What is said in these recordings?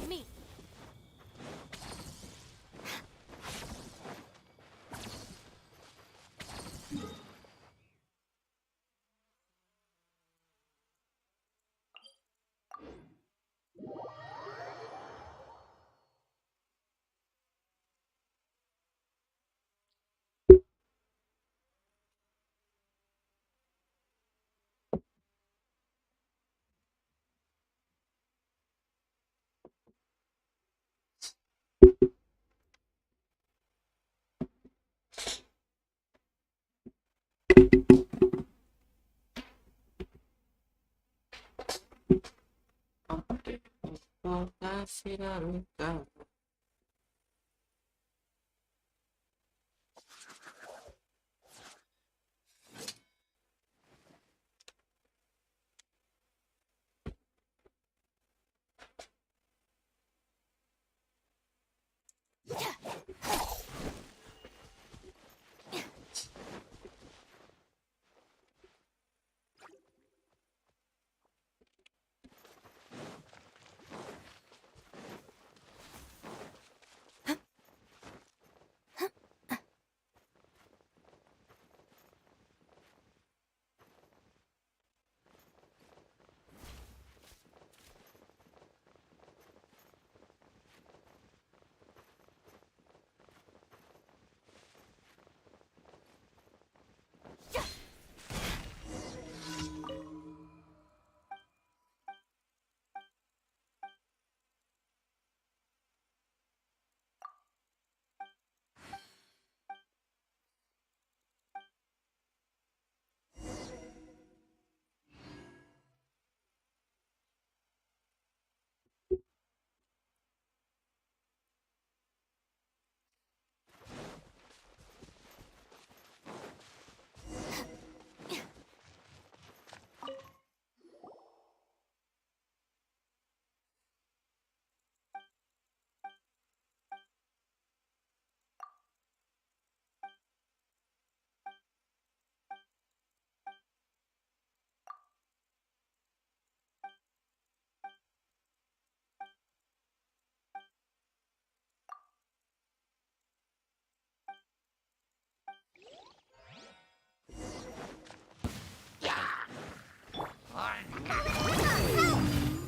at me.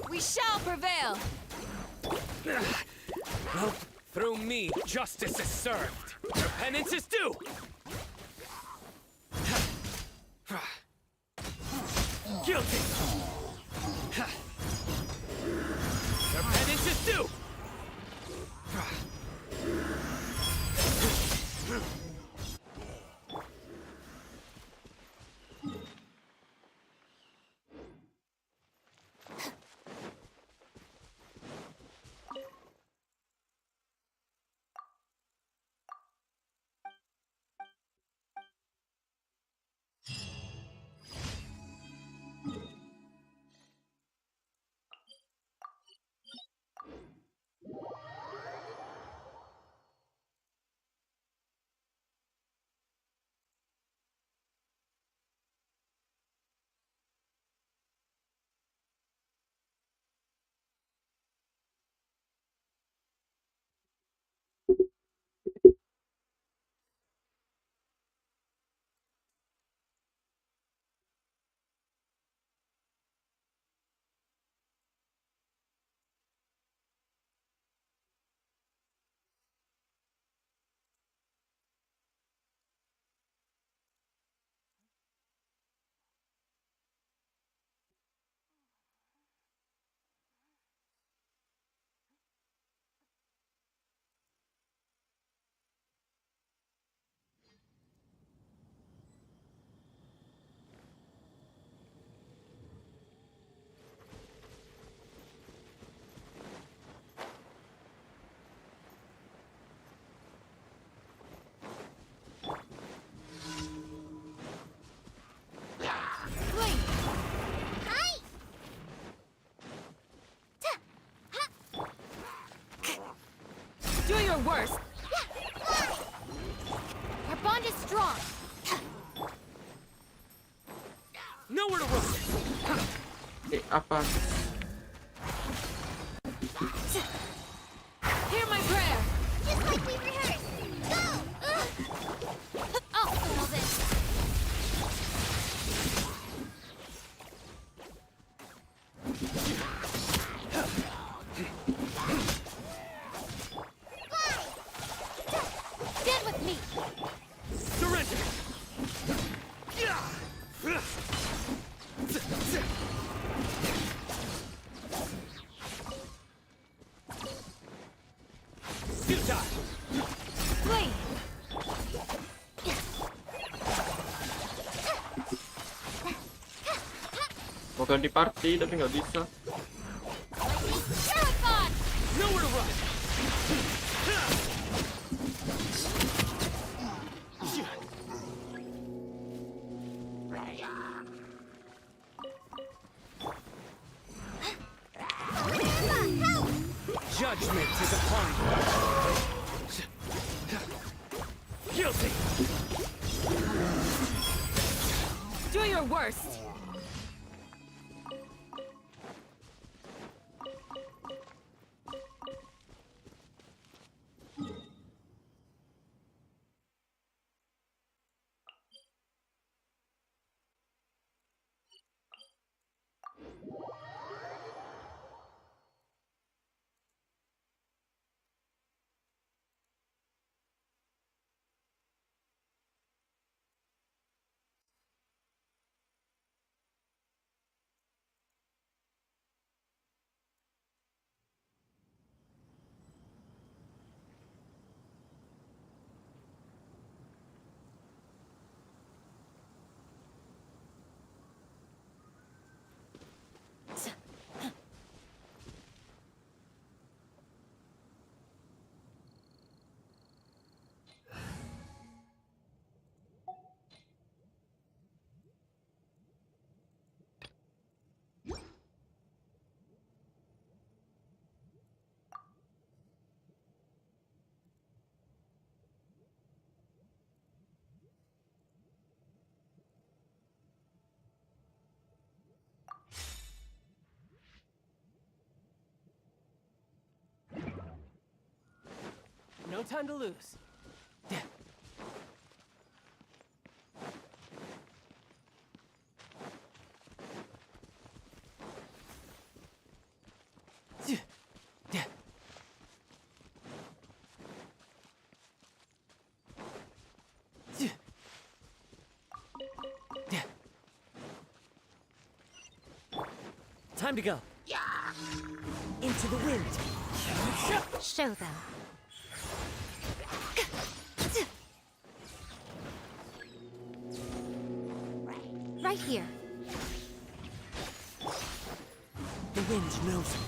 We shall prevail! Well, through me, justice is served. Your penance is due! Guilty! Your penance is due! Do your worst! Our bond is strong! Nowhere to run! Apa? like we rehearsed. Go! I'll settle this. Get with me. Surrender! Futile! Blade. Mau ganti party tapi nggak bisa. Marathon! Nowhere to run! Judgment is upon you. Guilty! Do your worst. No time to lose. Time to go. Into the wind. Show them. Right here. The wind knows me.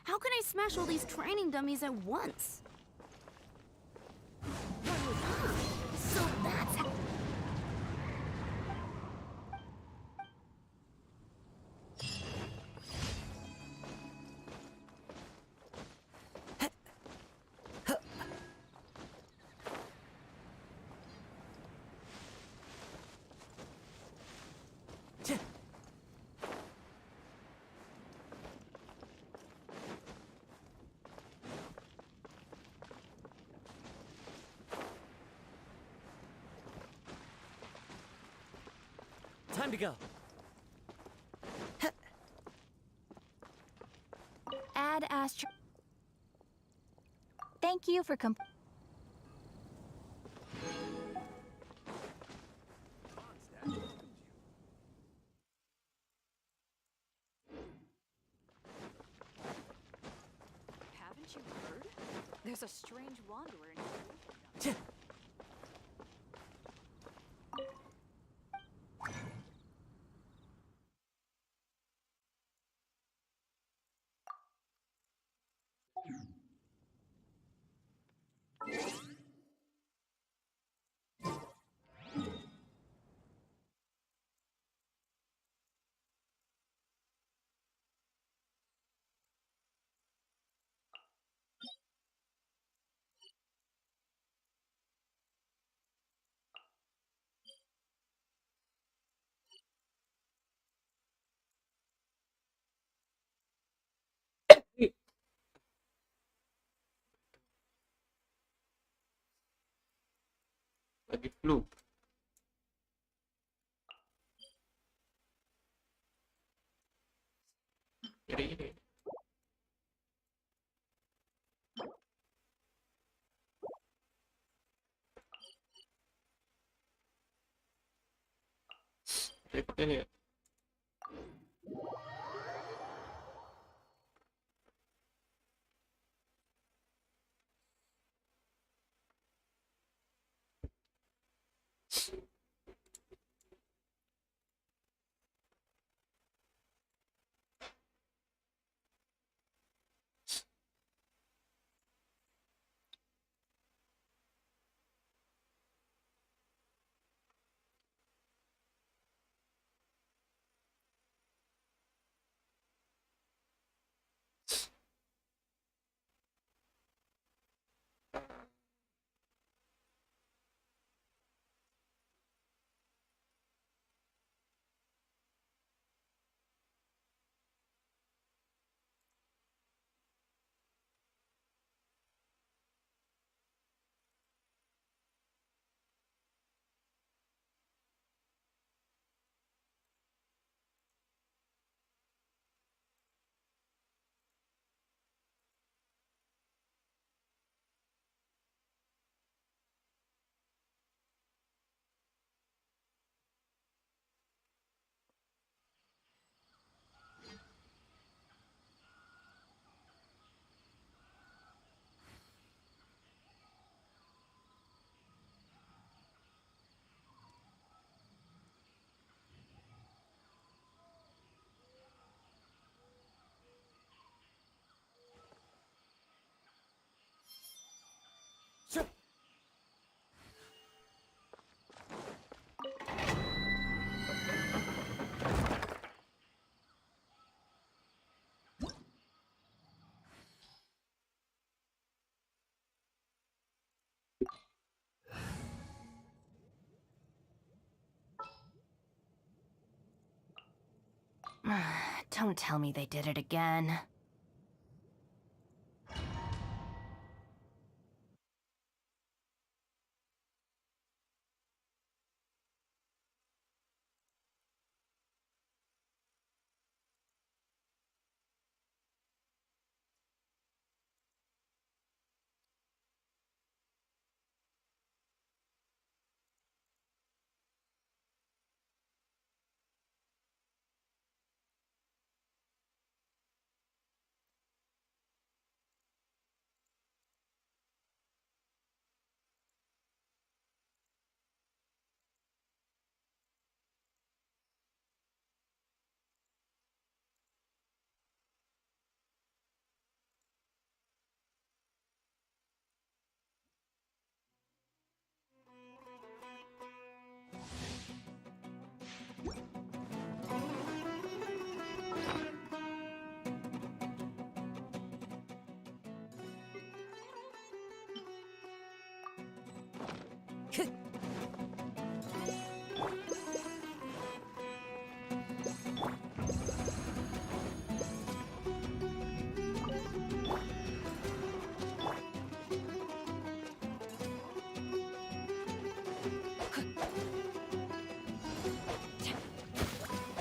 How can I smash all these training dummies at once? So that's how... Time to go. Add astro... Thank you for Just a strange wanderer. Lagi flu. Ini. Repot ini ya. Don't tell me they did it again.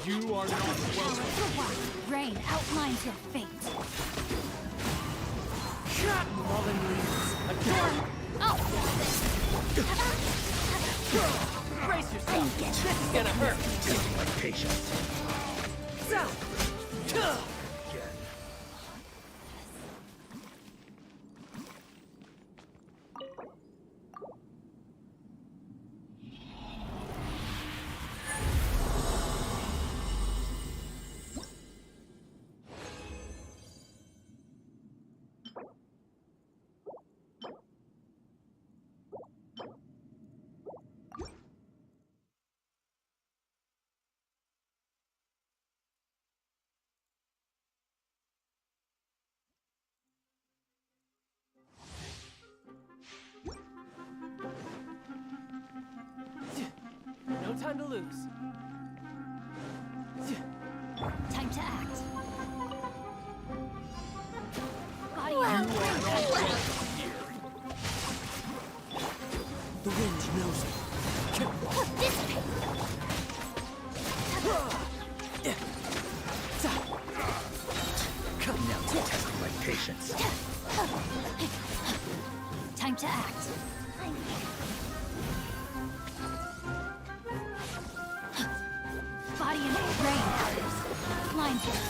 You are not welcome. Rain outlines your fate. Fallen leaves. Again. Oh! Brace yourself. This is gonna hurt. Testing my patience. time to lose. Time to act. Body The wind knows me. Dissipate. Come now to test my patience. Time to act. Body and brain powers. Lines here.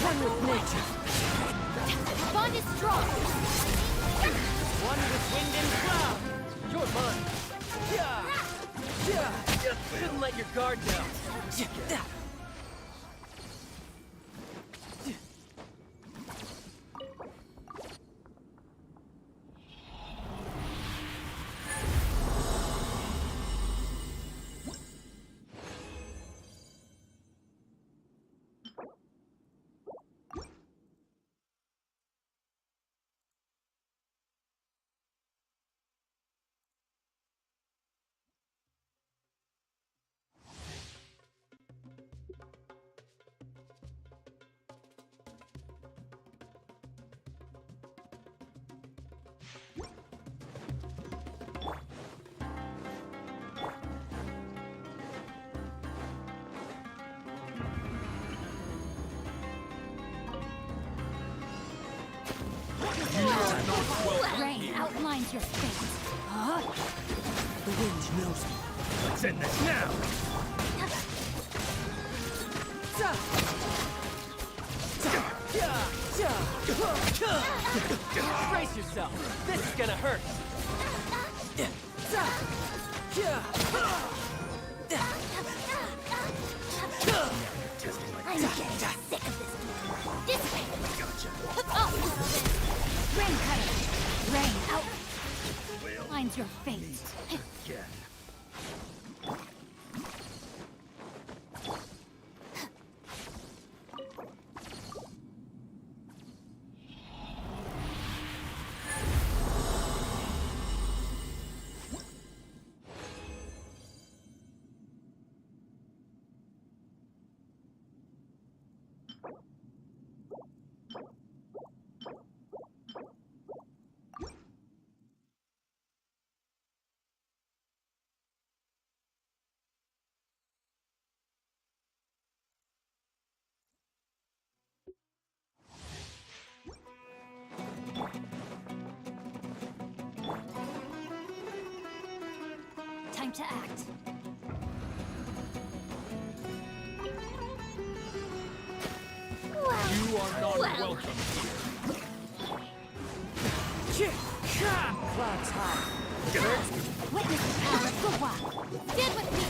One with nature. Bond is strong. One with wind and cloud. You're mine. You shouldn't let your guard down. Rain outlines your fate. The wind knows me. Let's end this now! Brace yourself. This is gonna hurt. I'm getting sick of this. Dissipate. Rain cutter. Rain out. Lines your fate. Time to act. You are not welcome here. Clouds high. Witness the power of the wild. Stand with me.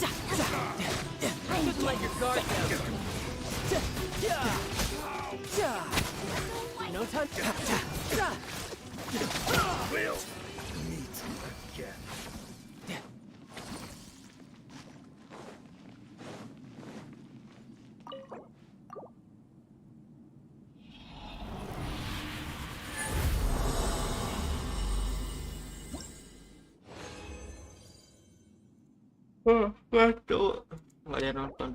I'm Shouldn't let your guard down. No time. We'll meet again. Waduh, nggak ada nonton.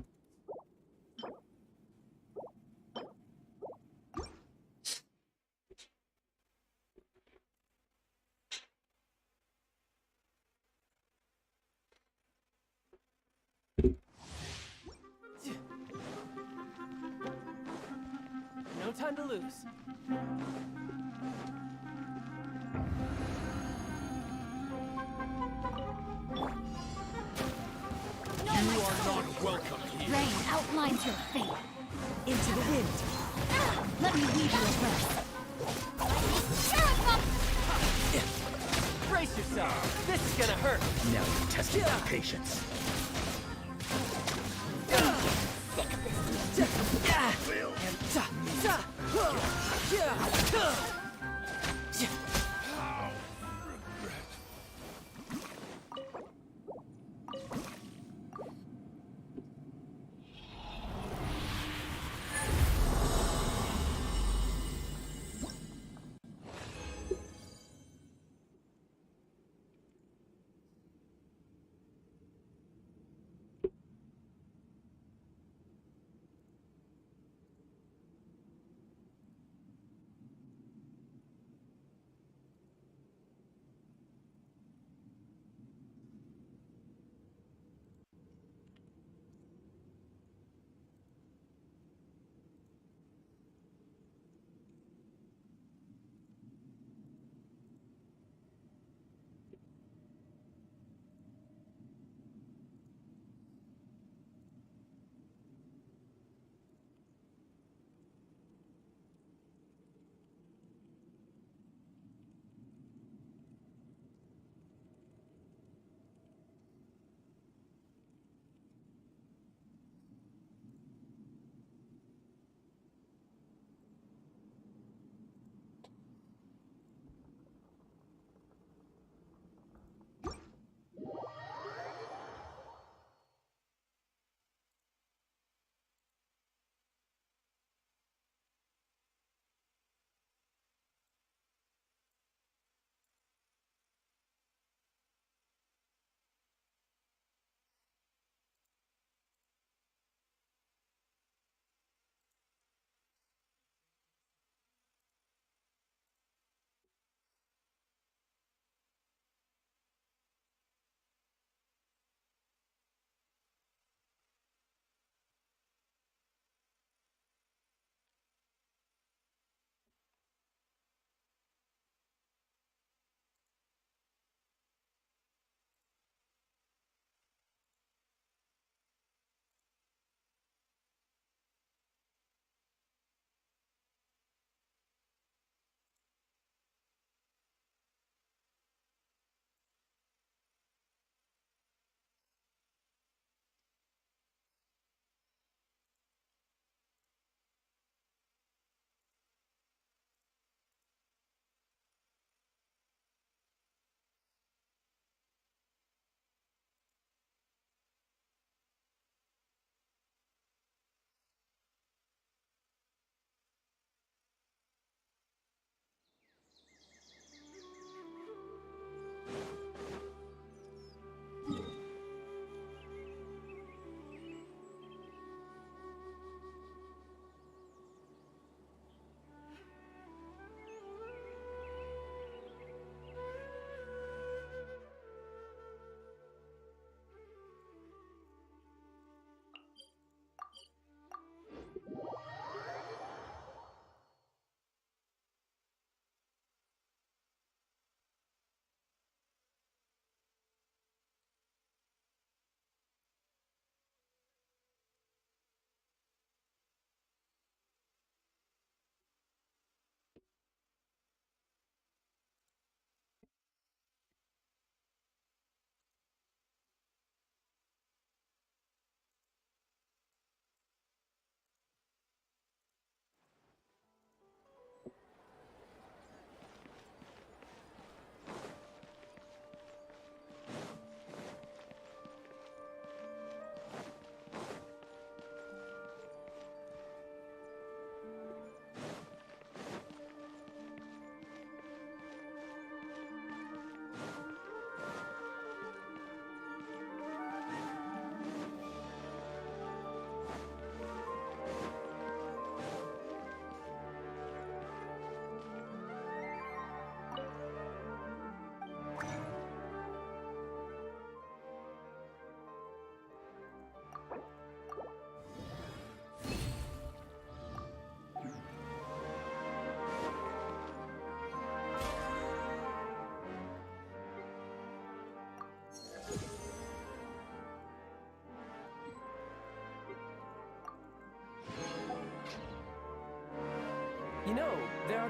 No time to lose. You are not welcome here. Rain outlines your fate. Into the wind. Let me weave you a web. Brace yourself. This is gonna hurt. Now you're testing my patience.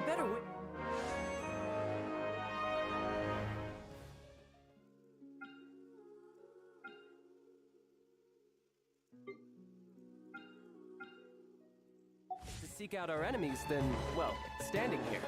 better wait. To seek out our enemies than, well, standing here.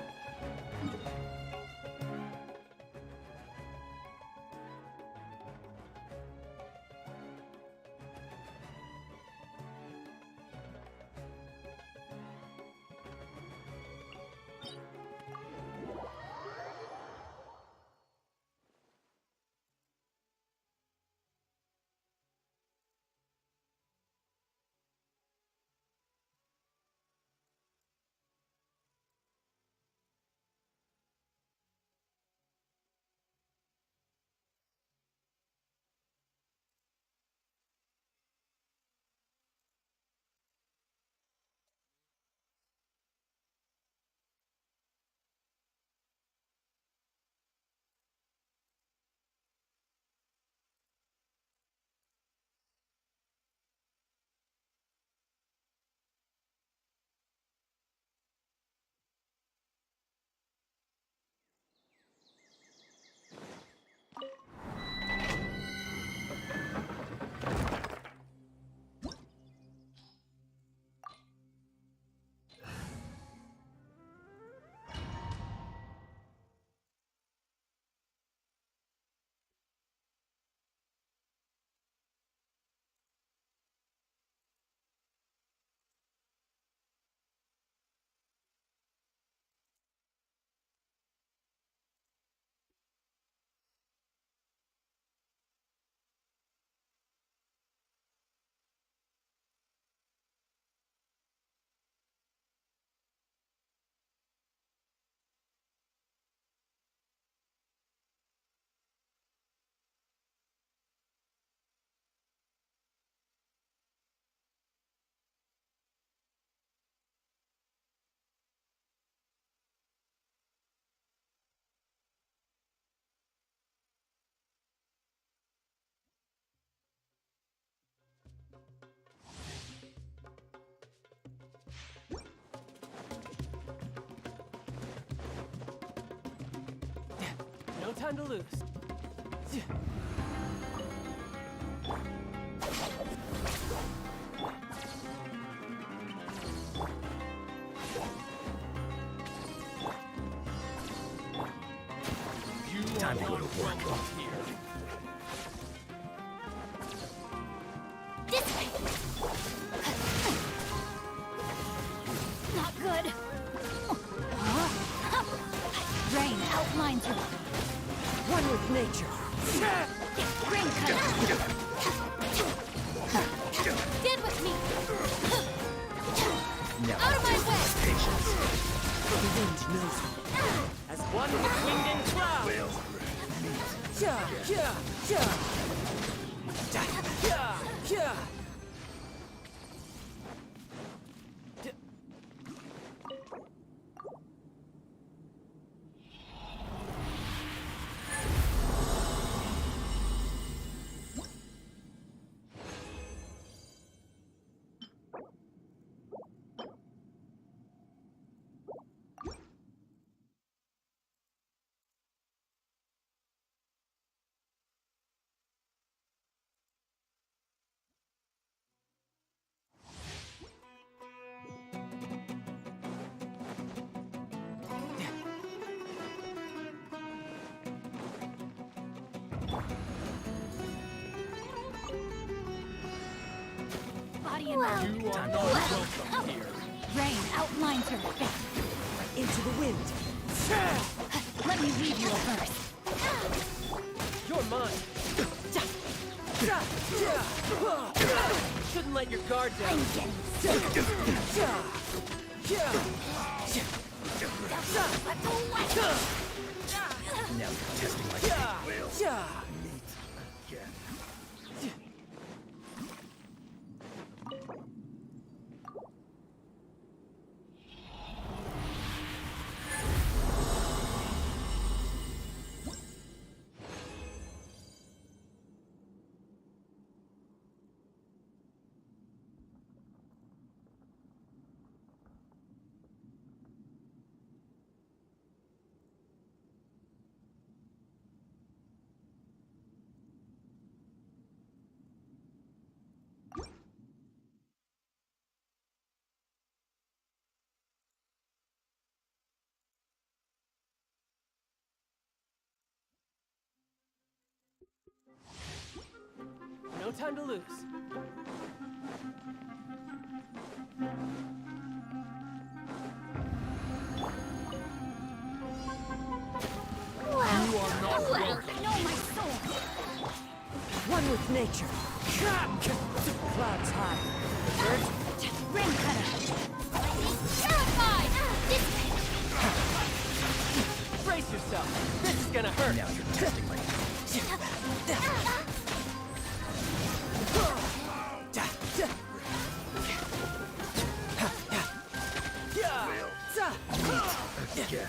No time to lose. Time to go to work. This way! Not good. Rain outlines her. One with nature. Rain cut. Stand with me. Out of my way. The wind knows me. As one with wind and cloud. Yeah, yeah, yeah. Yeah, yeah. Body and mind. You are not welcome here. Rain outlines her face. Into the wind. Let me read you a verse. You're mine. Shouldn't let your guard down. I'm getting sick. Now you're testing my faith. time to lose. You are not welcome. I know my soul. One with nature. Clouds high. Rain cutter. Terrified. This way. Brace yourself. This is gonna hurt. Now you're testing my again.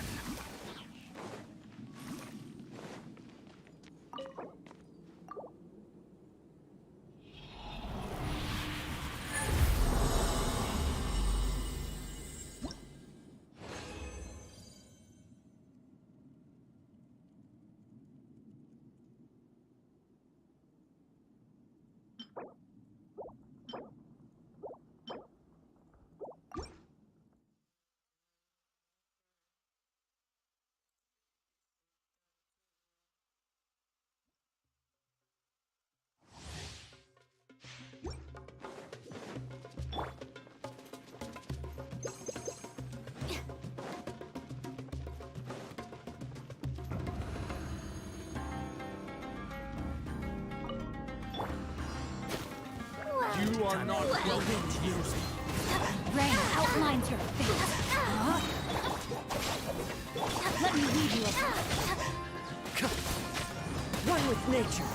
You are not welcome to use it. Rain outlines your face. Let me lead you apart. One with nature.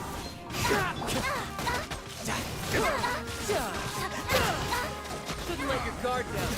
Shouldn't let your guard down.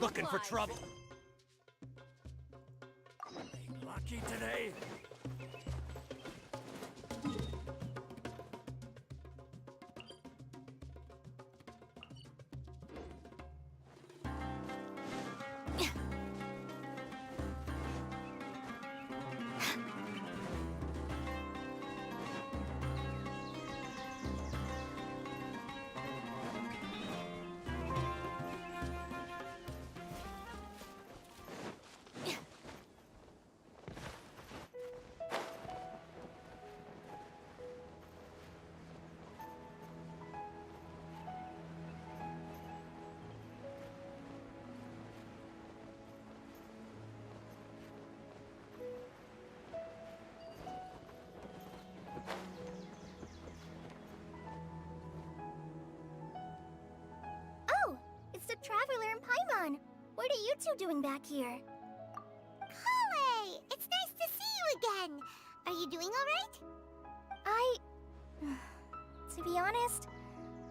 Looking for trouble. Ain't lucky today. Paimon! What are you two doing back here? Kale! It's nice to see you again! Are you doing alright? To be honest,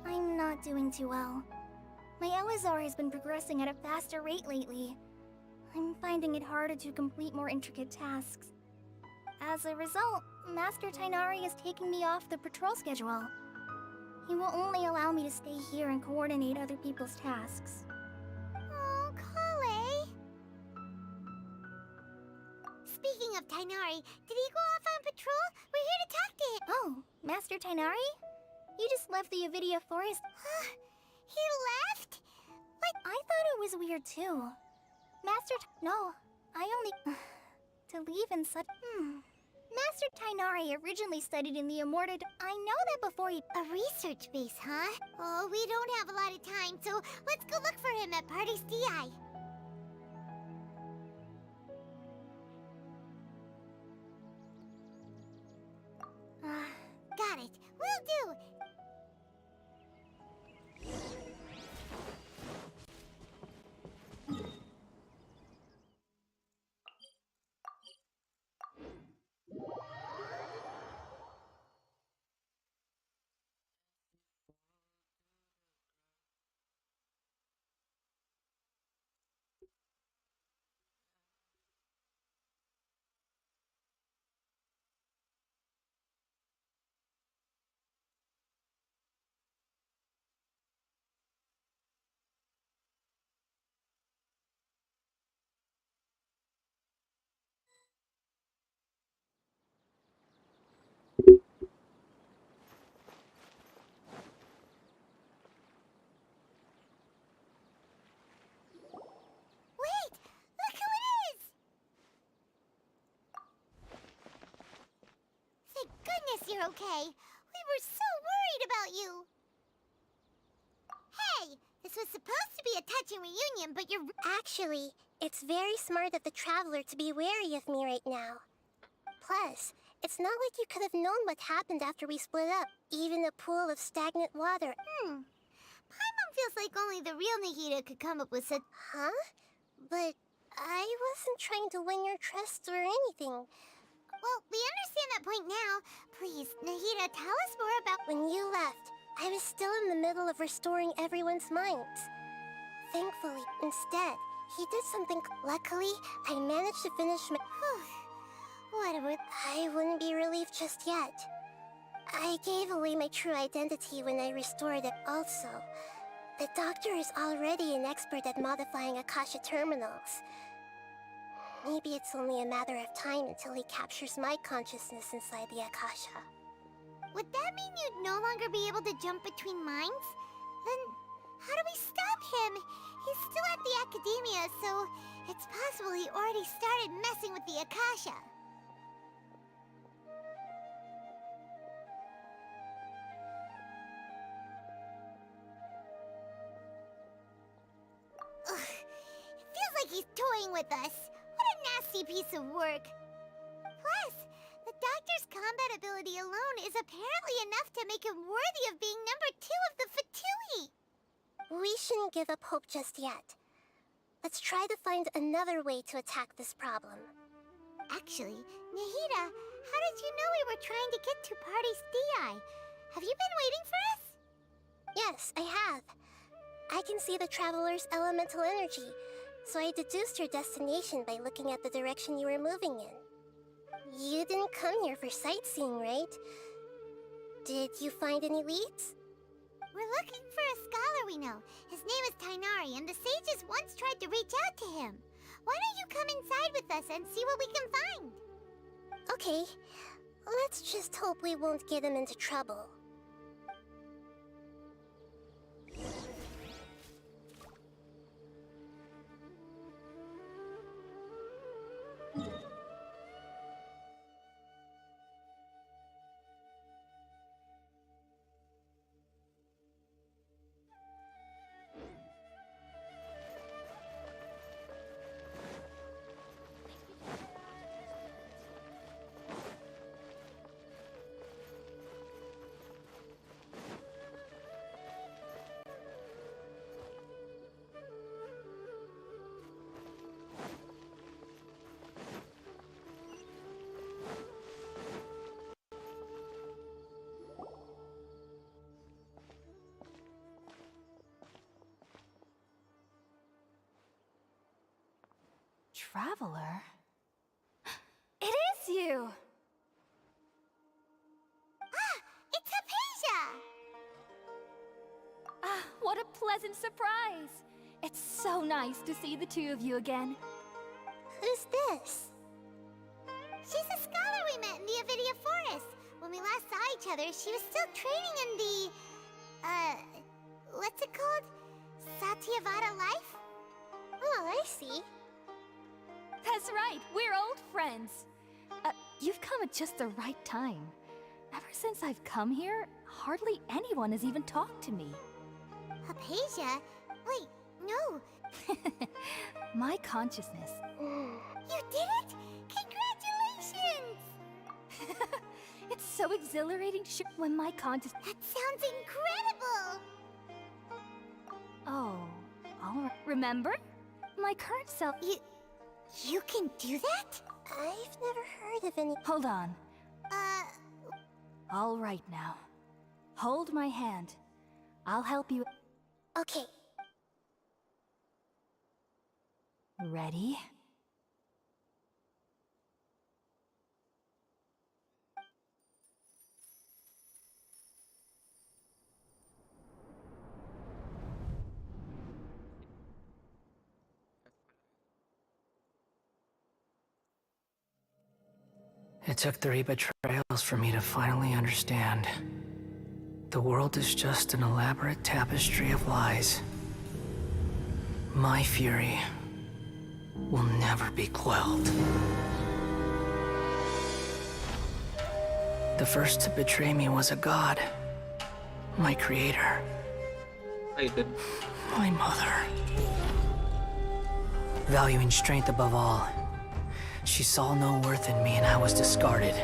I'm not doing too well. My LSR has been progressing at a faster rate lately. I'm finding it harder to complete more intricate tasks. As a result, Master Tighnari is taking me off the patrol schedule. He will only allow me to stay here and coordinate other people's tasks. Oh, Kale! Speaking of Tighnari, did he go off on patrol? We're here to talk to him! Oh, Master Tighnari? You just left the Avidia Forest. He left? What? I thought it was weird too. No, I only... to leave in such... Master Tighnari originally studied in the Immorted... I know that before he... A research base, huh? Oh, we don't have a lot of time, so let's go look for him at Party's DI. Got it. Will do. Wait! Look who it is! Thank goodness you're okay. We were so worried about you. Hey! This was supposed to be a touching reunion, but you're... Actually, it's very smart of the Traveler to be wary of me right now. Plus, it's not like you could have known what happened after we split up. Even a pool of stagnant water. Paimon feels like only the real Nahida could come up with such... Huh? But I wasn't trying to win your trust or anything. Well, we understand that point now. Please, Nahida, tell us more about... When you left, I was still in the middle of restoring everyone's minds. Thankfully, instead, he did something... Luckily, I managed to finish my... Whatever. I wouldn't be relieved just yet. I gave away my true identity when I restored it also. The doctor is already an expert at modifying Akasha terminals. Maybe it's only a matter of time until he captures my consciousness inside the Akasha. Would that mean you'd no longer be able to jump between minds? Then, how do we stop him? He's still at the Academia, so it's possible he already started messing with the Akasha. Ugh, it feels like he's toying with us. What a nasty piece of work. Plus, the doctor's combat ability alone is apparently enough to make him worthy of being number 2 of the Fatui. We shouldn't give up hope just yet. Let's try to find another way to attack this problem. Actually, Nahida, how did you know we were trying to get to Party's DI? Have you been waiting for us? Yes, I have. I can see the Traveler's elemental energy, so I deduced your destination by looking at the direction you were moving in. You didn't come here for sightseeing, right? Did you find any leads? We're looking for a scholar we know. His name is Tighnari, and the sages once tried to reach out to him. Why don't you come inside with us and see what we can find? Okay, let's just hope we won't get him into trouble. traveler? It is you! It's Hypatia! Ah, what a pleasant surprise! It's so nice to see the two of you again. Who's this? She's a scholar we met in the Avidia Forest. When we last saw each other, she was still training in the... what's it called? Satyavada life? Oh, I see. That's right, we're old friends. You've come at just the right time. Ever since I've come here, hardly anyone has even talked to me. Hypatia? Wait, no. My consciousness. You did it? Congratulations! It's so exhilarating when my conscious... That sounds incredible! Oh, alright. Remember? My current self... You can do that? I've never heard of any. Hold on. All right now. Hold my hand. I'll help you. Okay. Ready? It took 3 betrayals for me to finally understand. The world is just an elaborate tapestry of lies. My fury will never be quelled. The first to betray me was a god. My creator. Raiden. My mother. Valuing strength above all, she saw no worth in me and I was discarded.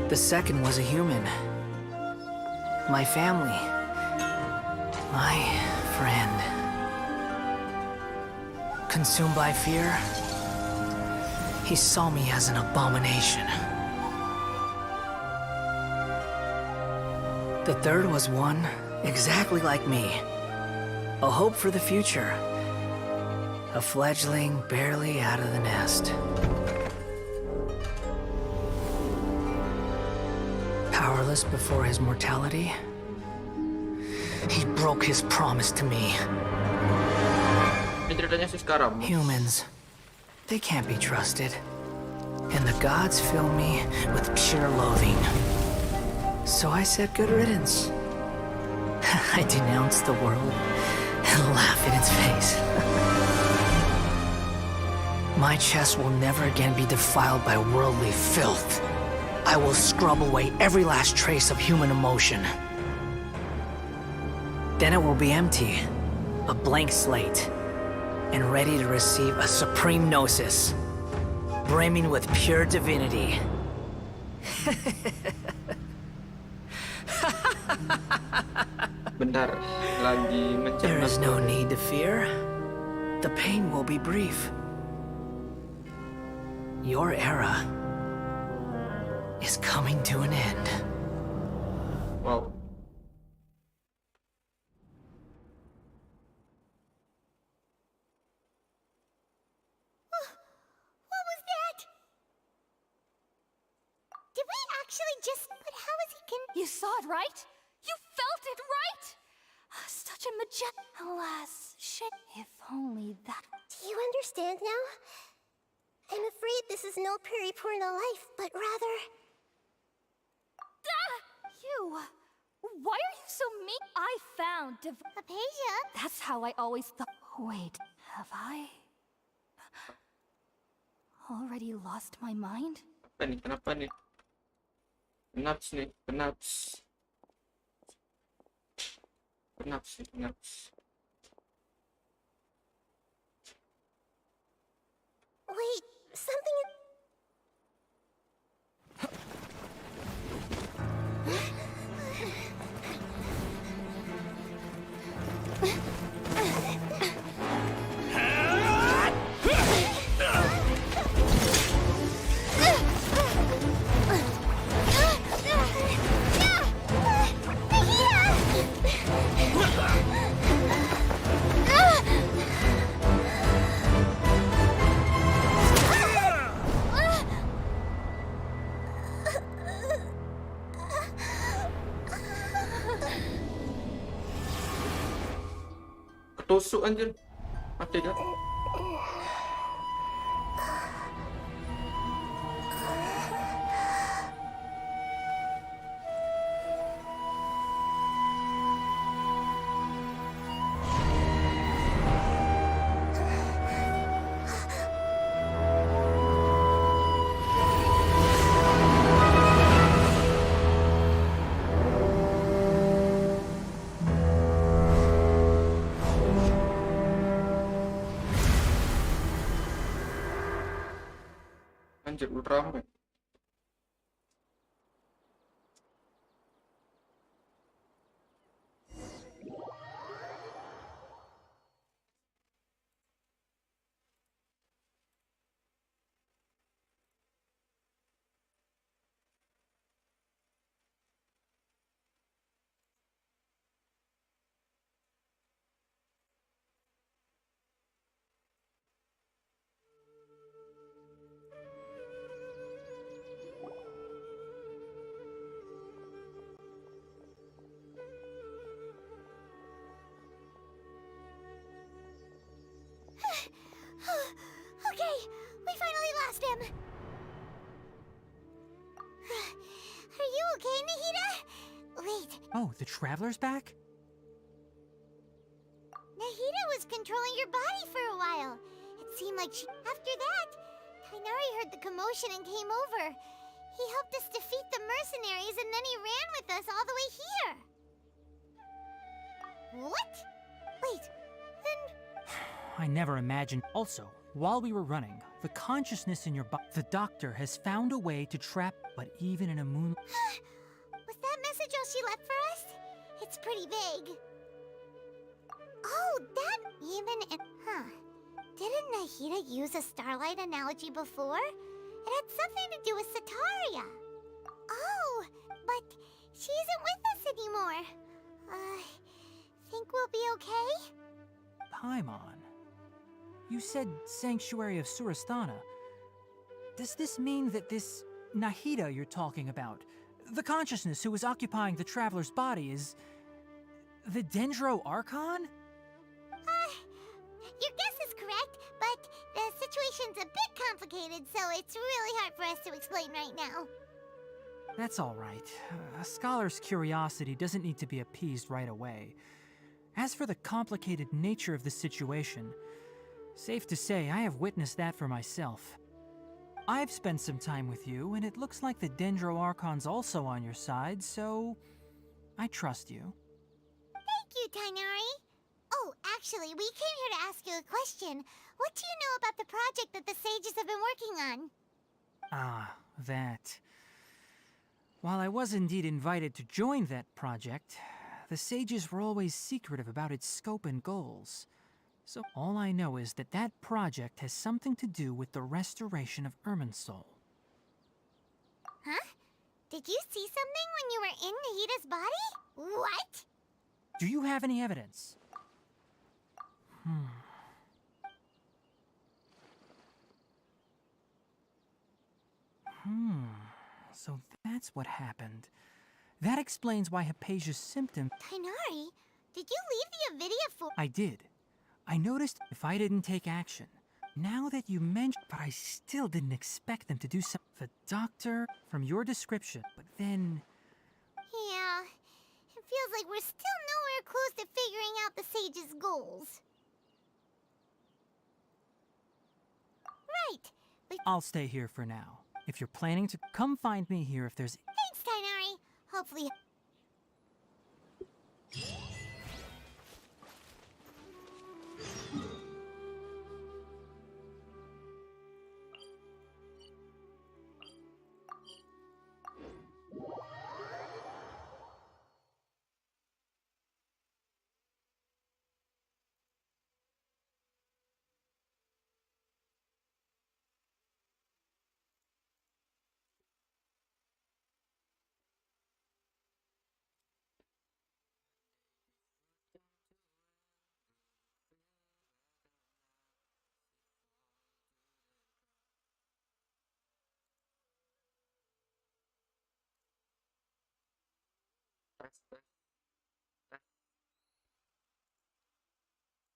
The second was a human. My family. My friend. Consumed by fear, he saw me as an abomination. The third was one exactly like me. A hope for the future. A fledgling barely out of the nest. Powerless before his mortality, he broke his promise to me. Ini ceritanya sih sekarang. Humans, they can't be trusted. And the gods fill me with pure loathing. So I said good riddance. I denounced the world and laughed in its face. My chest will never again be defiled by worldly filth. I will scrub away every last trace of human emotion. Then it will be empty, a blank slate, and ready to receive a supreme gnosis, brimming with pure divinity. Bentar, lagi There is mencerna. no need to fear. The pain will be brief. Your era is coming to an end. Wow. What was that? Did we actually just... But how is he You saw it, right? You felt it, right? Such a majestic... Alas, shit. If only that... Do you understand now? I'm afraid this is no Purna life, but rather... You... Why are you so mean? I found Hypatia? That's how I always thought... Wait, have I... already lost my mind? Apa nih? Kenapa nih? Kenaps nih, kenaps. Kenaps nih, kenaps. Wait, something... Lesu anjir. Mati dah. Anjir, udah ramai. Okay, we finally lost him. Are you okay, Nahida? Wait, Oh, the Traveler's back? Nahida was controlling your body for a while. It seemed like she... After that, Tainari heard the commotion and came over. He helped us defeat the mercenaries and then he ran with us all the way here. What? Wait, then... I never imagined. Also, while we were running, the consciousness in your body. The doctor has found a way to trap, but even in a moon. Was that message all she left for us? It's pretty vague. Oh, that even in... Huh. Didn't Nahida use a starlight analogy before? It had something to do with Sataria. Oh, but she isn't with us anymore. Think we'll be okay? Paimon. You said Sanctuary of Surasthana. Does this mean that this Nahida you're talking about, the consciousness who is occupying the Traveler's body, is the Dendro Archon? Your guess is correct, but the situation's a bit complicated, so it's really hard for us to explain right now. That's all right. A scholar's curiosity doesn't need to be appeased right away. As for the complicated nature of the situation, safe to say I have witnessed that for myself. I've spent some time with you, and it looks like the Dendro Archon's also on your side, so I trust you. Thank you, Tainari. Oh, actually, we came here to ask you a question. What do you know about the project that the sages have been working on? Ah, that. While I was indeed invited to join that project, the sages were always secretive about its scope and goals. So all I know is that that project has something to do with the restoration of Irminsul. Huh? Did you see something when you were in Nahida's body? What? Do you have any evidence? So that's what happened. That explains why Hypatia's symptom. Tainari, did you leave the Avidia for... I did. I noticed if I didn't take action. Now that you mentioned, but I still didn't expect them to do so. The doctor, from your description, but then... Yeah, it feels like we're still nowhere close to figuring out the sage's goals. Right, but... I'll stay here for now. If you're planning to come find me here if there's... Thanks, Tainari. Hopefully...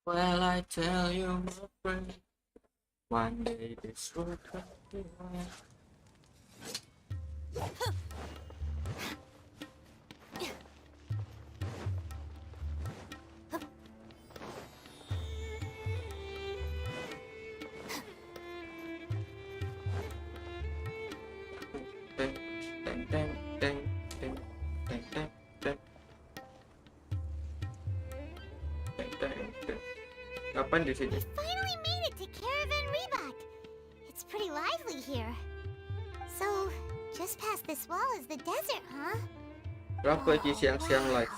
Well, I tell you, my friend, one day this will come to an end. Deng, deng, deng, deng, deng, deng, deng, deng. Deng, deng, deng. Ngapain di sini? We finally made it to Caravan Rebak. It's pretty lively here. So, just past this wall is the desert, huh? Berapa di siang-siang live?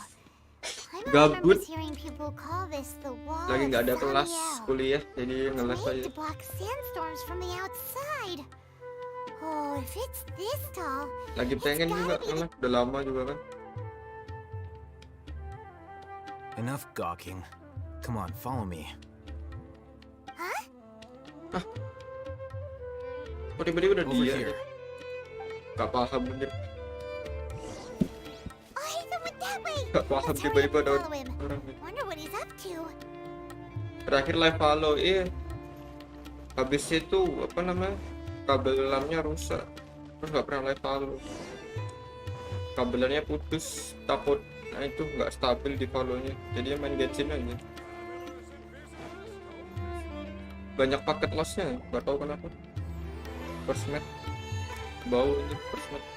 I Gabut. remember hearing people call this the wall Lagi of nggak ada kelas Samiel. kuliah, jadi It's nge-live made aja. to block sandstorms from the outside. Oh, if it's this tall, Lagi pengen juga nge-live, udah lama juga kan. Enough gawking. Come on, follow me. Kok tiba-tiba udah Over dia? here. Gak paham bener. oh, he's the one that way. Gak paham Let's hurry up tiba-tiba and ada follow him. orang. Wonder what he's up to. Terakhir live halo, iya. Habis itu apa namanya? Kabel lamnya rusak. Terus nggak pernah live halo. Kabelannya putus, takut. Nah itu nggak stabil di halonya. Jadi main genshin aja. Banyak paket lossnya, nggak tahu kenapa. First match bau ini first match.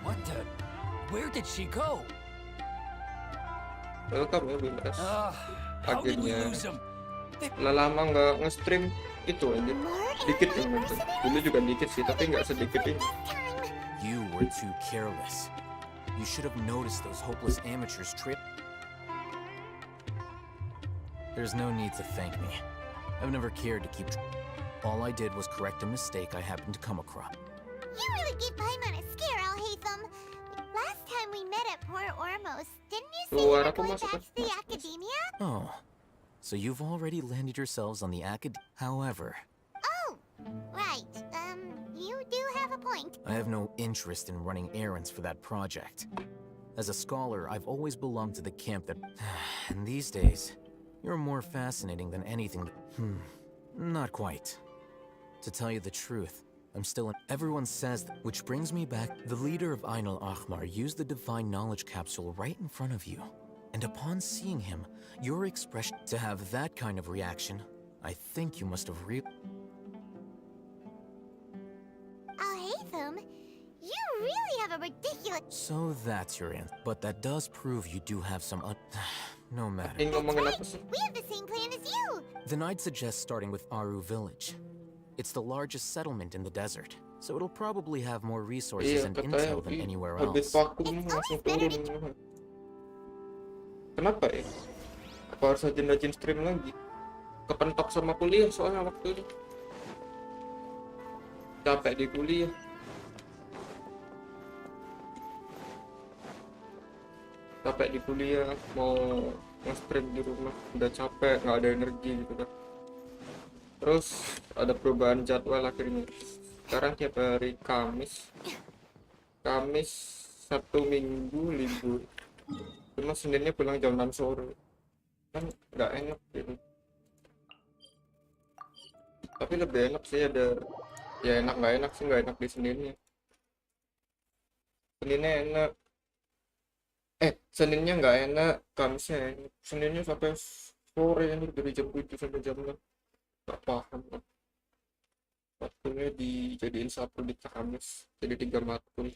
What the? Where did she go? Welcome ya Bintras. How did we Akhirnya lose him? lah lama nggak nge-stream itu aja. More Dikit yang AI nonton. mercenaries? Dulu juga dikit sih, tapi nggak sedikit ini. This time. You were too careless. You should have noticed those hopeless amateurs trip. There's no need to thank me. I've never cared to keep. All I did was correct a mistake I happened to come across. You really gave Paimon a scare, Alhaitham. Last time we met at Port Ormos, didn't you say you Keluar were aku going masuk back kan? to the academia? Oh, so you've already landed yourselves on the acad. However, Oh, right. You do have a point. I have no interest in running errands for that project. As a scholar, I've always belonged to the camp that. And these days, you're more fascinating than anything. Not quite. To tell you the truth, I'm still in. Everyone says that, which brings me back. The leader of Ainul Ahmar used the divine knowledge capsule right in front of you. And upon seeing him, your expression. To have that kind of reaction, I think you must have Alhaitham, you really have a ridiculous. So that's your answer. But that does prove you do have some. No matter. Ini ngomongin apa sih? We have the same plan as you. Then I'd suggest starting with Aru Village. It's the largest settlement in the desert, so it'll probably have more resources Iya and katanya intel than anywhere habis else. vakum langsung turun. Kenapa ya? Apa harus rajin-rajin stream lagi? Kepentok sama kuliah soalnya waktu itu. Capek di kuliah. Capek di kuliah, mau nge-stream di rumah udah capek, nggak ada energi gitu kan. Terus ada perubahan jadwal akhirnya. Sekarang tiap hari Kamis, Sabtu, Minggu libur. Cuma Seninnya pulang jam 6 sore. Kan nggak enak gitu. Tapi lebih enak sih ada, ya enak nggak enak sih, nggak enak di Seninnya. Seninnya enak. Seninnya nggak enak, Kamisnya enak. Seninnya sampai sore ini dari jam 7 sampai jam 6. Nggak paham kan. Waktunya dijadiin satu di Kamis, jadi 3 matkul.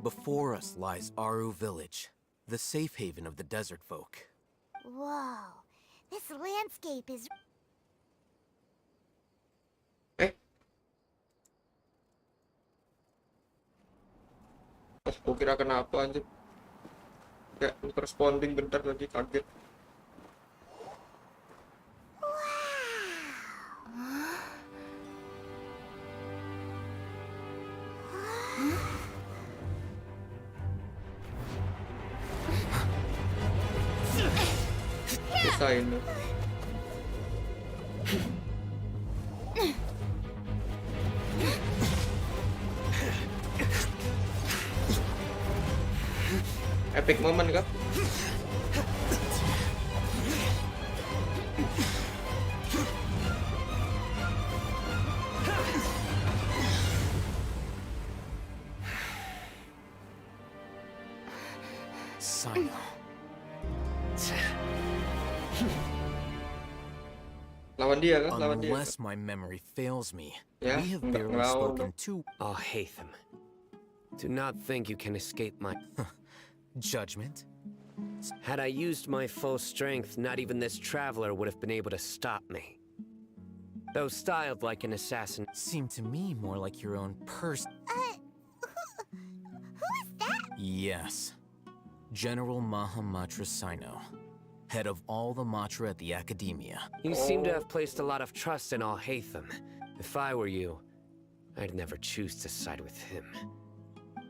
Before us lies Aru Village, the safe haven of the desert folk. Whoa, this landscape is. Gua kira kenapa anjir. Kayak responding bentar lagi kaget. Bisa ini. Epic moment kah? Sino. Lawan dia kah? Lawan dia. Unless my memory fails me, Yeah, we have nggak barely ngelawan. spoken to Oh, Hatham. Do not think you can escape my... judgment. Had I used my full strength, not even this traveler would have been able to stop me. Though styled like an assassin... Seemed to me more like your own person. Who is that? Yes. General Mahamatra Sino, head of all the Matra at the Academia. You seem to have placed a lot of trust in all Hatham. If I were you, I'd never choose to side with him.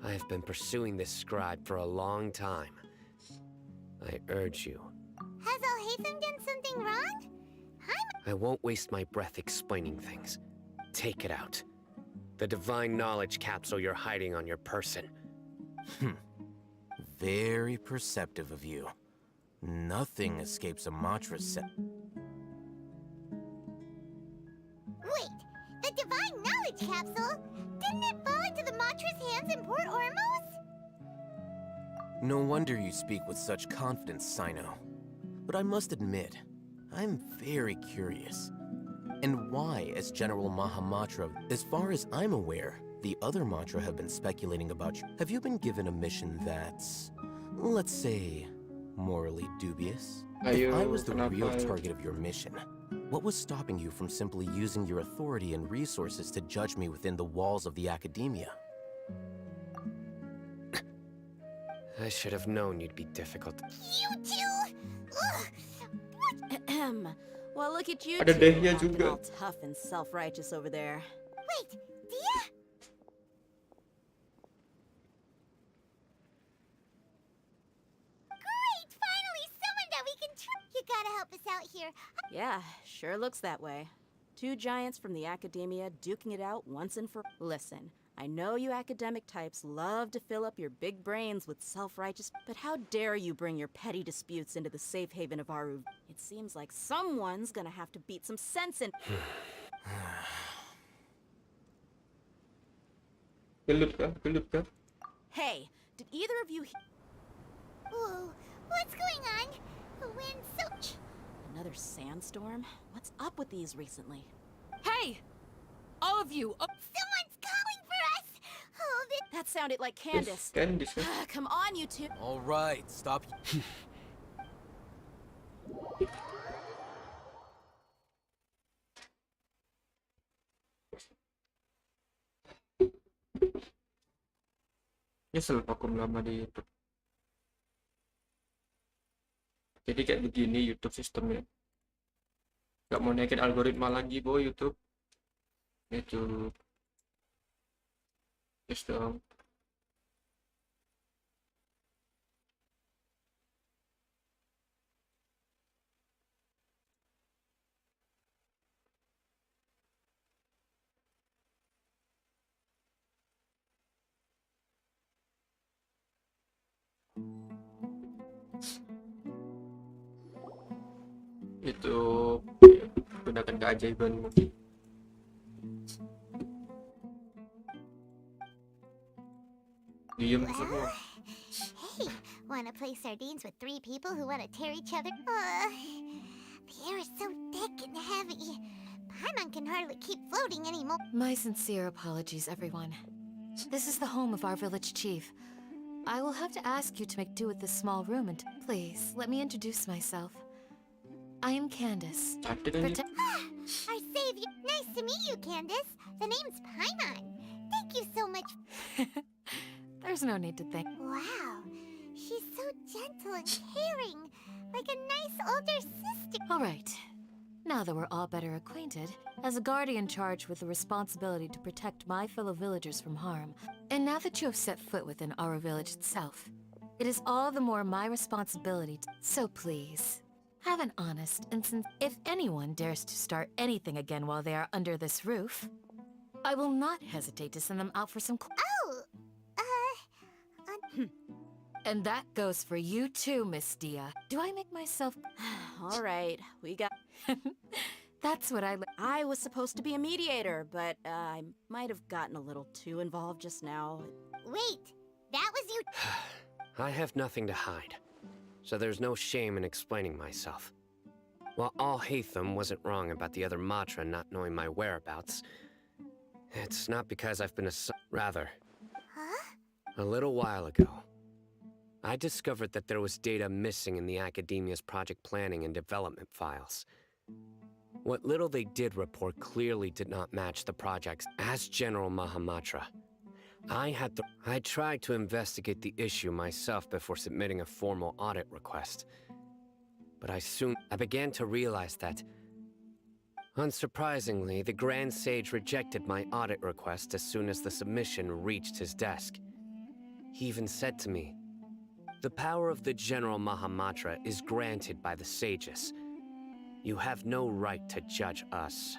I have been pursuing this scribe for a long time. I urge you. Has Al-Haytham done something wrong? I won't waste my breath explaining things. Take it out. The divine knowledge capsule you're hiding on your person. Very perceptive of you. Nothing escapes a Matra set. Wait, the divine knowledge capsule? Didn't it fall into the Matra's hands in Port Ormos? No wonder you speak with such confidence, Sino. But I must admit, I'm very curious. And why, as General Mahamatra, as far as I'm aware, the other Matra have been speculating about you. Have you been given a mission that's, let's say, morally dubious? If I was the real target of your mission, what was stopping you from simply using your authority and resources to judge me within the walls of the Academia? I should have known you'd be difficult. You two? Ugh. Ahem. Well, look at you Ada two, Dehya acting juga. all tough and self-righteous over there. Wait, Dia? Great! Finally, someone that we can trust. You gotta help us out here. Yeah, sure looks that way. Two giants from the Academia duking it out once and for... Listen, I know you academic types love to fill up your big brains with self-righteous, but how dare you bring your petty disputes into the safe haven of Aru? It seems like someone's gonna have to beat some sense in... Gelut kah? Gelut kah? Hey, did either of you... Whoa, what's going on? The wind's so... Another sandstorm? What's up with these recently? Hey! All of you! Someone's calling for us! Oh, this... That sounded like Candace. Candice kah? Come on, you two. All right, stop. Nyesel vakum lama di YouTube. Jadi kayak begini YouTube sistemnya. Gak mau naikin algoritma lagi, boy, YouTube. YouTube. Yes dong. YouTube. Gunakan keajaibanmu. Diem semua. Hey, wanna play sardines with 3 people who wanna tear each other? The air is so thick and heavy. Paimon can hardly keep floating anymore. My sincere apologies, everyone. This is the home of our village chief. I will have to ask you to make do with this small room and please, let me introduce myself. I am Candace. Cantik anjing. Our savior. Nice to meet you, Candace. The name's Paimon. Thank you so much. There's no need to thank. Wow, she's so gentle and caring, like a nice older sister. All right. Now that we're all better acquainted, as a guardian charged with the responsibility to protect my fellow villagers from harm, and now that you have set foot within our village itself, it is all the more my responsibility to... So please, Have an honest and if anyone dares to start anything again while they are under this roof, I will not hesitate to send them out for some Oh, And that goes for you too, Miss Dia. Do I make myself... All right, we got... That's what I was supposed to be a mediator, but I might have gotten a little too involved just now. wait, that was you. I have nothing to hide, so there's no shame in explaining myself. While Al-Haytham wasn't wrong about the other Matra not knowing my whereabouts, it's not because I've been rather, Huh? a little while ago, I discovered that there was data missing in the Academia's project planning and development files. What little they did report clearly did not match the projects. As General Mahamatra, I tried to investigate the issue myself before submitting a formal audit request. But I began to realize that, unsurprisingly, the Grand Sage rejected my audit request as soon as the submission reached his desk. He even said to me, "The power of the General Mahamatra is granted by the sages. You have no right to judge us."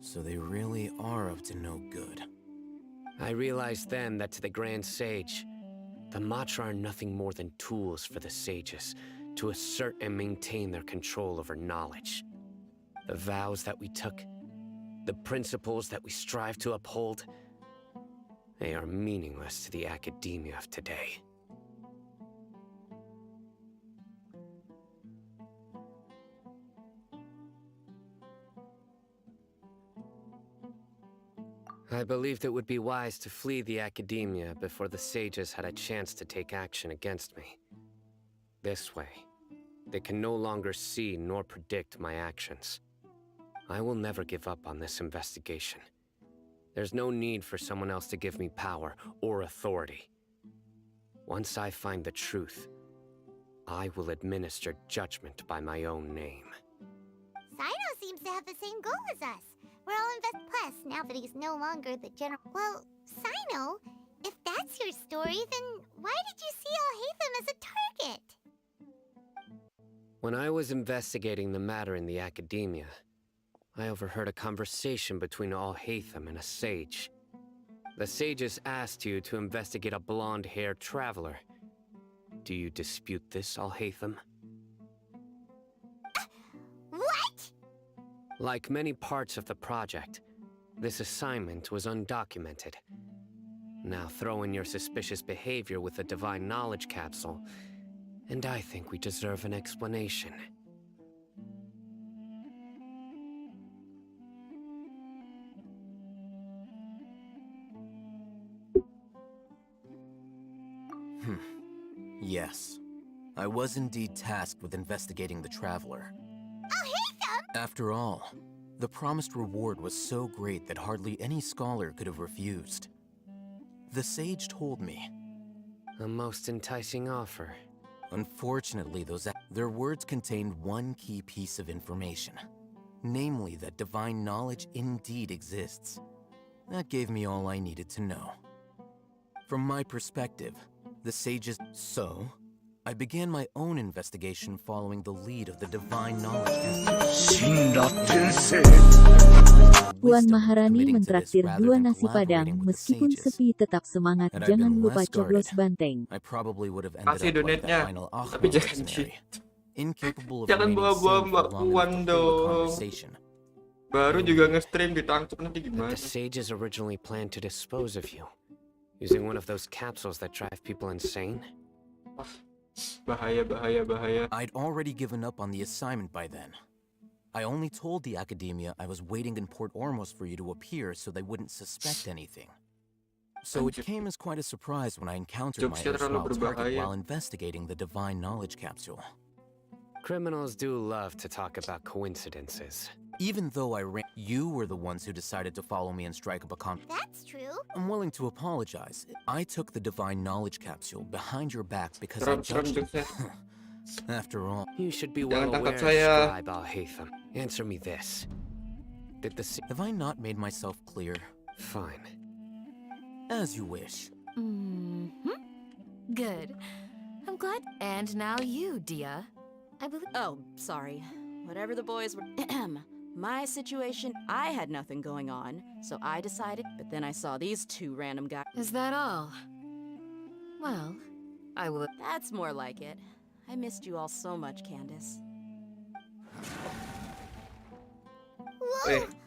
So they really are up to no good. I realized then that to the Grand Sage, the Matra are nothing more than tools for the sages to assert and maintain their control over knowledge. The vows that we took, the principles that we strive to uphold, they are meaningless to the academia of today. I believed it would be wise to flee the academia before the sages had a chance to take action against me. This way, they can no longer see nor predict my actions. I will never give up on this investigation. There's no need for someone else to give me power or authority. Once I find the truth, I will administer judgment by my own name. Sino seems to have the same goal as us. We're all Plus, now that he's no longer the general... Well, Sino, if that's your story, then why did you see Al-Haytham as a target? When I was investigating the matter in the academia, I overheard a conversation between Al-Haytham and a sage. The sages asked you to investigate a blonde-haired traveler. Do you dispute this, Al-Haytham? What? Like many parts of the project, this assignment was undocumented. Now throw in your suspicious behavior with the Divine Knowledge Capsule, and I think we deserve an explanation. Yes. I was indeed tasked with investigating the Traveler. Al-Haytham! After all, the promised reward was so great that hardly any scholar could have refused. The sage told me. A most enticing offer. Unfortunately, their words contained one key piece of information. Namely, that divine knowledge indeed exists. That gave me all I needed to know. From my perspective, the sages... So, I began my own investigation following the lead of the divine knowledge. Tuan Maharani mentraktir 2 nasi padang, meskipun sepi tetap semangat, jangan lupa coblos banteng. I probably would have ended Kasih up like the donate-nya, final tapi jangan mercenary, incapable of jangan remaining bawa-bawa sane Mbak for long Puan enough to hold a dong. conversation. Baru juga nge-stream ditangkap nanti But gimana? the sages originally planned to dispose of you, using one of those capsules that drive people insane. Bahaya, bahaya, bahaya. I'd already given up on the assignment by then. I only told the academia I was waiting in Port Ormos for you to appear so they wouldn't suspect anything. So it came as quite a surprise when I encountered my Jokesnya terlalu erstwhile target berbahaya. while investigating the divine knowledge capsule. Criminals do love to talk about coincidences. Even though you were the ones who decided to follow me and strike up a That's true. I'm willing to apologize. I took the divine knowledge capsule behind your back because I Serem judged it. jokesnya. After all, You should be Jangan well tangkap aware, saya. Scribe Al-Haytham. Answer me this. Did the have I not made myself clear? Fine. As you wish. Good. I'm glad. And now you, Dia. I believe. Oh, sorry. Whatever the boys were. My situation, I had nothing going on, so I decided, but then I saw these two random guys. Is that all? Well, I will. That's more like it. I missed you all so much, Candace.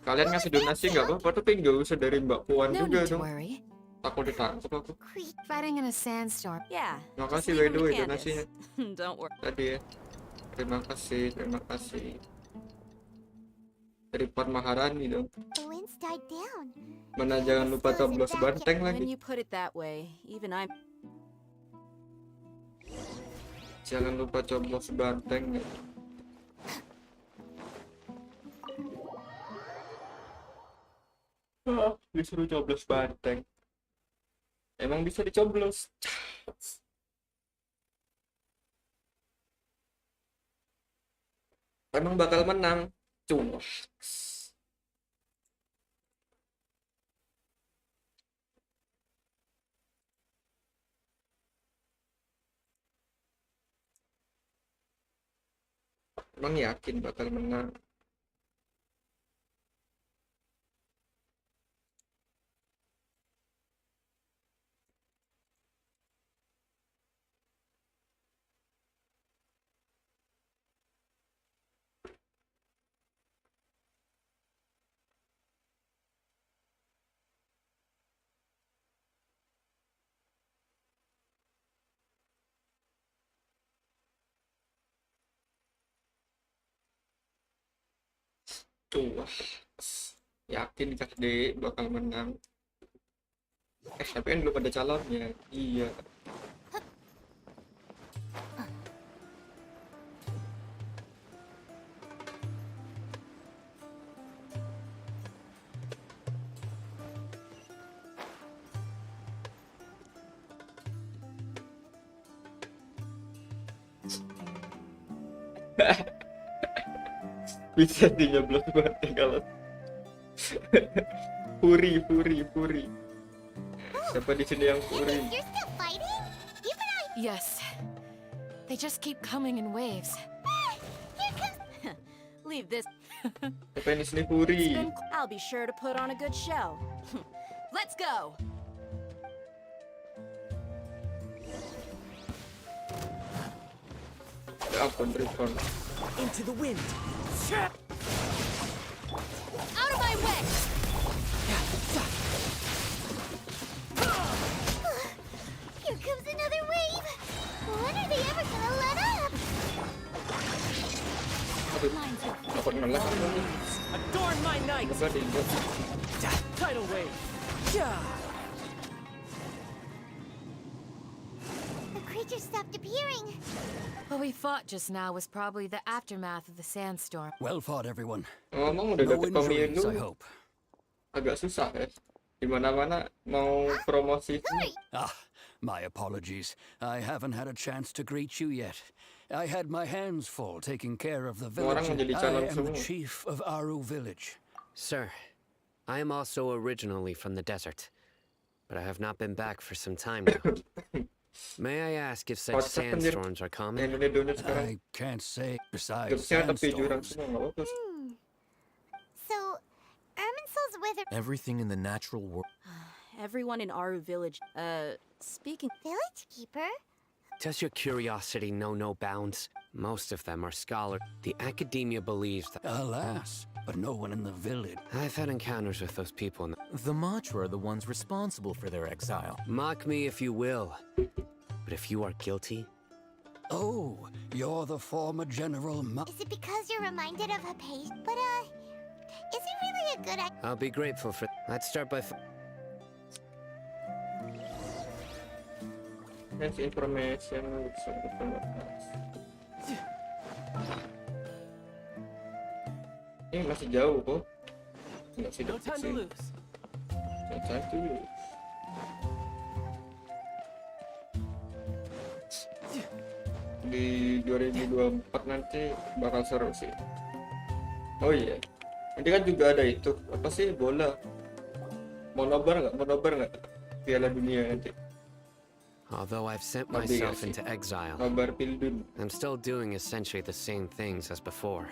Kalian ngasih donasi nggak apa-apa, tapi nggak usah dari Mbak Puan No juga need to dong. worry. Takut ditangkap aku. Fighting in a sandstorm. Yeah. Makasih just by leave the them to way Candace. donasinya Don't worry. tadi ya. Terima kasih. Dari Puan Maharani dong. The winds died down. Mana jangan lupa coblos banteng When lagi. you put it that way, even I'm. Jangan lupa coblos banteng. Disuruh coblos banteng. Emang bisa dicoblos. Emang bakal menang. Cuma. Emang yakin bakal menang. Tuh, yakin Kak D bakal menang. Tapi kan belum ada calonnya. Iya. Bisa dinyoblos banget kalau Puri. Siapa di sini yang Puri? You're still fighting? Even I. Yes. They just keep coming in waves. Here comes. Leave this. Siapa yang di sini Puri? I'll be sure to put on a good show. Let's go. Ya ampun, Rifon. Into the wind. Out of my way! Here comes another wave. When are they ever gonna let up? Aduh, dapat ngelak aku nih. Adorn my night. Semoga diinjak. Tidal wave. Yeah. The creatures stopped appearing. What we fought just now was probably the aftermath of the sandstorm. Well fought, everyone. Ngomong udah No dapet injuries, I pemilu, hope. agak susah ya. Dimana-mana mau promosi. Ah, my apologies. I haven't had a chance to greet you yet. I had my hands full taking care of the Orang village. menjadi I calon am the semua. chief of Aru village. Sir, I am also originally from the desert, but I have not been back for some time now. May I ask if such Kocak anjir. sandstorms are Yang common? Indonesia sekarang. I can't say. Besides Hidupnya tepi jurang sandstorms. semua, nggak bagus. So, Erminsol's wither. Everything in the natural world. Everyone in Aru village. Speaking. Village keeper? Does your curiosity know no bounds? Most of them are scholars. The academia believes that... Alas, but no one in the village. I've had encounters with those people. The Matra are the ones responsible for their exile. Mock me if you will, but if you are guilty... Oh, you're the former General Is it because you're reminded of a page? But, is it really a good idea? I'll be grateful for... Let's start by... Next information. Ini masih jauh kok. Masih No deket time to sih. lose. No time to lose. Di 2024 nanti bakal seru sih. Oh iya, nanti kan juga ada itu apa sih, bola. Mau nobar nggak? Piala Dunia nanti. Although I've sent Tapi myself sih, into exile, kabar Pildun. I'm still doing essentially the same things as before.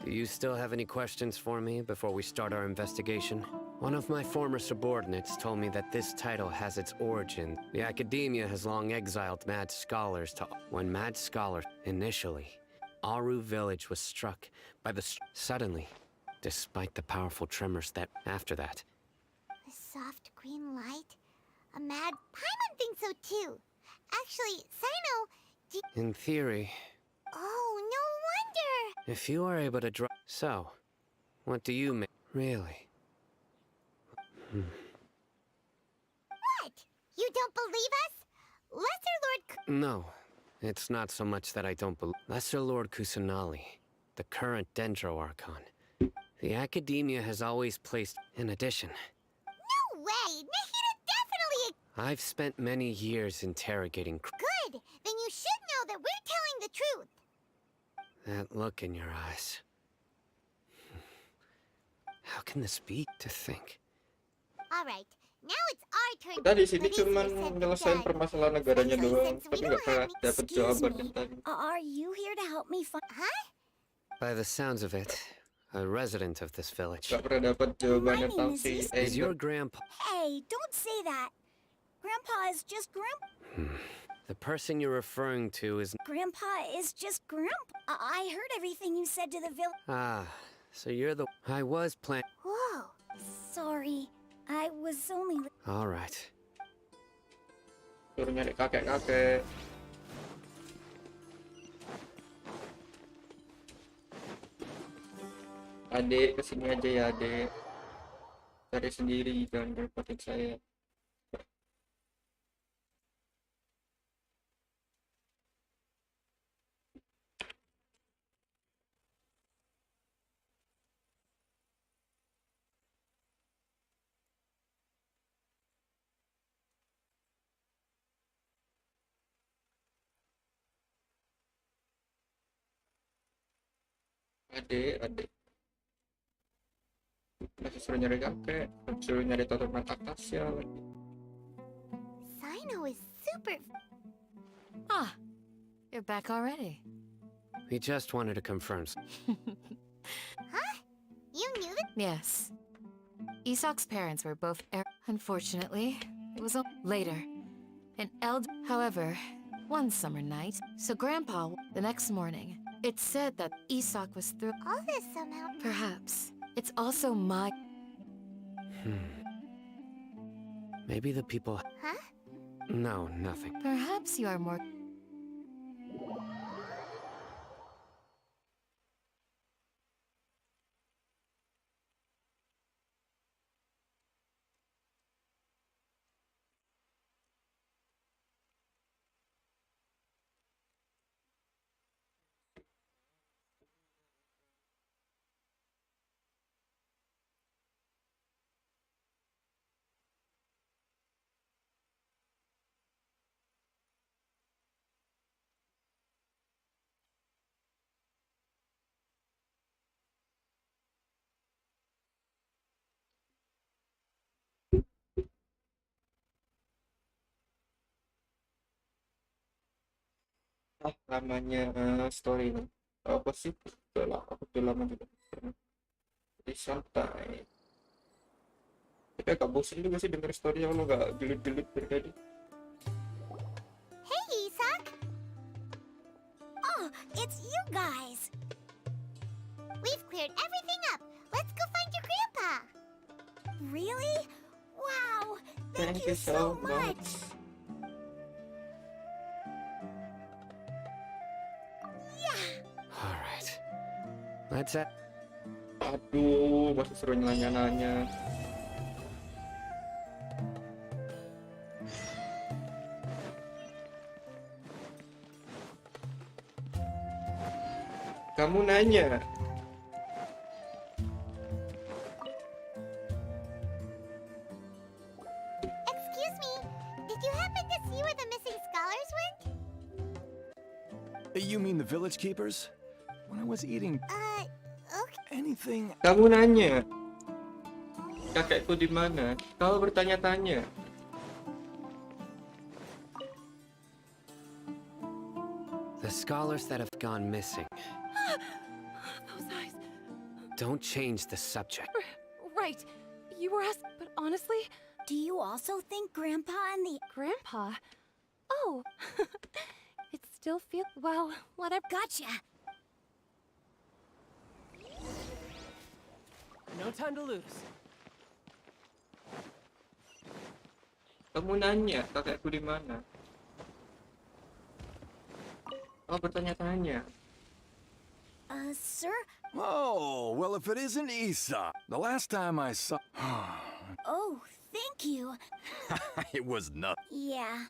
Do you still have any questions for me before we start our investigation? One of my former subordinates told me that this title has its origin. The academia has long exiled mad scholars to... When mad scholars... Initially, Aru village was struck by the... Suddenly, despite the powerful tremors that... After that... The soft green light? A mad... Paimon thinks so too. Actually, Sino... In theory, Oh, no wonder! if you are able to draw... So, what do you make? Really? What? You don't believe us? Lesser Lord... No, it's not so much that I don't believe. Lesser Lord Kusanali, the current Dendro Archon. The academia has always placed... In addition, No way! Nahida definitely... I've spent many years interrogating... Good! Then you should know that we're telling the truth. That look in your eyes. How can this be? To think. Alright, now it's our turn. Kita di sini Release your cuman sense nyelesain of permasalahan negaranya Especially doang, since we tapi don't nggak pernah have any- dapet Excuse jawaban me. dari tadi. Are you here to help me find... Huh? By the sounds of it, a resident of this village. Nggak pernah dapet jawabannya My name tentang is si Lisa. Is your grandpa... Hey, don't say that. Grandpa is just Grandpa. The person you're referring to is... Grandpa is just Grandpa. I heard everything you said to the village. Ah, so you're the... I was plan... Whoa. Sorry. I was only... All right. suruh nyari kakek-kakek. Adik, kesini aja ya adik. Cari sendiri, jangan repotin saya. Adik. Masih suruh nyari kakek, suruh nyari tanaman akasia lagi. Sino is super... Ah, you're back already. We just wanted to confirm... Huh? You knew that? Yes. Isak's parents were both Unfortunately, it was later. However, one summer night, so Grandpa, the next morning, it said that Isak was through... All this somehow... Perhaps. It's also my... Maybe the people... Huh? No, nothing. Perhaps you are more... Namanya story apa sih? Aku udah lama juga pernah. Jadi santai. Tapi agak bosan juga sih denger story yang lo gak gelut-gelut dari tadi. Hey, Isak! Oh, it's you guys! We've cleared everything up. Let's go find your grandpa. Really? Wow! Thank you so much. All right. Let's... Aduh, masih suruh nanya-nanya. Kamu nanya. Excuse me, did you happen to see where the missing scholars went? You mean the village keepers? When I was eating Okay. anything... Kamu nanya. Kakekku di mana? Kau bertanya-tanya. The scholars that have gone missing. Those eyes. Don't change the subject. Right. You were asked, but honestly... Do you also think Grandpa and the... Grandpa? Oh. It still feels... Well, whatever. Gotcha. No time to lose. Kamu nanya kakekku di mana? Oh, bertanya-tanya. Sir? Oh, well, if it isn't Isa. The last time I saw... Oh, thank you. It was nothing. Yeah.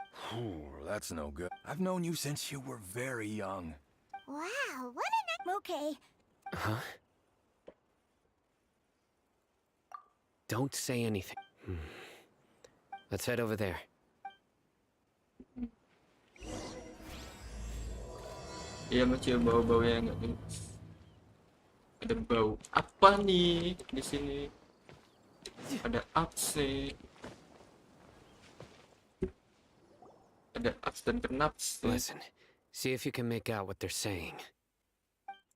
That's no good. I've known you since you were very young. Wow, what an... Okay. Huh? Don't say anything. Let's head over there. Iya, masih bau-bau yang nggak jelas. Ada bau apa nih di sini? Ada apse. Ada aps dan kenaps. Listen, see if you can make out what they're saying.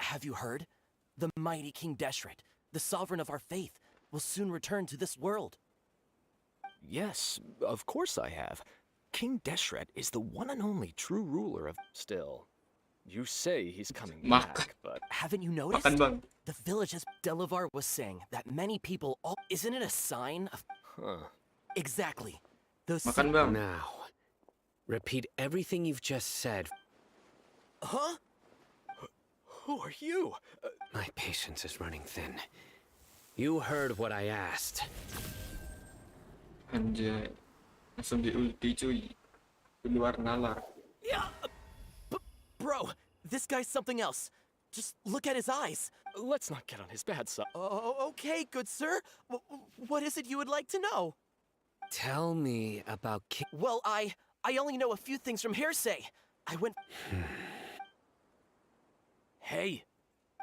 Have you heard? The mighty King Deshret, the sovereign of our faith, will soon return to this world. Yes, of course I have. King Deshret is the one and only true ruler of... Still, you say he's coming back, but... Haven't you noticed? The villages Delavar was saying that many people all... Isn't it a sign of... Huh. Exactly. Those... Now, repeat everything you've just said. Huh? Who are you? My patience is running thin. You heard what I asked. Anjay, langsung di ulti cuy. Keluar nalar. Yeah, bro, this guy's something else. Just look at his eyes. Let's not get on his bad side. Oh, okay, good sir. What is it you would like to know? Tell me about Well, I only know a few things from hearsay. I went... Hey.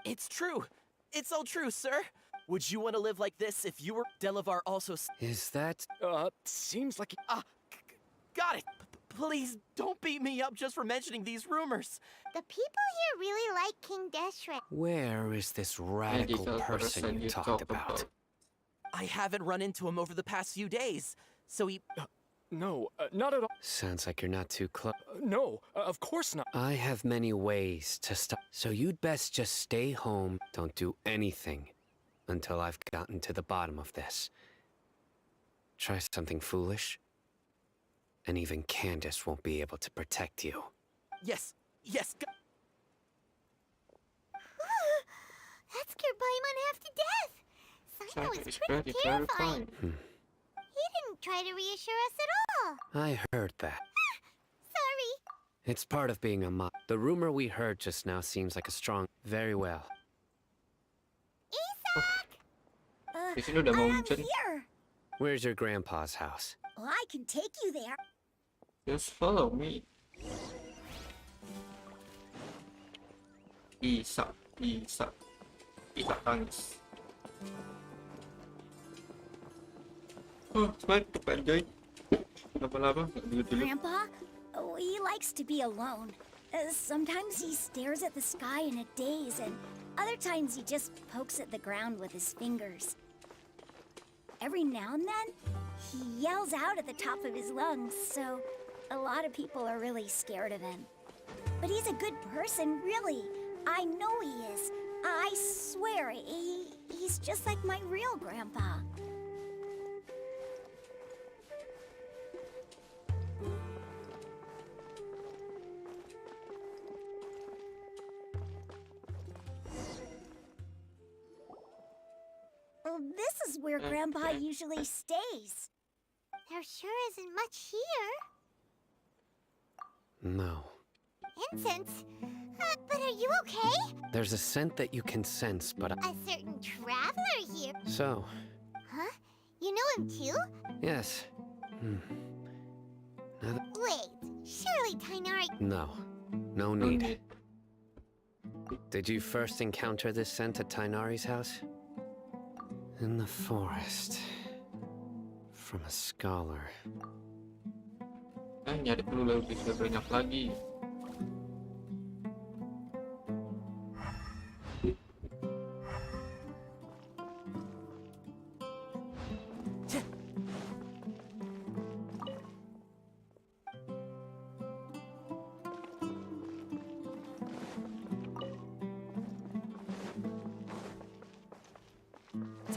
It's true. It's all true, sir. Would you want to live like this if you were... Delavar also... Is that... seems like... Got it. Please don't beat me up just for mentioning these rumors. The people here really like King Deshret. Where is this radical person you talked about? I haven't run into him over the past few days, so he... No, not at all. Sounds like you're not too close. No, of course not. I have many ways to stop. So you'd best just stay home. Don't do anything until I've gotten to the bottom of this. Try something foolish, and even Candace won't be able to protect you. Yes. That scared Paimon half to death. Sino was pretty terrifying. He didn't try to reassure us at all. I heard that. Sorry. It's part of being a mob. The rumor we heard just now seems like a strong... Very well. Isaac! I'm here. Where's your grandpa's house? Well, I can take you there. Just follow me. Isa tangis. Oh, smile, enjoy. Grandpa? Oh, he likes to be alone. Sometimes he stares at the sky in a daze, and other times he just pokes at the ground with his fingers. Every now and then, he yells out at the top of his lungs, so a lot of people are really scared of him. But he's a good person, really. I know he is. I swear, he's just like my real grandpa. Well, this is where Grandpa usually stays. There sure isn't much here. No. Incense? But are you okay? There's a scent that you can sense, but A certain traveler here. So, Huh? You know him too? yes. Wait, surely Tainari... No. No need. Did you first encounter this scent at Tainari's house? In the forest. From a scholar. Nyari perlu lebih banyak lagi.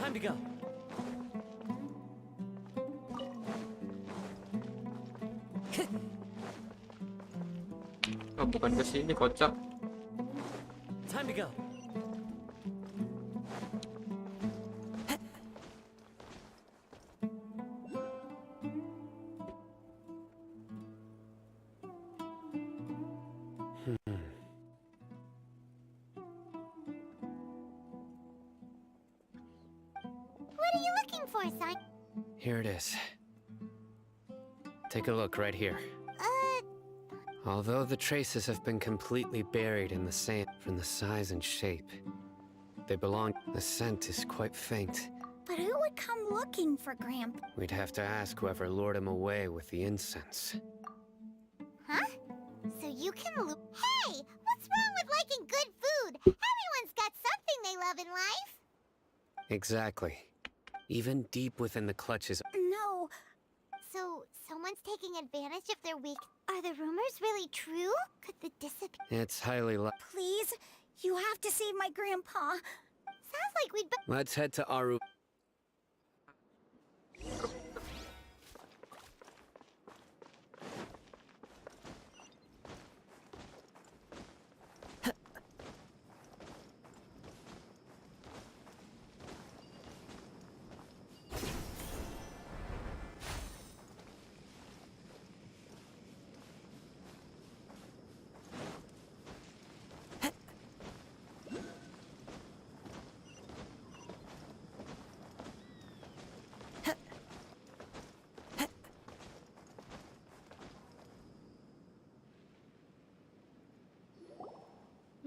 Time to go. Oh, bukan ke sini, kocak. Time to go. What are you looking for, son? Here it is. Take a look right here. Although the traces have been completely buried in the sand from the size and shape, they belong. The scent is quite faint. But who would come looking for Grandpa? We'd have to ask whoever lured him away with the incense. Huh? So you can Hey! What's wrong with liking good food? Everyone's got something they love in life. Exactly. Even deep within the clutches. No. So, someone's taking advantage of their weak... Are the rumors really true? Could the disappear... It's highly Please? You have to save my grandpa. Sounds like we'd... Let's head to Aru.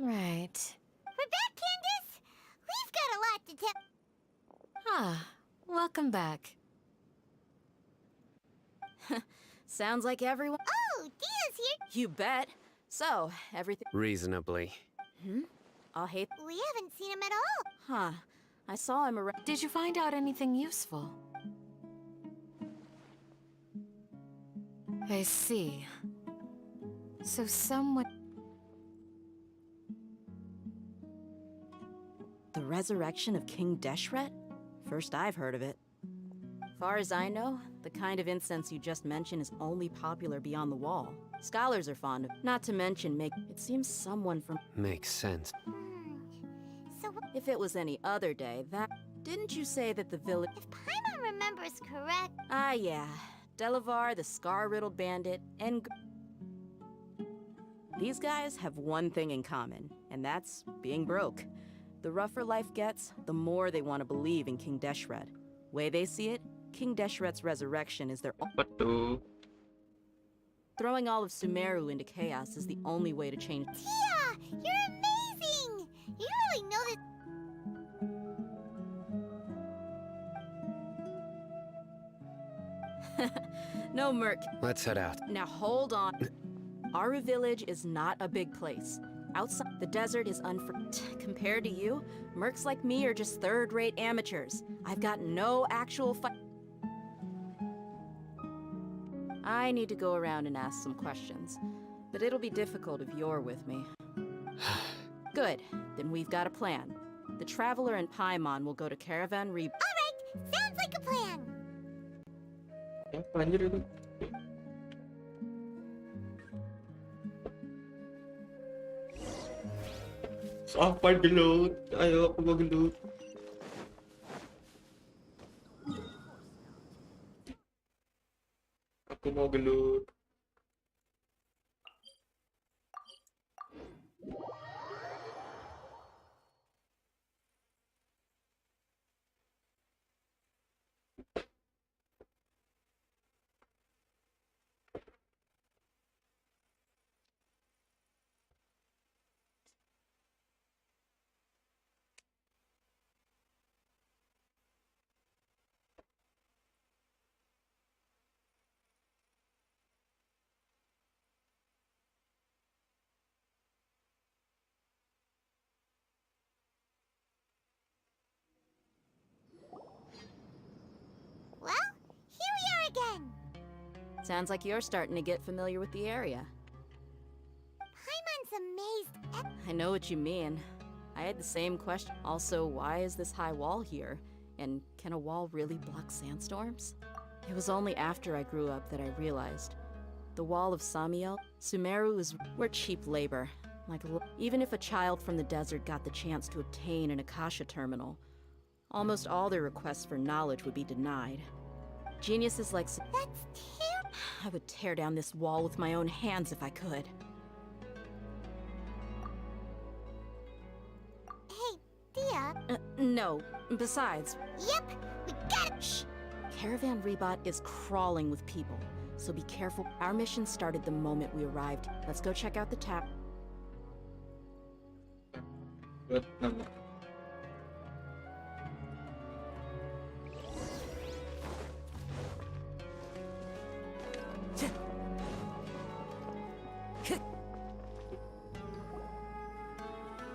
Right. We're back, Candace! We've got a lot to tell... Ah, welcome back. Sounds like everyone... Oh, Dia's here! You bet. So, everything... Reasonably. I'll hate... We haven't seen him at all! Huh. I saw him around... Did you find out anything useful? I see. So someone... The resurrection of King Deshret? First I've heard of it. Far as I know, the kind of incense you just mentioned is only popular beyond the wall. Scholars are fond of, not to mention it seems someone from... Makes sense. So if it was any other day, that... Didn't you say that the village... If Paimon remembers correct... Ah, yeah. Delavar, the scar-riddled bandit, and... These guys have one thing in common, and that's being broke. The rougher life gets, the more they want to believe in King Deshret. Way they see it, King Deshret's resurrection is their own. Throwing all of Sumeru into chaos is the only way to change. Tia! You're amazing! You really know that... No, Merc. Let's head out. Now hold on. Aru Village is not a big place. Outside, the desert is compared to you, mercs like me are just third-rate amateurs. I've got no actual I need to go around and ask some questions, but it'll be difficult if you're with me. Good, then we've got a plan. The Traveler and Paimon will go to Caravan Re... Alright, sounds like a plan! Anjir itu. Apa gelut? Ayo aku mau gelut. Aku mau gelut. Well, here we are again! Sounds like you're starting to get familiar with the area. Paimon's amazed at... I know what you mean. I had the same question. Also, why is this high wall here? And can a wall really block sandstorms? It was only after I grew up that I realized. The wall of Samiel, Sumeru we're cheap labor. Even if a child from the desert got the chance to obtain an Akasha terminal, almost all their requests for knowledge would be denied. Geniuses like... That's terrible. I would tear down this wall with my own hands if I could. Hey, Dia. No. Besides... Yep, we got it! Shh. Caravan Rebot is crawling with people, so be careful. Our mission started the moment we arrived. Let's go check out the tap.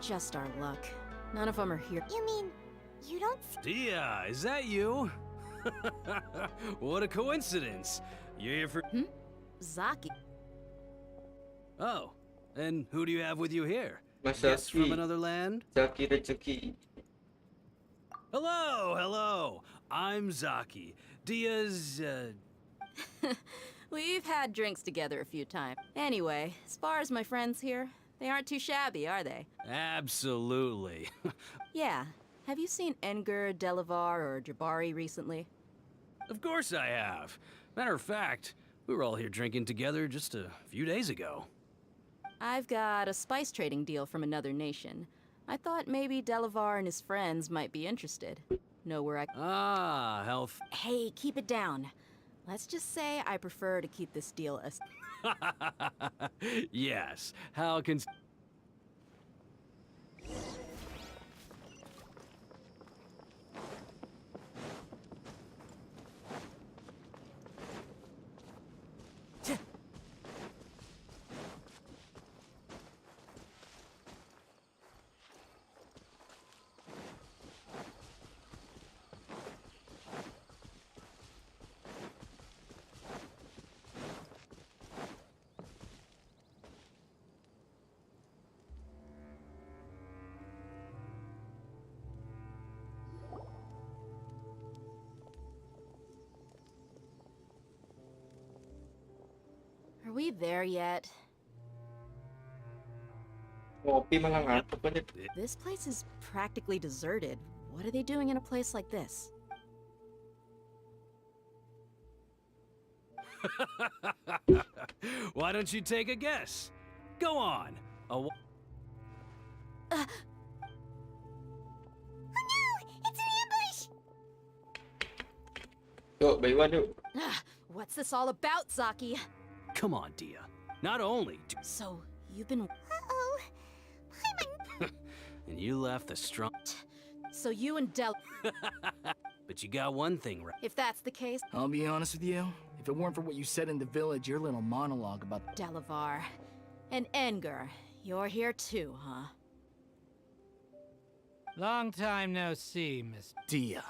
Just our luck. None of them are here. You mean, you don't see— Dia, is that you? What a coincidence. You're here for— Zaki. Oh, and who do you have with you here? Guest from another land? Zaki Rezuki. Hello, hello. I'm Zaki. Dia's, We've had drinks together a few times. Anyway, as far as my friends here, they aren't too shabby, are they? Absolutely. Yeah. Have you seen Enger, Delavar, or Jabari recently? Of course I have. Matter of fact, we were all here drinking together just a few days ago. I've got a spice trading deal from another nation. I thought maybe Delavar and his friends might be interested. Know where I— Ah, health. Hey, keep it down. Let's just say I prefer to keep this deal as— Yes, how can... Are we there yet? Ngopi malah ngantuk aja. This place is practically deserted. What are they doing in a place like this? Why don't you take a guess? Go on. Oh no! It's an ambush! Yuk, bayuan yuk. What's this all about, Zaki? Come on, Dia. Not only do... So, you've been... Uh-oh. And you left the strong... So you and Del... But you got one thing right. If that's the case... I'll be honest with you. If it weren't for what you said in the village, your little monologue about... Delavar. And Enger. You're here too, huh? Long time no see, Miss Dia.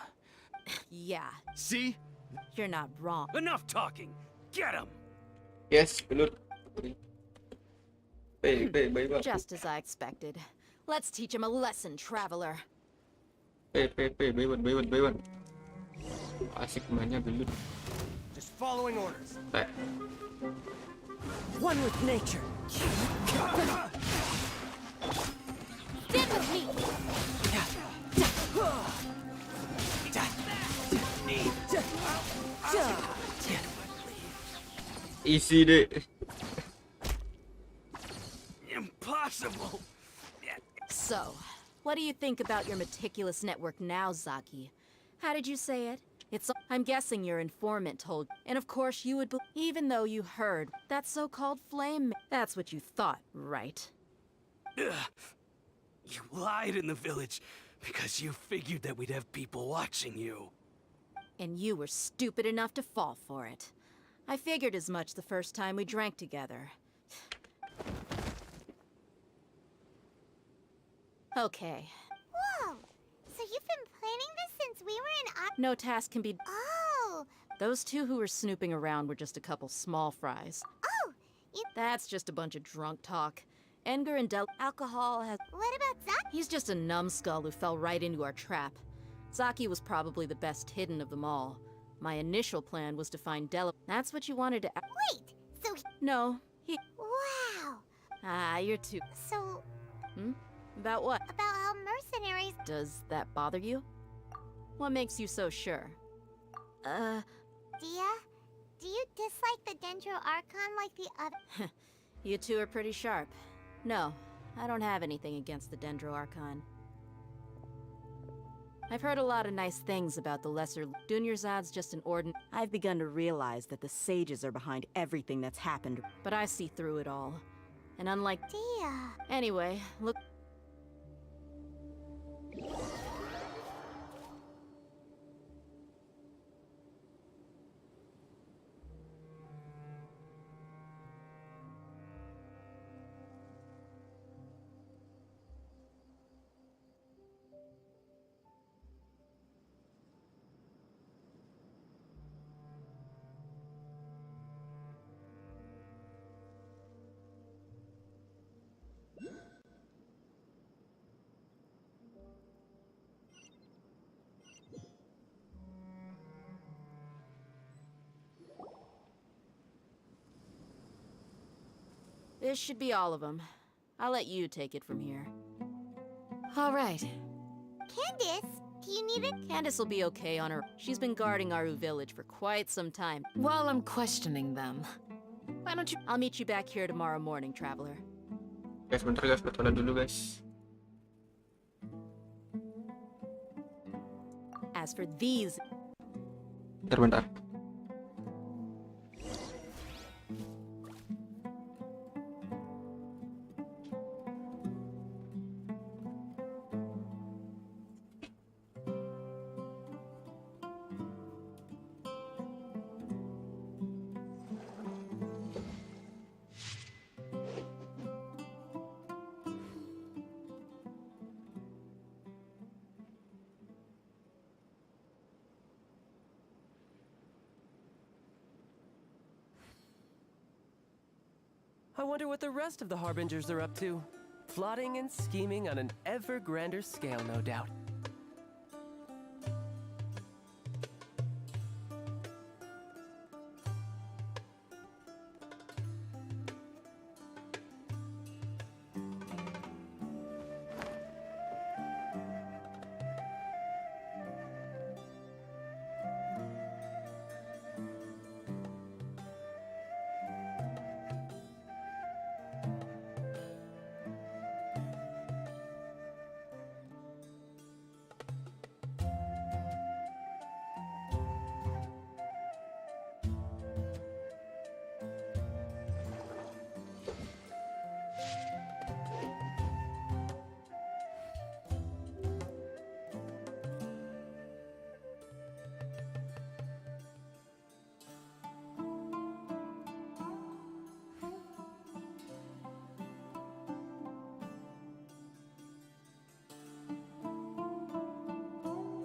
Yeah. See? You're not wrong. Enough talking! Get him! Yes, belut. Bayuan. Just as I expected. Let's teach him a lesson, traveler. Bayuan. Asik mainnya belut. Just following orders. One with nature. Stand with me. Easy deh. Impossible. So, what do you think about your meticulous network now, Zaki? How did you say it? I'm guessing your informant told, and of course you would even though you heard that so-called flame. That's what you thought, right? You lied in the village because you figured that we'd have people watching you. And you were stupid enough to fall for it. I figured as much the first time we drank together. Okay. Whoa! So you've been planning this since we were in No task can be... Oh! Those two who were snooping around were just a couple small fries. Oh! That's just a bunch of drunk talk. Enger and Alcohol has... What about Zach? He's just a numbskull who fell right into our trap. Zaki was probably the best hidden of them all. My initial plan was to find That's what you wanted to. Wait, so No, he. Wow. Ah, you're too. So. About what? About how mercenaries. Does that bother you? What makes you so sure? Dia, do you dislike the Dendro Archon like the other? You two are pretty sharp. No, I don't have anything against the Dendro Archon. I've heard a lot of nice things about the lesser. Dunyarzad's just an ordinary. I've begun to realize that the sages are behind everything that's happened. But I see through it all. And unlike. Dia. Anyway, look. This should be all of them. I'll let you take it from here. All right. Candace, do you need it? Candace will be okay on her. She's been guarding Aru village for quite some time. While I'm questioning them, why don't you... I'll meet you back here tomorrow morning, traveler. Guys, bentar guys, betona dulu guys. As for these... Bentar. I wonder what the rest of the Harbingers are up to. Plotting and scheming on an ever grander scale, no doubt.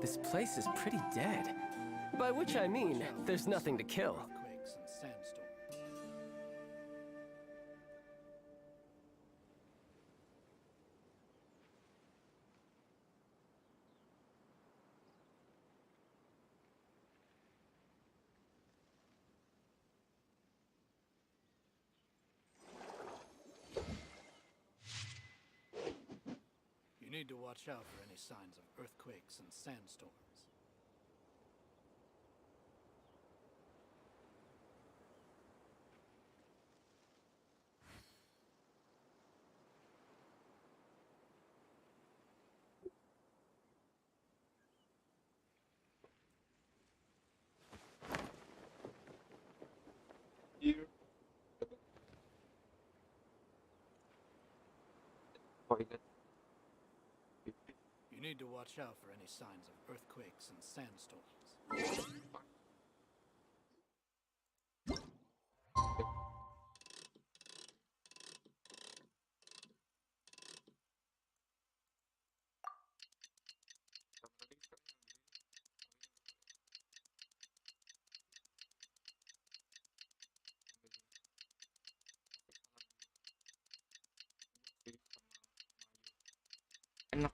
This place is pretty dead. By which I mean, there's nothing to kill. Earthquakes and sandstorms. You need to watch out for any signs of earthquakes and sandstorms. You need to watch out for any signs of earthquakes and sandstorms. Enak.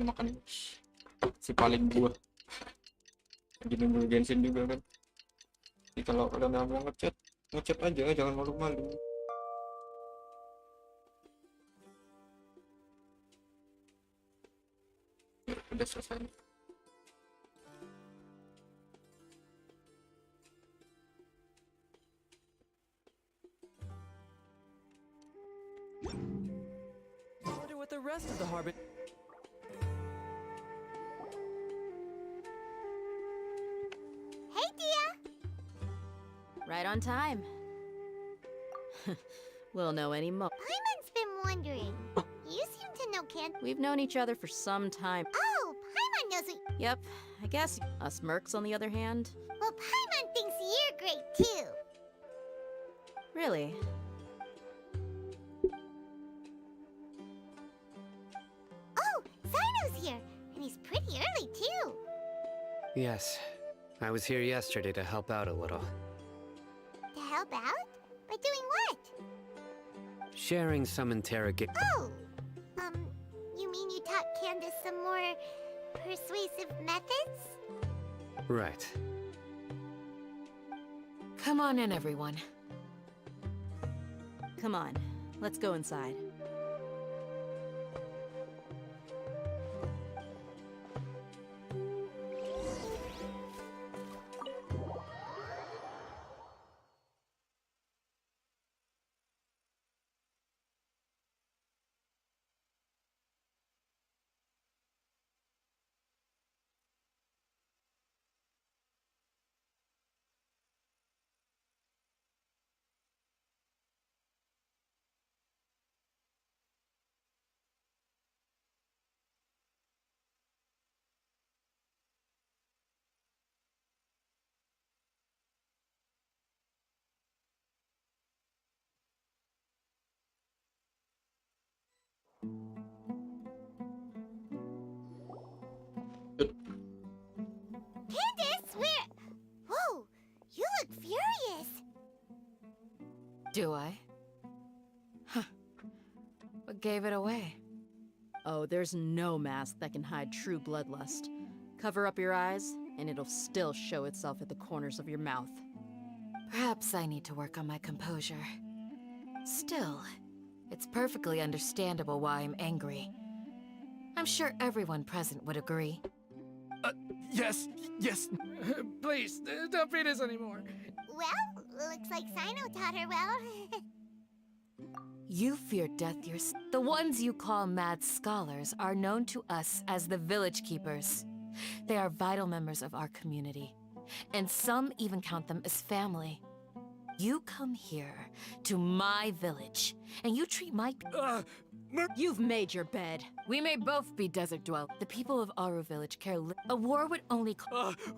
Makan. si paling buah. Lagi nunggu genshin juga kan. Jadi kalau kalian mau ngechat aja, jangan malu-malu. Ya, udah selesai. Wonder what the rest of the harbor. Hey, Dia! Right on time. We'll know any mo. Paimon's been wondering. You seem to know Candace. We've known each other for some time. Oh, Paimon knows what. Yep, I guess. Us mercs, on the other hand. Well, Paimon thinks you're great too. Really? Oh, Zino's here, and he's pretty early too. Yes, I was here yesterday to help out a little. To help out? By doing what? Sharing some Oh! You mean you taught Candace some more persuasive methods? Right. Come on in, everyone. Come on, let's go inside. Candace, where? Whoa, you look furious. Do I? Huh. What gave it away? Oh, there's no mask that can hide true bloodlust. Cover up your eyes, and it'll still show itself at the corners of your mouth. Perhaps I need to work on my composure. Still, it's perfectly understandable why I'm angry. I'm sure everyone present would agree. Yes. Please, don't beat us anymore. Well, looks like Sino taught her well. You fear death yourself. The ones you call mad scholars are known to us as the Village Keepers. They are vital members of our community, and some even count them as family. You come here, to my village, and you treat my You've made your bed. We may both be desert dwellers. The people of Aru Village care a war would only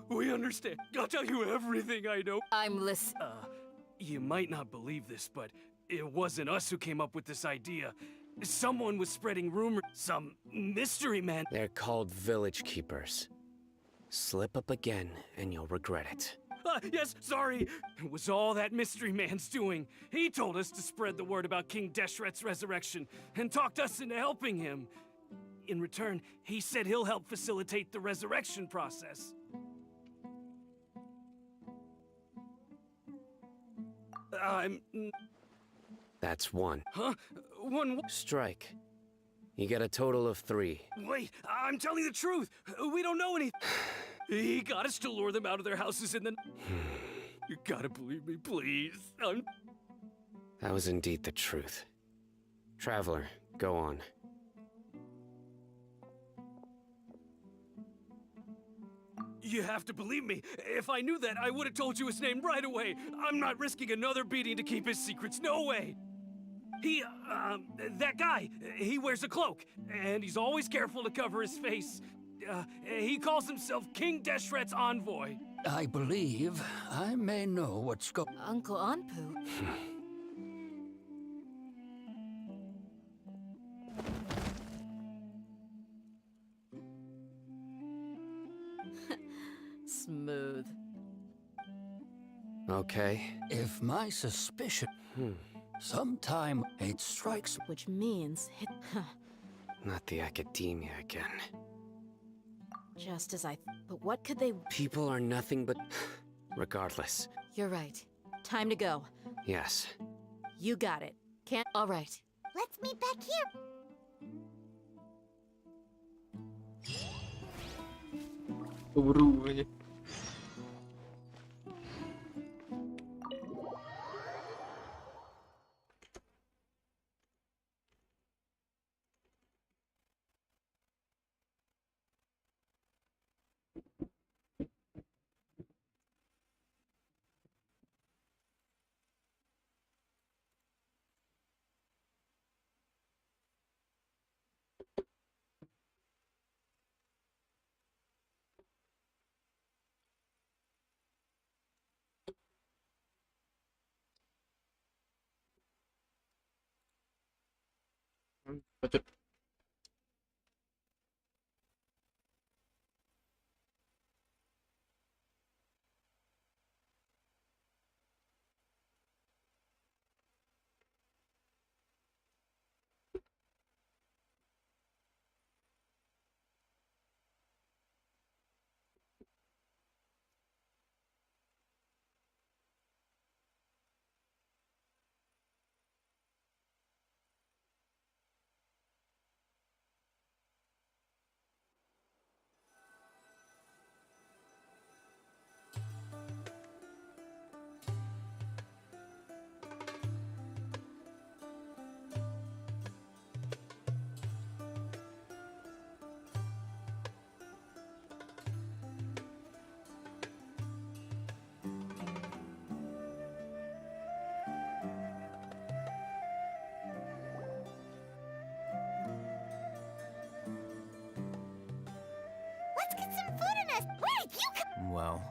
We understand. I'll tell you everything I know. I'm listening. You might not believe this, but it wasn't us who came up with this idea. Someone was spreading rumors. Some mystery man. They're called Village Keepers. Slip up again, and you'll regret it. Yes, sorry. It was all that mystery man's doing. He told us to spread the word about King Deshret's resurrection and talked us into helping him. In return, he said he'll help facilitate the resurrection process. That's one. Huh? One. Strike. You get a total of 3. Wait, I'm telling the truth. We don't know anything. He got us to lure them out of their houses and then... You gotta believe me, please. That was indeed the truth. Traveler, go on. You have to believe me. If I knew that, I would have told you his name right away. I'm not risking another beating to keep his secrets. No way. That guy, he wears a cloak, and he's always careful to cover his face. He calls himself King Deshret's envoy. I believe I may know what's going. Uncle Anpu. Smooth. Okay. If my suspicion... Sometime it strikes... Which means... Not the academia again. Just as but what could they... People are nothing but... Regardless. You're right. Time to go. Yes. You got it. Can't... All right. Let's meet back here. Buru aja. Lanjut. Let's get some food in us. Where did you come? Well,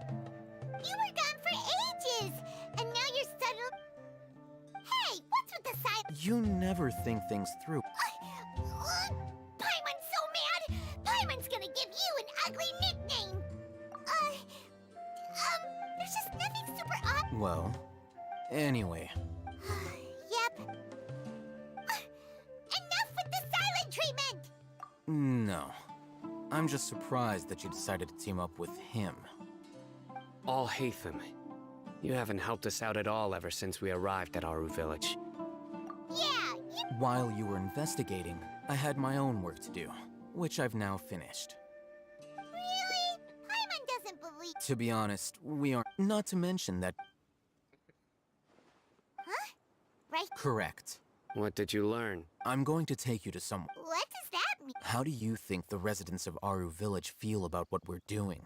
You were gone for ages, and now you're settled. Hey, what's with the side? you never think things through. Paimon's so mad. Paimon's gonna give you an ugly nickname. There's just nothing super odd. Well, anyway, Yep. Enough with the silent treatment. no. I'm just surprised that you decided to team up with him. All Hatham. You haven't helped us out at all ever since we arrived at Aru Village. Yeah, While you were investigating, I had my own work to do, which I've now finished. really? Paimon doesn't believe. To be honest, we aren't. Not to mention that. Huh? Right? Correct. What did you learn? I'm going to take you to some. What does that mean? How do you think the residents of Aru Village feel about what we're doing?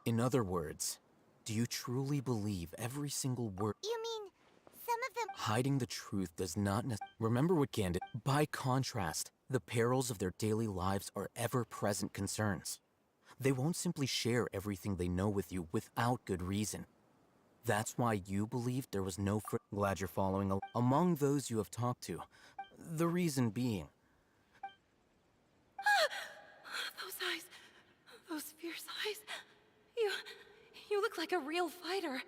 In other words, do you truly believe every single word? You mean some of them? Hiding the truth does not remember what Gandhi. By contrast, the perils of their daily lives are ever-present concerns. They won't simply share everything they know with you without good reason. That's why you believed there was no Glad you're following among those you have talked to. The reason being. Those eyes. Those fierce eyes. You look like a real fighter.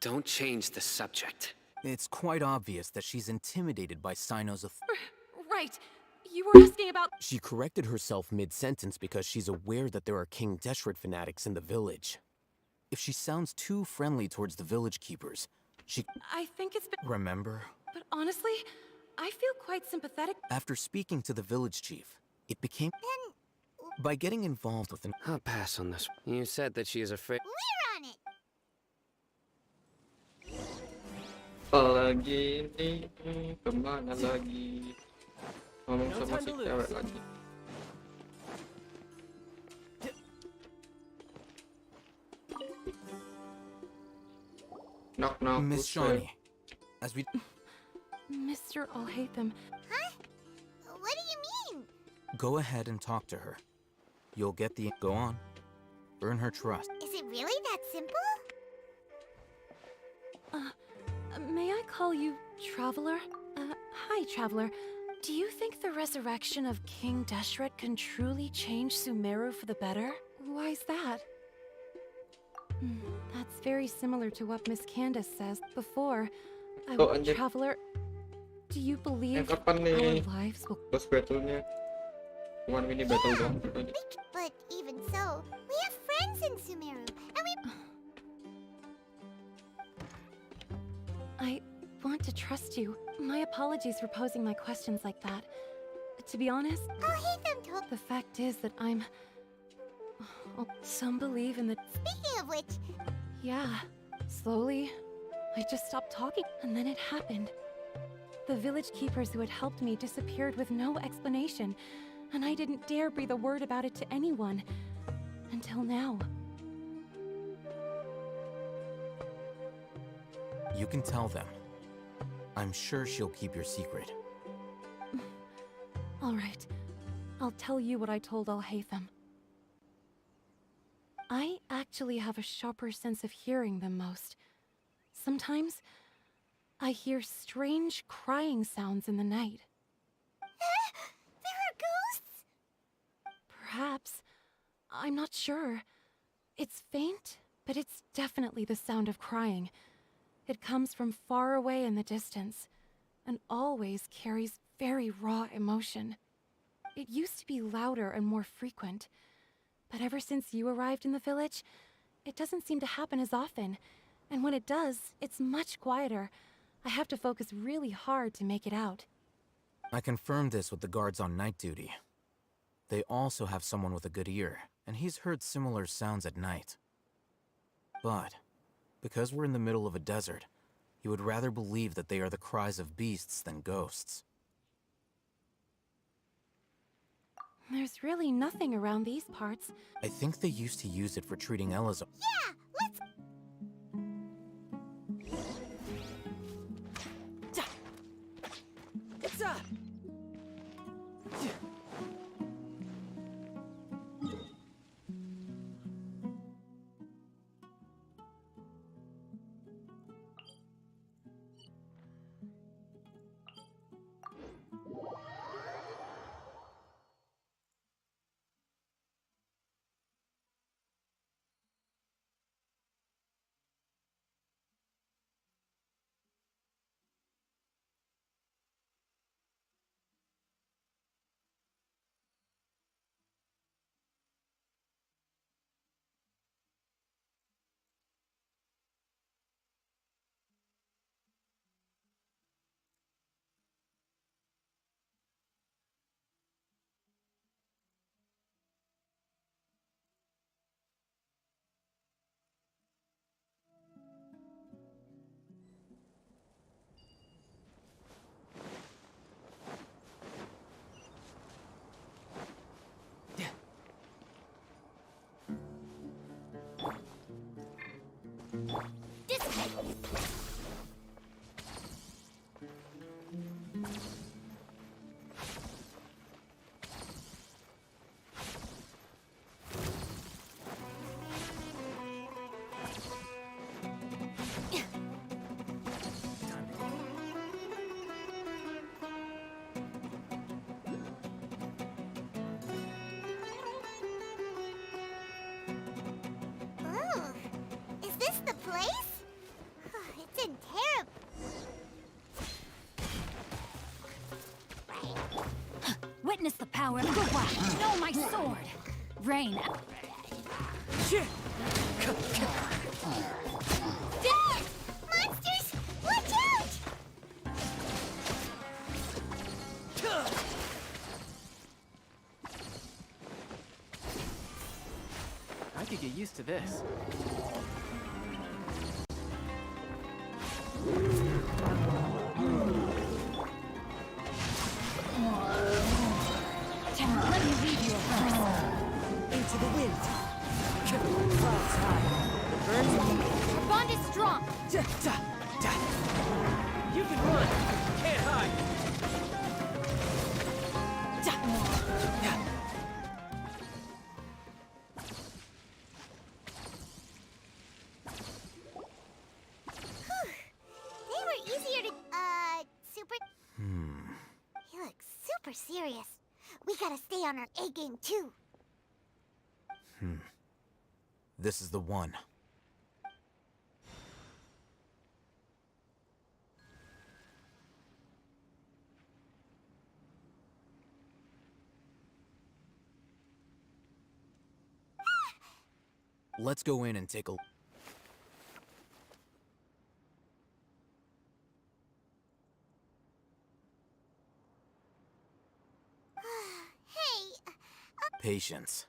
Don't change the subject. It's quite obvious that she's intimidated by Sino's Right. You were asking about... She corrected herself mid-sentence because she's aware that there are King Deshret fanatics in the village. If she sounds too friendly towards the village keepers, she... I think it's been... Remember? But honestly, I feel quite sympathetic. After speaking to the village chief, it became... By getting involved with an... I'll pass on this. You said that she is afraid... We're on it. Apalagi ini kemana lagi? Ngomong sama si cewek lagi. Knock knock. Miss Shawnee, as we... Mr. Alhaitham. Huh? What do you mean? Go ahead and talk to her. You'll get the... Go on. Earn her trust. Is it really that simple? May I call you Traveler? Hi, Traveler. Do you think the resurrection of King Deshret can truly change Sumeru for the better? Why's that? That's very similar to what Miss Candace says before. Traveler, do you believe our lives will... Bos battle-nya One mini battle doang. But even so, we have friends in Sumeru, and we... I want to trust you. My apologies for posing my questions like that. To be honest, the fact is that I'm... Oh, some believe in the... Speaking of which... Yeah, slowly, I just stopped talking, and then it happened. The village keepers who had helped me disappeared with no explanation, and I didn't dare breathe a word about it to anyone. Until now. You can tell them. I'm sure she'll keep your secret. All right. I'll tell you what I told Alhaitham. I actually have a sharper sense of hearing than most. Sometimes, I hear strange crying sounds in the night. There are ghosts? Perhaps. I'm not sure. It's faint, but it's definitely the sound of crying. It comes from far away in the distance, and always carries very raw emotion. It used to be louder and more frequent, but ever since you arrived in the village, it doesn't seem to happen as often, and when it does, it's much quieter. I have to focus really hard to make it out. I confirmed this with the guards on night duty. They also have someone with a good ear, and he's heard similar sounds at night. But, because we're in the middle of a desert, he would rather believe that they are the cries of beasts than ghosts. There's really nothing around these parts. I think they used to use it for treating Ellis. Yeah, let's... Witness the power of Gugwa. Know my sword. Rain. Dad! Monsters! Watch out! I could get used to this. Let me lead you first. Into the wind. Clouds high. The birds are... Our bond is strong. You can run. You can't hide. They were easier to... super... He looks super serious. We gotta stay on our A game, too. This is the one. Let's go in and take a... Patience.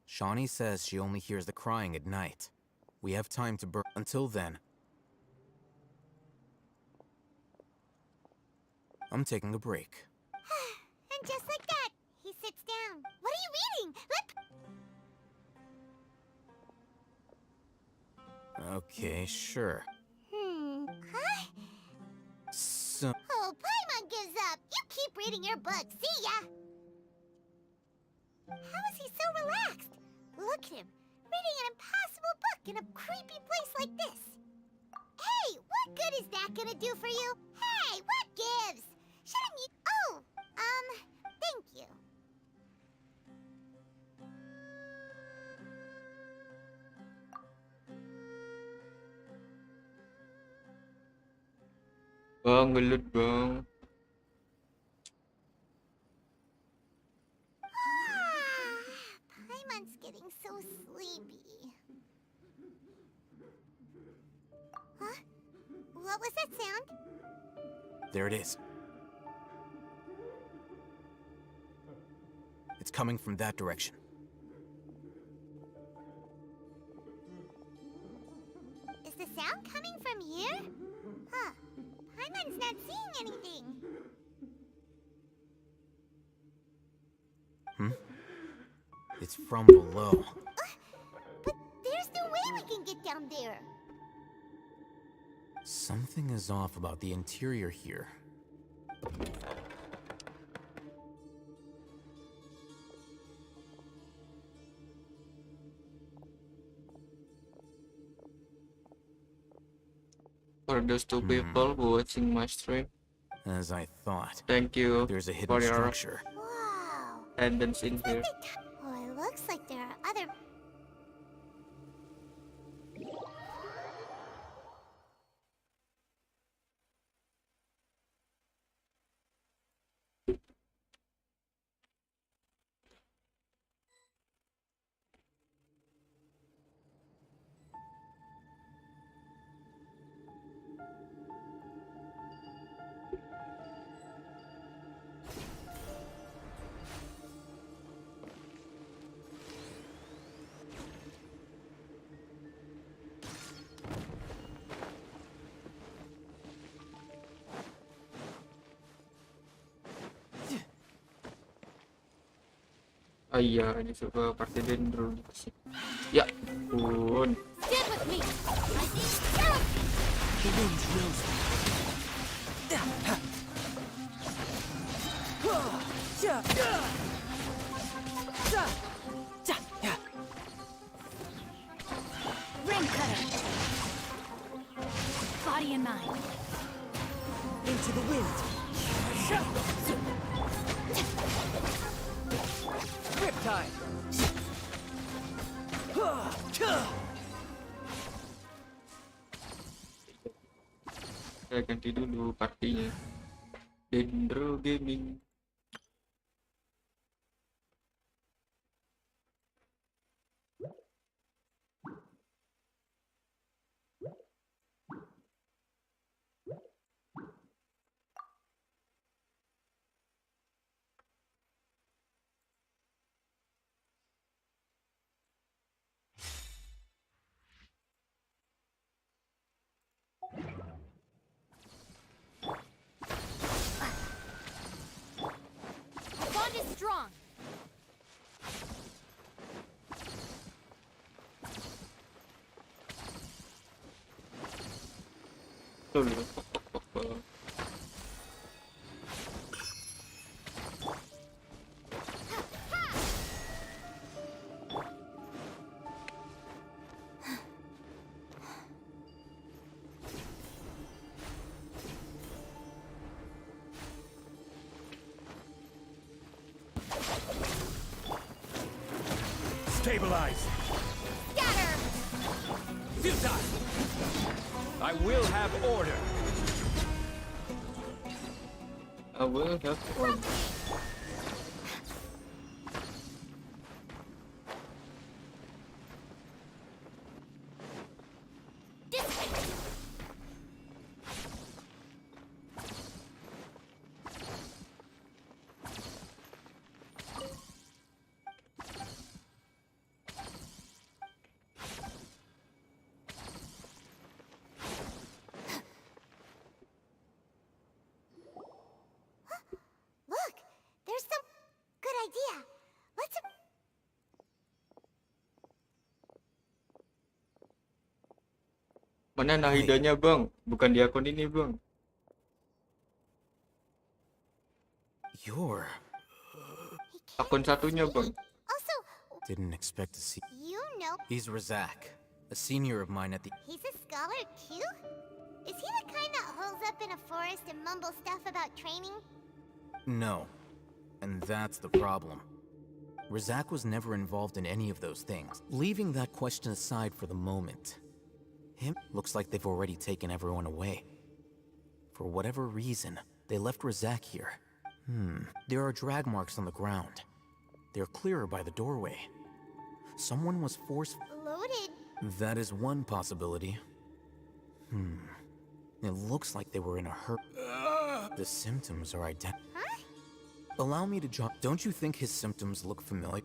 Shawnee says she only hears the crying at night. We have time to burn. Until then, I'm taking a break. And just like that, he sits down. What are you reading? Okay, sure. Huh? So... Oh, Paimon gives up. You keep reading your book. See ya. How is he so relaxed? Look at him, reading an impossible book in a creepy place like this. Hey, what good is that gonna do for you? Hey, what gives? Shouldn't you... Oh, thank you. Bang, gelut bang. Paimon's getting so sleepy. Huh? What was that sound? There it is. It's coming from that direction. Is the sound coming from here? Huh. Paimon's not seeing anything. It's from below. But there's no way we can get down there. Something is off about the interior here. For those two people who watching my stream, As I thought. thank you There's a hidden for your structure. Wow. attendance in here. Oh, it looks like there are other... Oh iya, ini suka party dendro dikasih. Ya ampun. Stand with me. The wind knows me. Ring cutter. Body and mind. Into the wind. Riptide. Saya ganti dulu partinya. Dendro Gaming. Bond is strong. Dulu. Stabilize. Scatter. Futile. I will have order. I will have one. Look, there's some good idea. Let's. Mana Nahidanya bang? Bukan di akun ini bang. You're... Akun satunya bang. Didn't expect to see... You know. He's Razak, a senior of mine at the... He's a scholar too? Is he the kind that holes up in a forest and mumbles stuff about training? No. And that's the problem. Razak was never involved in any of those things. Leaving that question aside for the moment, looks like they've already taken everyone away. For whatever reason, they left Razak here. There are drag marks on the ground. They're clearer by the doorway. Someone was forced... Loaded. That is one possibility. It looks like they were in a hurry. The symptoms are identical. Huh? Allow me to jump. Don't you think his symptoms look familiar?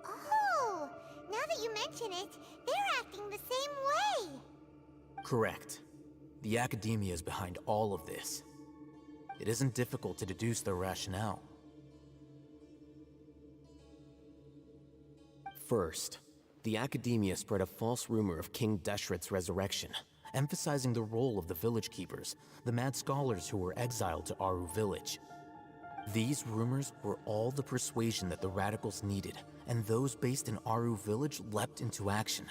Oh, now that you mention it, they're acting the same way. Correct. The academia is behind all of this. It isn't difficult to deduce their rationale. First, the academia spread a false rumor of King Deshret's resurrection, emphasizing the role of the village keepers, the mad scholars who were exiled to Aru village. These rumors were all the persuasion that the radicals needed, and those based in Aru village leapt into action.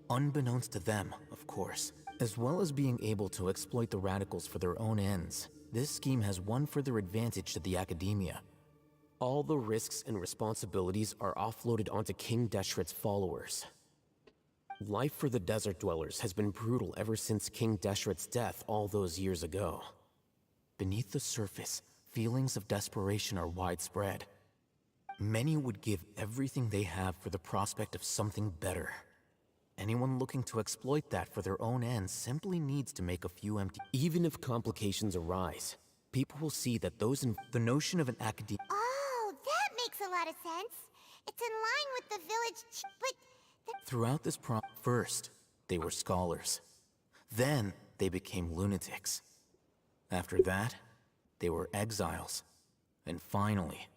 Unbeknownst to them, of course, as well as being able to exploit the radicals for their own ends, this scheme has one further advantage to the academia. All the risks and responsibilities are offloaded onto King Deshret's followers. Life for the desert dwellers has been brutal ever since King Deshret's death all those years ago. Beneath the surface, feelings of desperation are widespread. Many would give everything they have for the prospect of something better. Anyone looking to exploit that for their own ends simply needs to make a few empty... Even if complications arise, people will see that those in the notion of an academia... Oh, that makes a lot of sense. It's in line with the village but... Throughout this first, they were scholars. Then, they became lunatics. After that, they were exiles. And finally,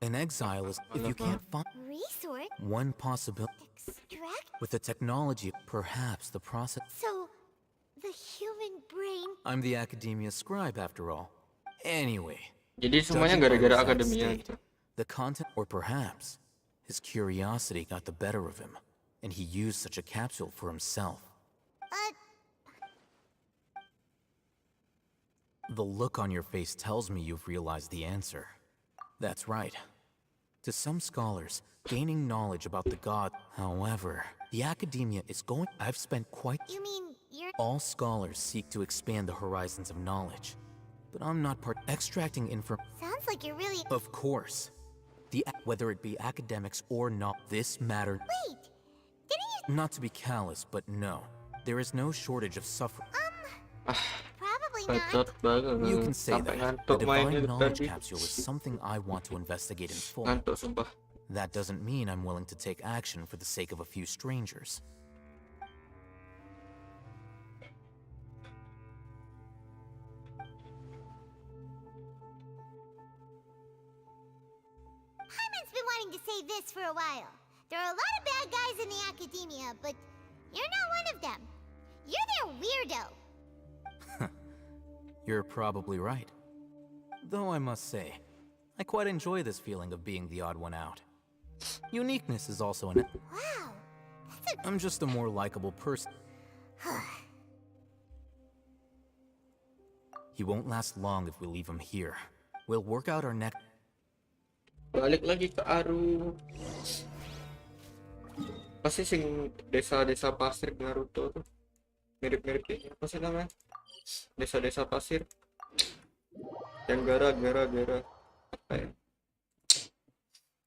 an exile is if you can't find... Resort? One possibility... Extract? With the technology, perhaps the process... So, the human brain... I'm the academia scribe, after all. Anyway... Jadi semuanya gara-gara akademia. The content, or perhaps, his curiosity got the better of him, and he used such a capsule for himself. The look on your face tells me you've realized the answer. That's right. To some scholars, gaining knowledge about the god. However, the academia is going... I've spent quite... You mean you're... All scholars seek to expand the horizons of knowledge. But I'm not extracting Sounds like you're really... Of course. Whether it be academics or not, this matter... Wait! Didn't you... Not to be callous, but no. There is no shortage of suffering. Probably not. You can say that. The divine knowledge capsule is something I want to investigate in full. That doesn't mean I'm willing to take action for the sake of a few strangers. Hyman's been wanting to say this for a while. There are a lot of bad guys in the academia, but you're not one of them. You're their weirdo. You're probably right. Though I must say, I quite enjoy this feeling of being the odd one out. Uniqueness is also an... Wow, I'm just a more likable person. He won't last long if we leave him here. We'll work out our next... Balik lagi ke Aru. Pasti sing desa-desa pasir Naruto tuh. Mirip-mirip kayak apa sih namanya? Desa-desa pasir. Yang gara apa ya?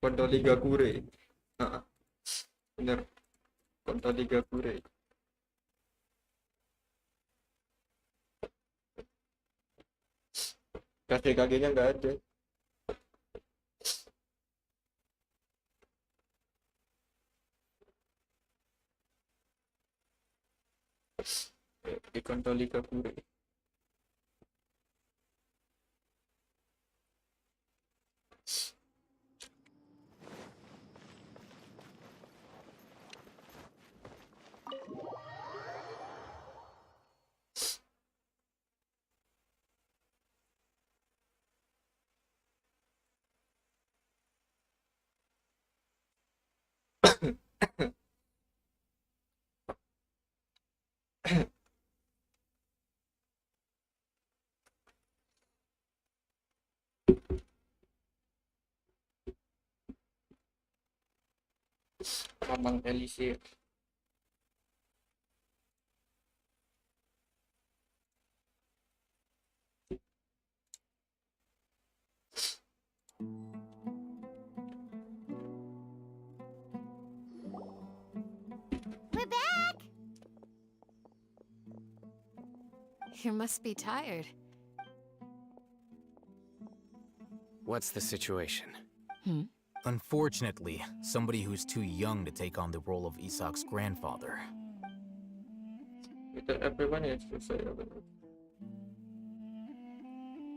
Kontol Gakure. Ah, bener. Kontol Gakure. Kakek-kakeknya nggak ada. Di kontol Gakure. Mamang Elise. We're back! You must be tired. What's the situation? Unfortunately, somebody who's too young to take on the role of Isak's grandfather. Everyone is to say.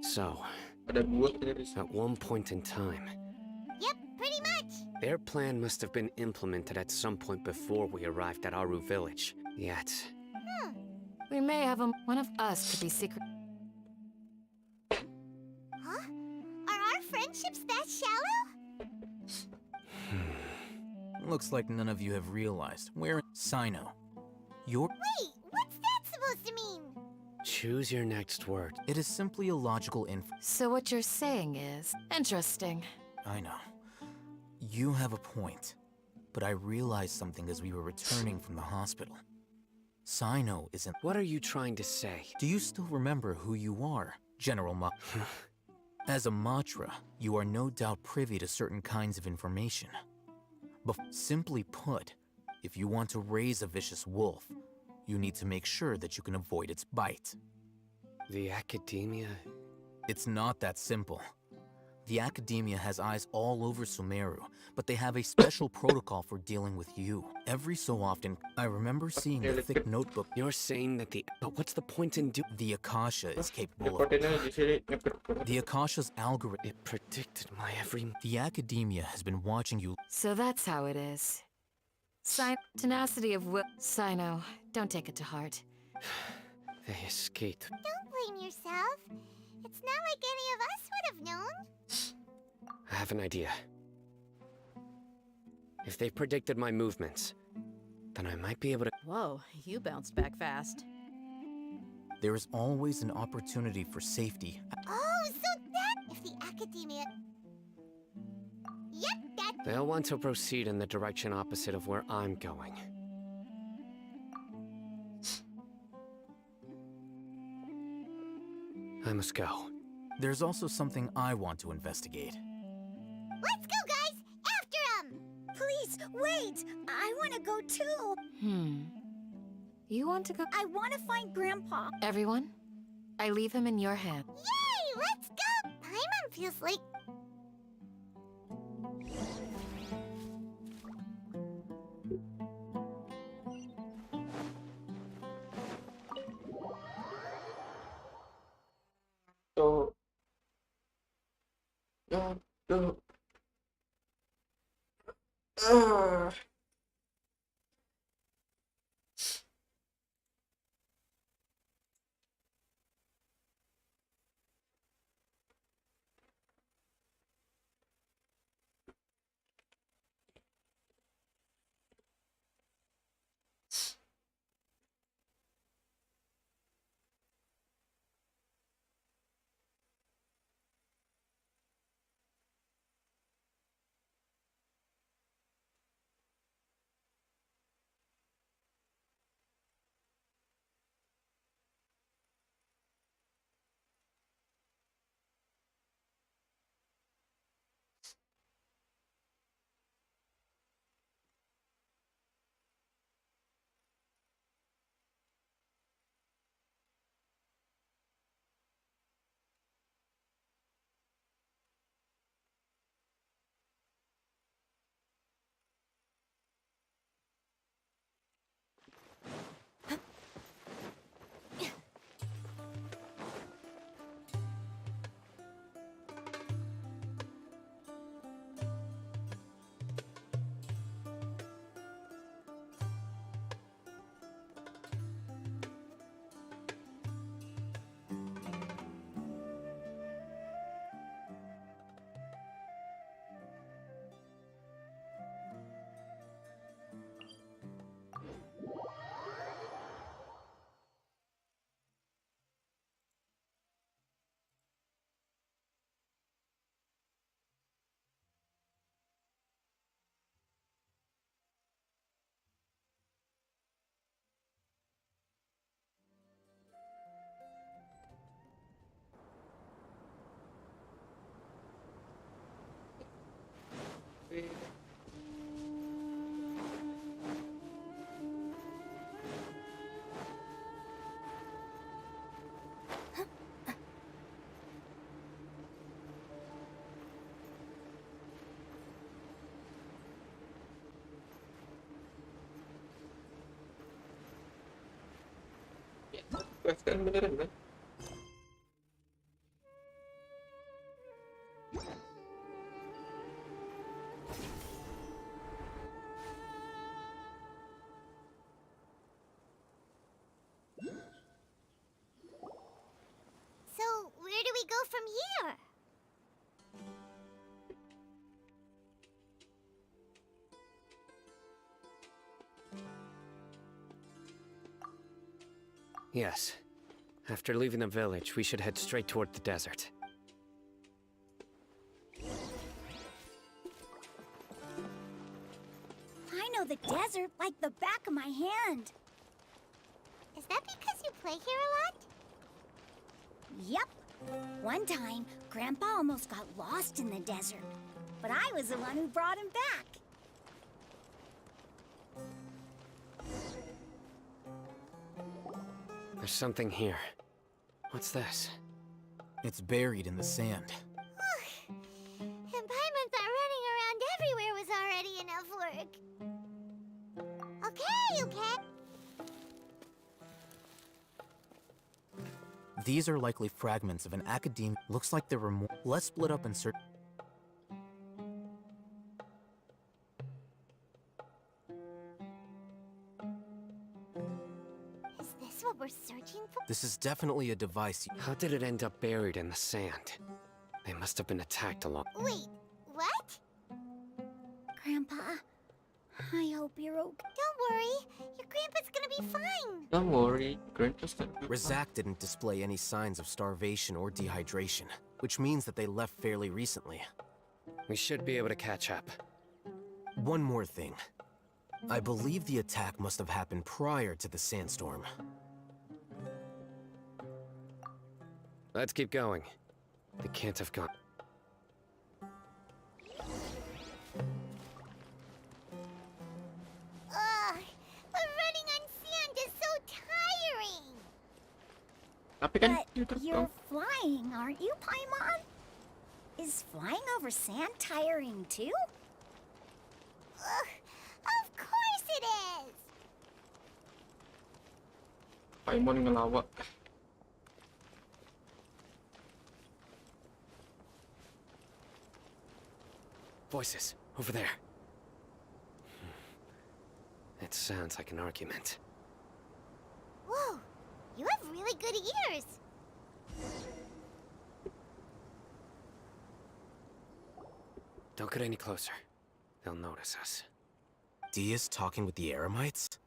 So, at one point in time, Yep, pretty much. their plan must have been implemented at some point before we arrived at Aru village. Yet, We may have one of us could be secret. Huh? Are our friendships that shallow? Looks like none of you have realized. Where Sino? You're. Wait, what's that supposed to mean? choose your next word. It is simply a logical So what you're saying is interesting. I know. You have a point. But I realized something as we were returning from the hospital. Sino isn't. What are you trying to say? Do you still remember who you are, General Ma? As a Matra, you are no doubt privy to certain kinds of information. But simply put, if you want to raise a vicious wolf, you need to make sure that you can avoid its bite. The academia? It's not that simple. The academia has eyes all over Sumeru, but they have a special protocol for dealing with you. Every so often, I remember seeing the thick notebook. You're saying that but what's the point in The Akasha is capable of... The Akasha's algorithm... It predicted my every... The academia has been watching you... So that's how it is. Tenacity of will. Sino, don't take it to heart. They escaped. Don't blame yourself. It's not like any of us would have known. I have an idea. If they predicted my movements, then I might be able to... Whoa, you bounced back fast. There is always an opportunity for safety. Oh, so that if the academia... Yep, that... They'll want to proceed in the direction opposite of where I'm going. I must go. There's also something I want to investigate. Let's go, guys! After him! Please, wait! I want to go too! You want to go? I want to find Grandpa. Everyone, I leave him in your hand. Yay! Let's go! Paimon feels like... So... No. quest kan beneran kan? So, where do we go from here? Yes. After leaving the village, we should head straight toward the desert. I know the desert like the back of my hand. Is that because you play here a lot? Yep. One time, Grandpa almost got lost in the desert, but I was the one who brought him back. There's something here. What's this? It's buried in the sand. And Paimon thought running around everywhere was already enough work. Okay. These are likely fragments of an academe. Looks like there were more. Let's split up and search. Is this what we're searching for? This is definitely a device. How did it end up buried in the sand? They must have been attacked along. Wait, what? Grandpa, I hope you're okay. Don't worry, your grandpa's gonna be fine. Don't worry, Grandpa's not good. Razak didn't display any signs of starvation or dehydration, which means that they left fairly recently. We should be able to catch up. One more thing. I believe the attack must have happened prior to the sandstorm. Let's keep going. They can't have gone. Ugh, but running on sand is so tiring. Tapi kan But you're flying, aren't you, Paimon? Is flying over sand tiring too? Ugh, of course it is. Paimon ngelawak. Voices, over there. It sounds like an argument. Whoa, you have really good ears. Don't get any closer. They'll notice us. Dia's talking with the Eremites?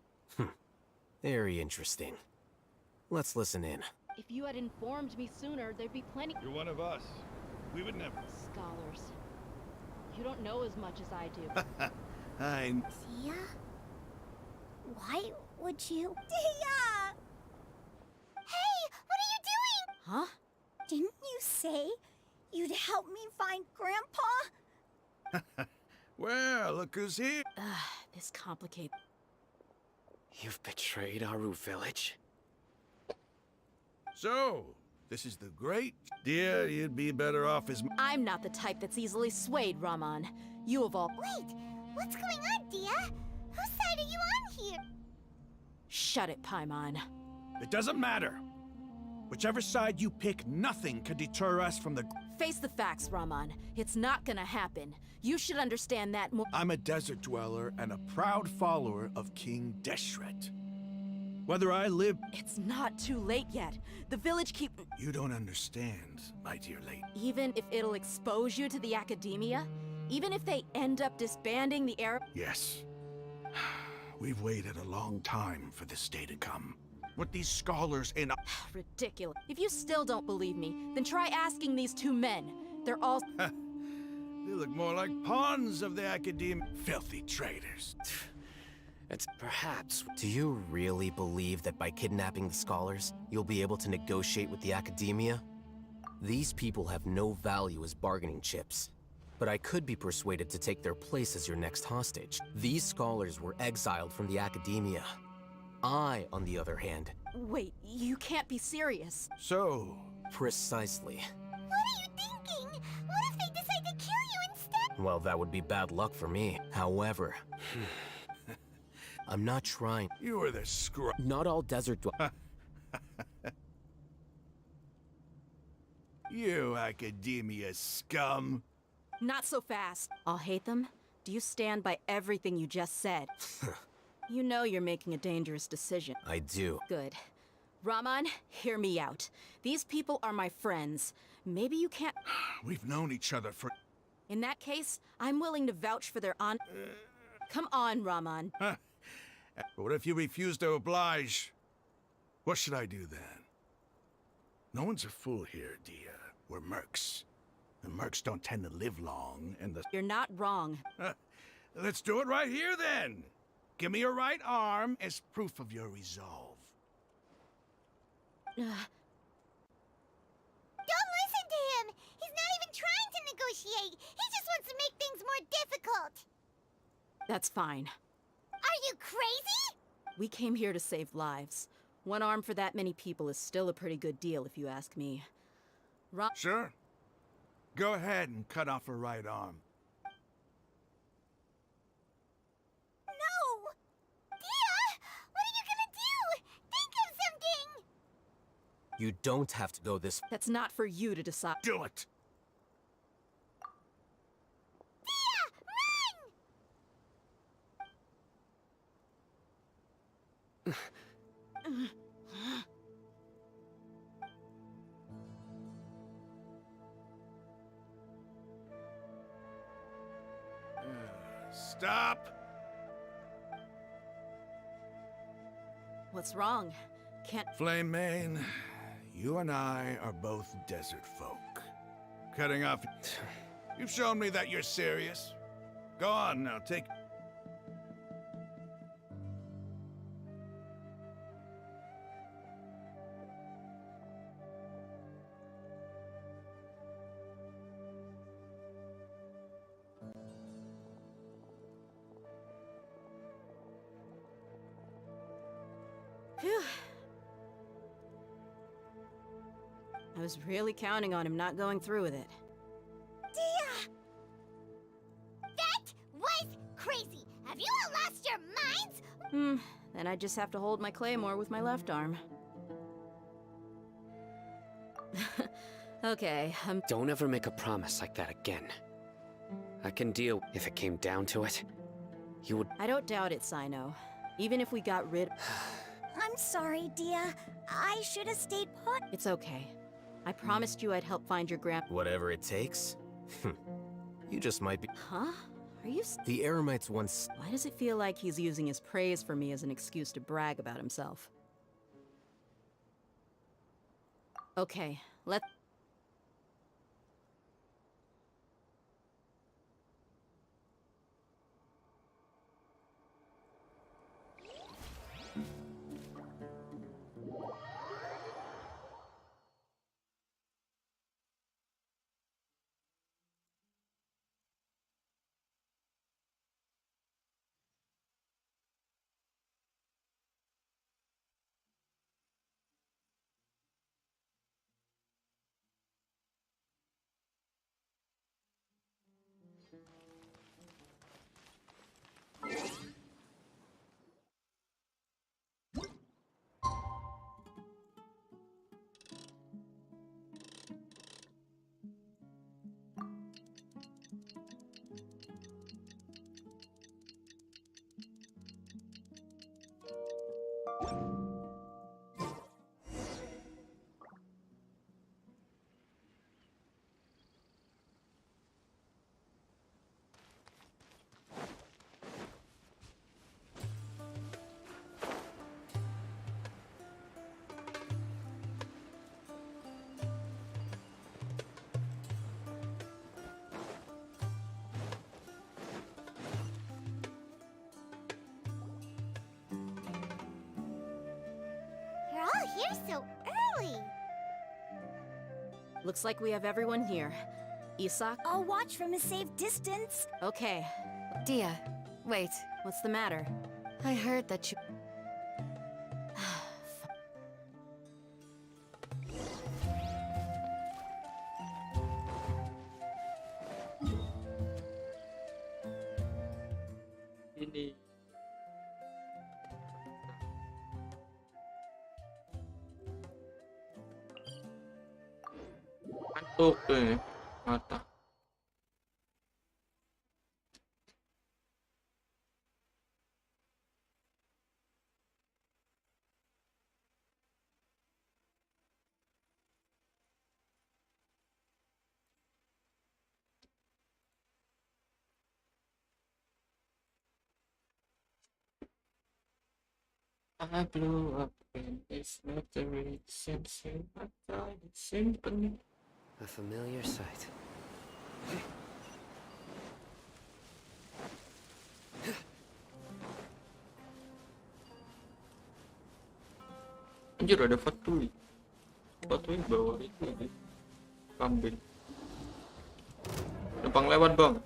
Very interesting. Let's listen in. If you had informed me sooner, there'd be plenty. You're one of us. We would never. Scholars. You don't know as much as I do. Dia? Why would you? Dia! Hey, what are you doing? Huh? Didn't you say you'd help me find Grandpa? Well, look who's here. This complicated. You've betrayed Aru village? So, this is the great... Dear, you'd be better off as... I'm not the type that's easily swayed, Raman. You of all... Wait, what's going on, Dia? Whose side are you on here? Shut it, Paimon. It doesn't matter. Whichever side you pick, nothing can deter us from the... Face the facts, Raman. It's not gonna happen. You should understand that more. I'm a desert dweller and a proud follower of King Deshret. Whether I live... It's not too late yet. The village keep... You don't understand, my dear lady. Even if it'll expose you to the academia? Even if they end up disbanding the Arab... Yes. We've waited a long time for this day to come. What these scholars in... Ridiculous. If you still don't believe me, then try asking these two men. They're all... They look more like pawns of the academia. Filthy traitors. It's perhaps... Do you really believe that by kidnapping the scholars, you'll be able to negotiate with the academia? These people have no value as bargaining chips. But I could be persuaded to take their place as your next hostage. These scholars were exiled from the academia. I, on the other hand... Wait, you can't be serious. So... Precisely. What are you thinking? What if they decide to kill you instead? Well, that would be bad luck for me. However... I'm not trying. You are the scrub. Not all desert You academia scum. Not so fast. I'll hate them. Do you stand by everything you just said? You know you're making a dangerous decision. I do. Good. Raman, hear me out. These people are my friends. Maybe you can't... We've known each other for... In that case, I'm willing to vouch for their Come on, Raman. But what if you refuse to oblige? What should I do then? No one's a fool here, Dia. We're mercs. And mercs don't tend to live long, and the... You're not wrong. Let's do it right here, then. Give me your right arm as proof of your resolve. Don't listen to him! He's not even trying to negotiate! He just wants to make things more difficult! That's fine. Are you crazy? We came here to save lives. One arm for that many people is still a pretty good deal, if you ask me. Sure. Go ahead and cut off her right arm. No! Dia! What are you gonna do? Think of something! You don't have to go this... That's not for you to decide. Do it! Stop! What's wrong? Can't... Flame Mane, you and I are both desert folk. Cutting off... You've shown me that you're serious. Go on now, take... Phew. I was really counting on him not going through with it. Dia! That was crazy! Have you all lost your minds? Then I just have to hold my claymore with my left arm. Okay, Don't ever make a promise like that again. I can deal if it came down to it. You would... I don't doubt it, Sino. Even if we got rid... I'm sorry, Dia. I should have stayed put. It's okay. I promised you I'd help find your Whatever it takes? You just might be... Huh? Are you... The Eremites once... Why does it feel like he's using his praise for me as an excuse to brag about himself? Okay, let's... You're all here so early. Looks like we have everyone here. Isak? I'll watch from a safe distance. Okay. Dia, wait. What's the matter? I heard that you... Ini. Oke, mata. I blew up in this military sensing I died in symphony. A familiar sight. Anjir ada Fatui. Fatui bawa itu kambing. Numpang lewat bang.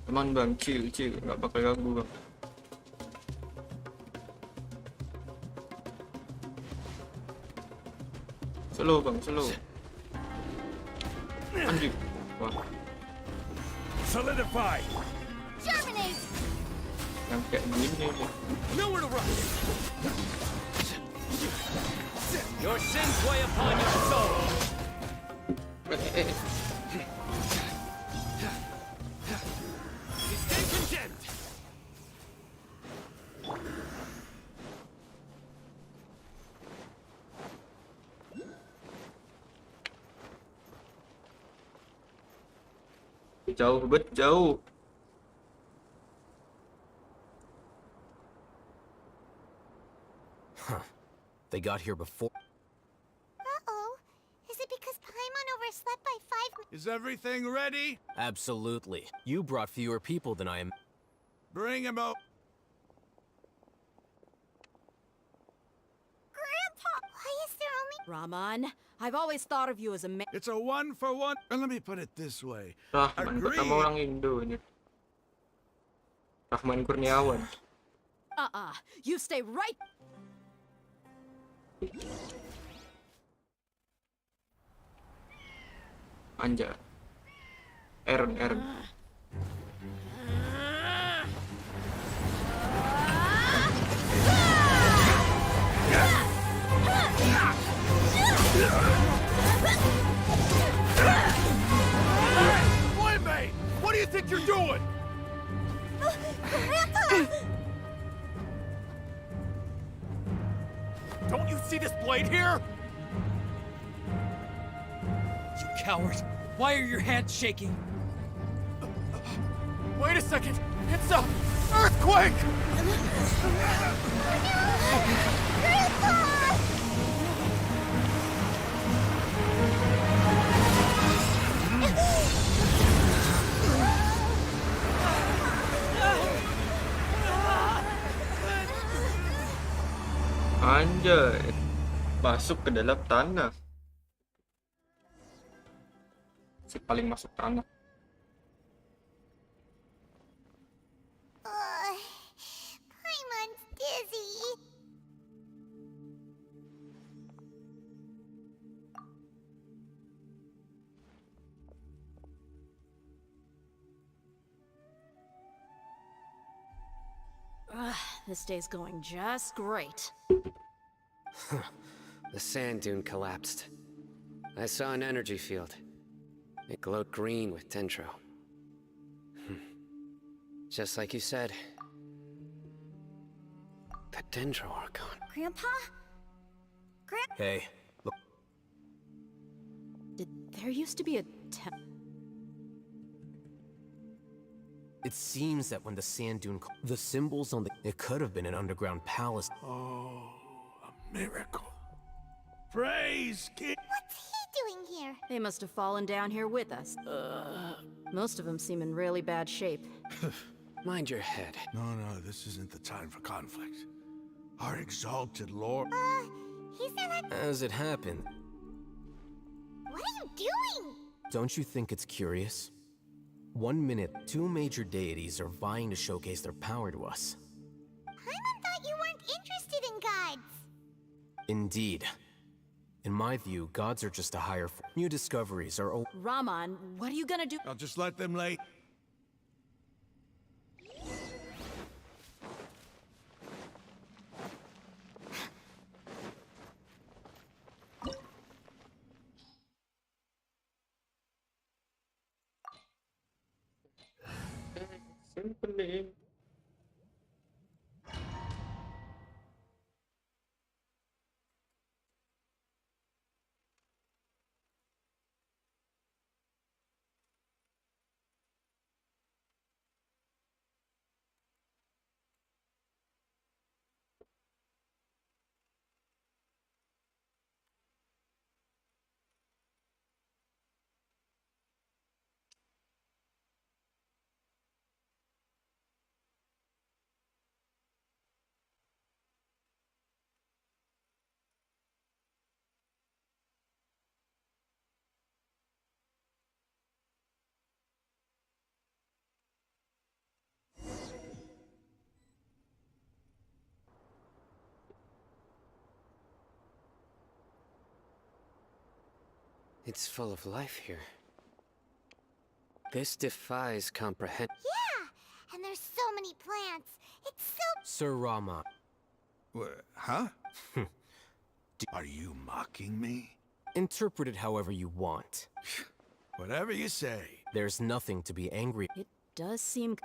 Teman bang, chill, nggak bakal ganggu bang. Slow bang, slow. Anjir, wah. Solidify. Germinate! Yang kayak gini nih. Nowhere to run. Your sins weigh upon your soul. Stay content. Jauh bet jauh. They got here before. Uh-oh. Is it because Paimon overslept by 5 minutes? Is everything ready? Absolutely. You brought fewer people than I am. Bring him out. Grandpa! Why is there only... Raman, I've always thought of you as a man. It's a 1-for-1. And let me put it this way. Rahman pertama orang Indo ini. Rahman Kurniawan. You stay right. Anja. Eren. Playmate, what do you think you're doing? Grandpa! Don't you see this blade here? You coward! Why are your hands shaking? Wait a second! It's a earthquake! Grandpa! Anjay. Masuk ke dalam tanah. Si paling masuk tanah. Paimon's dizzy. This day's going just great. The sand dune collapsed. I saw an energy field. It glowed green with dendro. Just like you said. The dendro are gone. Grandpa? Hey, look. Did there used to be a It seems that when the sand dune, the symbols on the, it could have been an underground palace. Oh, a miracle. Praise King. What's he doing here? They must have fallen down here with us. Most of them seem in really bad shape. Mind your head. No, this isn't the time for conflict. Our exalted lord. He's not... As it happened, What are you doing? don't you think it's curious? 1 minute, 2 major deities are vying to showcase their power to us. Paimon thought you weren't interested in gods. Indeed. In my view, gods are just a higher new discoveries are Raman, what are you gonna do? I'll just let them lay. It's full of life here. This defies comprehension. Yeah, and there's so many plants. It's so... Sir Rama. Huh? Are you mocking me? Interpret it however you want. Whatever you say. There's nothing to be angry. It does seem...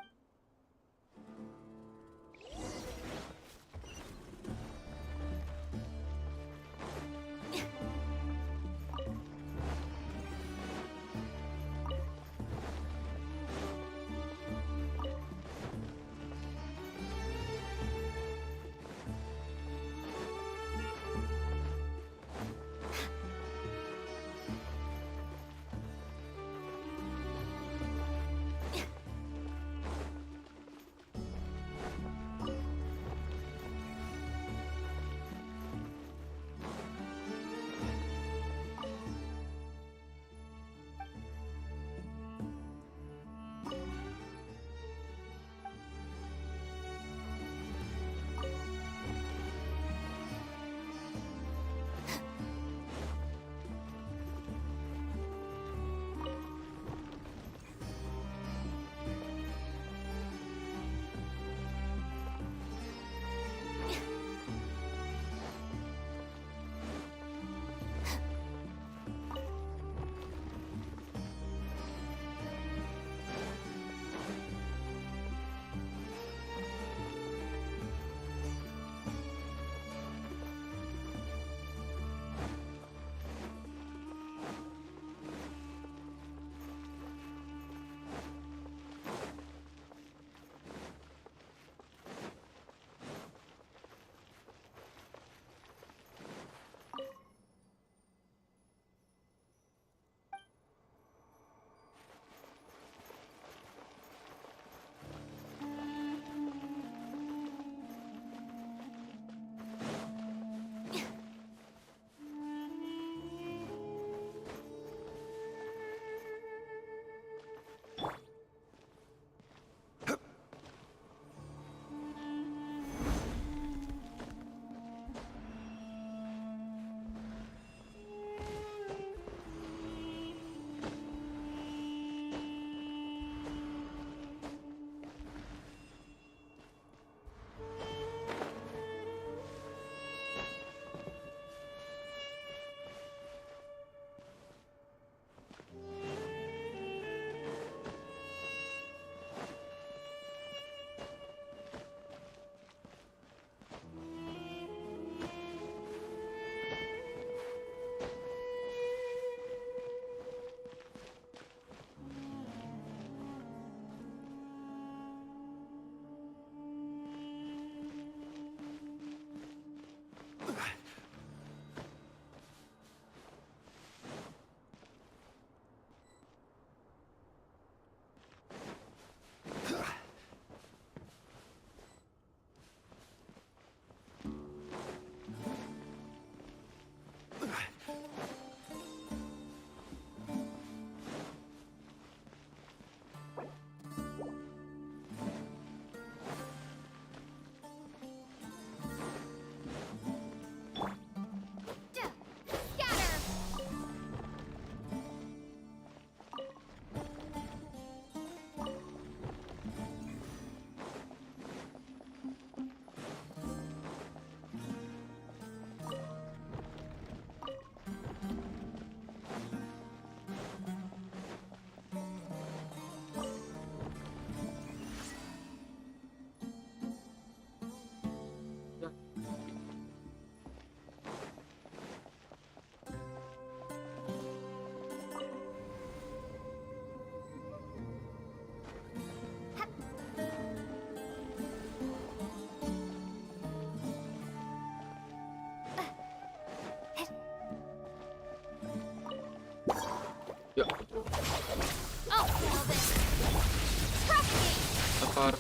Apa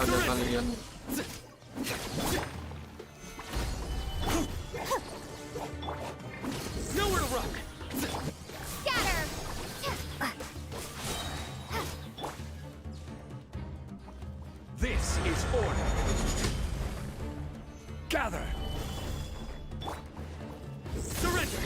ada kalian? Nowhere to run. Scatter! This is order. Gather. Surrender.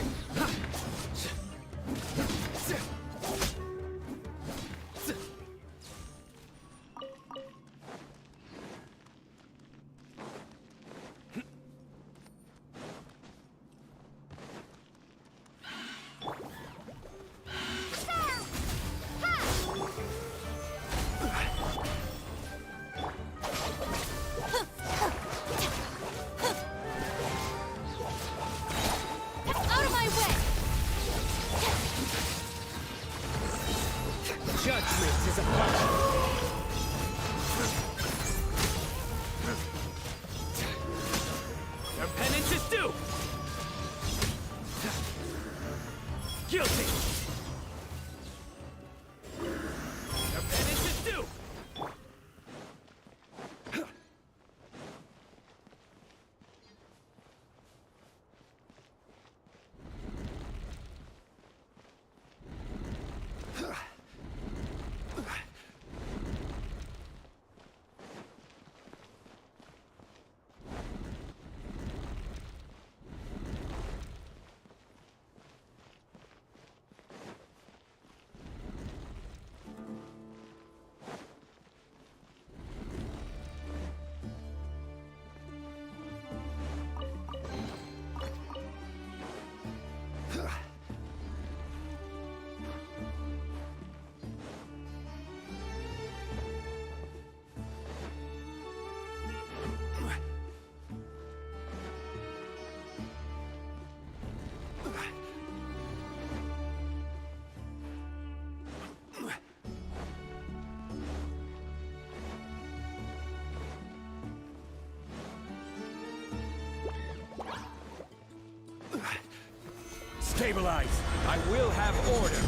Stabilize! I will have order!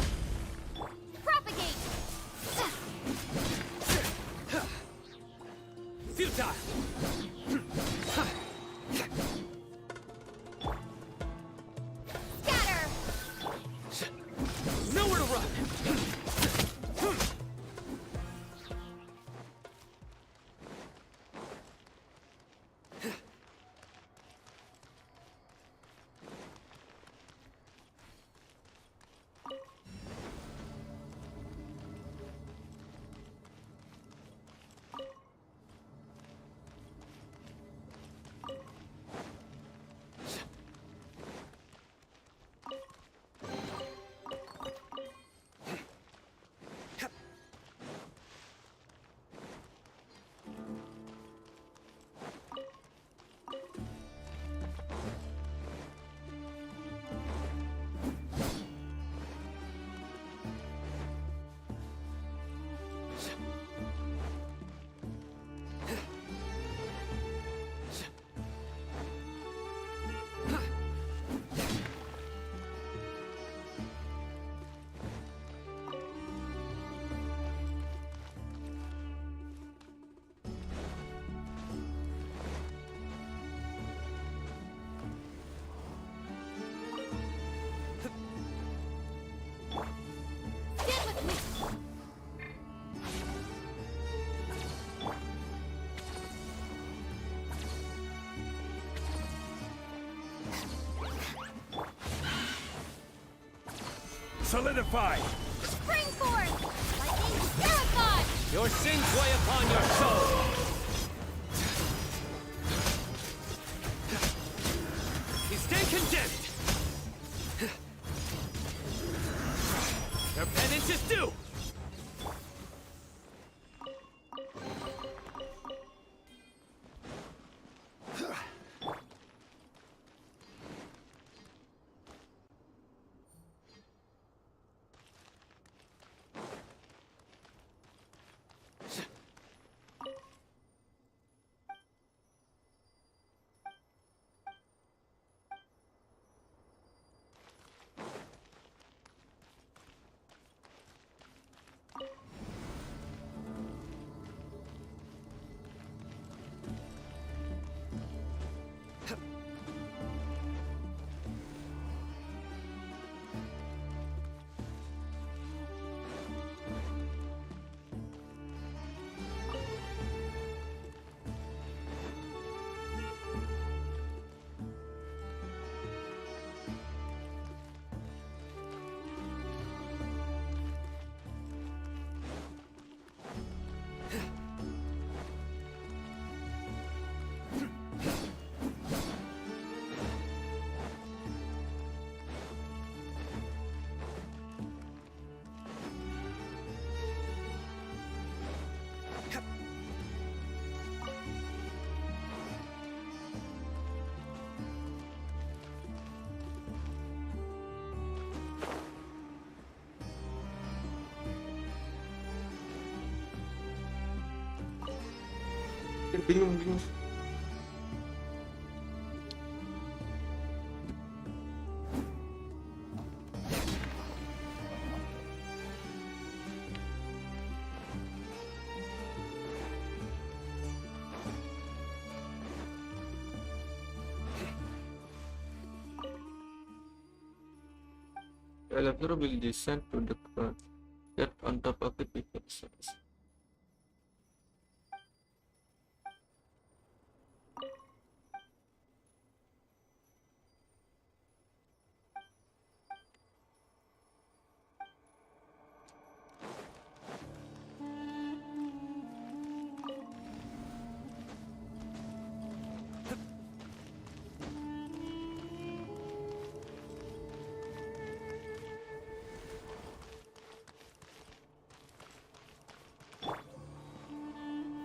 Propagate! Futile! Scatter! Nowhere to run! Solidify! Spring forth! Lightning Marathon! Your sins weigh upon your soul! You stand condemned! Your penance is due! Bingung. Elevator will descend to the ground. Get on top of it before it sinks.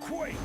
Quake!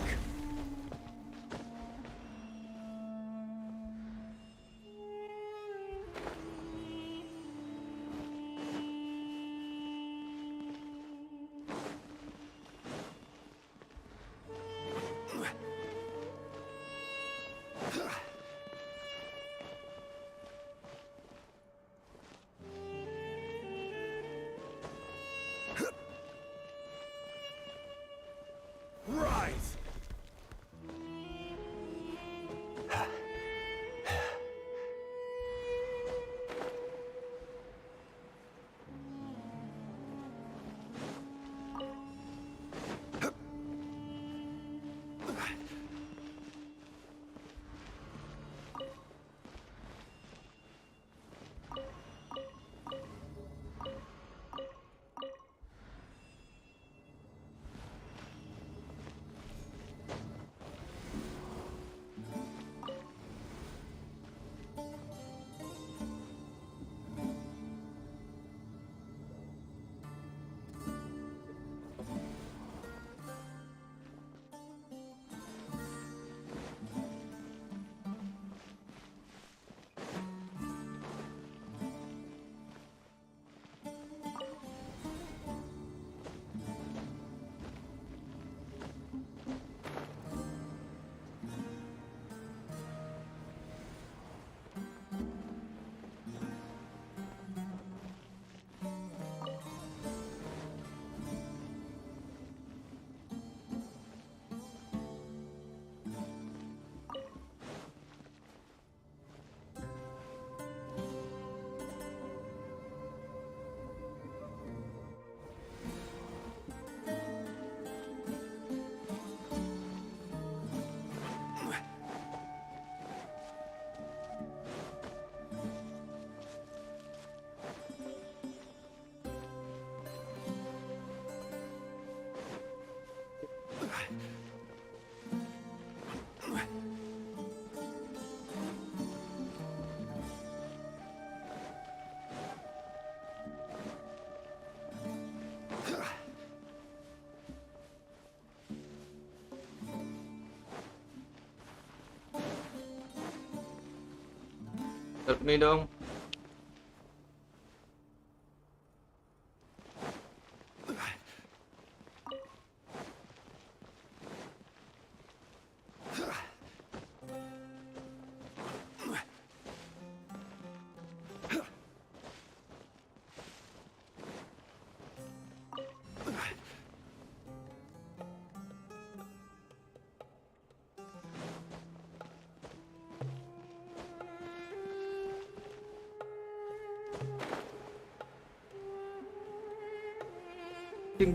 Help me dong.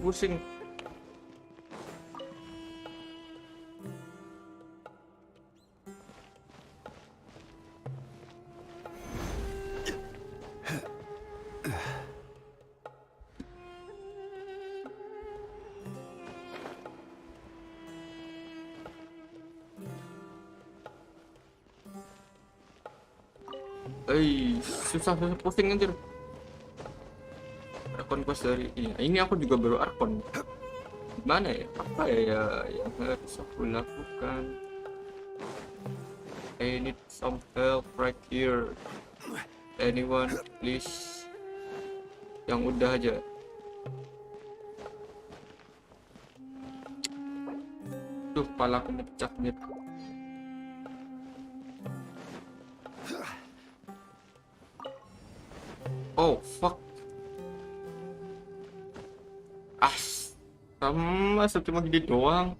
Pusing. Susah pusing anjir. Quest dari ini aku juga baru arkon. Gimana ya? Apa ya yang harus aku lakukan? I need some help right here. Anyone please? Yang udah aja. Tuh, kepala aku pecah nih. Oh fuck. Masa cuma gini doang.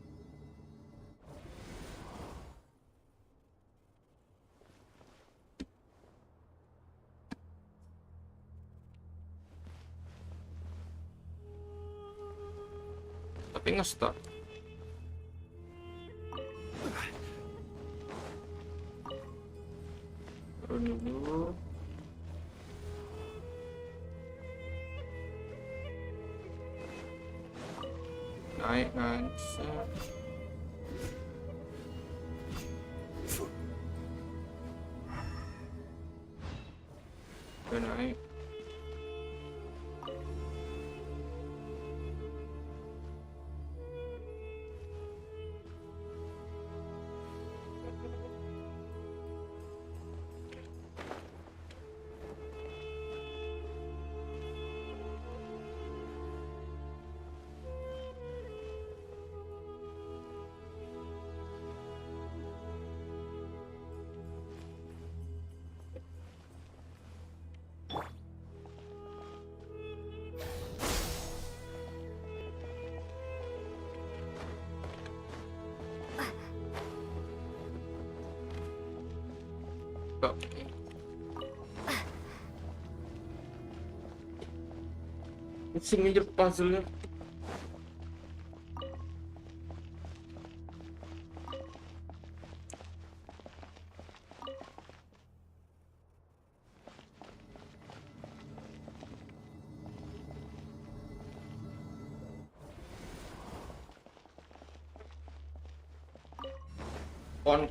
Tapi nge-start. Turun dulu. Naik kan. Udah naik. Pusing aja puzzle-nya. On.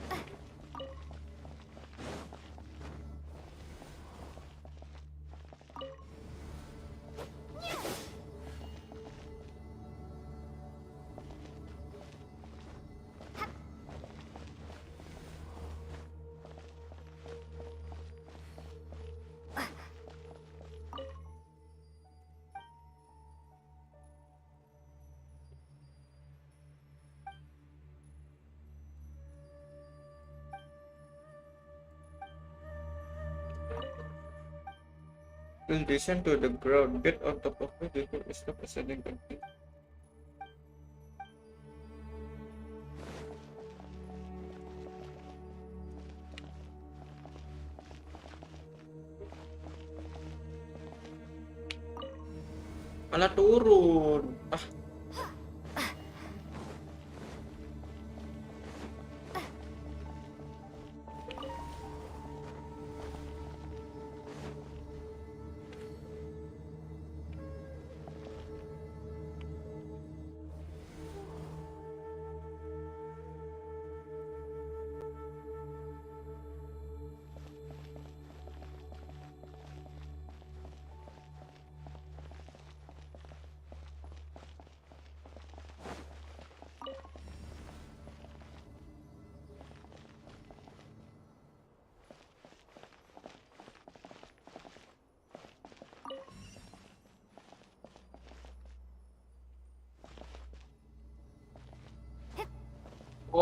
Will descend to the ground. Get on top of it before it stops ascending again. Malah turun.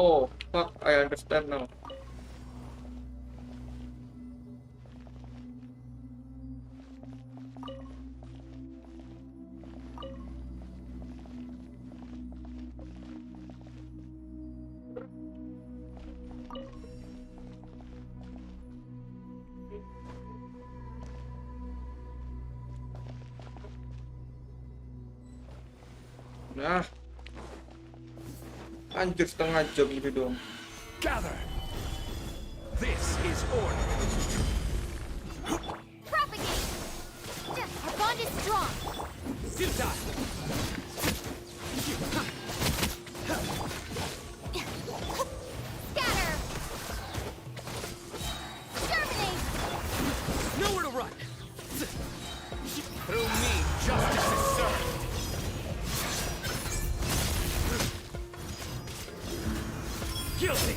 Oh, fuck, I understand now. Nah. Anjir, setengah jam gitu dong. Gather. This is order. Propagate! Our bond is strong! Suka! Scatter! Terminate! Nowhere to run! Through me, justice is served! Guilty!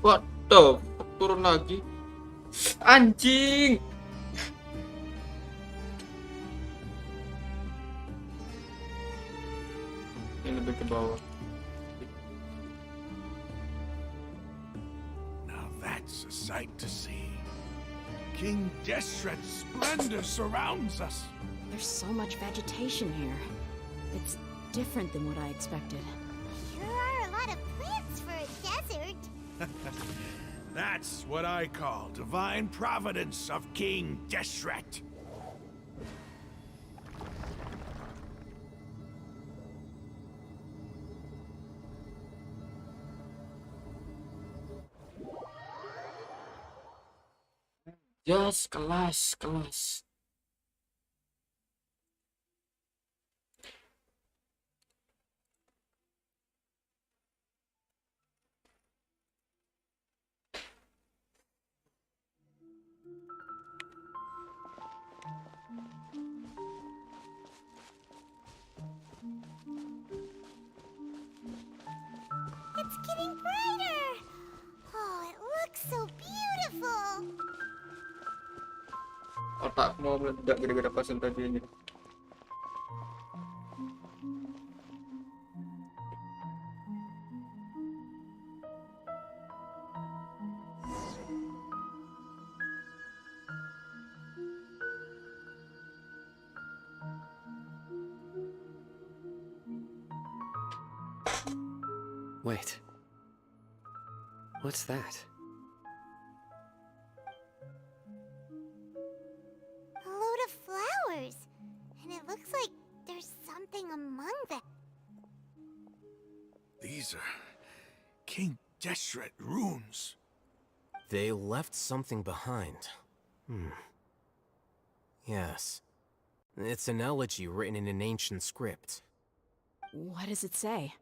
What the fuck, turun lagi. Anjing. Ini lebih ke bawah. Now that's a sight to see. King Deshret's splendor surrounds us. There's so much vegetation here. It's different than what I expected. Sure are a lot of plants for a desert. That's what I call divine providence of King Deshret. Yes, kelas. It's getting brighter! Oh, it looks so beautiful! Otak mau meledak gara-gara pasang tadi ini. Wait. What's that? A load of flowers. And it looks like there's something among them. These are King Deshret runes. They left something behind. Yes. It's an elegy written in an ancient script. What does it say?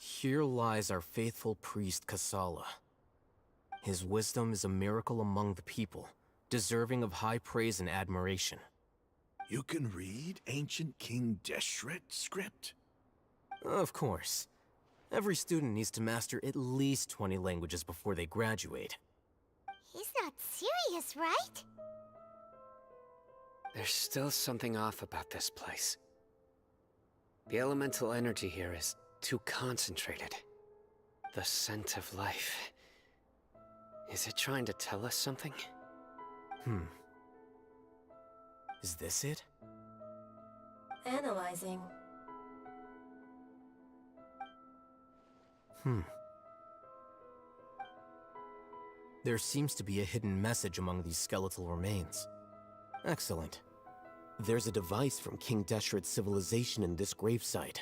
Here lies our faithful priest Kasala. His wisdom is a miracle among the people, deserving of high praise and admiration. You can read ancient King Deshret script? Of course. Every student needs to master at least 20 languages before they graduate. He's not serious, right? There's still something off about this place. The elemental energy here is too concentrated. The scent of life. Is it trying to tell us something? Is this it? Analyzing. There seems to be a hidden message among these skeletal remains. Excellent. There's a device from King Deshret's civilization in this gravesite.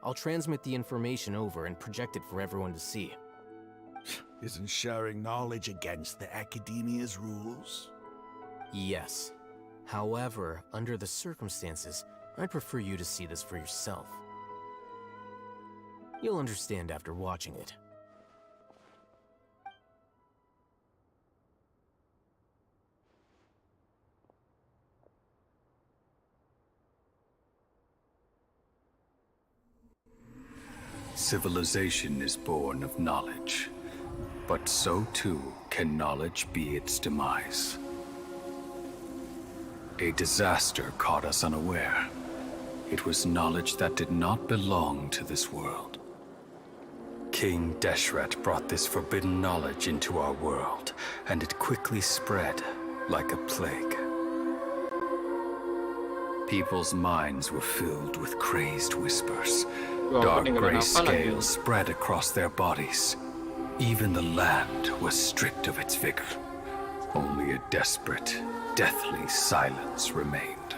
I'll transmit the information over and project it for everyone to see. Isn't sharing knowledge against the Academia's rules? Yes. However, under the circumstances, I'd prefer you to see this for yourself. You'll understand after watching it. Civilization is born of knowledge, but so too can knowledge be its demise. A disaster caught us unaware. It was knowledge that did not belong to this world. King Deshret brought this forbidden knowledge into our world, and it quickly spread like a plague. People's minds were filled with crazed whispers. Dark gray scales spread across their bodies. Even the land was stripped of its vigor. Only a desperate, deathly silence remained.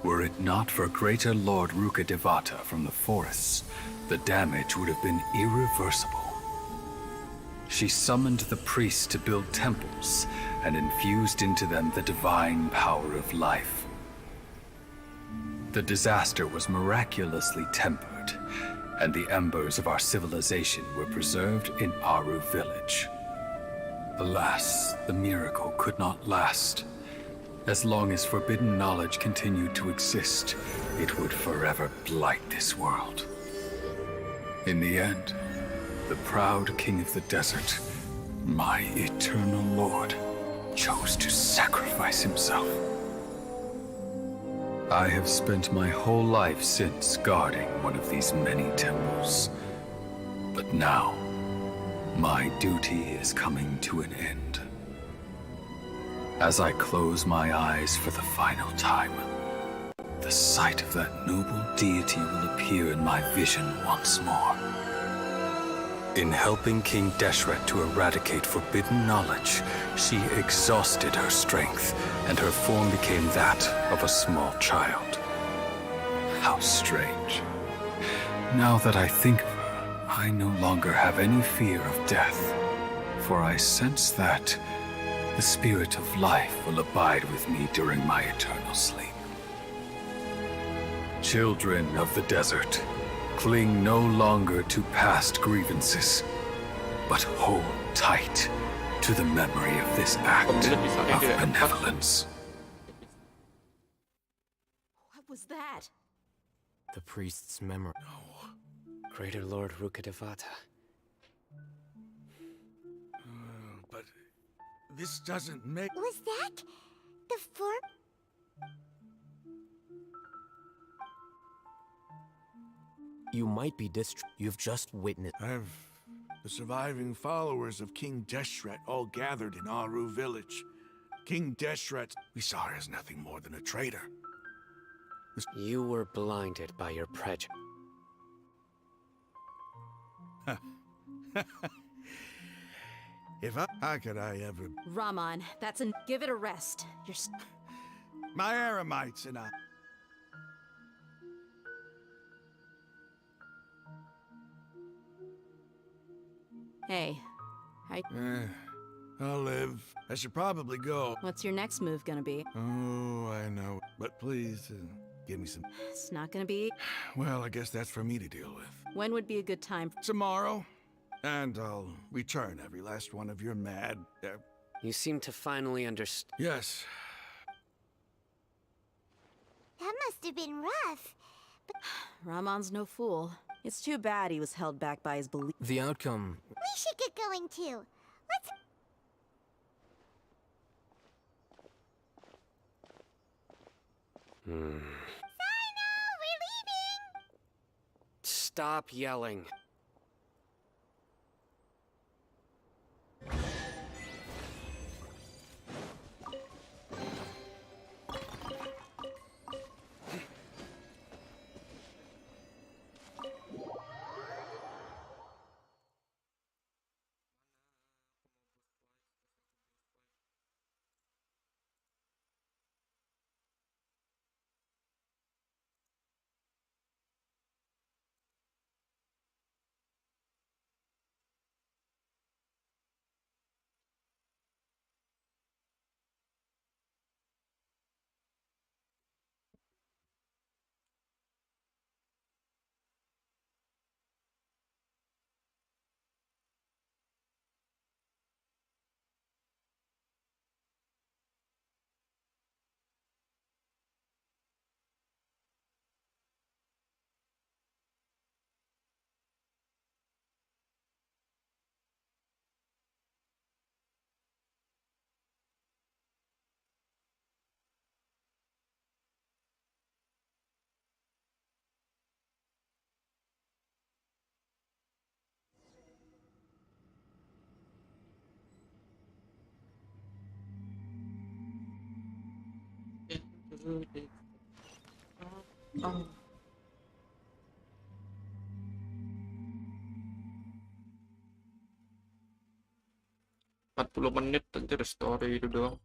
Were it not for greater Lord Rukkhadevata from the forests, the damage would have been irreversible. She summoned the priests to build temples and infused into them the divine power of life. The disaster was miraculously tempered, and the embers of our civilization were preserved in Aru village. Alas, the miracle could not last. As long as forbidden knowledge continued to exist, it would forever blight this world. In the end, the proud king of the desert, my eternal lord, chose to sacrifice himself. I have spent my whole life since guarding one of these many temples. But now, my duty is coming to an end. As I close my eyes for the final time, the sight of that noble deity will appear in my vision once more. In helping King Deshret to eradicate forbidden knowledge, she exhausted her strength, and her form became that of a small child. How strange. Now that I think of her, I no longer have any fear of death, for I sense that the spirit of life will abide with me during my eternal sleep. Children of the desert, cling no longer to past grievances, but hold tight to the memory of this act of benevolence. What was that? The priest's memory. No. Greater Lord Rukkhadevata. But this doesn't make... Was that the form? You might be You've just witnessed... The surviving followers of King Deshret all gathered in Aru village. King Deshret, we saw her as nothing more than a traitor. You were blinded by your prejudice. How could I ever... Raman, that's an... Give it a rest. You're... My Aramites and I... Hey. I'll live. I should probably go. What's your next move gonna be? Oh, I know. But please, give me some... It's not gonna be... Well, I guess that's for me to deal with. When would be a good time? Tomorrow. And I'll return every last one of your mad... You seem to finally understand. Yes. That must have been rough. But... Ramon's no fool. It's too bad he was held back by his belief. The outcome... We should get going too. we're leaving! Stop yelling. Oh. 40 menit anjir story itu doang.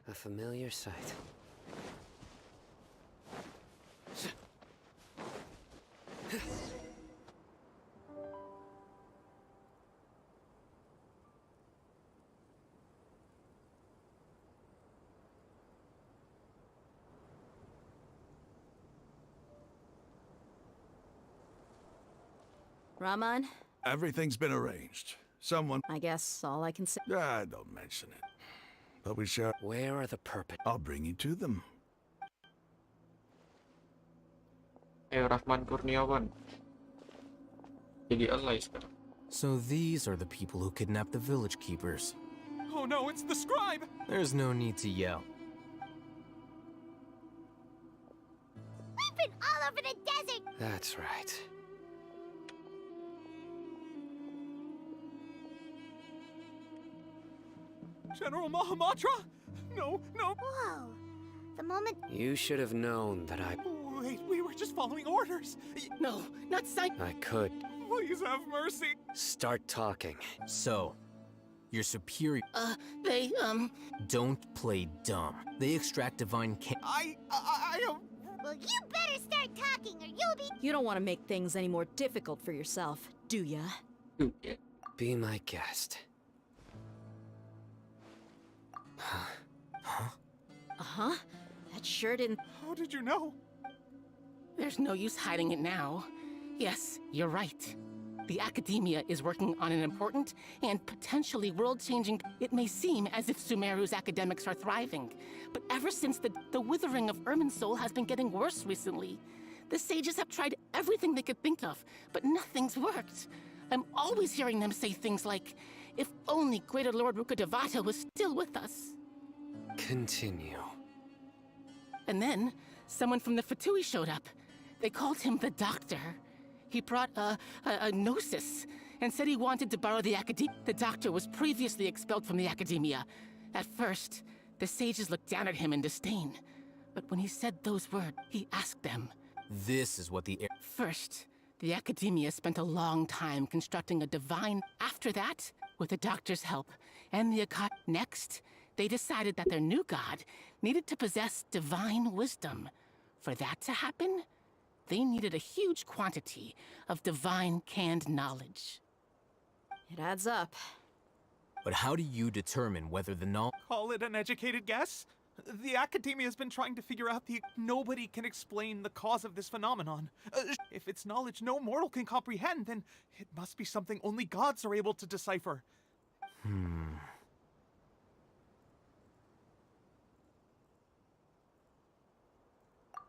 A familiar sight. Raman? Everything's been arranged. Someone... I guess all I can say... don't mention it. But we shall... Where are the perpetrators? I'll bring you to them. Rahman Kurniawan. Jadi ally sekarang. So these are the people who kidnapped the village keepers. Oh no, it's the scribe! There's no need to yell. We've been all over the desert! That's right. General Mahamatra? No, no. Whoa. The moment... You should have known that Wait, we were just following orders. No, not sight. I could. Please have mercy. Start talking. So, your superior... They, Don't play dumb. They extract divine I don't... Well, you better start talking or you'll be... You don't want to make things any more difficult for yourself, do ya? Be my guest. Uh-huh. That sure didn't... How did you know? There's no use hiding it now. Yes, you're right. The academia is working on an important and potentially world-changing... It may seem as if Sumeru's academics are thriving, but ever since the withering of Irminsul has been getting worse recently. The sages have tried everything they could think of, but nothing's worked. I'm always hearing them say things like, if only Greater Lord Rukkhadevata was still with us. Continue. And then, someone from the Fatui showed up. They called him the Doctor. He brought a gnosis and said he wanted to borrow the academia. The Doctor was previously expelled from the academia. At first, the sages looked down at him in disdain. But when he said those words, he asked them. This is what the... First, the academia spent a long time constructing a divine... After that, with the Doctor's help, and the Next, they decided that their new god needed to possess divine wisdom. For that to happen, they needed a huge quantity of divine canned knowledge. It adds up. But how do you determine whether the knowledge... Call it an educated guess? The Academia has been trying to figure out Nobody can explain the cause of this phenomenon. If it's knowledge no mortal can comprehend, then it must be something only gods are able to decipher.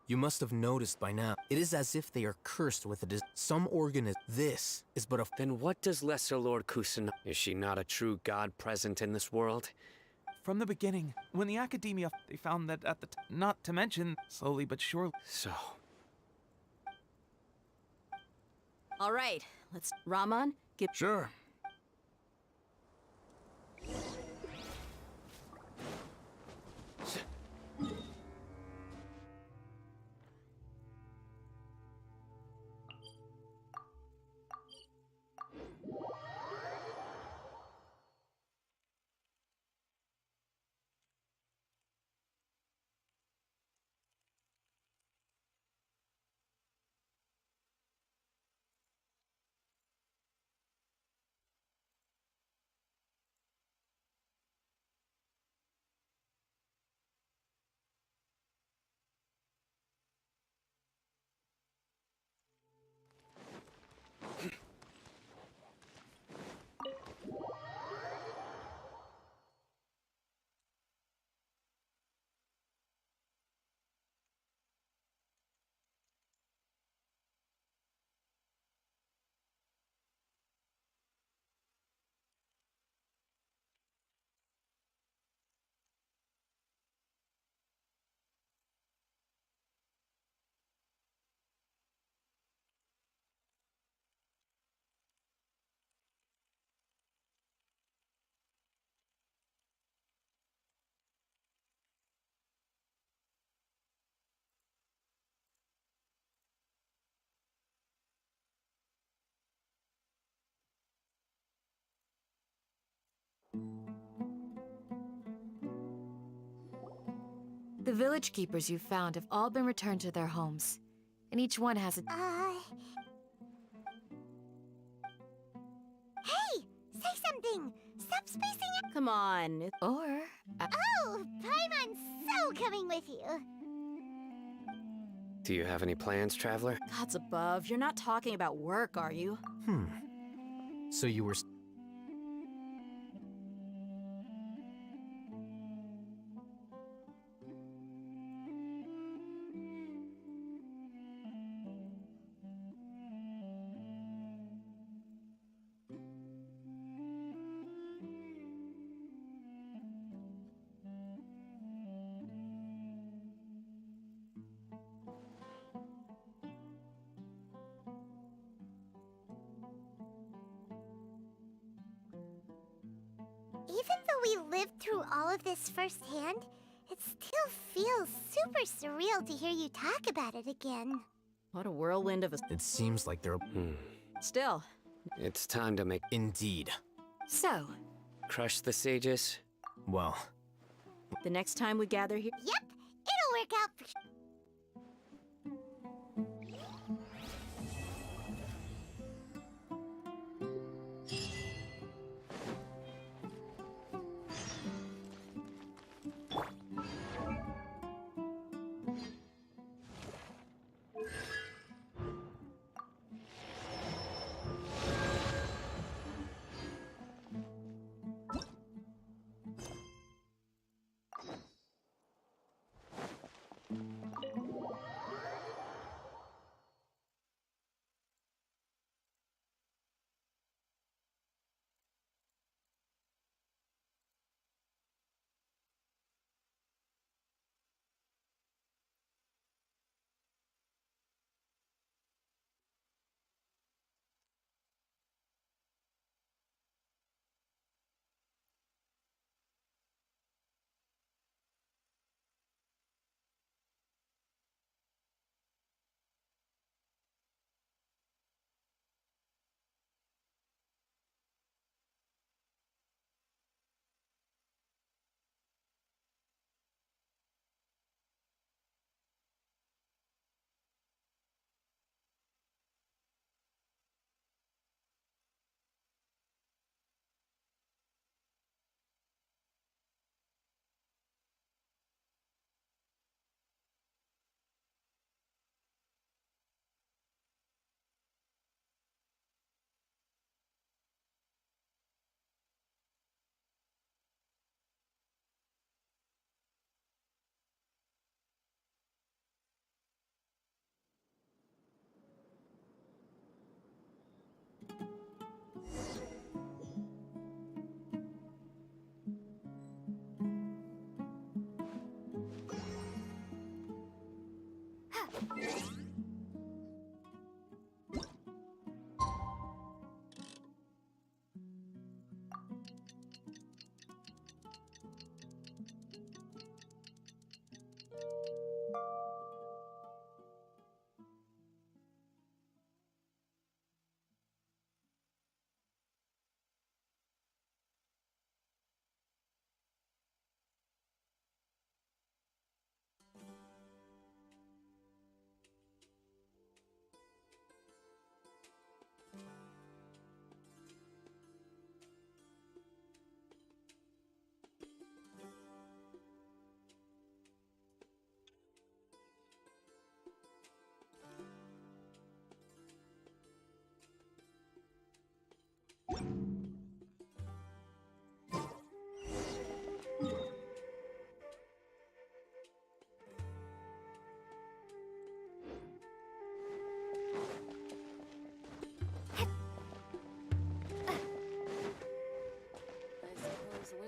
You must have noticed by now. It is as if they are cursed with some organism. This is but a... Then what does Lesser Lord Kusan... Is she not a true god present in this world? From the beginning, when the Academia, they found that at the not to mention, slowly but surely. So... All right, let's... Raman, give... Sure. The village keepers you found have all been returned to their homes, and each one has a... Hey! Say something! Stop spacing out! Come on. Or... Oh! Paimon's so coming with you! Do you have any plans, Traveler? Gods above, you're not talking about work, are you? So you were... Even though we lived through all of this firsthand, it still feels super surreal to hear you talk about it again. What a whirlwind of a... It seems like they're... Still. It's time to make... Indeed. So... Crush the sages? Well... The next time we gather here... Yep! It'll work out for...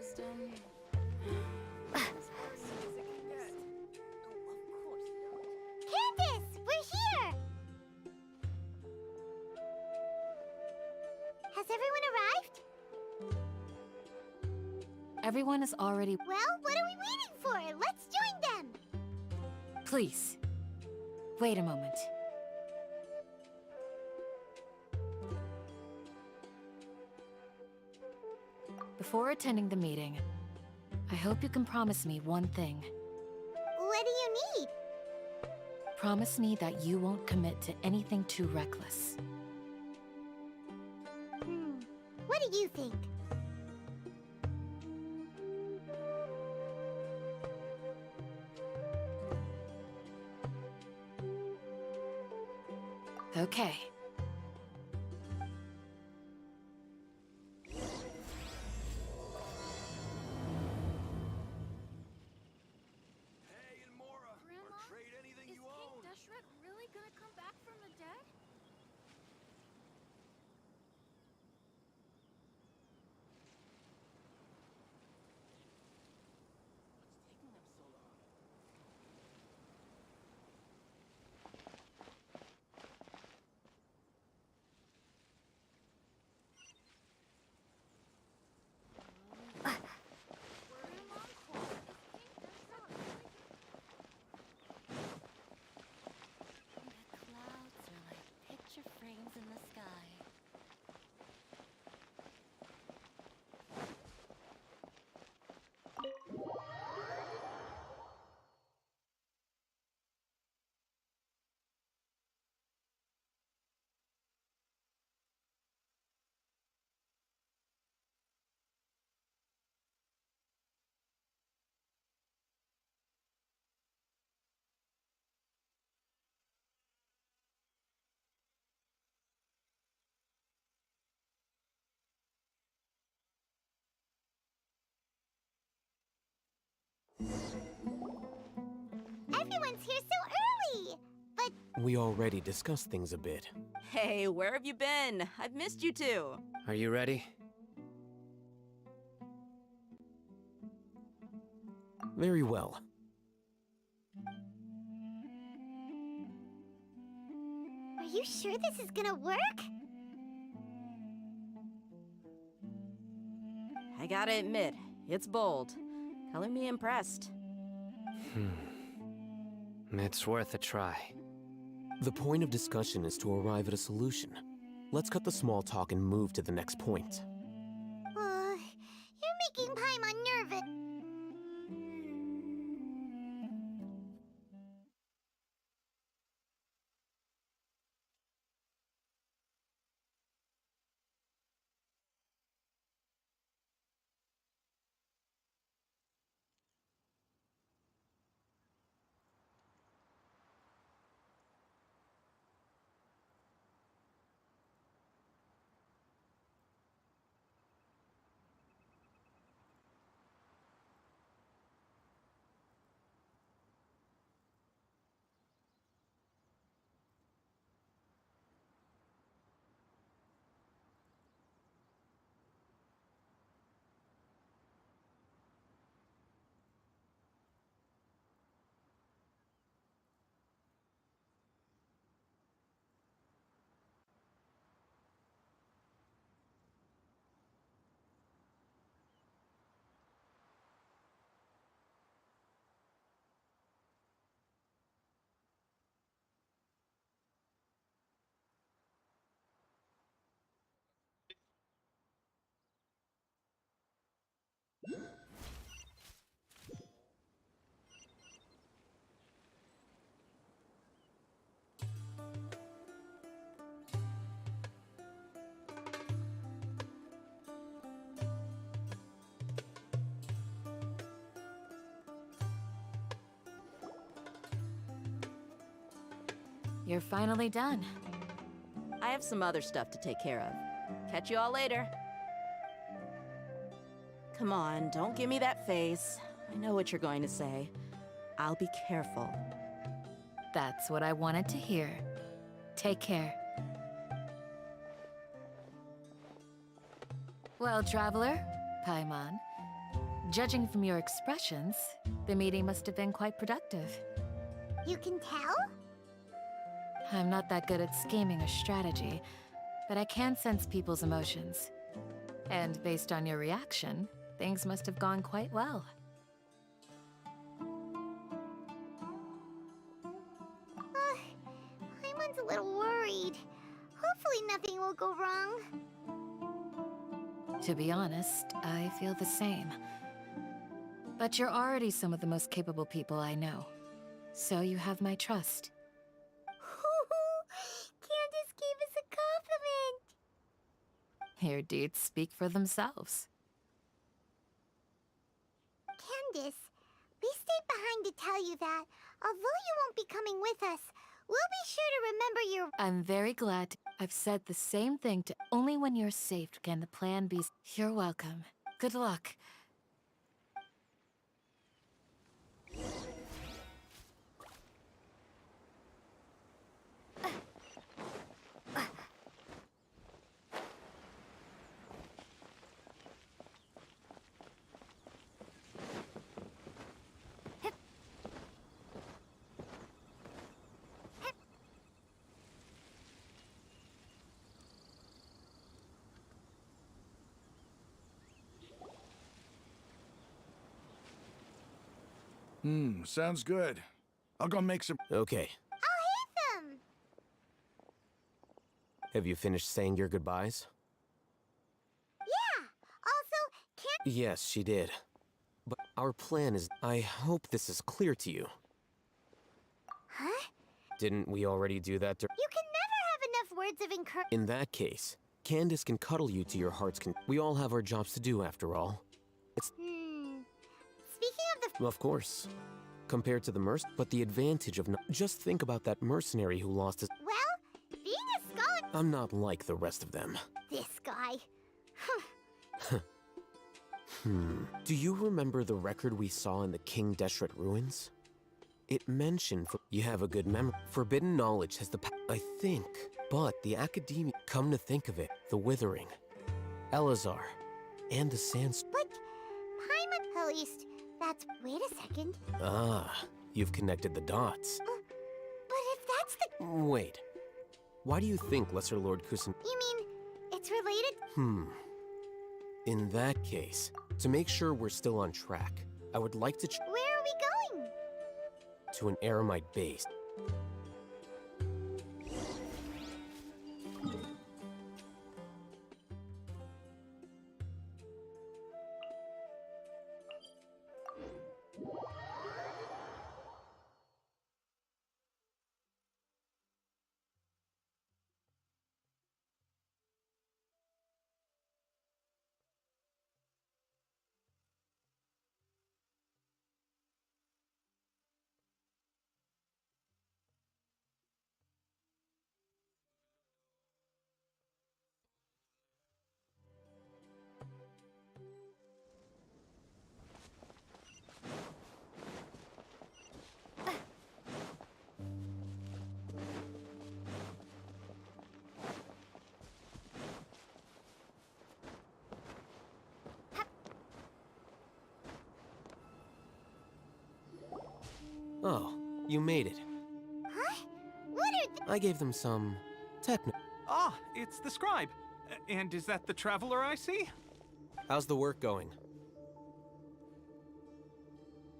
Wisdom. Candace, we're here! Has everyone arrived? Everyone is already... Well, what are we waiting for? Let's join them! Please. Wait a moment. Before attending the meeting, I hope you can promise me one thing. What do you need? Promise me that you won't commit to anything too reckless. What do you think? Okay. Really gonna come back from the dead? Frames in the sky. Everyone's here so early! But We already discussed things a bit. Hey, where have you been? I've missed you too. Are you ready? Very well. are you sure this is gonna work? I gotta admit, it's bold. Color me impressed. It's worth a try. The point of discussion is to arrive at a solution. Let's cut the small talk and move to the next point. You're making Paimon nervous. You're finally done. I have some other stuff to take care of. Catch you all later. Come on, don't give me that face. I know what you're going to say. I'll be careful. That's what I wanted to hear. Take care. Well, Traveler, Paimon, judging from your expressions, the meeting must have been quite productive. You can tell? I'm not that good at scheming or strategy, but I can sense people's emotions. And based on your reaction, things must have gone quite well. Paimon's a little worried. Hopefully nothing will go wrong. To be honest, I feel the same. But you're already some of the most capable people I know. So you have my trust. Candace gave us a compliment! Your deeds speak for themselves. Candace, we stayed behind to tell you that, although you won't be coming with us, we'll be sure to remember your— I'm very glad. I've said the same thing to only when you're safe can the plan be— You're welcome. Good luck. Sounds good. I'll go make some— Okay. I'll hate them! Have you finished saying your goodbyes? Yeah! Also, can't— Yes, she did. But our plan is— I hope this is clear to you. Huh? Didn't we already do that? You can never have enough words of encouragement. In that case, Candace can cuddle you to your heart's con— We all have our jobs to do, after all. It's— Speaking of the— Of course. Compared to the but the advantage of just think about that mercenary who lost his— Well, being a scholar— I'm not like the rest of them. This guy. Do you remember the record we saw in the King Deshret ruins? It mentioned you have a good memory. Forbidden knowledge has the I think. But the academia— Come to think of it, the Withering, Elazar, and the Sands— But Paimon— At least, that's— Wait a second. Ah, you've connected the dots. But if that's the— Wait. Why do you think Lesser Lord Kusan— You mean, it's related? In that case, to make sure we're still on track, I would like to Where are we going? to an Eremite base. Oh, you made it. Huh? What are— I gave them some techno— Ah, it's the scribe. And is that the traveler I see? How's the work going?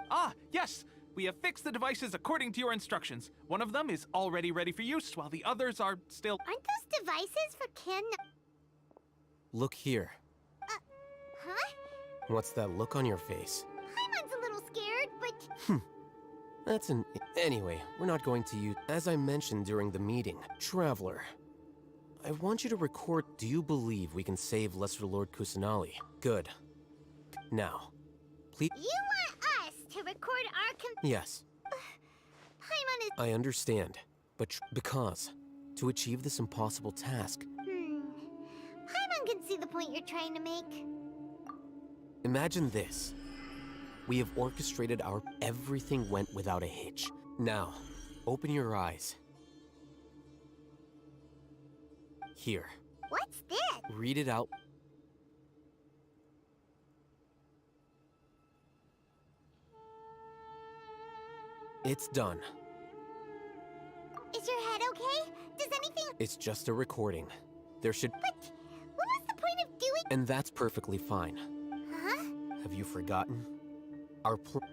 Ah, yes! We have fixed the devices according to your instructions. One of them is already ready for use, while the others are still— Aren't those devices for Ken— Look here. Huh? What's that look on your face? Paimon's a little scared, but— That's an— Anyway, we're not going to use— As I mentioned during the meeting, Traveler, I want you to record— Do you believe we can save Lesser Lord Kusanali? Good. Now, please— You want us to record our Yes, Paimon is— I understand. But because, to achieve this impossible task, Paimon can see the point you're trying to make. imagine this. We have orchestrated our... Everything went without a hitch. Now, open your eyes. Here. What's this? Read it out. It's done. Is your head okay? Does anything... It's just a recording. There should... But what was the point of doing... And that's perfectly fine. Huh? Have you forgotten?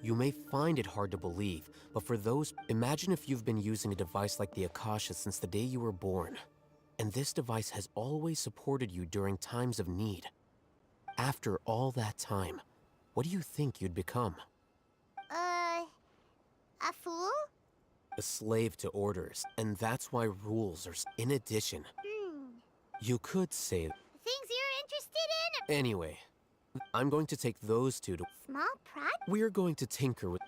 You may find it hard to believe, but for those... Imagine if you've been using a device like the Akasha since the day you were born. And this device has always supported you during times of need. After all that time, what do you think you'd become? A fool? A slave to orders, and that's why rules are... In addition, you could say... Things you're interested in? Anyway, I'm going to take those two to... Small prod? We're going to tinker with...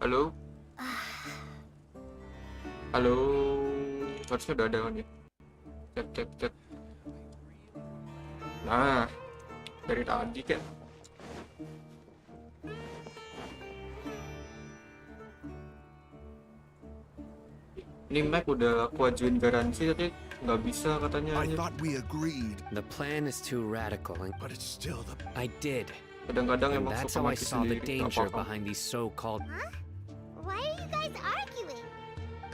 Halo? Halo? Harusnya udah ada kan ya? Chat. Nah, dari tadi kan. Ini Mac udah aku ajuin garansi tapi nggak bisa katanya. I thought we agreed. The plan is too radical, But it's still the... I did. Kadang-kadang And emang that's suka how I mati saw the sendiri, nggak danger apa-apa. behind these so-called... Why are you guys arguing?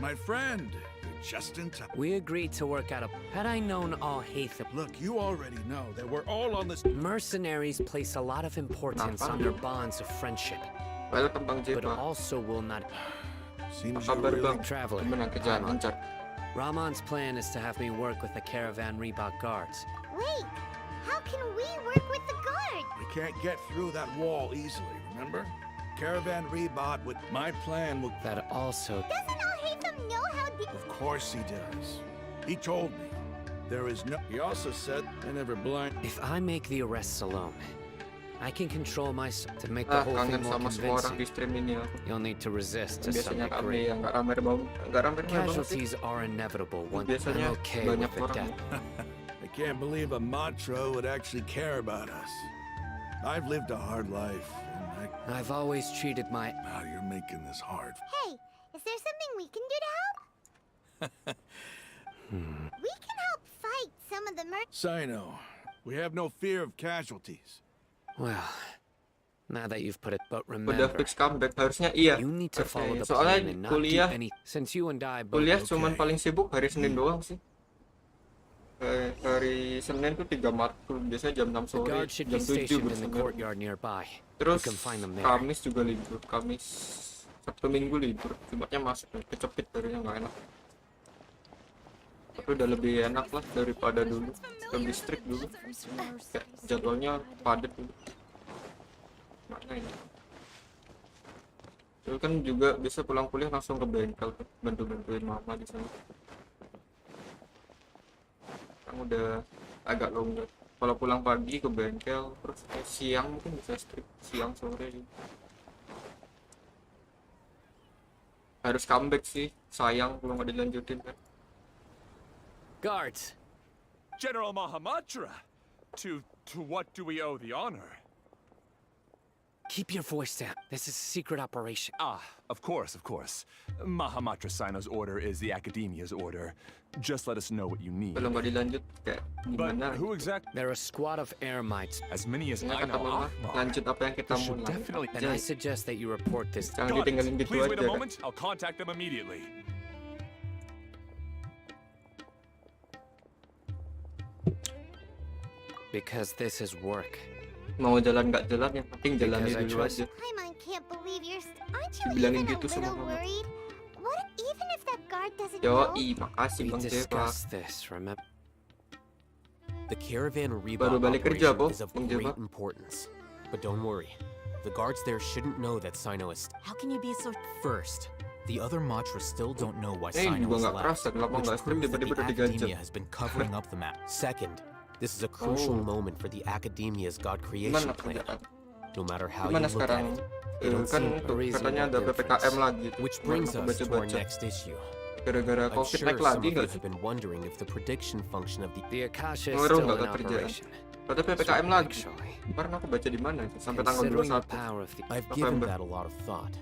My friend, you're just in time. We agreed to work out a... Had I known all Hatham... Look, you already know that we're all on this... Mercenaries place a lot of importance on their bonds of friendship. Welcome, Bang But Jepa. also will not... Seems Kabar, Bang? Traveler. Gimana kerjaan lancar? Rahman's plan is to have me work with the caravan Reebok guards. Wait, how can we work with the guard? We can't get through that wall easily, remember? Caravan Rebot with my plan will... That also... Doesn't Al-Haytham know how Of course he does. He told me. There is no... He also said I never blind... If I make the arrests alone, I can control myself to make the whole thing Kangen more sama semua orang convincing. di stream ini ya. You'll need to resist to some Biasanya degree. nggak rame banget sih. Casualties are inevitable once I'm Biasanya okay banyak with the orang. death. I can't believe a Matra would actually care about us. I've lived a hard life, and I've always treated my... Now you're making this hard. Hey, is there something we can do to help? We can help fight some of the Sino, we have no fear of casualties. Well, now that you've put it, but Udah remember, fix comeback harusnya iya. you need to follow the Soalnya plan and not kuliah, do any... Since you and I both... kuliah cuman paling sibuk hari Senin doang sih. Hari Senin tuh 3 matkul, biasanya jam 6 The sore, guard should jam be 7 stationed in the bersama. courtyard nearby. Terus You can find them there. Kamis juga libur, Kamis, Sabtu Minggu libur, Jumatnya masuk, kecepit harinya nggak enak. Tapi udah lebih enak lah daripada dulu, lebih strict dulu, kayak jadwalnya padat dulu. Mana ini? Dulu kan juga biasa pulang kuliah langsung ke bengkel, bantu-bantuin mama di sana. Sekarang udah agak longgar. Kalau pulang pagi ke bengkel, terus siang mungkin bisa strip siang sore gitu. Harus comeback sih, sayang kalau nggak dilanjutin kan. Guards! General Mahamatra! To what do we owe the honor? Keep your voice down. This is a secret operation. Ah, of course. Mahamatra Sino's order is the Academia's order. Just let us know what you need. Kalau nggak dilanjut kayak But gimana? who exactly? They're a squad of Eremites. As many as Ini I kata know mama, of. lanjut apa yang kita Should mulai. definitely. And I suggest that you report this. Jangan Got it. ditinggalin gitu Please wait aja a kan. moment. I'll contact them immediately. Because this is work. Mau jalan nggak jalan, yang penting jalani Because I dulu trust- aja. Paimon can't believe aren't you Dibilangin even a gitu sama little mama. worried? What even if that guard doesn't know? Yoi, makasih We Bang Jeva. discussed this, remember? The caravan Baru rebuild balik kerja, operation Po, is of Bang great Jeva. importance. But don't worry, the guards there shouldn't know that Sino is How can you be so... first. The other Matras still don't know why Ini Sino juga is nggak left, kerasa, lama which nggak stream proves that tiba-tiba the udah diganjel. Academia has been covering up the map. Second, this is a crucial Oh. moment for the Academia's God creation Gimana plan. kerjaan? No matter how Gimana you look at sekarang? it, they don't Kan seem tuh, katanya ada PPKM lagi. Which Kemarin brings aku us to our baca-baca. next issue. Gara-gara I'm COVID sure naik some lagi of you nggak sih? have been wondering if the prediction function of The Akasha is Ngaruh still nggak in ke kerjaan? operation. Kata PPKM So, lagi. actually, Kemarin aku baca di mana? Sampai tanggal considering the 21 power of the... I've given November. that a lot of thought.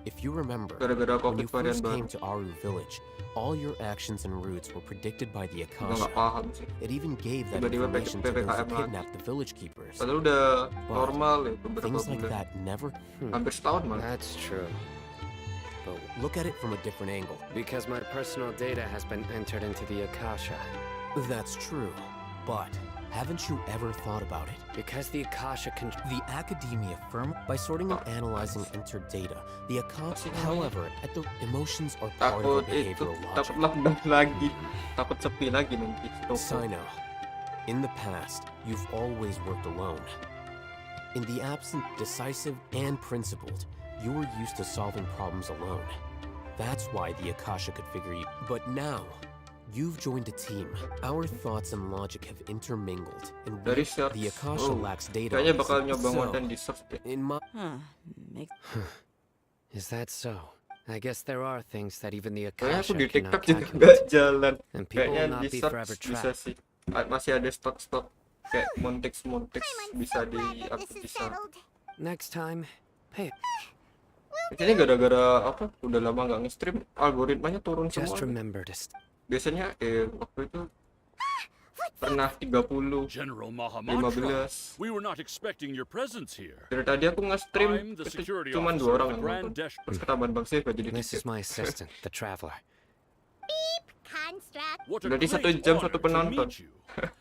If you remember, Gara-gara when COVID you varian first baru. came to Aru village, all your actions and routes were predicted by the Gua Akasha. nggak paham sih. It even gave that Tiba-tiba information to those who PPKM lagi. kidnapped the village keepers. Padahal udah But normal ya beberapa things like bulan. that never... Hampir setahun malah. That's true. But Look at it from a different angle. because my personal data has been entered into the Akasha. That's true, but haven't you ever thought about it? Because the Akasha can... The Academia firm, by sorting and analyzing entered data, the Akasha, however, at the emotions are part of Takut a itu, behavioral takut logic. lockdown lagi. Takut sepi lagi nanti. Sino, in the past, you've always worked alone. In the absent, decisive, and principled, you were used to solving problems alone. That's why the Akasha could figure you. But now, you've joined a team. Our thoughts and logic have intermingled, and Dari search. the Akasha Oh, lacks data. kayaknya on bakal this. nyoba So, ngonten di search deh. in my Is that so? I guess there are things that even the Kayaknya Akasha aku di cannot TikTok juga calculate. nggak jalan. And people Kayaknya will not di be search forever bisa trapped. sih. Masih ada stok-stok kayak Montex bisa di bisa. Next time, pay. Kayaknya gara-gara apa? Udah lama nggak nge-stream, algoritmanya turun Just semua. remember to... Biasanya waktu itu pernah 30, General 15. Mahamatra, we were not expecting your presence here. Dari tadi aku nge-stream I'm the itu security cuma 2 officer orang of yang the Grand nonton. Dash. Terus ketahuan Bang Seva jadi This is tiket. my assistant, the Traveler. What a Berarti great 1 jam honor 1 to penonton. meet you.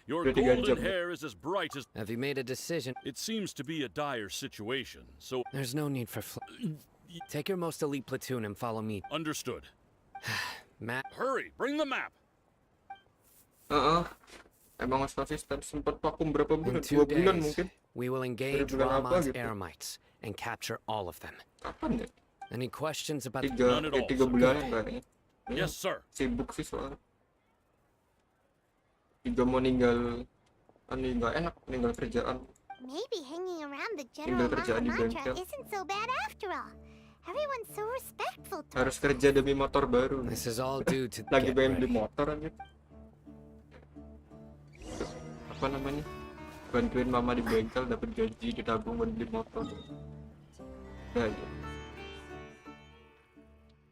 Your Udah 3 jam. golden hair is as bright as... Have you made a decision? It seems to be a dire situation, so... There's no need for... Take your most elite platoon and follow me. Understood. Matt. Hurry, bring the map. Emang harus konsisten. Sempat vakum berapa bulan? In 2 2 bulan days, mungkin. we will engage bulan apa Ramon's gitu. Eremites and capture all of them. Kapan ya? Any questions about... 3 bulanan kayaknya. Yes, sir. Sibuk sih soalnya. 3 mau ninggal, nggak enak, ninggal kerjaan. Maybe hanging around the Tinggal General kerjaan di Mahamatra bengkel. isn't so bad after all. Everyone's so respectful to Harus kerja demi motor baru. This is all due to... Lagi get pengen ready. beli motor aja. Apa namanya? Bantuin mama di bengkel, dapat gaji, ditabung buat beli motor. Ya, ya.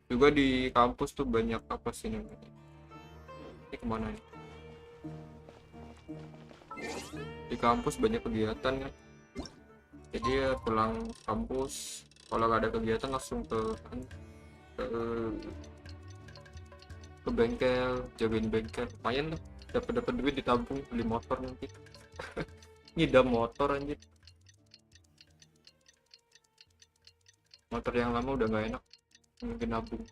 Juga di kampus tuh banyak apa sih namanya? Ini kemana ya? Di kampus banyak kegiatan kan. Jadi ya pulang kampus, kalau nggak ada kegiatan langsung ke bengkel, jagain bengkel. Lumayan lah, dapat duit ditabung beli motor nanti. Ngidam motor anjir. Motor yang lama udah nggak enak, mungkin nabung.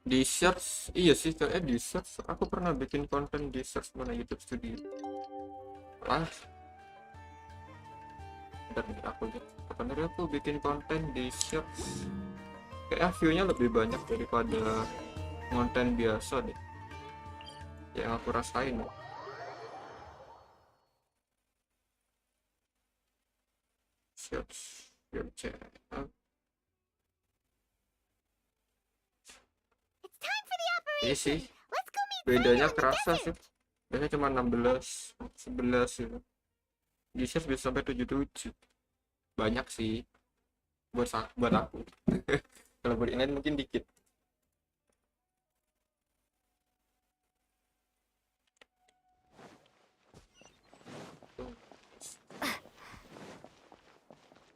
Di search, iya sih kayaknya di search. Aku pernah bikin konten di search mana YouTube Studio. Bentar nih aku lihat. Kapan aku bikin konten di search. Kayaknya view-nya lebih banyak daripada konten biasa deh. Yang aku rasain. Siap. Iya sih, bedanya kerasa sih. Biasanya cuma 16, 11 gitu. Bisa sampai 77. Banyak sih buat aku. Kalau buat yang lain mungkin dikit.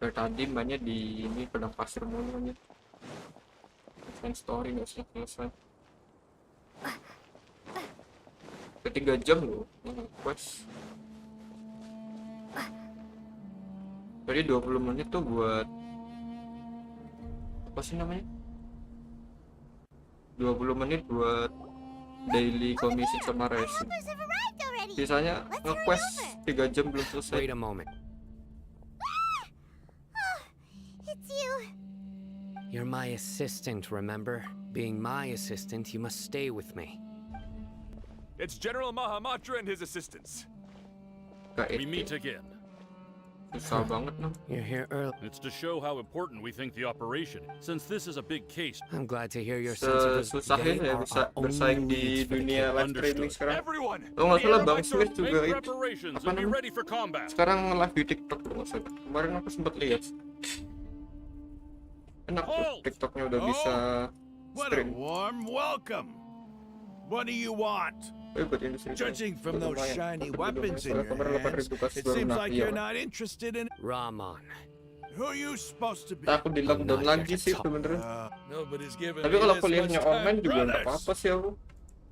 Dari tadi mainnya di ini padang pasir mulu nya. Main story nggak selesai. 3 jam loh quest. Jadi 20 menit tuh buat apa sih namanya? 20 menit buat daily commission sama racing. Sisanya nge-quest 3 jam belum selesai. Wait a moment. It's you. You're my assistant, remember? Being my assistant, you must stay with me. It's General Mahamatra and his assistants. We meet again. Susah banget no. You're here early. It's to show how important we think the operation, since this is a big case. I'm glad to hear your sense of Susahnya ya bisa bersaing di dunia live streaming sekarang. Everyone, Lo nggak salah Bang Smith juga Make itu. preparations Apa and be namanya? ready for combat. Sekarang live di TikTok lo nggak salah. Kemarin aku sempat lihat. Enak tuh, TikToknya udah bisa What a stream. warm welcome. What do you want? Judging from those shiny weapons in your hands, it seems like you're not interested in Rahman. who you supposed to be. Takut di lockdown lagi sih sebenernya. Nobody's giving Tapi me kalau this kuliahnya much time, online juga nggak brothers. apa-apa sih aku.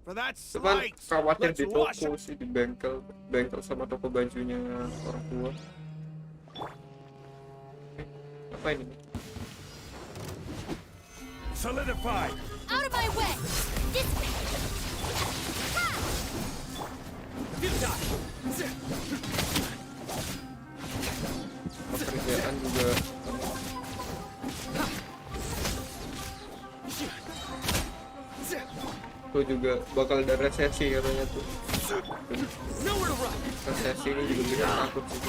For that Cuman slight, khawatir let's di wash toko sih, di bengkel sama toko bajunya orang tua. Apa ini? solidify. Out of my way! This way! Pekerjaan juga tuh juga bakal ada resesi katanya tuh. Resesi ini juga bikin takut sih.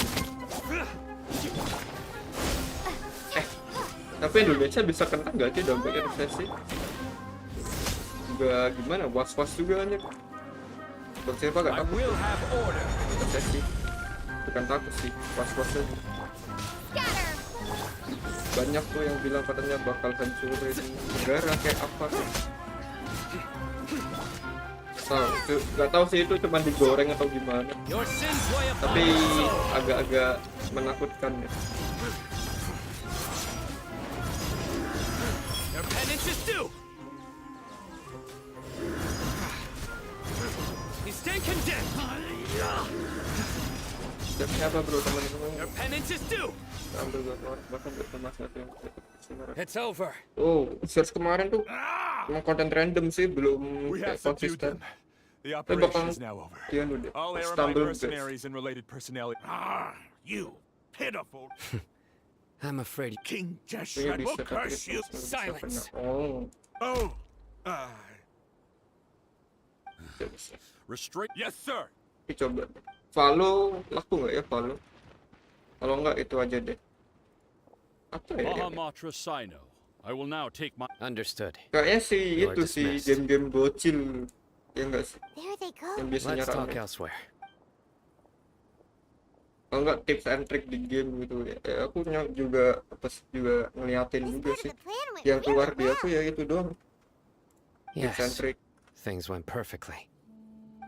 Tapi Indonesia bisa kena nggak sih dampaknya resesi? Juga gimana? Was-was juga kan ya. Buat siapa gak takut? Resesi. Bukan takut sih, was-was aja. Banyak tuh yang bilang katanya bakal hancurin negara kayak apa. Gak tahu sih itu cuma digoreng atau gimana. Tapi agak-agak menakutkan ya. Your penance is due. You stand condemned. Siapa bro teman-teman? Your penance is due. Ambil bahkan bersama satu yang It's over. Oh, search kemarin tuh emang konten random sih, belum We have kayak subdued konsisten. them. The Tapi bakal operation is now over. dia udah All air my stumble guys. mercenaries and related personnel. You pitiful. I'm afraid King Kayaknya Deshret will bisa curse you. Silence. Oh, Oh, bisa. Restrict. Yes, sir. Oke, coba. Follow laku nggak ya follow? Kalau nggak itu aja deh. Apa ya? Mahamatra Sino. I will now take my... Understood. Kayaknya sih You are itu sih dismissed. game-game bocil ya nggak sih? There they go. Yang biasanya Let's talk rame. elsewhere. Kalau nggak tips and trick di game gitu ya. Aku juga juga ngeliatin juga sih. Yang keluar di aku ya itu doang. Tips and Yes, trick. things went perfectly.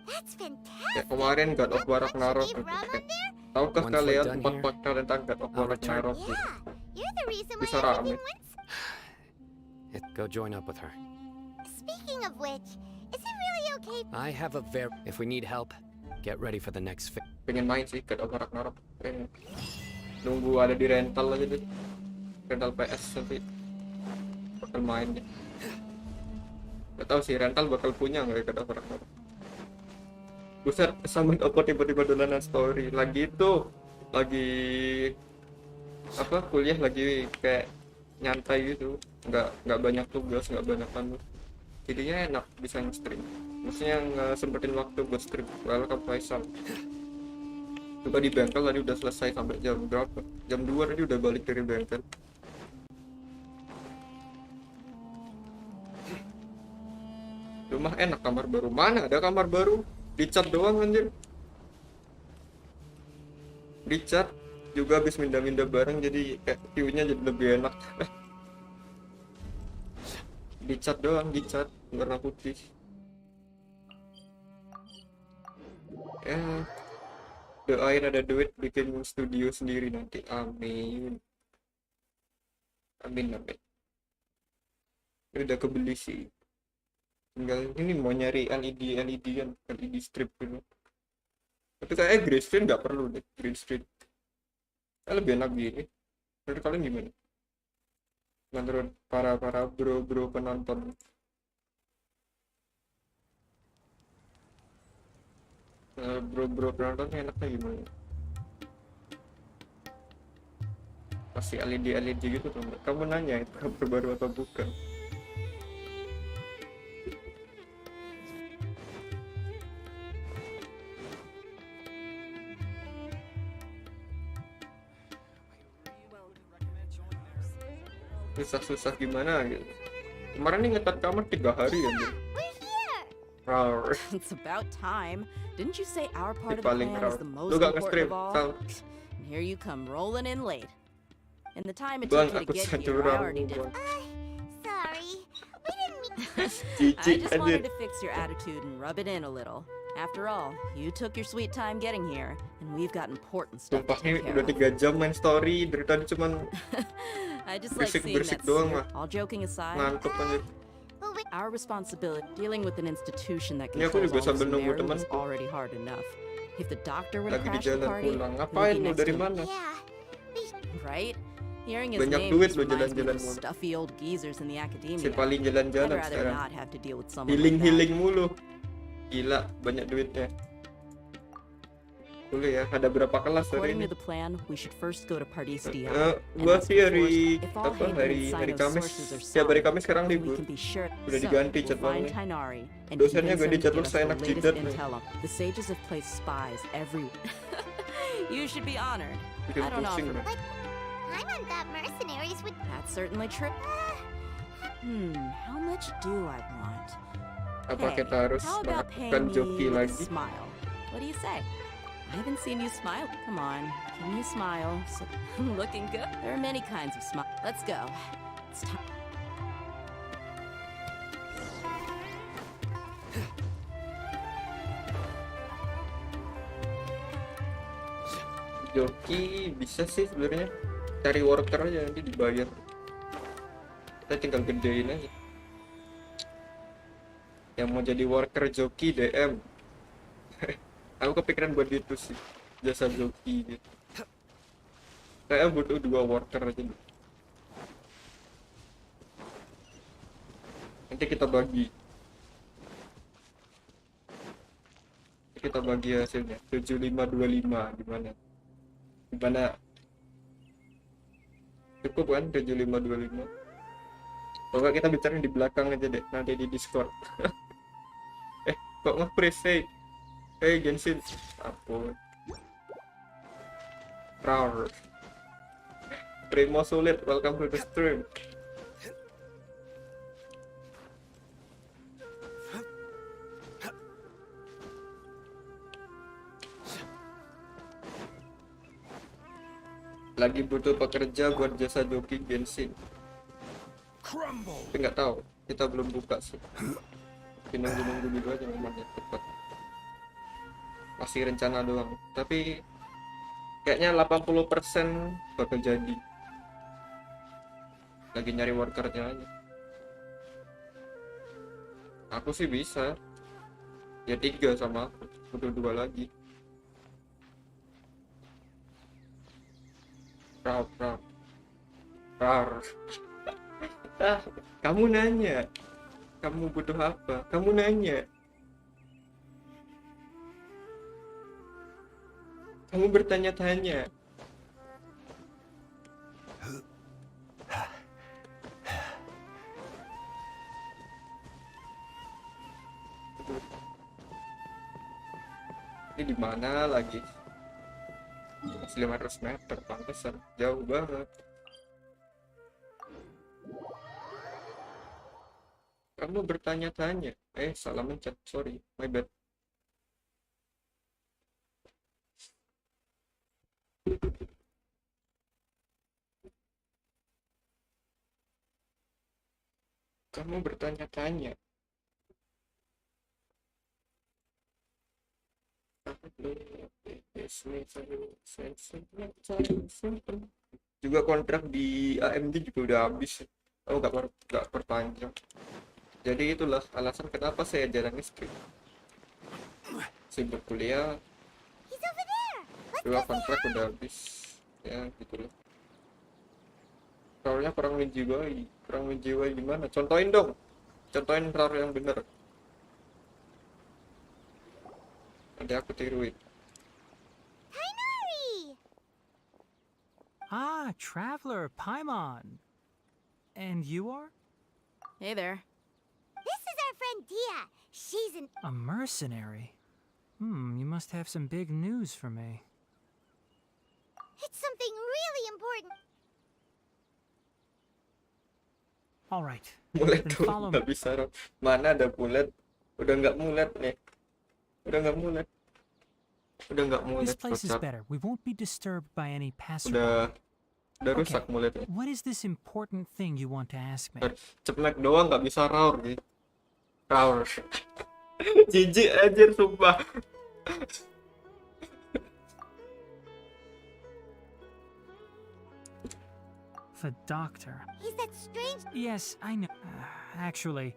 That's fantastic. Kayak kemarin God of War Ragnarok gitu. Tahukah Once we're kalian done 4 here, fakta tentang God of War I'll return. Ragnarok gitu? You're the reason Bisa why rame. everything went. Go join up with her. Speaking of which, is it really okay? I have a If we need help, get ready for the next Pengen main sih God of War Ragnarok. Pengen. Nunggu ada di rental aja deh. Rental PS nanti bakal main deh. Gak tau sih rental bakal punya nggak ya God of War Ragnarok. Buset, sama apa tiba-tiba dolanan story lagi itu lagi apa kuliah lagi kayak nyantai gitu, nggak banyak tugas, nggak banyak anu, jadinya enak bisa nge-stream, maksudnya nggak sempetin waktu buat stream. Welcome Faisal. Coba di bengkel tadi udah selesai sampai jam berapa? Jam 2 tadi udah balik dari bengkel. Rumah enak, kamar baru. Mana ada kamar baru? Dicat doang anjir. Dicat juga habis minda-minda bareng jadi kayak view-nya jadi lebih enak. Dicat doang, dicat warna putih. Ya, doain ada duit bikin studio sendiri nanti. Amin. Amin, amin. Ini udah kebeli sih. Tinggal ini mau nyari LED strip gitu. Tapi kayaknya green screen nggak perlu deh, green screen. Lebih enak gini. Menurut kalian gimana? Menurut para bro penonton. Bro penontonnya enaknya gimana? Masih LED gitu tuh. Kamu nanya itu kabar baru atau bukan? Susah-susah gimana gitu. Kemarin nih ngetat kamar 3 hari ya. It's about time. Didn't you say our part of the Paling plan is the most important of all? And here you come rolling in late. And the time it took you to get here, I already did. Sorry. We didn't mean... I just wanted to fix your attitude and rub it in a little. After all, you took your sweet time getting here, and we've got important stuff to take care udah of. 3 jam main story, dari tadi cuman I just like seeing that doang spirit. All joking aside, ngantuk aja. our responsibility dealing with an institution that Ini aku controls juga all sambil of nunggu Sumeru was temanku. already hard enough. If the doctor would have Lagi di crashed the jalan party, pulang. it would Ngapain be lu next dari to mana? right? Hearing his Banyak name duit just lu reminds me jalan-jalan of mulu. stuffy old geezers in the academia. Si paling jalan-jalan I'd rather sekarang. not have to deal with someone like that. Healing mulu. Gila, banyak duitnya. Boleh ya, ada berapa kelas hari According ini? to the plan, we should first go to Pardistia. Gua sih hari Kamis. Setiap hari Kamis sekarang libur. Udah diganti jadwalnya. Dosennya gak dijadwal seenak jidat. The sages have placed spies everywhere. You should be honored. Bikin I don't pusing, offer. man. I meant that mercenaries would... That's certainly true. How much do I want? Apa Hey, kita harus how about melakukan paying joki me with a lagi? smile? What do you say? I haven't seen you smile. Come on, can you smile? Looking good. There are many kinds of smile. Let's go. It's time. Joki bisa sih sebenarnya. Cari worker aja nanti dibayar. Kita tinggal gedein aja. Yang mau jadi worker joki DM. Aku kepikiran buat itu sih, jasa joki gitu. Saya butuh 2 worker aja. Nanti kita bagi. Kita bagi hasilnya 7525 gimana? Gimana? Cukup kan 7525? Pokoknya kita bicara di belakang aja deh, nanti di Discord. Kok nge-preset? Hey Genshin, ampun. Rar. Primo Sulit, welcome to the stream. Lagi butuh pekerja buat jasa joki Genshin. Tapi nggak tahu, kita belum buka sih. Nunggu dulu aja memang ya cepat. Masih rencana doang, tapi kayaknya 80% bakal jadi. Lagi nyari workernya aja. Aku sih bisa ya 3 sama aku, butuh 2 lagi. Rar. Kamu nanya kamu butuh apa, kamu nanya. Kamu bertanya-tanya. Ini di mana lagi? Masih 500 meter, pantesan jauh banget. Kamu bertanya-tanya. Salah mencet, sorry, my bad. Kamu bertanya-tanya. Juga kontrak di AMD juga udah habis. Oh, nggak perpanjang. Jadi itulah alasan kenapa saya jarang skip. Sibuk kuliah. Dua kontrak udah habis. Ya gitulah. Rollnya kurang menjiwai gimana? Contohin dong. Contohin roll yang bener. Nanti aku tiruin. Ah, Traveler, Paimon. And you are? Hey there. This is our friend Dia. She's A mercenary? You must have some big news for me. It's something really important. All right. Mulet Then tuh follow nggak me. bisa. Mana ada mulet? Udah nggak mulet nih. Udah nggak mulet. This place is better. We won't be disturbed by any passerby. Udah rusak muletnya. What is this important thing you want to ask me? Ceplek doang nggak bisa roar nih. Roar. Jijik anjir sumpah. The doctor. He's that strange. Yes, I know. Actually,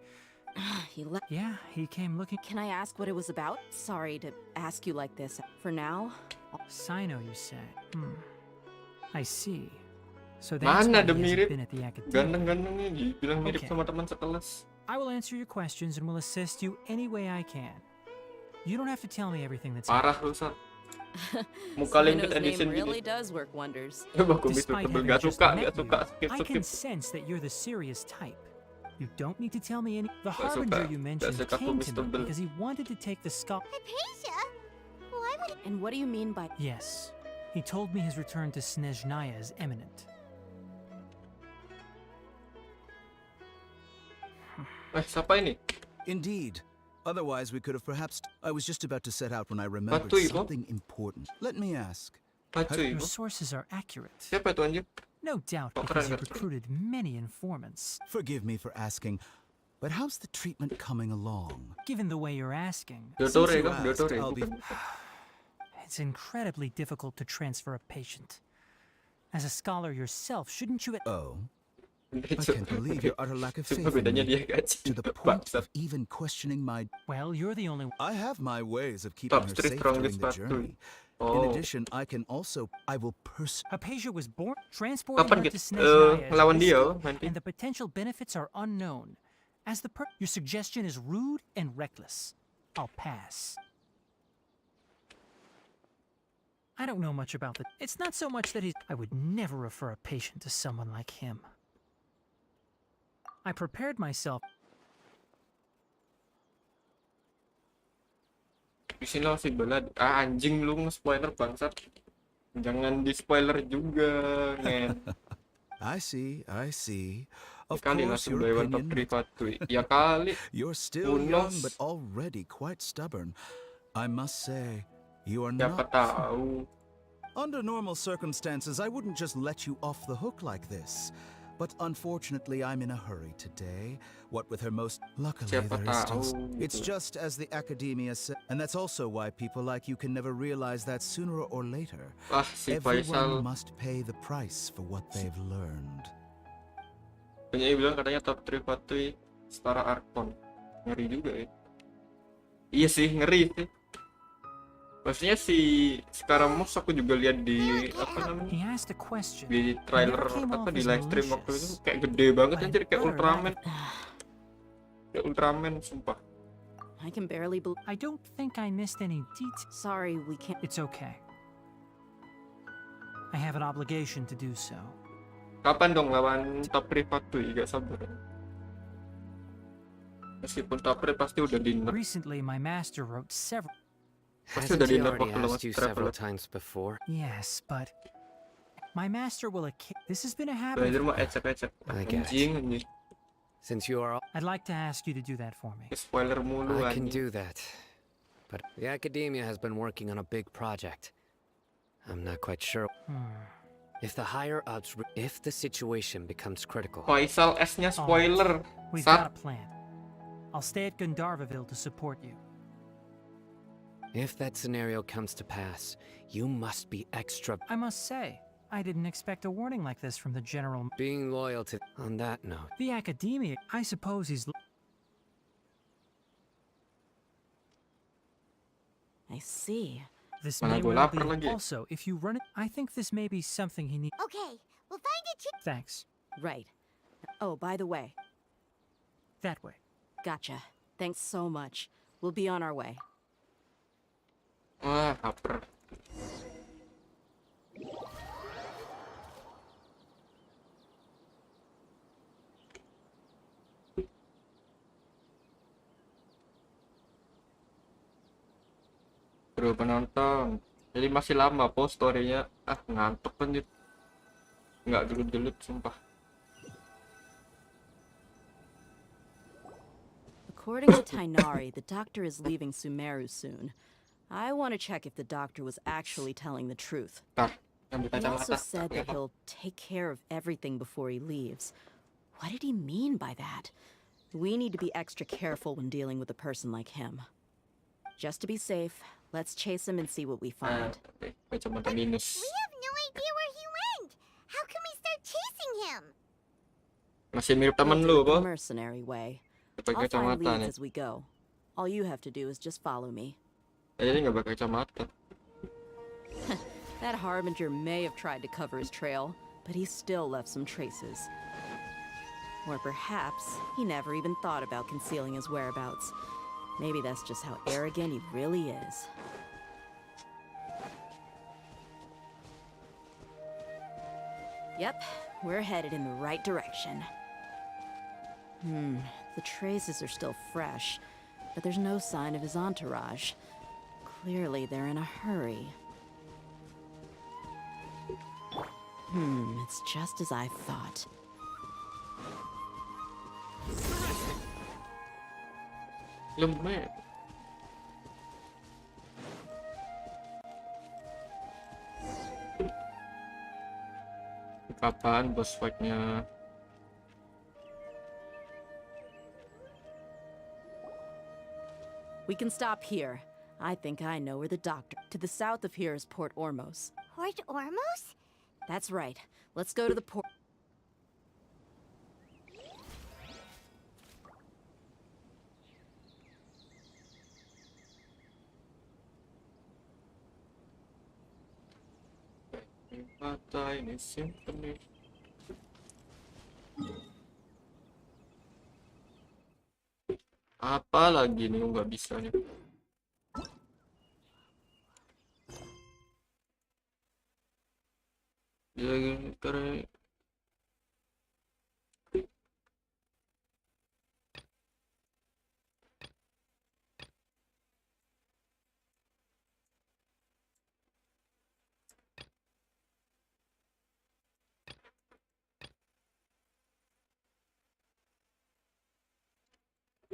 yeah, he came looking. Can I ask what it was about? Sorry to ask you like this. For now. Sino, you say? I see. So that's Mana why ada he hasn't mirip? been at the academy. Ganteng-gantengnya dibilang mirip Okay. sama teman sekelas. I will answer your questions and will assist you any way I can. You don't have to tell me everything that's Parah rusak. Muka limited Sino's edition name really gini. does work wonders. Bagus itu Despite tebel having gak just suka, met gak suka, you, I can skip. sense that you're the serious type. You don't need to tell me any. The Gak suka, harbinger you gak mentioned suka came tumis to me tebel. because he wanted to take the skull. Hypatia? Why would And what do you mean by? Yes, he told me his return to Snezhnaya is imminent. Siapa ini? Indeed. Otherwise, we could have perhaps... I was just about to set out when I remembered Batu, Ibu. something important. Let me ask. Batu, Your Ibu. sources are accurate. Siapa itu anjir? No doubt Oh, because you keren, keren. recruited many informants. Forgive me for asking, but how's the treatment coming along? Given the way you're asking, Dotore Since you kan? asked, Dotore I'll be... bukan? it's incredibly difficult to transfer a patient. As a scholar yourself, shouldn't you... Oh? I can't believe your utter lack of faith Cuma in bedanya me, dia gaji. to the point of even questioning my... Well, you're the only... I have my ways of keeping her Street safe strongest during the batu. journey. Oh. In addition, I can also... I will Hypatia was born, transporting Kapan her to kita Snezhnaya is lawan dia risky, nanti? and the potential benefits are unknown. As the your suggestion is rude and reckless. I'll pass. I don't know much about the... It's not so much that he's... I would never refer a patient to someone like him. I prepared myself. Di sini lo si belad. Anjing lu nge-spoiler bangsat. Jangan di spoiler juga, ngen. I see, I see. Of Kali course, langsung your by one top opinion... 3 fatui. Ya kali. You're still Who young, knows? but already quite stubborn. I must say, you are Siapa not... tahu. Under normal circumstances, I wouldn't just let you off the hook like this. But unfortunately, I'm in a hurry today. What with her most... Luckily, Siapa there is still... tahu, It's gitu. just as the academia said. And that's also why people like you can never realize that sooner or later, Si everyone Faisal. must pay the price for what they've learned. Penyanyi bilang katanya top 3 fatui setara Arkon. Ngeri juga ya. Iya sih, ngeri sih. Maksudnya si sekarang Mus aku juga lihat di apa namanya? He asked a question. Di trailer apa di live stream waktu itu kayak gede banget anjir kayak Ultraman. Kayak Ultraman sumpah. I can barely believe. I don't think I missed any details. Sorry, we can't. It's okay. I have an obligation to do so. Kapan dong lawan top 3 fatui? Gak sabar. Meskipun top 3 pasti udah di nerf. Recently, my master wrote several... Pasti Hasn't udah he di-nerf already waktu lo asked you traveler. several times before? Yes, but my master will. This has been a habit. Belajar mah ecek-ecek. I get Anjing, it. anjing. Since you are all... I'd like to ask you to do that for me. Spoiler mulu I can anjing. do that. But the academia has been working on a big project. I'm not quite sure. If the higher-ups... If the situation becomes critical... Faisal S-nya spoiler. We've got a plan. I'll stay at Gandharvaville to support you. If that scenario comes to pass, you must be extra... I must say, I didn't expect a warning like this from the general. Being loyal to... On that note... The academia, I suppose he's... I see. This may well be. Also, if you run it, I think this may be something he needs. Okay, we'll find a chick. Thanks. Right. Oh, by the way. That way. Gotcha. Thanks so much. We'll be on our way. Wah, lapar. Bro penonton, jadi masih lama post story-nya. Ngantuk kan, nggak gelut-gelut sumpah. According to Tainari, the doctor is leaving Sumeru soon. I want to check if the doctor was actually telling the truth. He also said that he'll take care of everything before he leaves. What did he mean by that? We need to be extra careful when dealing with a person like him. Just to be safe, let's chase him and see what we find. We have no idea where he went. How can we start chasing him? Masih mirip temen lu, The Bo. mercenary way. Pakai I'll find kacamata leads nih. as we go. All you have to do is just follow me. Jadi nggak pakai kacamata. That harbinger may have tried to cover his trail, but he still left some traces. Or perhaps he never even thought about concealing his whereabouts. Maybe that's just how arrogant he really is. Yep, we're headed in the right direction. The traces are still fresh, but there's no sign of his entourage. Clearly, they're in a hurry. It's just as I thought. Lumayan. Kapan boss fight-nya? We can stop here. I think I know where the doctor... To the south of here is Port Ormos. Port Ormos? That's right. Let's go to the port... Mata ini symphony. Apa lagi nih nggak bisa nih? Lagi keren.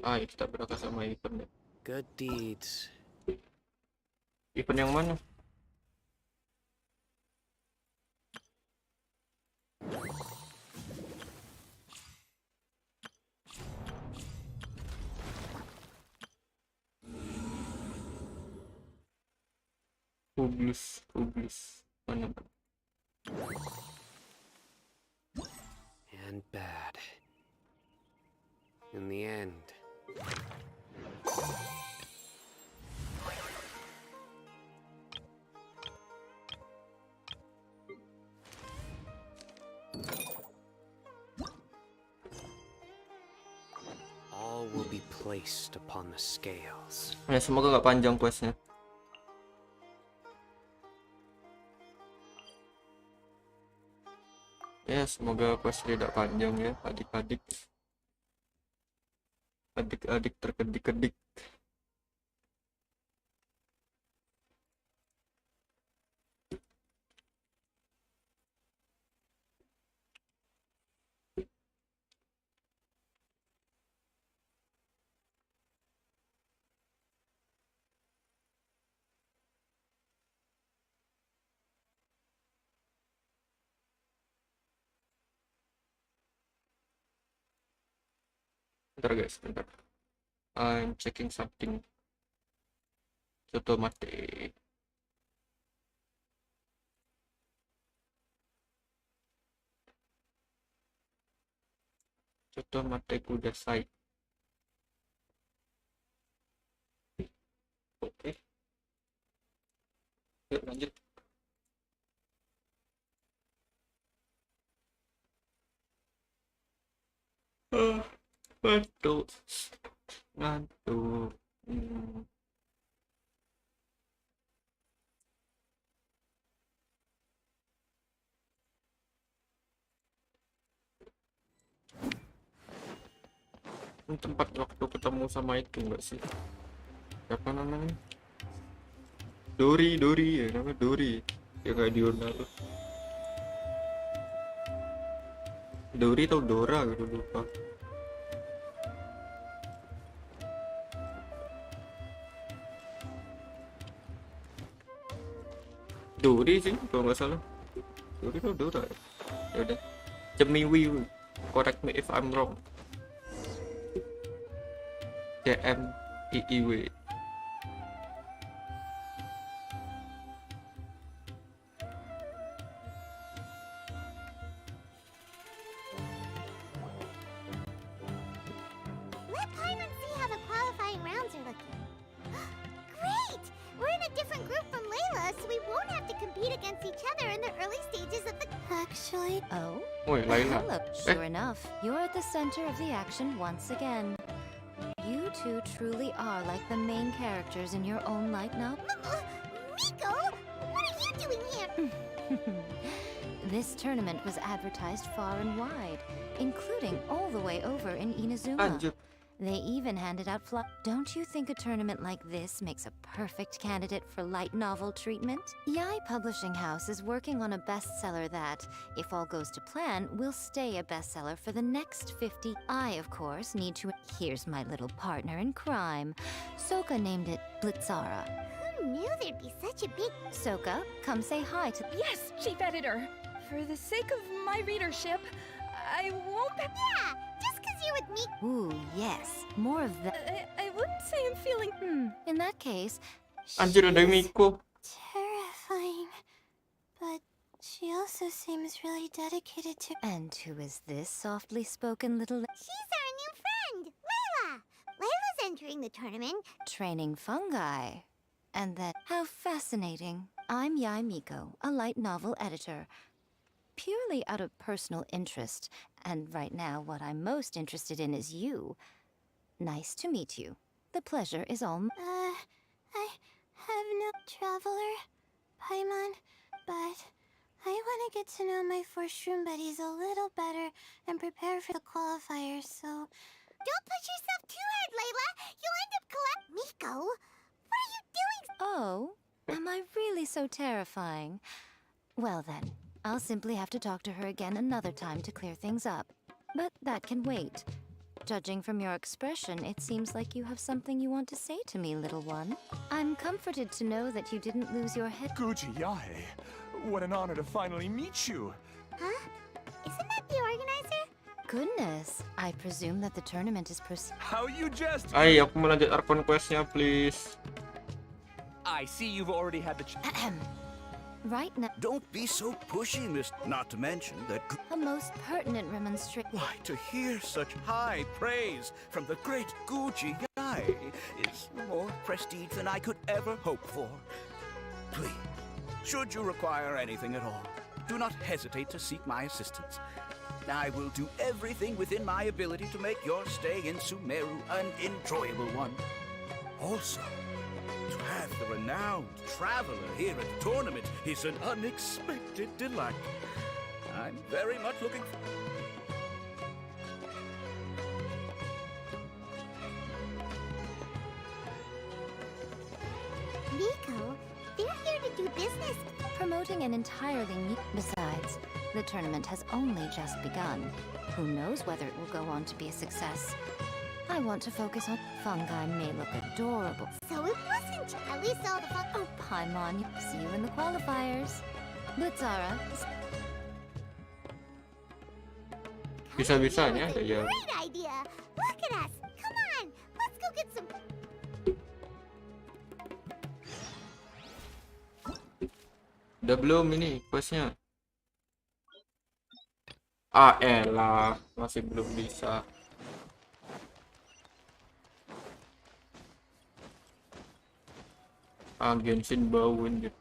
Kita berangkat sama event. Good deeds. Event yang mana? Publis. Mana? And bad. In the end. All will be placed upon the scales. Ya, semoga gak panjang questnya. Ya, semoga quest tidak panjang ya, adik-adik. Adik-adik terkedik-kedik. Bentar guys, bentar. I'm checking something. Coto mate. Coto mate kudasai. Oke. Yuk lanjut. Ngantuk. Ngantuk. Ini tempat waktu ketemu sama itu enggak sih? Siapa namanya? Dori ya, namanya Dori. Ya kayak Diona tuh. Dori atau Dora gitu lupa. Dori sih kalau nggak salah. Dori atau Dora ya? Ya udah. Cemiwi. Correct me if I'm wrong. CMIIW. Let Paimon see how the qualifying rounds are looking. Great! We're in a different group from Layla, so we won't have to compete against each other in the early stages of the... Actually... Oh? Wait, Layla. Hello. Sure enough, you're at the center of the action once again. You two truly are like the main characters in your own light novel. Miko! What are you doing here? This tournament was advertised far and wide, including all the way over in Inazuma. They even handed out Don't you think a tournament like this makes a perfect candidate for light novel treatment? Yai Publishing House is working on a bestseller that, if all goes to plan, will stay a bestseller for the next 50. I, of course, need to... Here's my little partner in crime. Soka named it Blitzara. Who knew there'd be such a big... Soka, come say hi to... Yes, Chief Editor. For the sake of my readership, I won't... Yeah, just because you're with me. Ooh, yes. More of that. I wouldn't say I'm feeling... In that case... Anjir, ada Miko. Terrifying. But she also seems really dedicated to... And who is this softly spoken little... She's our new friend, Layla. Layla's entering the tournament. Training fungi. And then... How fascinating. I'm Yai Miko, a light novel editor. Purely out of personal interest, and right now what I'm most interested in is you. Nice to meet you. The pleasure is all I have no traveler, Paimon, but I want to get to know my first room buddies a little better and prepare for the qualifiers, so... Don't push yourself too hard, Layla! You'll end up Miko, what are you doing? Oh, am I really so terrifying? Well then, I'll simply have to talk to her again another time to clear things up. But that can wait. Judging from your expression, it seems like you have something you want to say to me, little one. I'm comforted to know that you didn't lose your head. Guji Yae, what an honor to finally meet you. Huh? Isn't that the organizer? Goodness, I presume that the tournament is How you just... Ay, aku mau lanjut Archon quest-nya, please. I see you've already had the... Right now... Don't be so pushy, miss. Not to mention that... A most pertinent remonstration. Why, to hear such high praise from the great Guji Yae is more prestige than I could ever hope for. Please, should you require anything at all, do not hesitate to seek my assistance. I will do everything within my ability to make your stay in Sumeru an enjoyable one. Also, to have the renowned traveler here at the tournament is an unexpected delight. I'm very much looking forward. Miko, they're here to do business. Promoting an entirely new... Besides, the tournament has only just begun. Who knows whether it will go on to be a success. I want to focus on... Fungi may look adorable. So it wasn't. At least all the fun... Oh, Paimon, see you in the qualifiers. Blitzara. Bisa-bisanya ya. Great idea. Look at us. Udah belum ini questnya? Ah elah, masih belum bisa. Ah genshin bau anjir.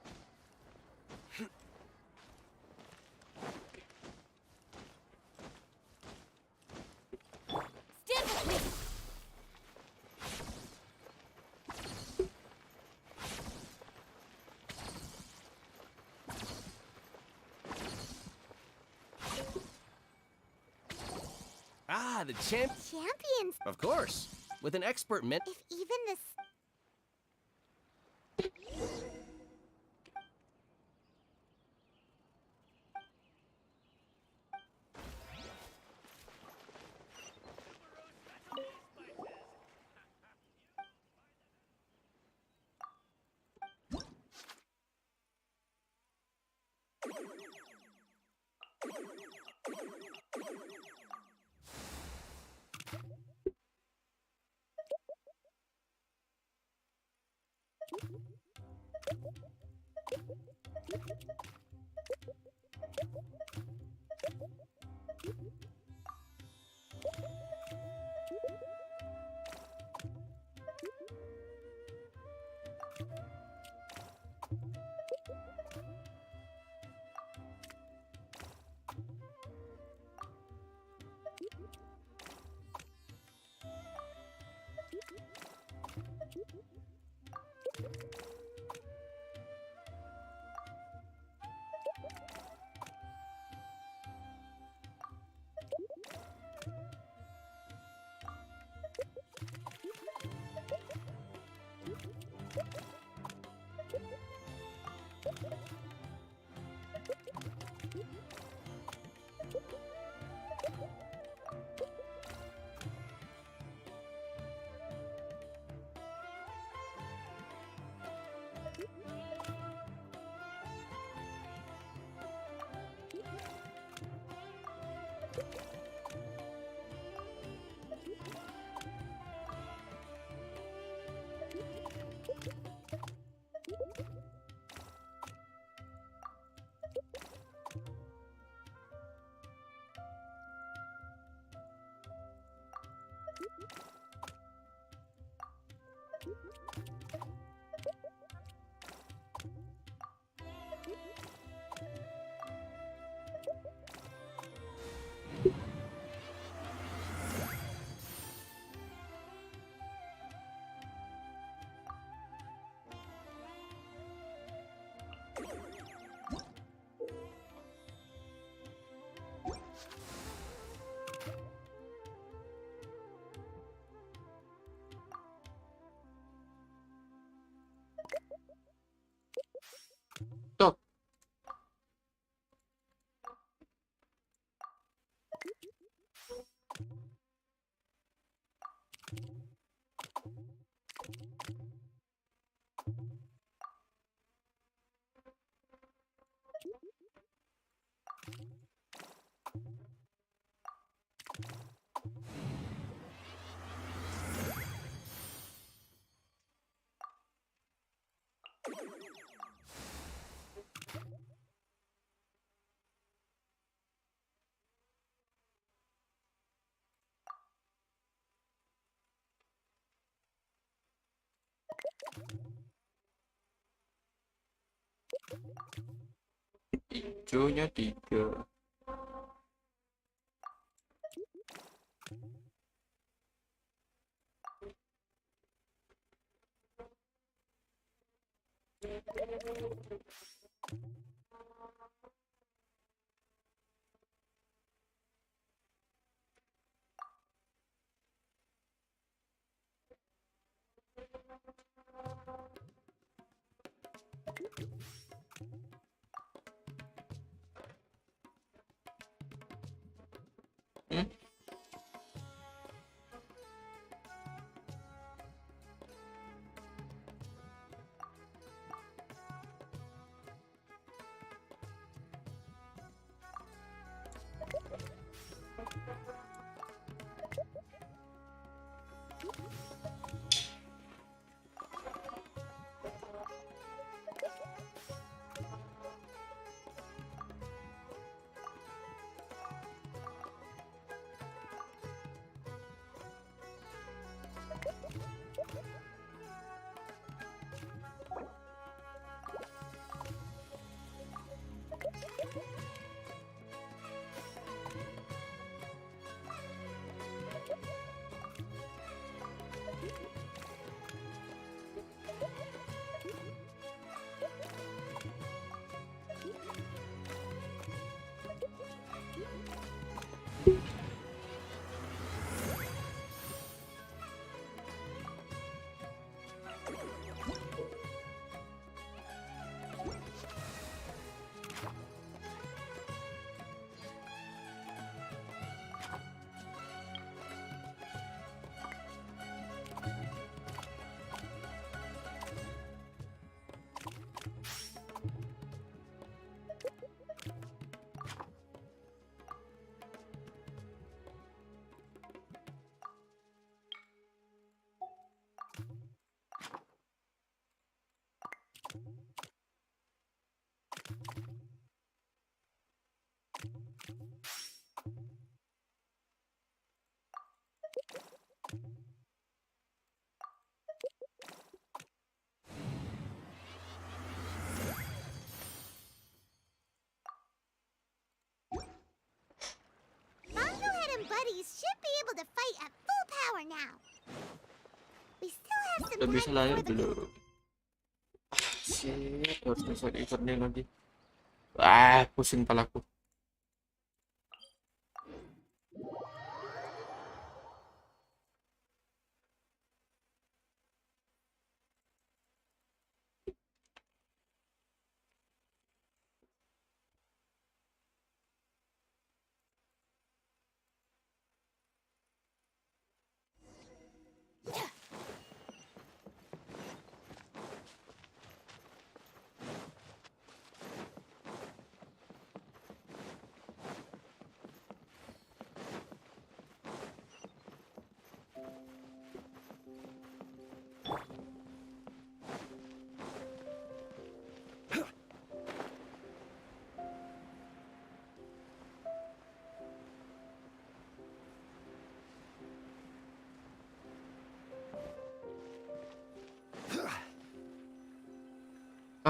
Ah, the Champions! Of course. With an expert If even this... Stop. Hijaunya 3. Bongohead and buddies should be able to fight at full power now. We still have some Udah bisa time lahir before the... belum? Shit, harus bisa eventnya lagi. Pusing palaku.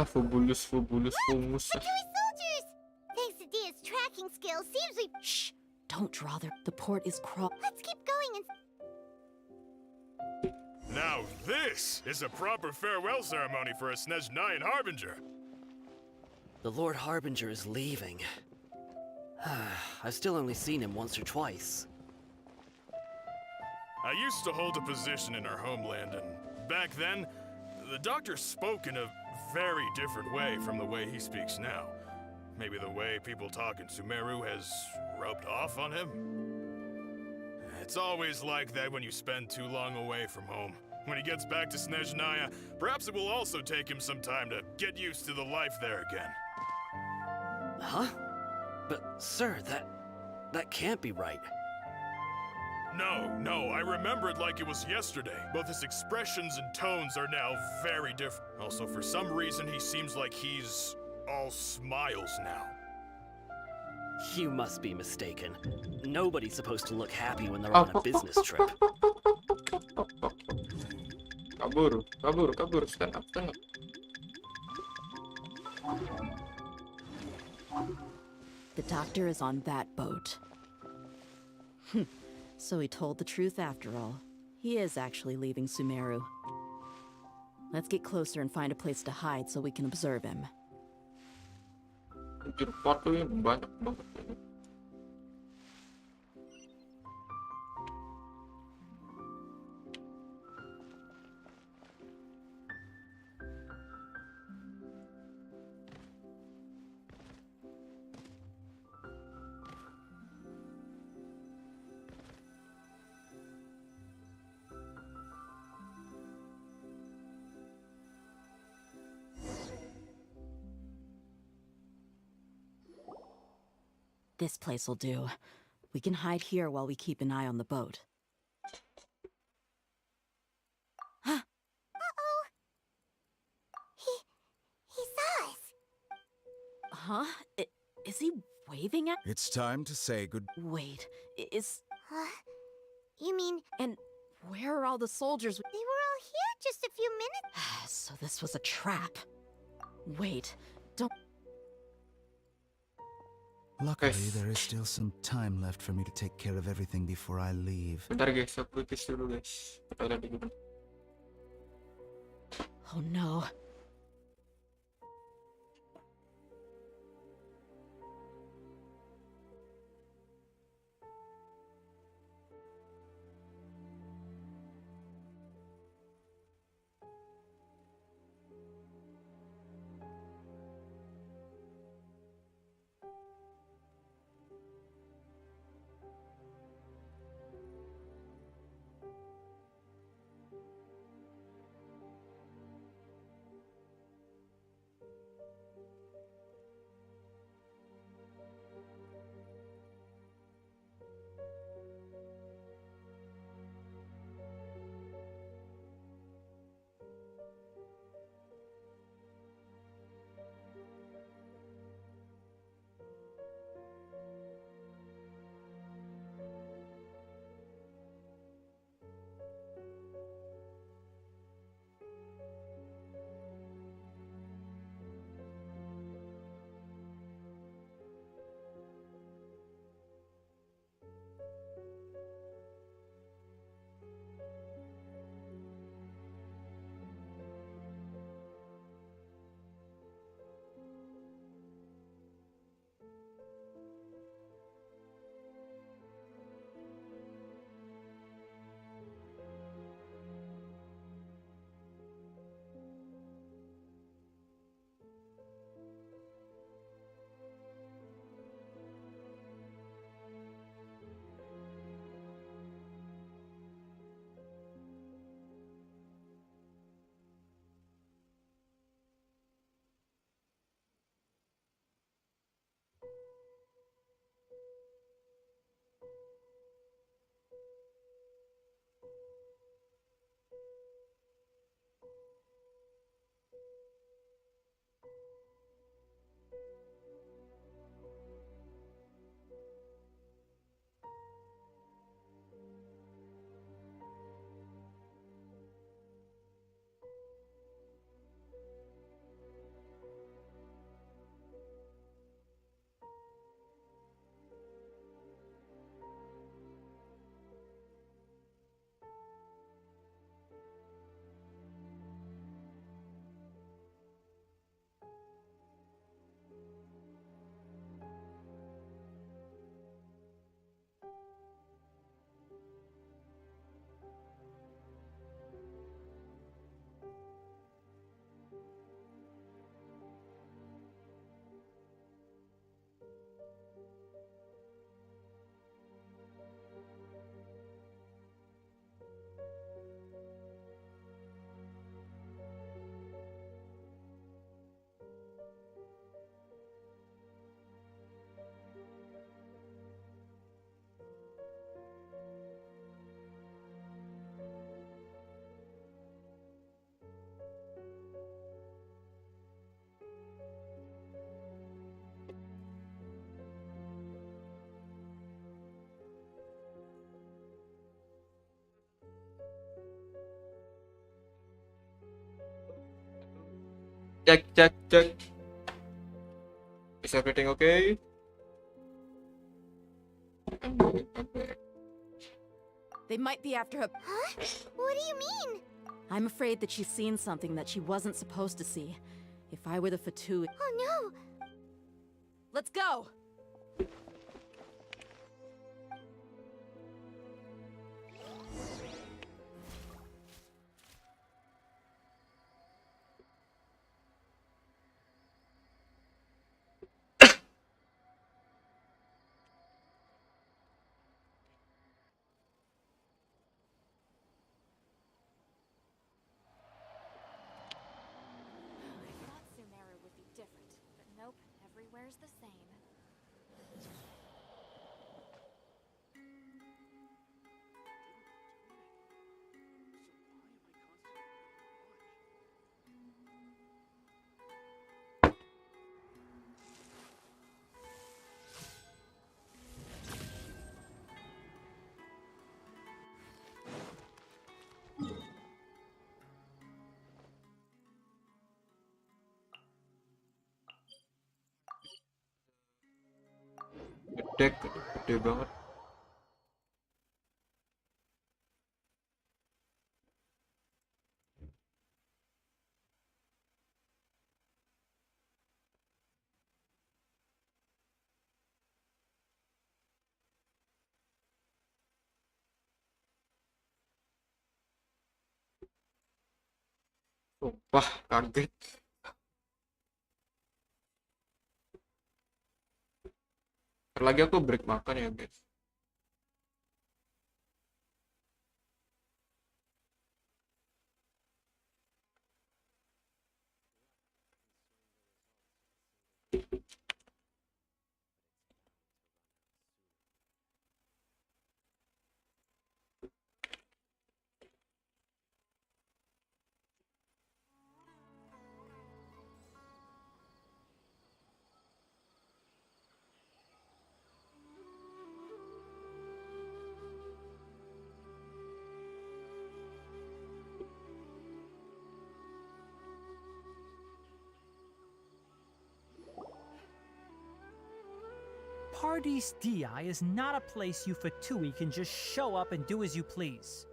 Fubulus, fungus. Artillery soldiers! Thanks to Dia's tracking skills, seems we... Shh! Don't draw there. The port is Let's keep going and... Now this is a proper farewell ceremony for a Snezhnayan Harbinger. The Lord Harbinger is leaving. I've still only seen him once or twice. I used to hold a position in our homeland, and back then, the doctor spoke in a very different way from the way he speaks now. Maybe the way people talk in Sumeru has rubbed off on him? It's always like that when you spend too long away from home. When he gets back to Snezhnaya, perhaps it will also take him some time to get used to the life there again. Huh? But, sir, that can't be right. No, I remember it like it was yesterday. Both his expressions and tones are now very different. Also, for some reason, he seems like he's all smiles now. You must be mistaken. Nobody's supposed to look happy when they're on a business trip. Kabur, stand up. The doctor is on that boat. So he told the truth after all. He is actually leaving Sumeru. Let's get closer and find a place to hide so we can observe him. Banyak banget. This place will do. We can hide here while we keep an eye on the boat. Uh-oh! He saw us! Huh? Is he waving at... It's time to say good... Wait, is... Huh? You mean... And where are all the soldiers? They were all here just a few minutes... So this was a trap. Wait, don't... Luckily, there is still some time left for me to take care of everything before I leave. Bentar guys, aku tes dulu guys. Kita lihat gimana. Oh no. Check. Is everything okay? They might be after her. Huh? What do you mean? I'm afraid that she's seen something that she wasn't supposed to see. If I were the Fatui. Oh no! Let's go! Different, but nope, everywhere's the same. Gede banget. Sumpah, kaget. Ntar lagi aku break makan ya guys. Paradise Di is not a place you Fatui can just show up and do as you please.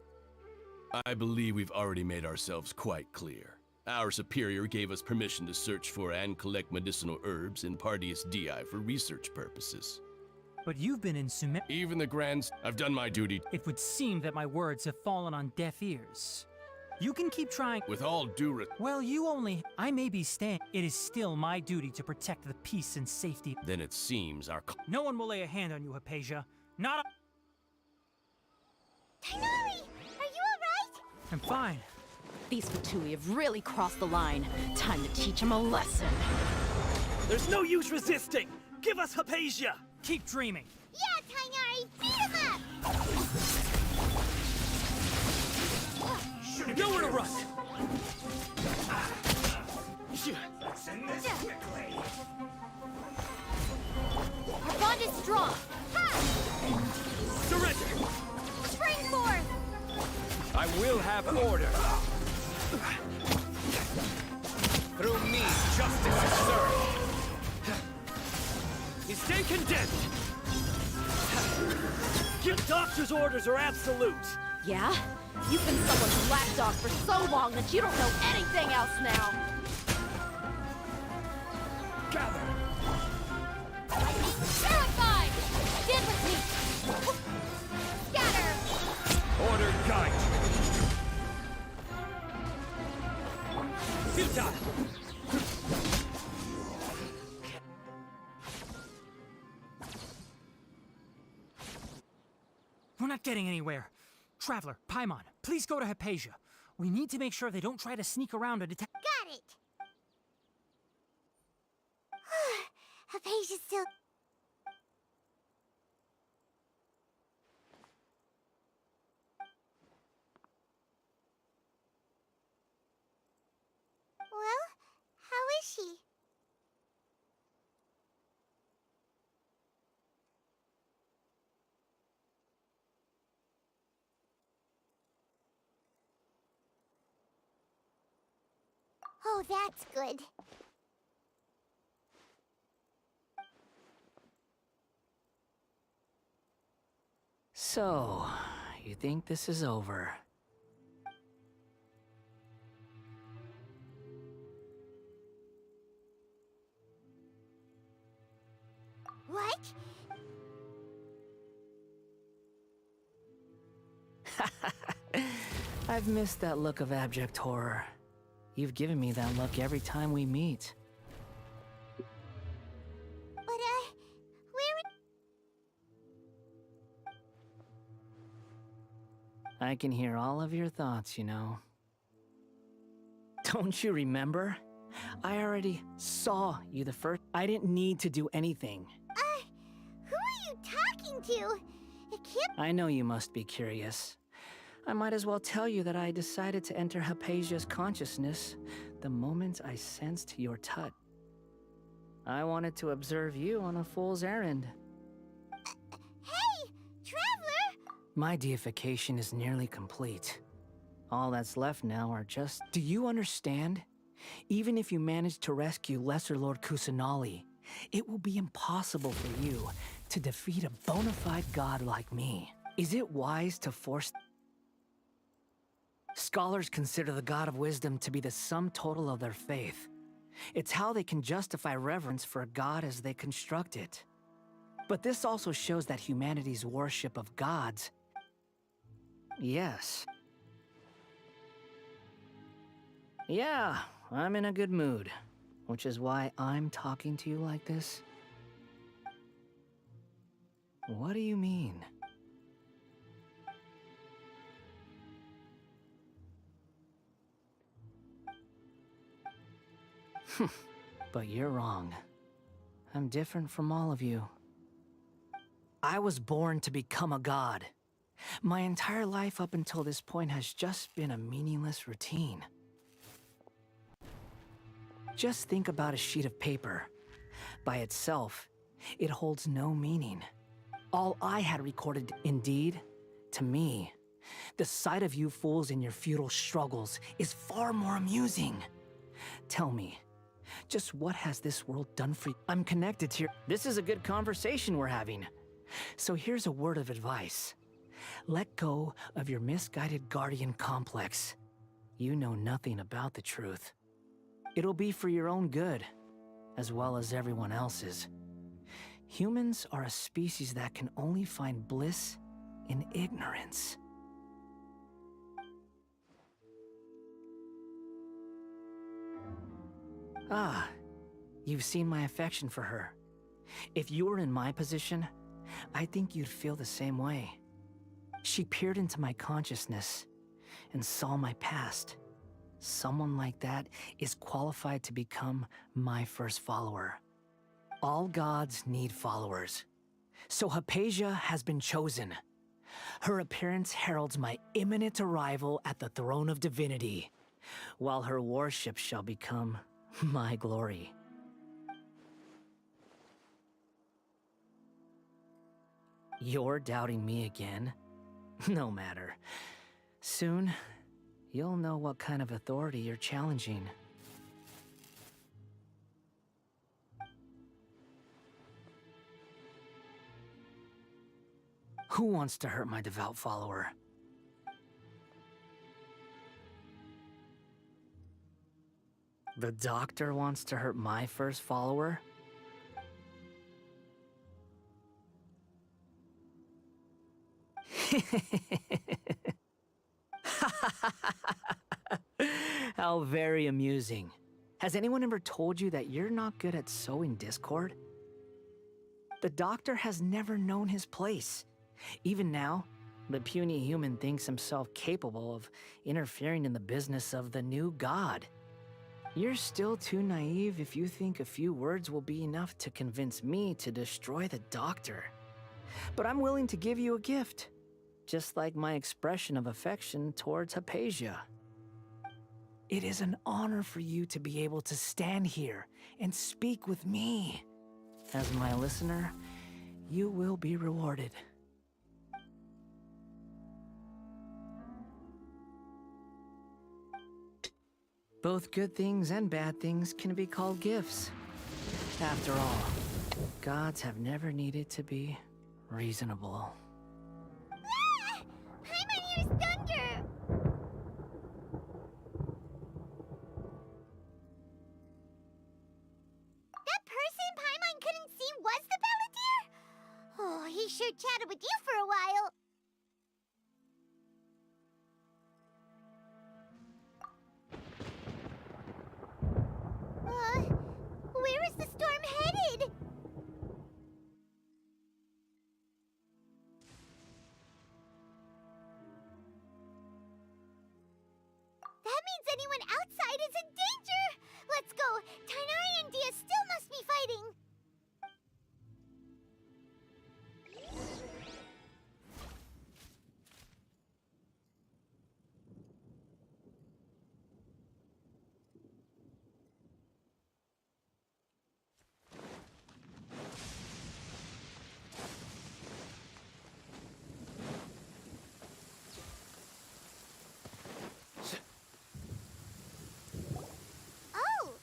I believe we've already made ourselves quite clear. Our superior gave us permission to search for and collect medicinal herbs in Paradise Di for research purposes. But you've been in Sumer. Even the Grands, I've done my duty. It would seem that my words have fallen on deaf ears. You can keep trying. With all due respect. Well, I may be staying. It is still my duty to protect the peace and safety. Then it seems our. No one will lay a hand on you, Hypatia. Not a. Tighnari, are you alright? I'm fine. These Fatui have really crossed the line. Time to teach them a lesson. There's no use resisting! Give us Hypatia! Keep dreaming. Yeah, Tighnari, beat him up! Nowhere to run! Our bond is strong. Ha! Surrender! Spring forth! I will have order. Through me, justice is served. You stand condemned! Your doctor's orders are absolute! Yeah? You've been someone's lapdog for so long that you don't know anything else now! Gather! Terrified! Stand with me! Scatter! Order guide! Futile! We're not getting anywhere. Traveler, Paimon, please go to Hypatia. We need to make sure they don't try to sneak around and attack. Got it! Hypatia's still... Well, how is she? Oh, that's good. So, you think this is over? What? I've missed that look of abject horror. You've given me that look every time we meet. But, where would... I can hear all of your thoughts, you know. Don't you remember? I already saw you the first. I didn't need to do anything. Who are you talking to? It can't... I know you must be curious. I might as well tell you that I decided to enter Hypatia's consciousness the moment I sensed your touch. I wanted to observe you on a fool's errand. Hey, Traveler! My deification is nearly complete. All that's left now are just... Do you understand? Even if you manage to rescue Lesser Lord Kusanali, it will be impossible for you to defeat a bona fide god like me. Is it wise to force... Scholars consider the God of Wisdom to be the sum total of their faith. It's how they can justify reverence for a god as they construct it. But this also shows that humanity's worship of gods... Yes. Yeah, I'm in a good mood, which is why I'm talking to you like this. What do you mean? But you're wrong. I'm different from all of you. I was born to become a god. My entire life up until this point has just been a meaningless routine. Just think about a sheet of paper. By itself, it holds no meaning. All I had recorded, indeed, to me, the sight of you fools in your futile struggles is far more amusing. Tell me, just what has this world done for you? I'm connected to your... This is a good conversation we're having. So here's a word of advice. Let go of your misguided guardian complex. You know nothing about the truth. It'll be for your own good, as well as everyone else's. Humans are a species that can only find bliss in ignorance. Ah, you've seen my affection for her. If you were in my position, I think you'd feel the same way. She peered into my consciousness and saw my past. Someone like that is qualified to become my first follower. All gods need followers. So Hypatia has been chosen. Her appearance heralds my imminent arrival at the throne of divinity, while her worship shall become my glory. You're doubting me again? No matter. Soon, you'll know what kind of authority you're challenging. Who wants to hurt my devout follower? The doctor wants to hurt my first follower? How very amusing. Has anyone ever told you that you're not good at sowing discord? The doctor has never known his place. Even now, the puny human thinks himself capable of interfering in the business of the new god. You're still too naive if you think a few words will be enough to convince me to destroy the doctor. But I'm willing to give you a gift, just like my expression of affection towards Hypatia. It is an honor for you to be able to stand here and speak with me. As my listener, you will be rewarded. Both good things and bad things can be called gifts. After all, gods have never needed to be reasonable. Ah! Paimon hears thunder! That person Paimon couldn't see was the Balladeer? Oh, he sure chatted with you for a while. Where is the storm headed? That means anyone outside is in danger! Let's go! Tighnari and Dia still must be fighting! Oh!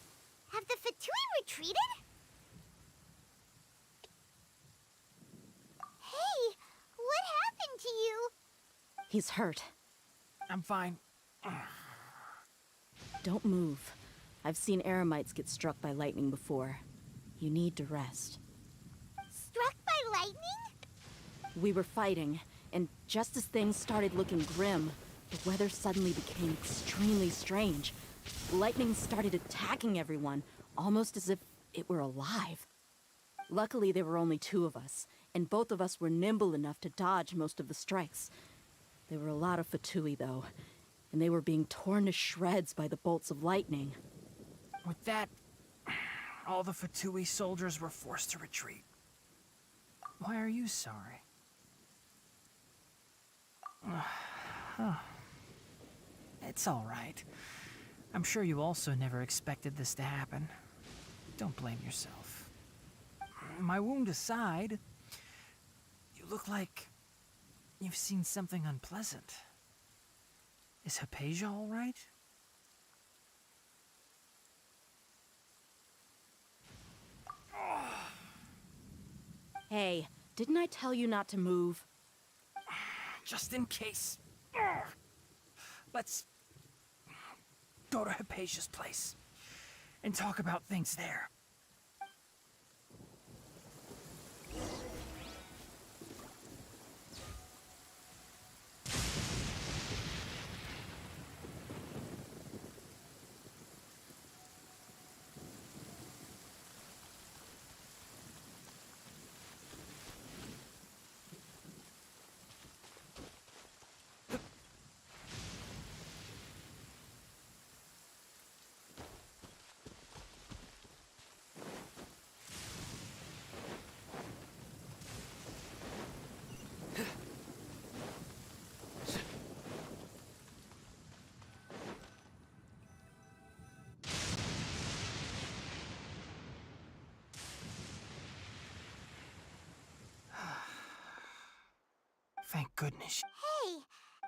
Have the Fatui retreated? Hey! What happened to you? He's hurt. I'm fine. Don't move. I've seen eremites get struck by lightning before. You need to rest. Struck by lightning? We were fighting, and just as things started looking grim, the weather suddenly became extremely strange. Lightning started attacking everyone, almost as if it were alive. Luckily, there were only two of us, and both of us were nimble enough to dodge most of the strikes. There were a lot of Fatui, though, and they were being torn to shreds by the bolts of lightning. With that, all the Fatui soldiers were forced to retreat. Why are you sorry? It's all right. I'm sure you also never expected this to happen. Don't blame yourself. My wound aside, you look like you've seen something unpleasant. Is Hypatia all right? Hey, didn't I tell you not to move? Just in case. Let's go to Hypatia's place and talk about things there. Thank goodness. Hey!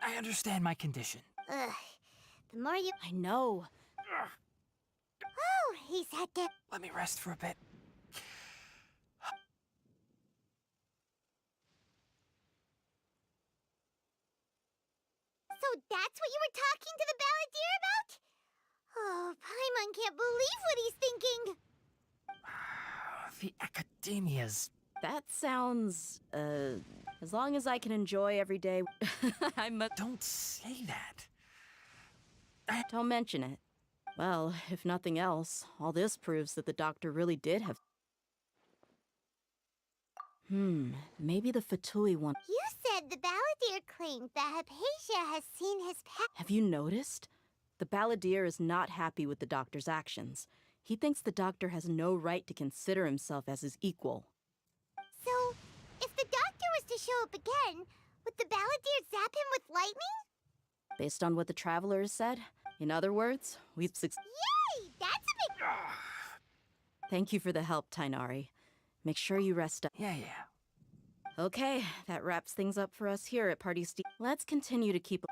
I understand my condition. Ugh. The more you... I know. Oh, he's had to... Let me rest for a bit. So that's what you were talking to the Balladeer about? Oh, Paimon can't believe what he's thinking. The academia's... That sounds, as long as I can enjoy every day, Don't say that. Don't mention it. Well, if nothing else, all this proves that the doctor really did have... Maybe the Fatui one... You said the Balladeer claimed that Hypatia has seen his past. Have you noticed? The Balladeer is not happy with the doctor's actions. He thinks the doctor has no right to consider himself as his equal. So, if the doctor was to show up again, would the Balladeer zap him with lightning? Based on what the Traveler has said, in other words, we've Yay! That's a big... Thank you for the help, Tighnari. Make sure you rest up. Yeah. Okay, that wraps things up for us here at Party Steve. Let's continue to keep...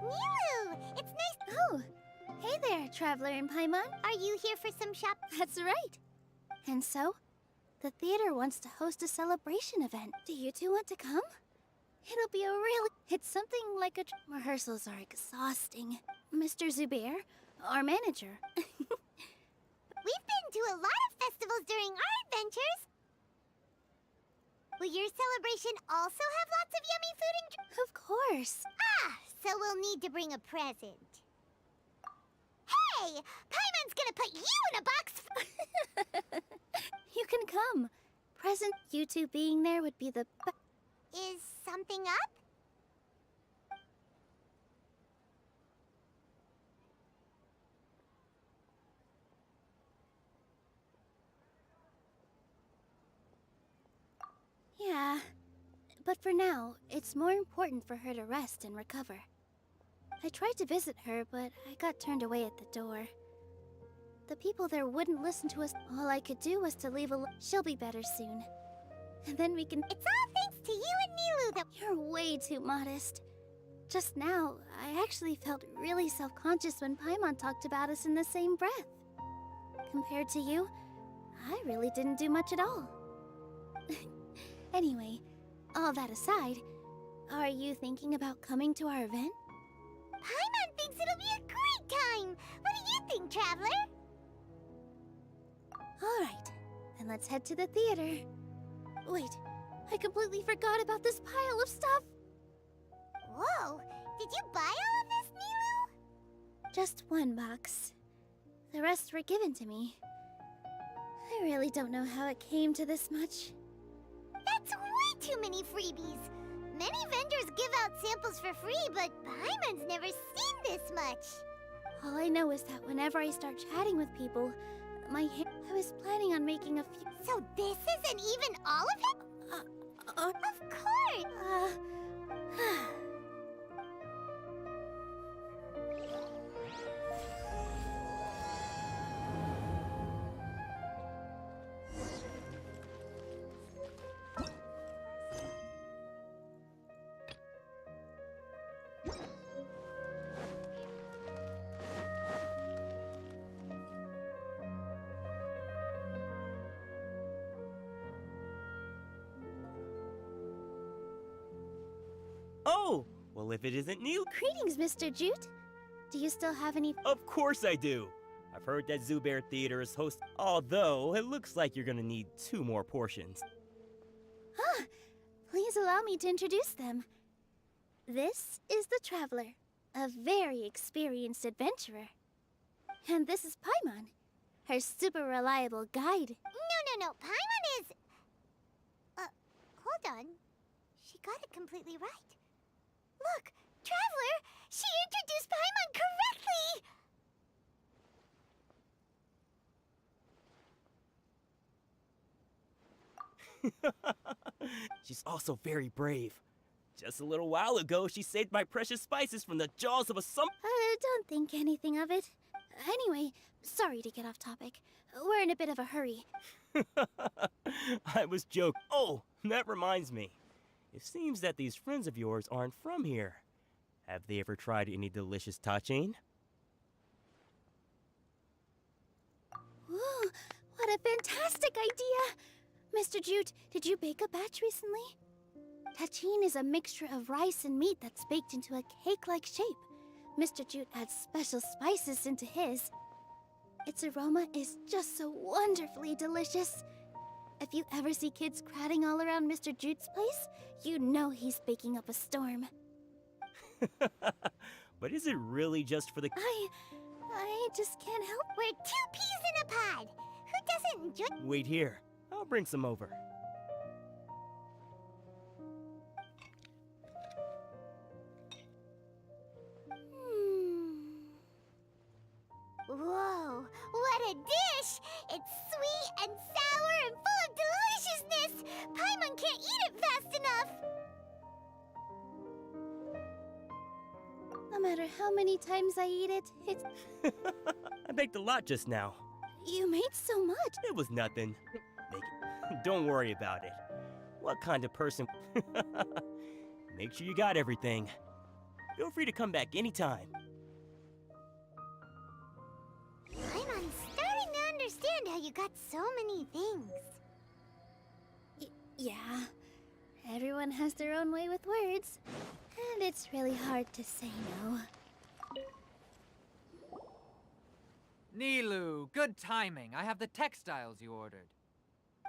Nilu! It's nice. Oh, hey there, Traveler and Paimon. Are you here for some shop? That's right. And so, the theater wants to host a celebration event. Do you two want to come? It'll be a real... It's something like a... Rehearsals are exhausting. Mr. Zubair, our manager. We've been to a lot of festivals during our adventures. Will your celebration also have lots of yummy food and drink? Of course. Ah, so we'll need to bring a present. Hey! Paimon's gonna put you in a box. You can come. Present you two being there would be the... Is something up? Yeah, but for now, it's more important for her to rest and recover. I tried to visit her, but I got turned away at the door. The people there wouldn't listen to us. All I could do was to leave a... She'll be better soon. And then we can... It's all thanks to you and Nilu that... You're way too modest. Just now, I actually felt really self-conscious when Paimon talked about us in the same breath. Compared to you, I really didn't do much at all. Anyway, all that aside, are you thinking about coming to our event? Paimon thinks it'll be a great time! What do you think, Traveler? Alright, then let's head to the theater. Wait, I completely forgot about this pile of stuff! Whoa! Did you buy all of this, Nilu? Just one box. The rest were given to me. I really don't know how it came to this much. That's way too many freebies! Many vendors give out samples for free, but Paimon's never seen this much! All I know is that whenever I start chatting with people, my hair... I was planning on making a few... So this isn't even all of it? Of course! Oh! Well, if it isn't Nilu... Greetings, Mr. Jute. Do you still have any... Of course I do! I've heard that Zubair Theater is host... Although, it looks like you're gonna need 2 more portions. Ah! Please allow me to introduce them. This is the Traveler, a very experienced adventurer. And this is Paimon, her super reliable guide. No, Paimon is... hold on. She got it completely right. Look, Traveler! She introduced Paimon correctly! She's also very brave. Just a little while ago, she saved my precious spices from the jaws of a don't think anything of it. Anyway, sorry to get off topic. We're in a bit of a hurry. I was joking. Oh, that reminds me. It seems that these friends of yours aren't from here. Have they ever tried any delicious tachin? Ooh, what a fantastic idea! Mr. Jute, did you bake a batch recently? Tachin is a mixture of rice and meat that's baked into a cake-like shape. Mr. Jute adds special spices into his. Its aroma is just so wonderfully delicious. If you ever see kids crowding all around Mr. Jute's place, you know he's baking up a storm. But is it really just for the... I just can't help... We're 2 peas in a pod! Who doesn't enjoy... Wait here. I'll bring some over. No matter how many times I eat it, it's... I baked a lot just now. You made so much. It was nothing. Don't worry about it. What kind of person... Make sure you got everything. Feel free to come back anytime. I'm starting to understand how you got so many things. Yeah. Everyone has their own way with words. And it's really hard to say no. Nilou, good timing. I have the textiles you ordered.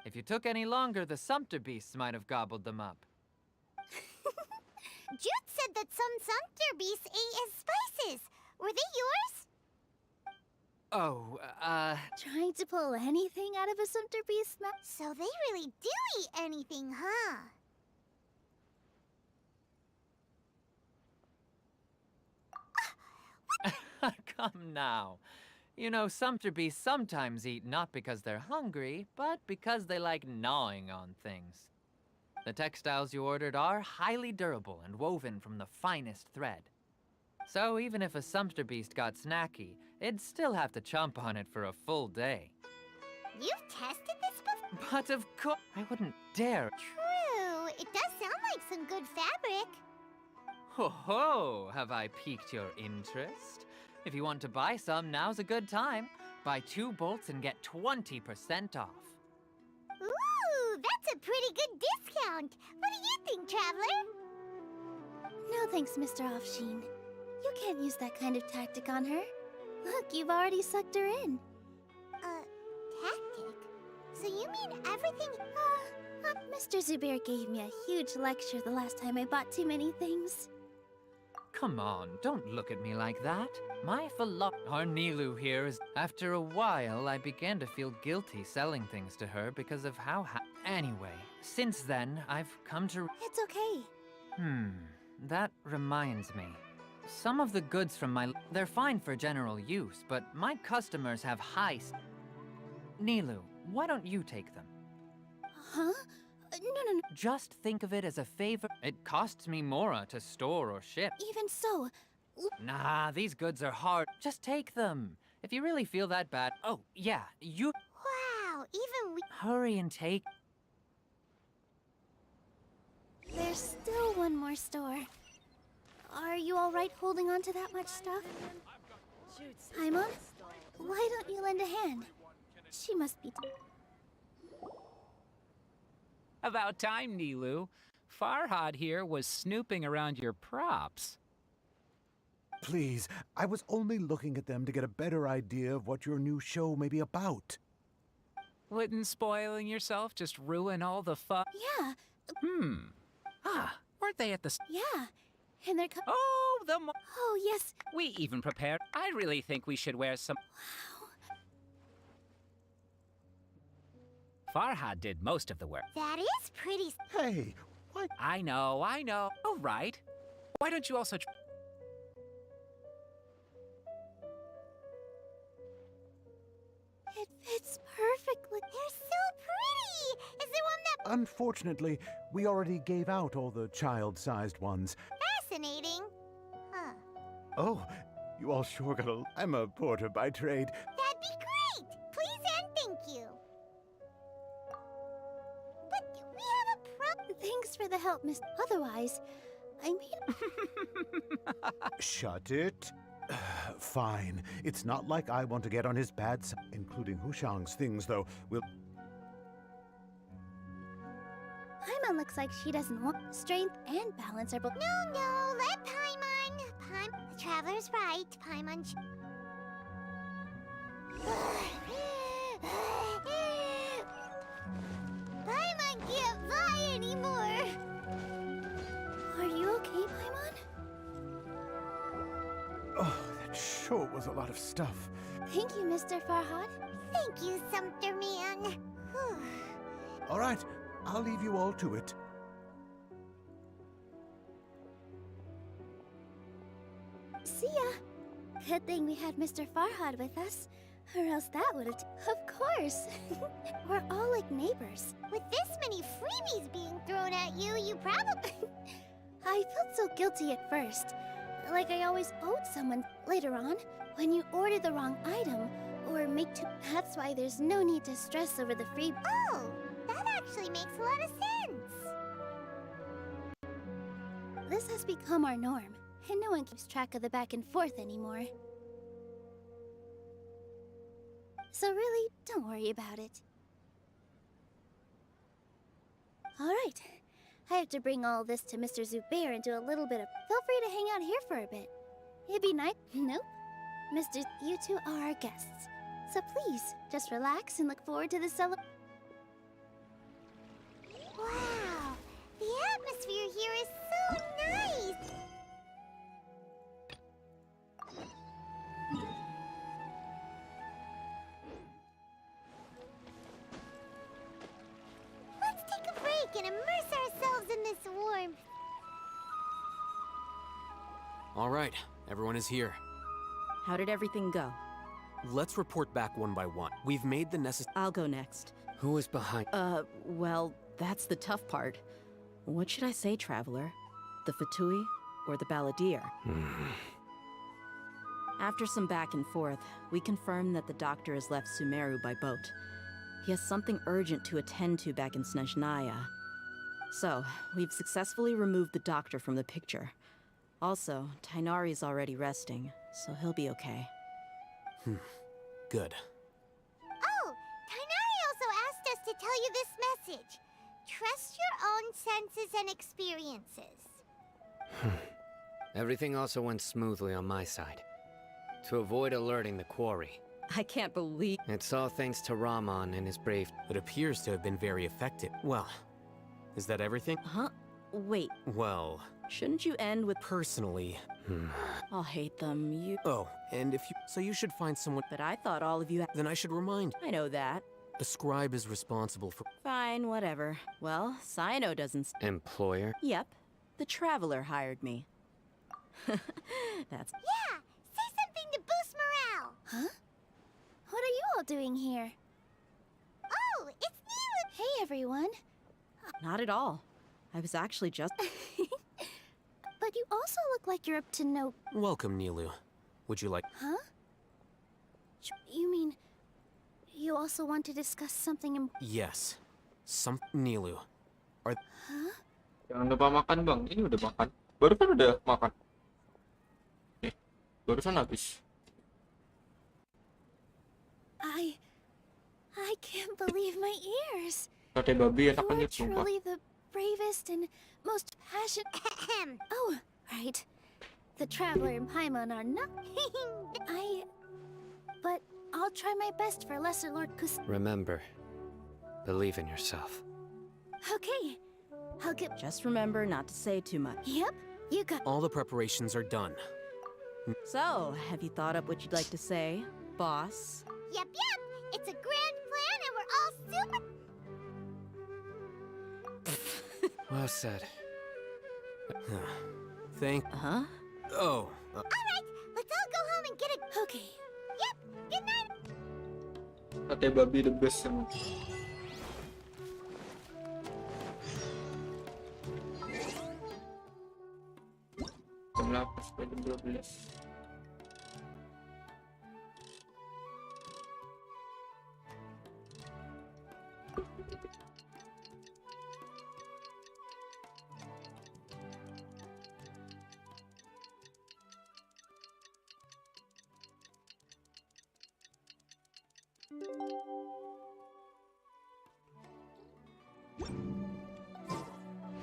If you took any longer, the sumpter beasts might have gobbled them up. Jude said that some sumpter beasts ate his spices. Were they yours? Oh, Trying to pull anything out of a sumpter beast mouth? So they really do eat anything, huh? Come now. You know, sumpter beasts sometimes eat not because they're hungry, but because they like gnawing on things. The textiles you ordered are highly durable and woven from the finest thread. So even if a sumpter beast got snacky, it'd still have to chomp on it for a full day. You've tested this before? But of course, I wouldn't dare. True. It does sound like some good fabric. Ho ho! Have I piqued your interest? If you want to buy some, now's a good time. Buy 2 bolts and get 20% off. Ooh, that's a pretty good discount. What do you think, Traveler? No thanks, Mr. Offsheen. You can't use that kind of tactic on her. Look, you've already sucked her in. Tactic? So you mean everything... Mr. Zubair gave me a huge lecture the last time I bought too many things. Come on, don't look at me like that. My Our Nilou here is... After a while, I began to feel guilty selling things to her because of how Anyway, since then, I've come to... It's okay. That reminds me. Some of the goods from my... They're fine for general use, but my customers have high... Nilou, why don't you take them? Huh? No. Just think of it as a favor. It costs me more to store or ship. Even so... Nah, these goods are hard. Just take them. If you really feel that bad... Oh, yeah, you... Wow, even we... Hurry and take... There's still one more store. Are you alright holding on to that much stuff? Paimon? Why don't you lend a hand? She must be... About time, Nilou. Farhad here was snooping around your props. Please, I was only looking at them to get a better idea of what your new show may be about. Wouldn't spoiling yourself just ruin all the fun? Yeah. Weren't they at the... Yeah. And they're Oh, Oh, yes. We even prepared. I really think we should wear some... Farhad did most of the work. That is pretty... Hey, what? I know. All right. Why don't you also... It fits perfectly. They're so pretty! Is there one that... Unfortunately, we already gave out all the child-sized ones. Fascinating. Huh. Oh, you all sure got a... I'm a porter by trade. That'd be great! Please and thank you. But we have a problem. Thanks for the help, Miss... Otherwise, I mean... Shut it. Fine. It's not like I want to get on his bad side, including Hushang's things, though. We'll... Paimon looks like she doesn't want... Strength and balance are both... No, let Paimon... The Traveler's right. Paimon... Paimon can't fly anymore! Are you okay, Paimon? Oh, that sure was a lot of stuff. Thank you, Mr. Farhad. Thank you, Sumpter Man. All right, I'll leave you all to it. See ya. Good thing we had Mr. Farhad with us, or else that would have... Of course. We're all like neighbors. With this many freebies being thrown at you, you probably... I felt so guilty at first. Like I always owed someone later on when you order the wrong item or make too. That's why there's no need to stress over the free. Oh, that actually makes a lot of sense. This has become our norm, and no one keeps track of the back and forth anymore. So really, don't worry about it. Alright, I have to bring all this to Mr. Zubair and do a little bit of... Feel free to hang out here for a bit. It'd be nice... Nope. Mr. You two are our guests. So please, just relax and look forward to the celebration. Wow, the atmosphere here is so nice. Let's take a break and immerse ourselves in this warmth. All right, everyone is here. How did everything go? Let's report back one by one. We've made the necessary... I'll go next. Who is behind? Well, that's the tough part. What should I say, Traveler? The Fatui or the Balladeer? After some back and forth, we confirmed that the doctor has left Sumeru by boat. He has something urgent to attend to back in Snezhnaya. So, we've successfully removed the doctor from the picture. Also, Tighnari's already resting, so he'll be okay. Good. Oh, Tighnari also asked us to tell you this message. Trust your own senses and experiences. Everything also went smoothly on my side. To avoid alerting the quarry. I can't believe... It's all thanks to Rahman and his brave... It appears to have been very effective. Well, is that everything? Huh? Wait. Well... Shouldn't you end with... Personally... I'll hate them, you... Oh, and if you... So you should find someone... But I thought all of you... Then I should remind... I know that. A scribe is responsible for... Fine, whatever. Well, Cyano doesn't... Employer? Yep. The Traveler hired me. That's... Yeah! Say something to boost morale! Huh? What are you all doing here? Oh, it's Nilu! Hey, everyone. Not at all. I was actually just... But you also look like you're up to no... Welcome, Nilu. Would you like... Huh? You mean... You also want to discuss something Yes. Nilu. Are... Huh? Jangan lupa makan, Bang. Ini udah makan. Barusan udah makan. Barusan habis. I can't believe my ears. Sate babi enak You banget, are sumpah. truly the bravest and most passionate... Oh, right. The Traveler and Paimon are not... But I'll try my best for Lesser Lord Kus... Remember, believe in yourself. Okay. I'll get... Just remember not to say too much. Yep, you got... All the preparations are done. So, have you thought up what you'd like to say, boss? Yep. It's a grand plan and we're all super... Well said. Thank... Huh? Oh. Alright, let's all go home and get a... Okay. Yep, good night. Sate babi the best emang. Jam 8 sampai jam 12.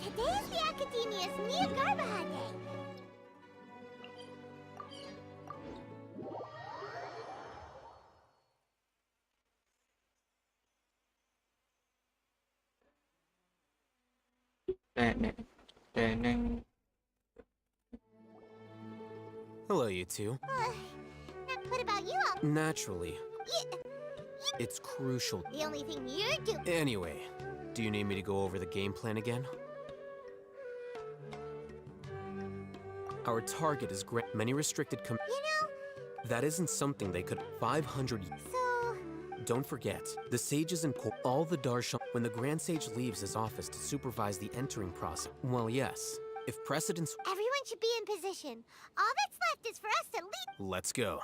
Today is the Academia's Nia Garbaha Day. Teneng. Hello, you two. What about you all? Naturally. It's crucial. The only thing you're doing... Anyway, do you need me to go over the game plan again? Our target is many restricted That isn't something they could... 500... So... Don't forget, the sages and all the Darshan... When the Grand Sage leaves his office to supervise the entering process... Well, yes, If precedence... Everyone should be in position. All that's left is for us to lead. Let's go.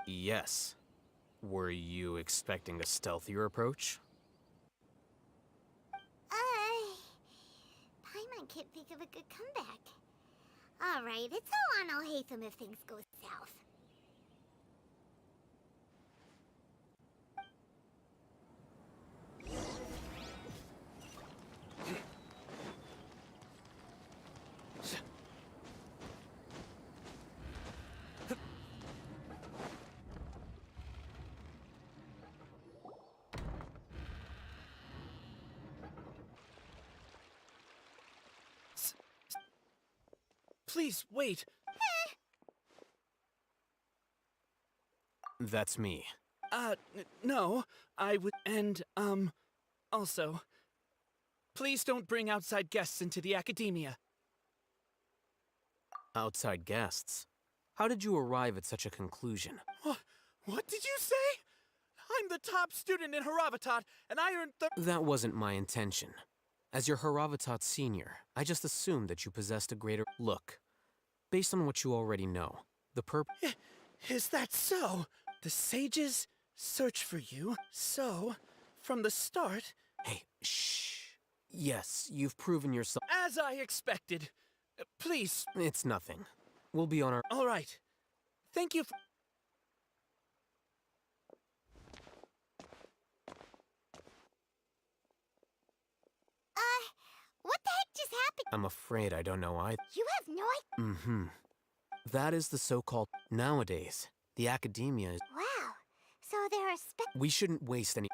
Yes. Were you expecting a stealthier approach? Paimon can't think of a good comeback. Alright, it's all on Al-Haytham if things go south. Please, wait. That's me. No, I would... And, also, please don't bring outside guests into the academia. Outside guests? How did you arrive at such a conclusion? What did you say? I'm the top student in Haravatat, and I earned That wasn't my intention. As your Haravatat senior, I just assumed that you possessed a greater... Look, based on what you already know, the Is that so? The sages search for you, so, from the start... Hey, shh. Yes, you've proven yourself... As I expected. Please. It's nothing. We'll be on our... All right. Thank you for... What the heck just happened? I'm afraid I don't know either. You have no idea? Mm-hmm. That is the so-called... Nowadays, the academia is... Wow. So there are We shouldn't waste any...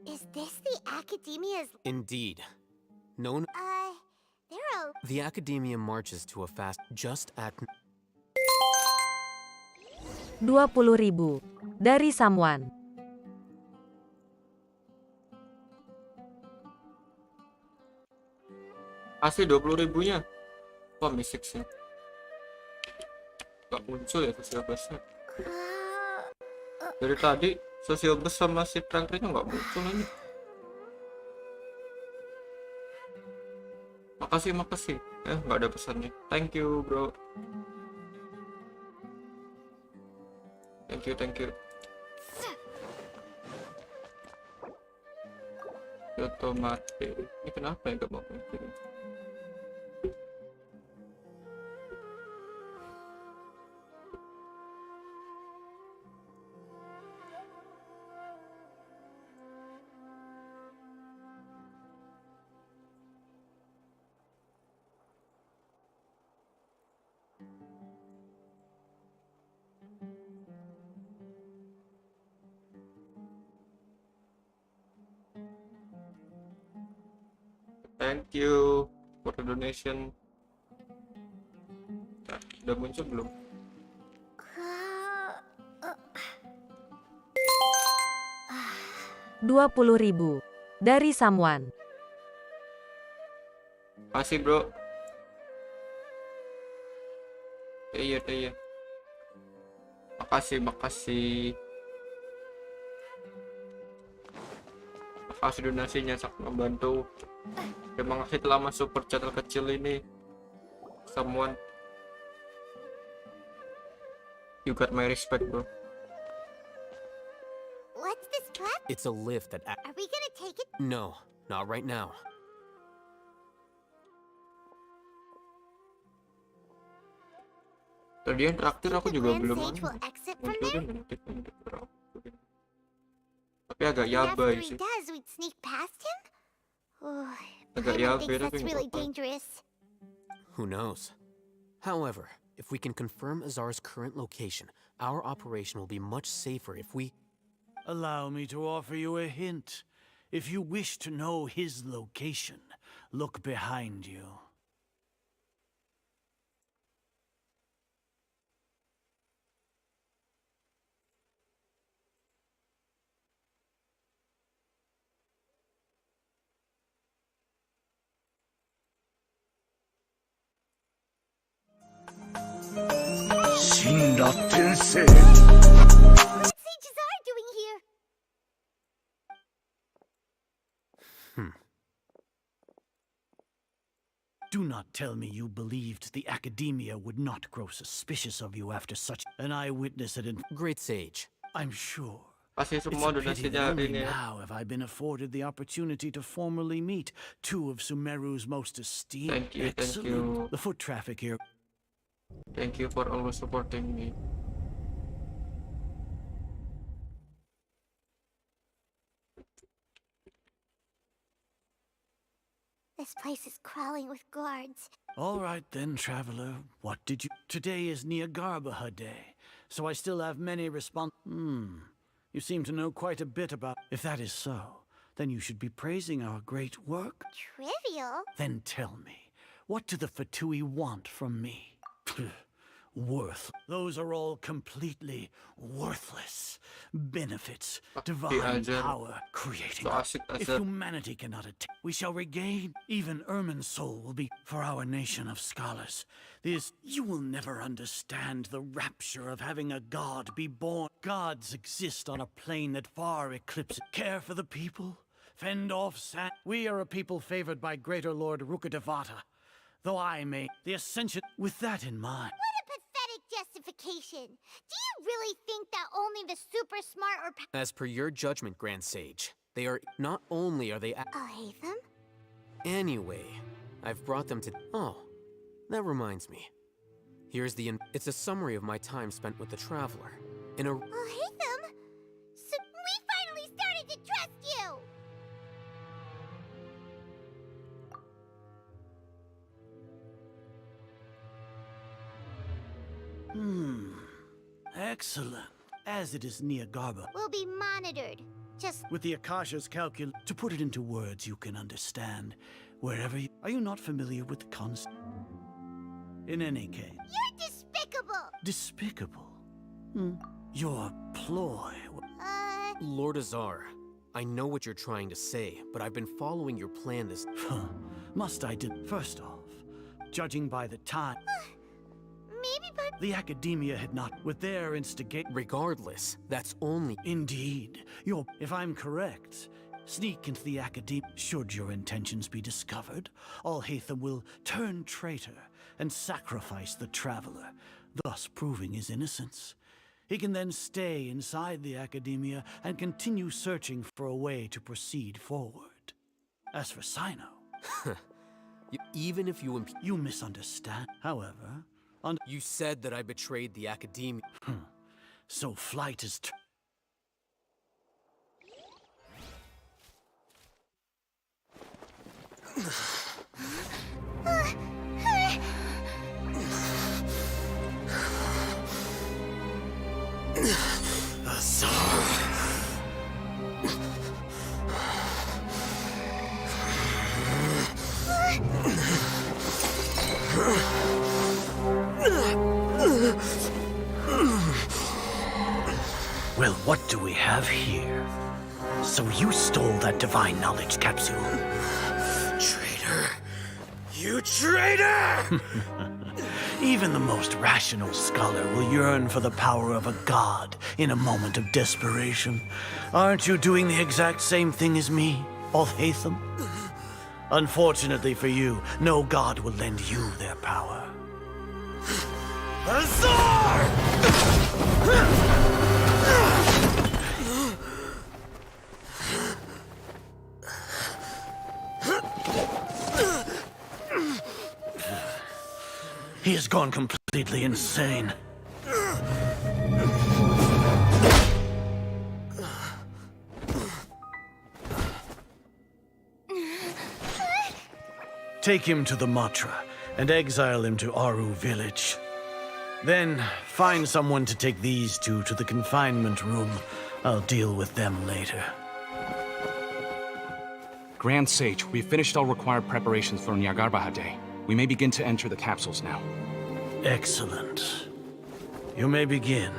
Is this the academia's... Indeed. Known... they're all... The academia marches to a fast... Just at... 20.000 dari someone. Kasih 20.000-nya. Wah, misik sih. Gak muncul ya sosial busnya. Dari tadi sosial bus sama si Franklinnya nggak muncul ini. Makasih. Nggak ada pesannya. Thank you, bro. Thank you. Otomatis. Ini kenapa ya gak mau muncul? Thank you for the donation. Nah, udah muncul belum? $20.000 dari someone. Makasih, bro. Iya. Makasih. Makasih donasinya, sangat membantu. Terima kasih telah masuk super chat kecil ini. Someone. You got my respect, bro. What It's a lift that... Are we gonna take it? No, not right now. Tadi yang traktir aku juga belum. Sage will exit from there? Tapi agak And after yabai he sih. does, we'd sneak past him? Oh, Agak Paimon yabai thinks tapi that's nggak really apa-apa. dangerous. Who knows? However, if we can confirm Azar's current location, our operation will be much safer if we... Allow me to offer you a hint. If you wish to know his location, look behind you. What's Sage Azar doing here? Do not tell me you believed the Academia would not grow suspicious of you after such an eyewitness at an... Great Sage. I'm sure. Pasti It's semua a pity donasinya that hari only ini ya. now have I been afforded the opportunity to formally meet two of Sumeru's most esteemed. Thank you, thank Excellent. you. The foot traffic here. Thank you for always supporting me. This place is crawling with guards. All right then, traveler. What did you... Today is Niagarbaha Day, so I still have many You seem to know quite a bit about... If that is so, then you should be praising our great work. Trivial? Then tell me, what do the Fatui want from me? Worth. Those are all completely worthless. Benefits, divine power, creating. If humanity cannot attain, we shall regain. Even Ermin's soul will be for our nation of scholars. You will never understand the rapture of having a god be born. Gods exist on a plane that far eclipses. Care for the people, fend off sand. We are a people favored by Greater Lord Rukadevata. Though I may, the ascension. With that in mind. Justification. Do you really think that only the super smart or... As per your judgment, Grand Sage, they are... Not only are they... I'll hate them? Anyway, I've brought them to... Oh, that reminds me. Here's the... It's a summary of my time spent with the Traveler. In a... I'll hate them? So we finally started to trust you! Excellent. As it is Niagarba. We'll be monitored. Just... With the Akasha's To put it into words you can understand, wherever you... Are you not familiar with the concept? In any case... You're despicable! Despicable? Your ploy... Lord Azar, I know what you're trying to say, but I've been following your plan this... Must I First off, judging by the time... Maybe by... The Academia had not, with their instigate... Regardless, that's only... Indeed. If I'm correct, sneak into the Academia. Should your intentions be discovered, Alhaitham will turn traitor and sacrifice the Traveler, thus proving his innocence. He can then stay inside the Academia and continue searching for a way to proceed forward. As for Sino... Even if you... You misunderstand. However... You said that I betrayed the Academia. So flight is... Well, what do we have here? So you stole that divine knowledge capsule? Traitor! You traitor! Even the most rational scholar will yearn for the power of a god in a moment of desperation. Aren't you doing the exact same thing as me, Alhaitham? Unfortunately for you, no god will lend you their power. Azar! He has gone completely insane. Take him to the Matra and exile him to Aru village. Then find someone to take these two to the confinement room. I'll deal with them later. Grand Sage, we've finished all required preparations for Nyagarbha Day. We may begin to enter the capsules now. Excellent. You may begin.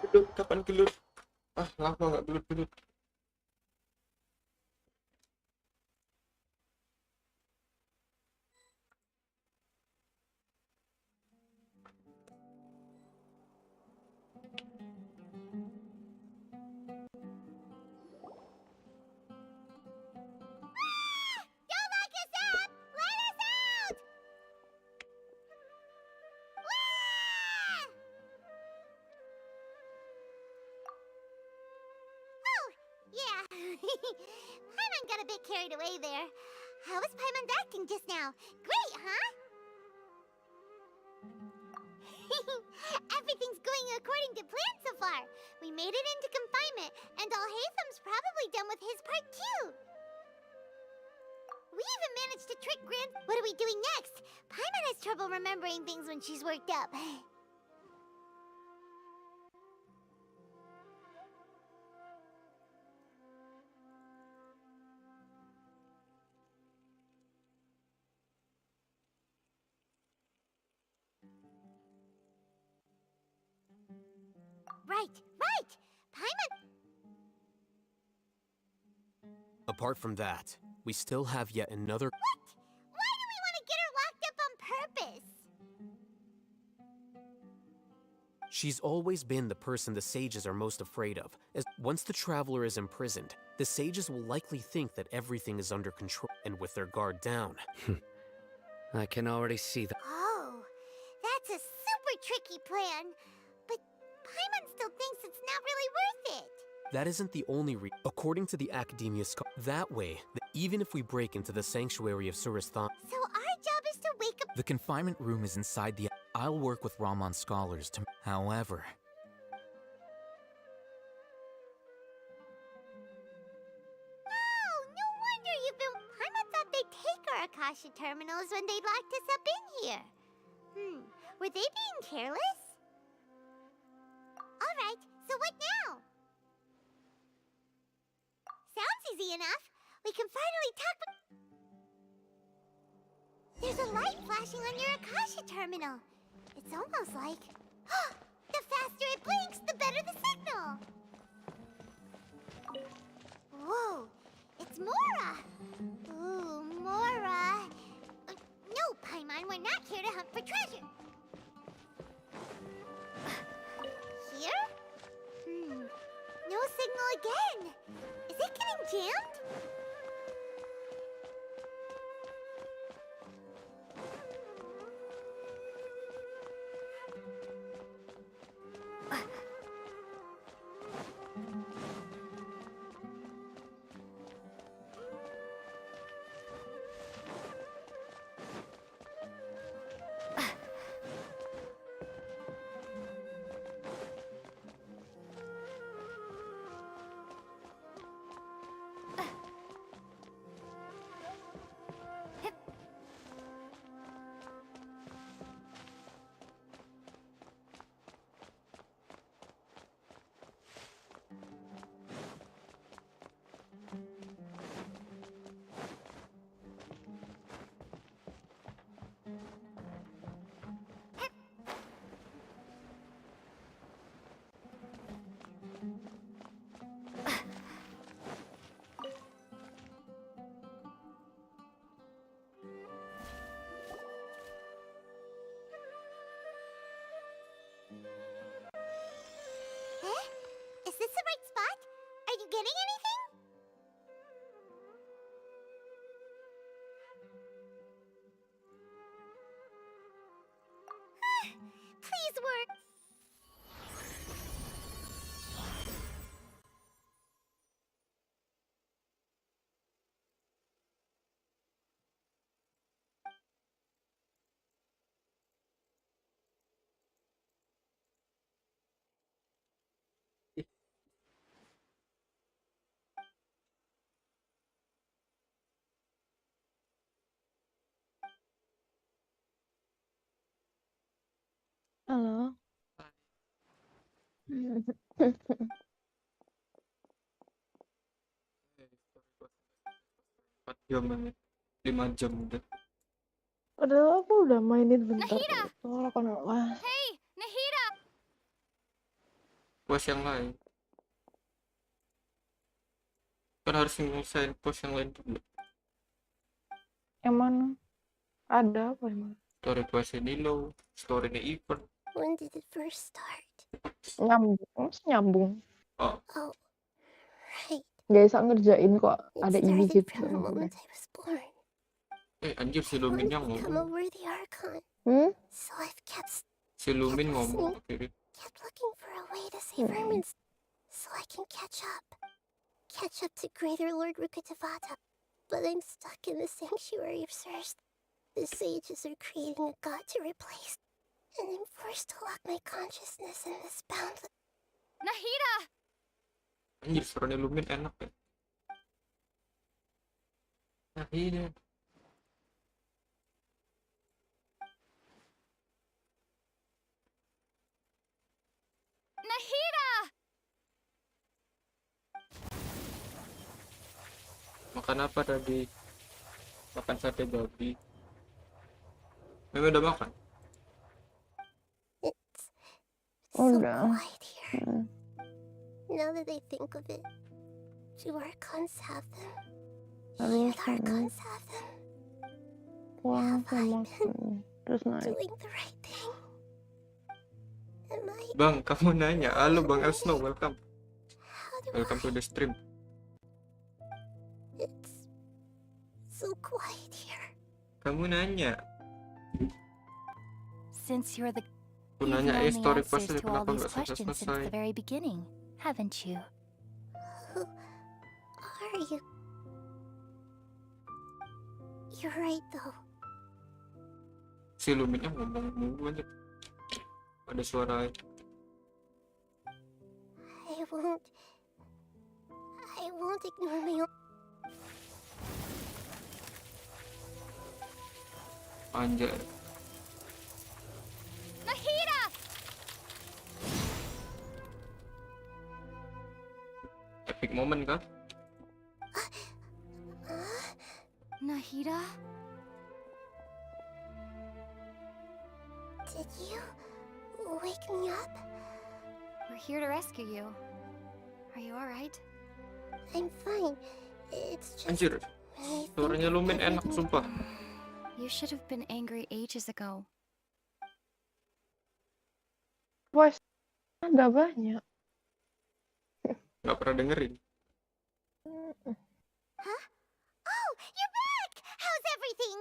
Gelut, kapan gelut? Ah, lama nggak gelut-gelut. Don't lock us up! Let us out! Oh, yeah. Paimon got a bit carried away there. How was Paimon acting just now? Great, huh? Everything's going according to plan so far. We made it into confinement, and Alhaitham's probably done with his part too. We even managed to trick Grand. What are we doing next? Paimon has trouble remembering things when she's worked up. Right! Paimon! Apart from that, we still have yet another. What? Why do we want to get her locked up on purpose? She's always been the person the sages are most afraid of. As once the traveler is imprisoned, the sages will likely think that everything is under control, and with their guard down. I can already see that. Oh, that's a super tricky plan. But Paimon still thinks it's not really worth it. That isn't the only reason. According to the Academia that way, even if we break into the sanctuary of SUBATHON, So our job is to wake up. The confinement room is inside the. I'll work with Raman scholars to. However. Oh, no wonder you've been. Paimon thought they'd take our Akasha terminals when they locked us up in here. Were they being careless? All right, so what now? Sounds easy enough. We can finally talk. There's a light flashing on your Akasha terminal. It's almost like. The faster it blinks, the better the signal. Whoa, it's Mora. Ooh, Mora. No, Paimon, we're not here to hunt for treasure. Here? No signal again. Is it getting jammed? Is this the right spot? Are you getting anything? Halo. Jam, 5 jam udah. Padahal aku udah mainin bentar kok itu lah. Hey, Nahida! Pos yang lain. Kan harus nyelesain pos yang lain dulu. Yang mana? Ada apa emang? Story quest Nilo, story event. When did it first start? Nyambung. Oh. Oh, right. Gak bisa ngerjain kok. Ada It ini started gitu. from the moment I was born. Anjir si Lumin yang Become a ngomong. worthy archon. So I've kept Si Lumin ngomong. kept looking for a way to save Herman's so I can catch up. Catch up to Greater Lord Rukkhadevata. But I'm stuck in the sanctuary of Surst. The sages are creating a god to replace. And I'm forced to lock my consciousness in this boundless... Nahida! Anjir suaranya Lumin enak ya. Nahida. Nahida! Makan apa tadi? Makan sate babi. Memang udah makan? So Udah. quiet here. Now that I think of it, do Archons have them? Should Archons have them? Pulang sama terus naik. Doing the right thing? Am I... Bang, kamu nanya. Halo Bang El Snow, welcome. Welcome to the stream. It's so quiet here. Kamu nanya. Since you're the... Aku You've nanya known the story answers quest to all kenapa these nggak questions since selesai. the very beginning, haven't you? Who are you? You're right, though. Si Luminnya ngomong mulu aja. Ada suara. I won't ignore my own... Anjay. Nahida! Epic moment kan? Nahida? Did you wake me up? We're here to rescue you. Are you alright? I'm fine. It's just... Anjir. Suaranya Lumin enak sumpah. You should have been angry ages ago. Voice ada banyak. Gak pernah dengerin. Huh? Oh, you're back! How's everything?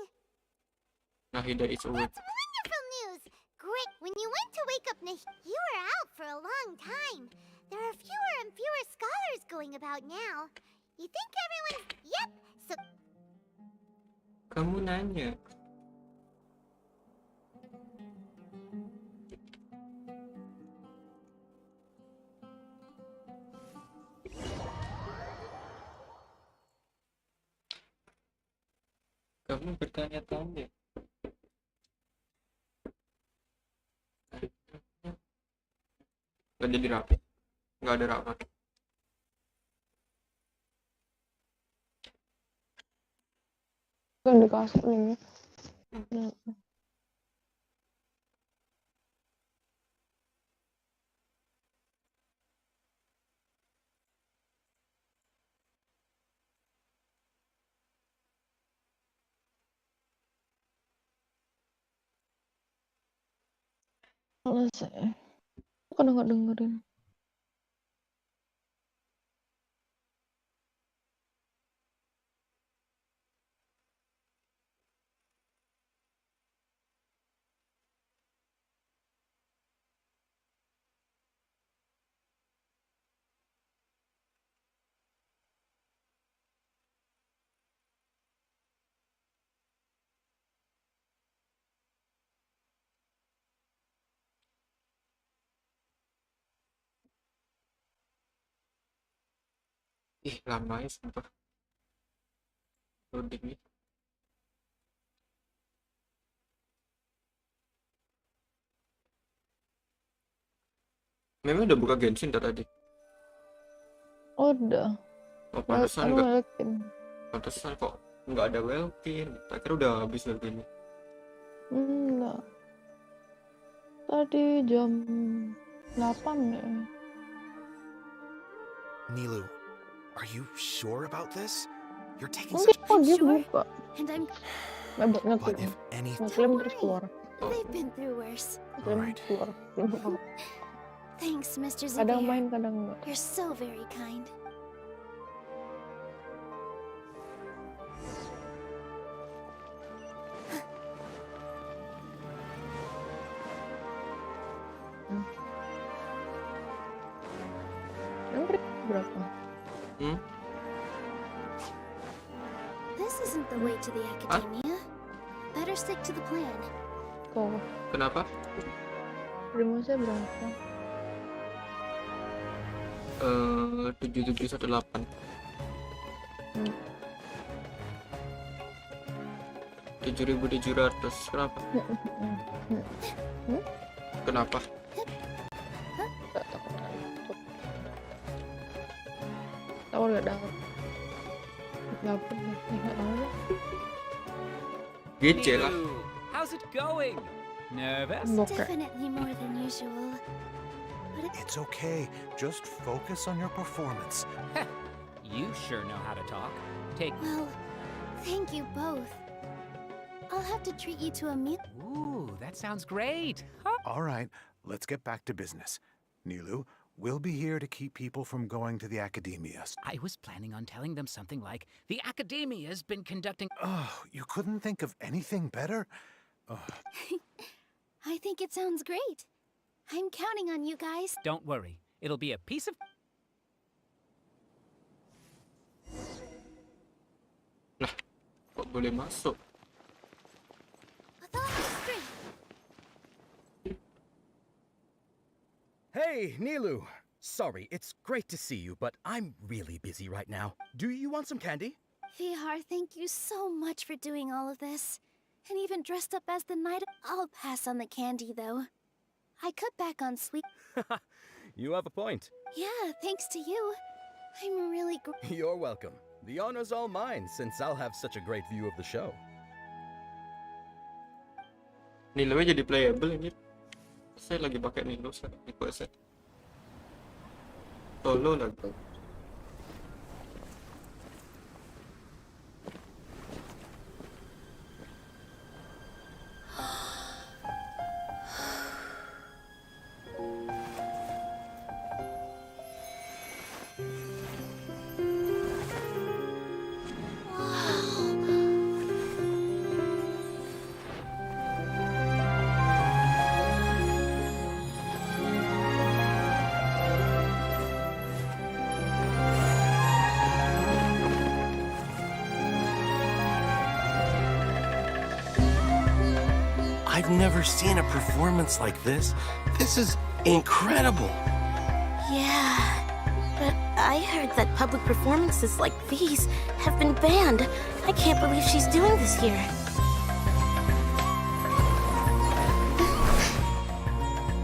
Nahida is awake. That's wonderful news! Great, when you went to wake up you were out for a long time. There are fewer and fewer scholars going about now. You think everyone's... Yep, so... Kamu nanya. Kamu bertanya-tanya. Gak jadi rapat. Gak ada rapat. Kan dikasih ini. Selesai. Kadang nggak dengerin. Ih, lama ya sumpah. Loading nih. Memang udah buka genshin tadi. Udah. Oh, pantesan Anu enggak. Welkin. Pantesan kok nggak ada Welkin. Tak kira udah habis Welkin. Enggak. Tadi jam 8 ya. Nilu, are you sure about this? You're taking Mungkin such... kok dia buka. And I'm... But if anything... Ngeklaim terus keluar. They've been through worse. Ngeklaim keluar. Thanks, Mr. Kadang Zubair. main, kadang enggak. You're so very kind. Berapa? This isn't the way to the academia. Better stick to the plan. Oh, Kenapa? primusnya berapa? 7718. 7.700. Kenapa? Kenapa? Tahu nggak dapat? Dapat nggak tahu deh. Gece lah. Nilu, how's it going? Nervous? Definitely more than usual. But It's okay. Just focus on your performance. You sure know how to talk. Take... Well, thank you both. I'll have to treat you to a meal. Ooh, that sounds great. All right, let's get back to business. Nilu, we'll be here to keep people from going to the academia. I was planning on telling them something like, the academia's been conducting... Oh, you couldn't think of anything better? I think it sounds great. I'm counting on you guys. Don't worry, it'll be a piece of... Lah, kok boleh masuk? Hey, Nilu. Sorry, it's great to see you, but I'm really busy right now. Do you want some candy? Vihar, thank you so much for doing all of this. And even dressed up as the knight. I'll pass on the candy, though. I cut back on sweet... You have a point. Yeah, thanks to you. I'm really... You're welcome. The honor's all mine, since I'll have such a great view of the show. Nilunya jadi playable ini. Saya lagi pakai Nilu di quest. Solo lagi. I've never seen a performance like this. This is incredible. Yeah, but I heard that public performances like these have been banned. I can't believe she's doing this here.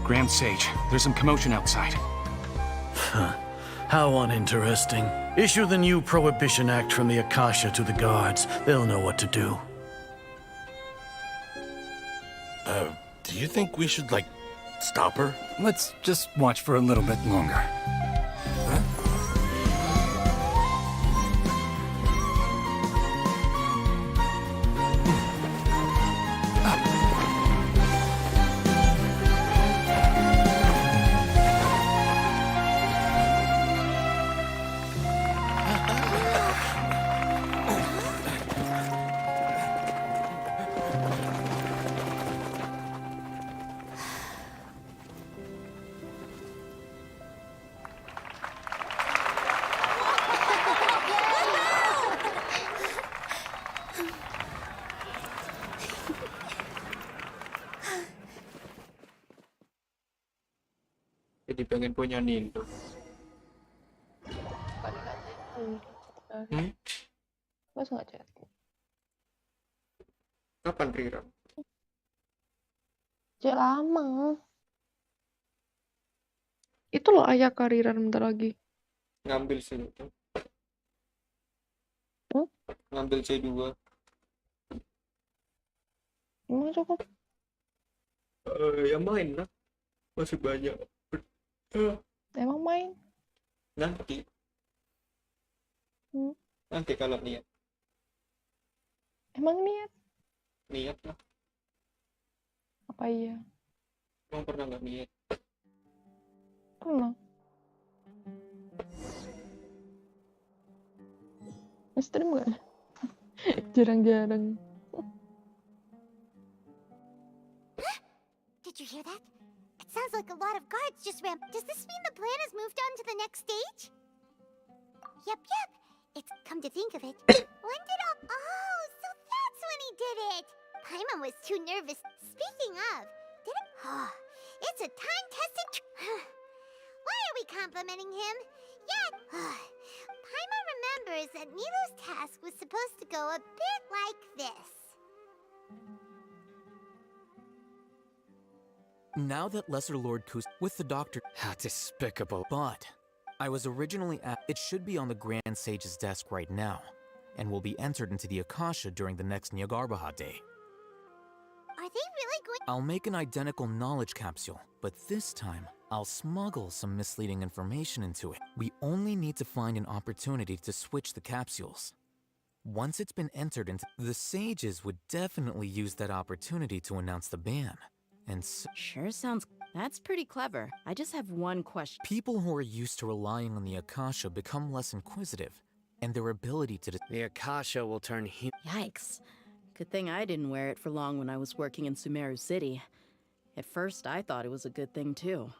Grand Sage, there's some commotion outside. How uninteresting. Issue the new Prohibition Act from the Akasha to the guards. They'll know what to do. Do you think we should, like, stop her? Let's just watch for a little bit longer. Jadi pengen punya Nilu. Mas nggak chat? Kapan Rira? Chat lama. Itu loh ayah kariran bentar lagi. Ngambil sih itu. Ngambil C2. Emang cukup? Ya main lah. Masih banyak. Emang main? Nanti. Nanti kalau niat. Emang niat? Niat lah. Apa iya? Emang pernah nggak niat? Pernah. Stream gak? Jarang-jarang. Did you hear that? It sounds like a lot of guards just ran. Does this mean the plan has moved on to the next stage? Yep. It's come to think of it. When did all... Oh, so that's when he did it. Paimon was too nervous. Speaking of, did it... Oh, it's a time-tested... Why are we complimenting him? Yet... Paimon remembers that Nilou's task was supposed to go a bit like this. Now that Lesser Lord Kus with the doctor... How despicable. But I was originally at... It should be on the Grand Sage's desk right now, and will be entered into the Akasha during the next Nyagarbha Day. Are they really going... I'll make an identical knowledge capsule, but this time, I'll smuggle some misleading information into it. We only need to find an opportunity to switch the capsules. Once it's been entered into... The sages would definitely use that opportunity to announce the ban. And so... Sure sounds... That's pretty clever. I just have one question. People who are used to relying on the Akasha become less inquisitive, and their ability to... The Akasha will turn Yikes. Good thing I didn't wear it for long when I was working in Sumeru City. At first, I thought it was a good thing, too.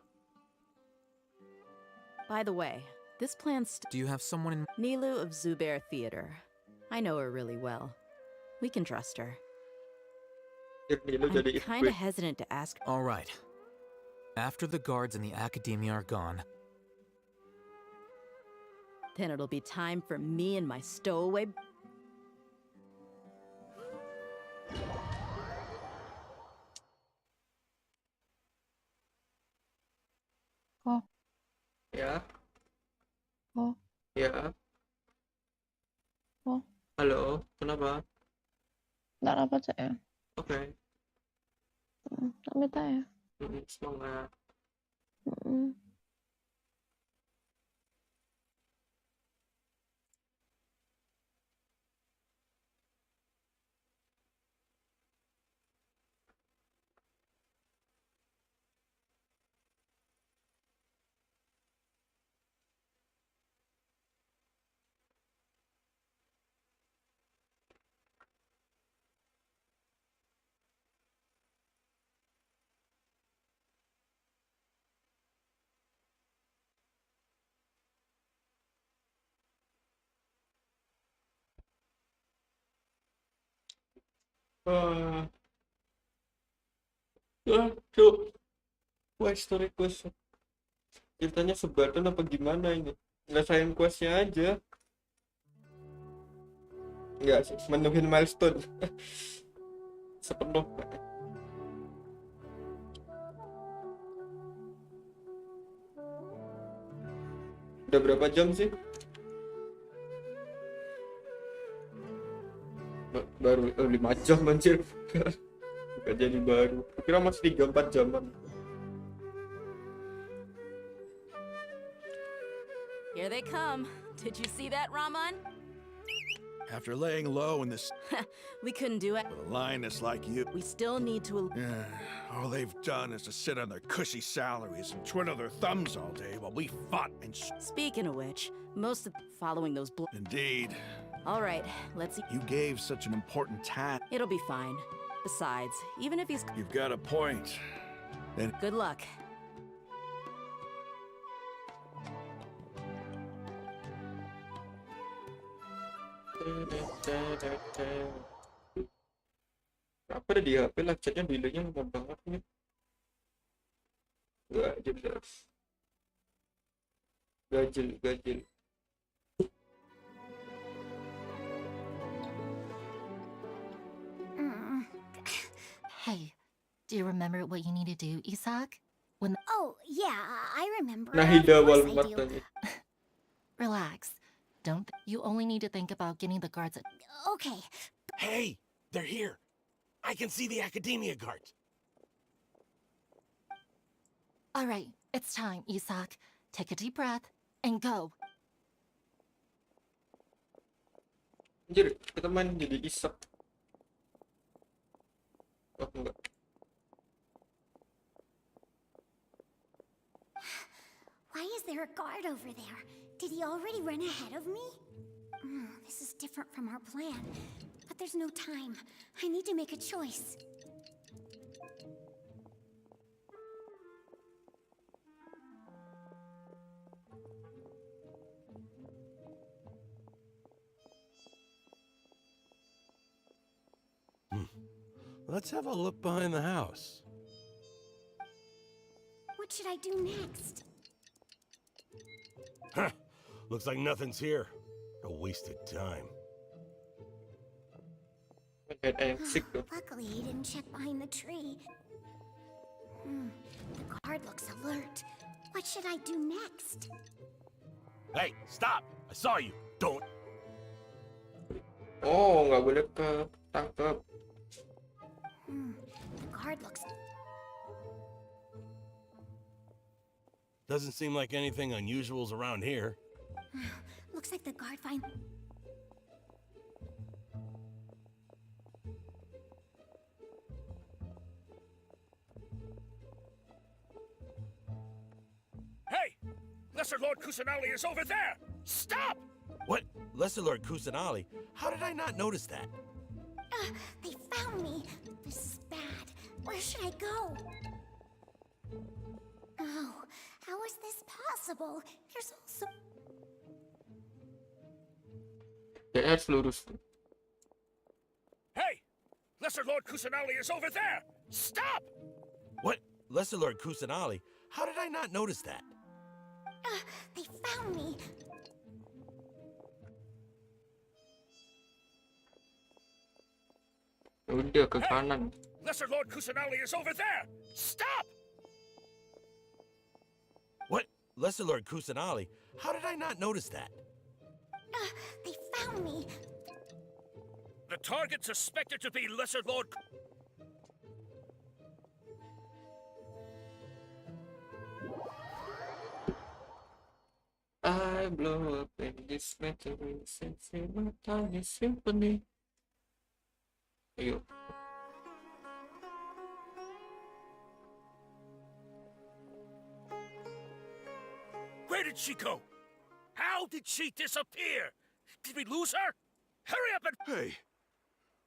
By the way, this plan's... Do you have someone in... Nilou of Zubair Theater. I know her really well. We can trust her. I'm kinda hesitant to ask... All right. After the guards in the academia are gone... Then it'll be time for me and my stowaway... Oh. Ya. Oh. Ya. Oh. Halo, kenapa? Nggak dapat saya. Oke. Amit aja. Semangat. Cuk. Wah, story quest. Ceritanya SUBATHON apa gimana ini? Ngerasain questnya aja. Enggak sih, menuhin milestone. Sepenuh. Udah berapa jam sih? Baru 5 jam anjir. Bukan jadi baru. Kira masih 3-4 jaman. Here they come. Did you see that, Raman? After laying low in this... We couldn't do it. With a lioness like you... We still need to... all they've done is to sit on their cushy salaries and twiddle their thumbs all day while we fought and... Speaking of which, most of... Following those... Indeed. All right, let's see. You gave such an important task. It'll be fine. Besides, even if he's... You've got a point. Then... Good luck. Apa ada di HP lah, chatnya delaynya lama banget nih. Gak jelas. Gajil. Hey, do you remember what you need to do, Isak? Oh, yeah, I remember. Nahida Of course wal I mata do. niya. Relax. You only need to think about getting the guards. Okay. Hey, they're here. I can see the academia guards. All right, it's time, Isak. Take a deep breath and go. Anjir, kita main jadi Isak. Oh, enggak. Why is there a guard over there? Did he already run ahead of me? This is different from our plan. But there's no time. I need to make a choice. Let's have a look behind the house. What should I do next? Huh. Looks like nothing's here. A waste of time. Luckily, he didn't check behind the tree. The guard looks alert. What should I do next? Hey, stop! I saw you. Don't. Oh, nggak boleh ketangkep. The guard looks... Doesn't seem like anything unusual's around here. Looks like the guard find... Hey! Lesser Lord Kusanali is over there! Stop! What? Lesser Lord Kusanali? How did I not notice that? They found me! This is bad. Where should I go? Oh, how is this possible? There's also... Kayaknya harus lurus. Hey! Lesser Lord Kusanali is over there! Stop! What? Lesser Lord Kusanali? How did I not notice that? They found me! Udah ke kanan. Lesser Lord Kusanali is over there! Stop! What? Lesser Lord Kusanali? How did I not notice that? They found me! The target suspected to be Lesser Lord... I blow up in this metal sense in my tiny symphony. Ayo. Where did she go? How did she disappear? Did we lose her? Hurry up and... Hey,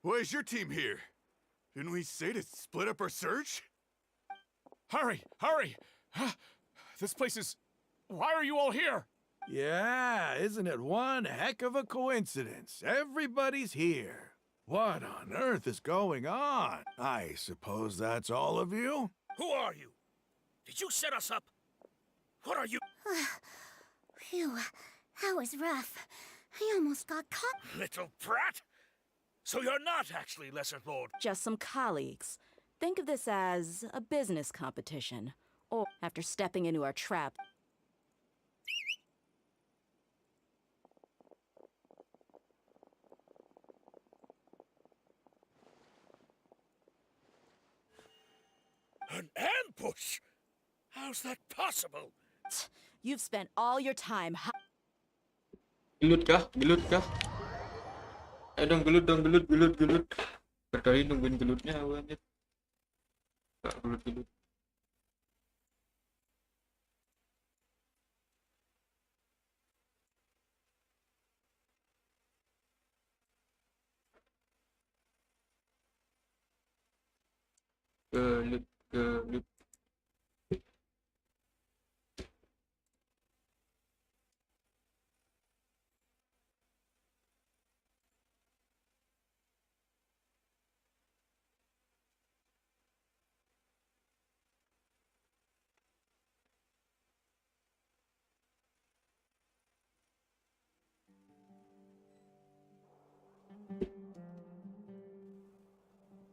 why is your team here? Didn't we say to split up our search? Hurry, hurry! This place is... Why are you all here? Yeah, isn't it one heck of a coincidence? Everybody's here. What on earth is going on? I suppose that's all of you? Who are you? Did you set us up? What are you... Phew, that was rough. I almost got caught. Little brat? So you're not actually Lesser Lord? Just some colleagues. Think of this as a business competition. Or after stepping into our trap. An ambush? How's that possible? You've spent all your time... Gelut kah? Gelut kah? Ayo dong, gelut dong, gelut, gelut, gelut. Dari nungguin gelutnya awalnya. Gak gelut-gelut. Gelut, gelut.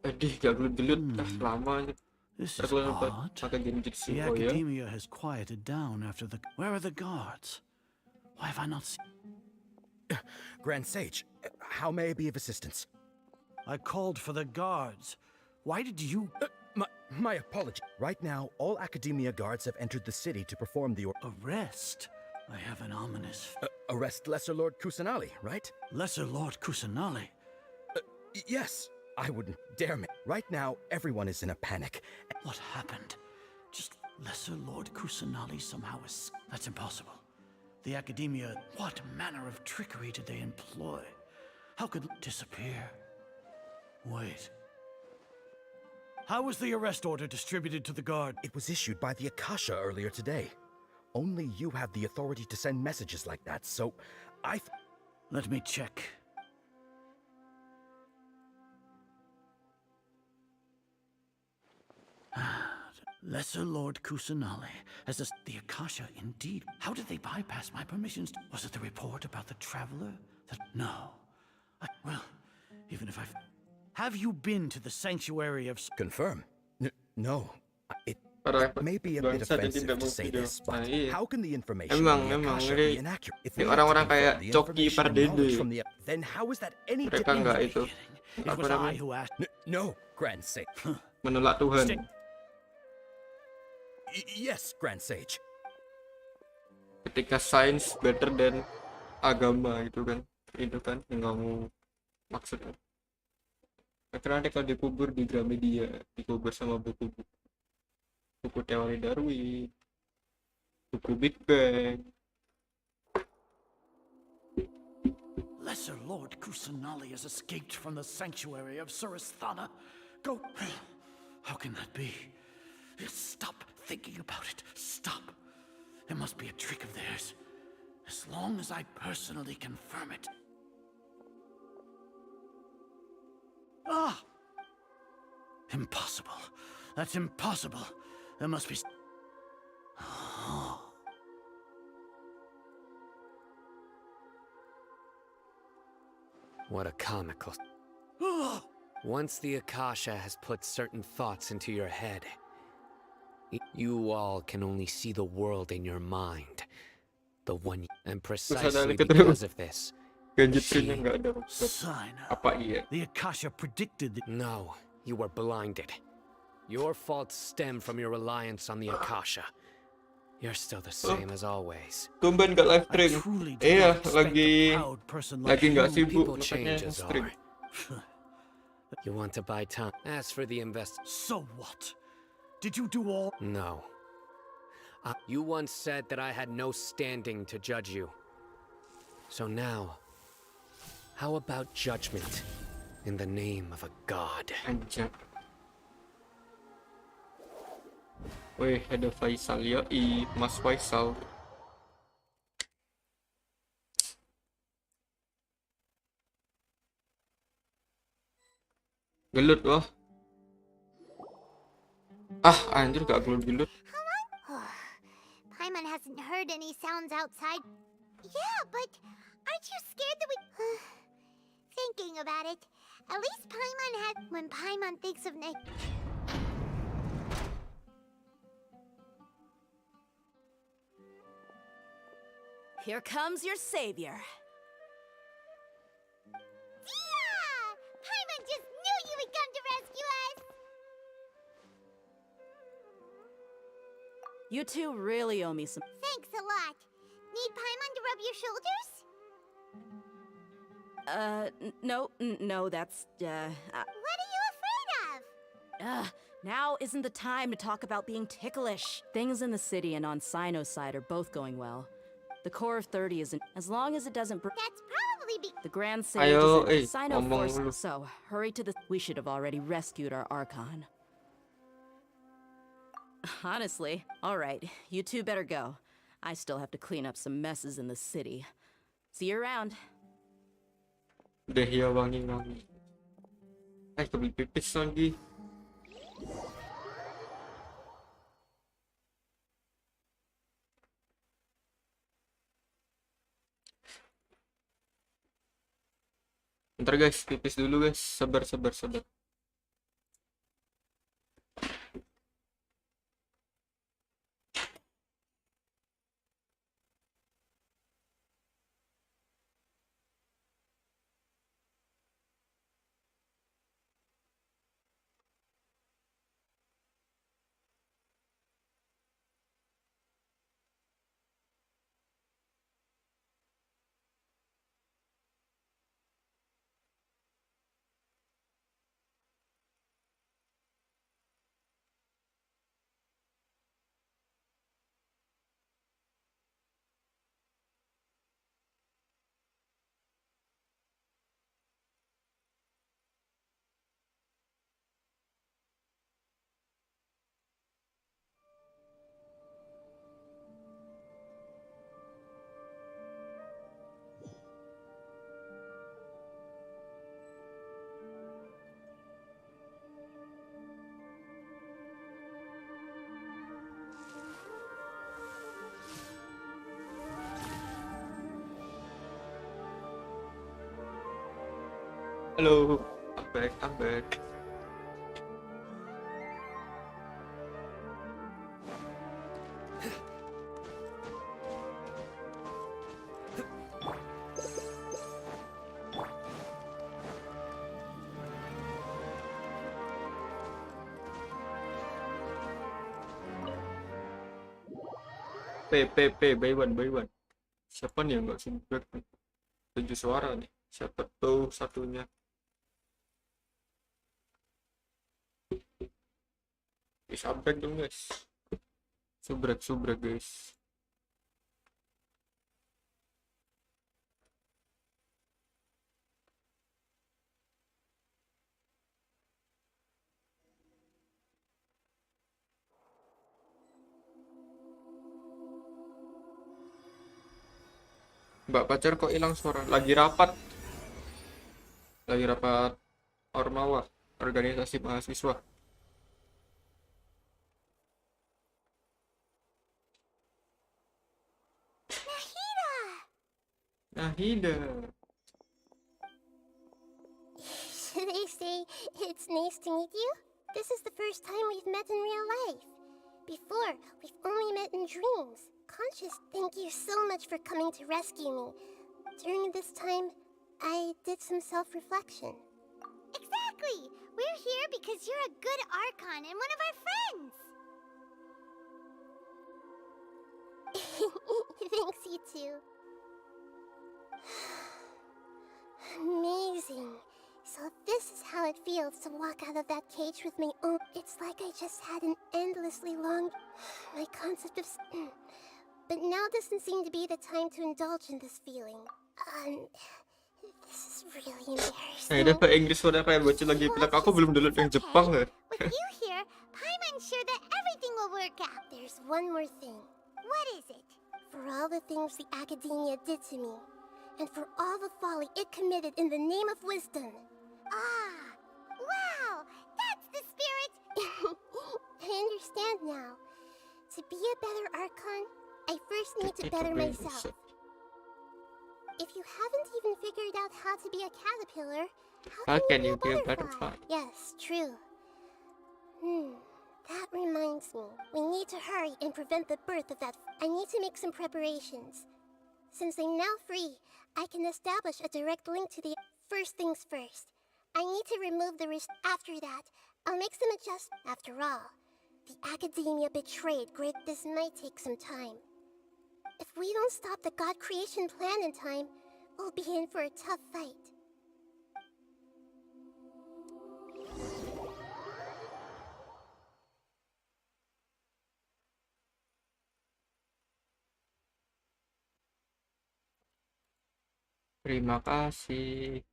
Aduh, gak gelut-gelut. Lama aja. This is Terkeluar odd. pakai genjutsu. The Oh ya? academia has quieted down after the... Where are the guards? Why have I not seen... Grand Sage, how may I be of assistance? I called for the guards. Why did you... My apology. Right now, all academia guards have entered the city to perform the... Arrest? I have an ominous... arrest Lesser Lord Kusanali, right? Lesser Lord Kusanali? Yes. I wouldn't dare me. Right now, everyone is in a panic. What happened? Just Lesser Lord Kusanali somehow is... That's impossible. The academia... What manner of trickery did they employ? How could it disappear? Wait. How was the arrest order distributed to the guard? It was issued by the Akasha earlier today. Only you have the authority to send messages like that, so Let me check. Lesser Lord Kusanali has the Akasha indeed. How did they bypass my permissions? Was it the report about the traveler? No. Well, even if I've... Have you been to the sanctuary of... Confirm. No. It may be a bit offensive to say this, but how can the information Emang be inaccurate? If orang-orang kayak joki pardede. Then how is that any Mereka nggak itu apa namanya? No, Grand Sage. Menolak Tuhan. Yes, Grand Sage. Ketika science better than agama itu kan yang kamu maksudnya. Karena nanti kalau dikubur di Gramedia, dikubur sama buku teori Darwin, buku Big Bang. Lesser Lord Kusanali has escaped from the sanctuary of Surasthana. Go... How can that be? Stop thinking about it. Stop. It must be a trick of theirs. As long as I personally confirm it. Ah! Impossible. That's impossible. There must be... What a comical... Once the Akasha has put certain thoughts into your head, you all can only see the world in your mind. The one... And precisely because of this... Sign. The Akasha predicted that... No, you were blinded. Your faults stem from your reliance on the Akasha. You're still the same as always. Tumben gak live stream. Iya, lagi gak sibuk People change as are. You want to buy time. As for the invest... So what? Did you do all... No. You once said that I had no standing to judge you. So now... How about judgment in the name of a god? Wih, ada Faisal ya, Mas Faisal. Gelut wah. Anjir gak gelut-gelut. Paimon hasn't heard any sounds outside. Yeah, but aren't you scared that we... Thinking about it, at least Paimon had... When Paimon thinks of Nick... Here comes your savior. Yeah! Paimon just knew you would come to rescue us! You two really owe me some... Thanks a lot. Need Paimon to rub your shoulders? No, that's, What are you afraid of? Now isn't the time to talk about being ticklish. Things in the city and on Sino's side are both going well. The core of 30 isn't... As long as it doesn't... That's probably The Grand Sage is Sino forced, dulu. so hurry to the... We should have already rescued our Archon. Honestly, alright, you two better go. I still have to clean up some messes in the city. See you around. Udah ya wangi-wangi. Kebeli pipis lagi. Bentar guys, pipis dulu guys. Sabar. Halo, I'm back. By one. Siapa nih yang nggak subrek? 7 suara nih. Siapa tuh satunya? Subrek dong guys. Subrek guys. Mbak pacar kok hilang suara? Lagi rapat Ormawa, organisasi mahasiswa. Nahida. Should I say it's nice to meet you? This is the first time we've met in real life. Before, we've only met in dreams. Conscious, thank you so much for coming to rescue me. During this time, I did some self-reflection. Exactly! We're here because you're a good Archon and one of our friends! Thanks, you too. Amazing. So this is how it feels to walk out of that cage with my own. It's like I just had an endlessly long... My concept of... But now doesn't seem to be the time to indulge in this feeling. This is really embarrassing. Ada bahasa Inggris sudah kayak baca lagi pilek. Aku belum download yang Jepang ya. With you here, I'm unsure that everything will work out. There's one more thing. What is it? For all the things the academia did to me, and for all the folly it committed in the name of wisdom. Ah! Wow! That's the spirit! I understand now. To be a better Archon, I first need to better myself. If you haven't even figured out how to be a caterpillar, how can you be a butterfly? Yes, true. That reminds me. We need to hurry and prevent the birth of that. I need to make some preparations. Since I'm now free, I can establish a direct link to the... First things first. I need to remove the risk. After that, I'll make some adjustments. After all, the academia betrayed Great. This might take some time. If we don't stop the God creation plan in time, we'll be in for a tough fight. Terima kasih.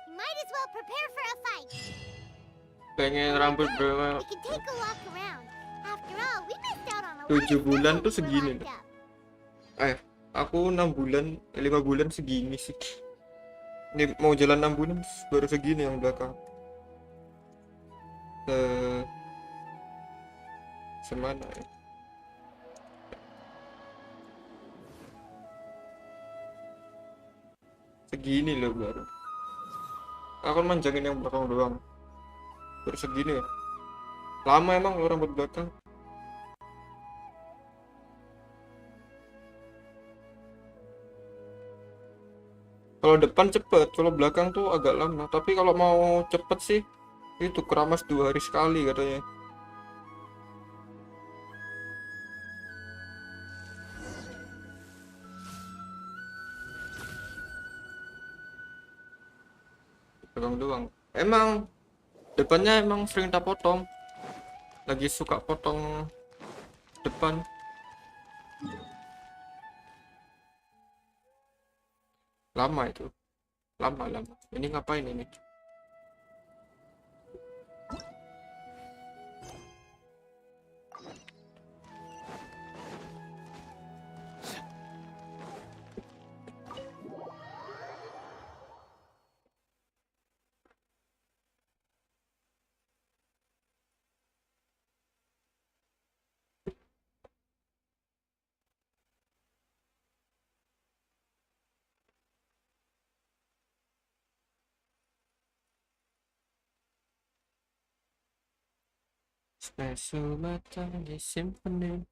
Might as well prepare for a fight. Pengen rambut berapa? We can take a walk around. After all, we missed out on a 7 bulan tuh segini. Aku 6 bulan, 5 bulan segini sih. Ini mau jalan 6 bulan baru segini yang belakang. Semana ya? Segini loh baru. Aku manjangin yang belakang doang. Baru segini ya. Lama emang lo rambut belakang. Kalau depan cepet, kalau belakang tuh agak lama. Tapi kalau mau cepet sih, itu keramas 2 hari sekali katanya. Pegang doang. Emang depannya emang sering tak potong. Lagi suka potong depan. Lama itu. Lama. Ini ngapain ini? SUBATHON Symphony.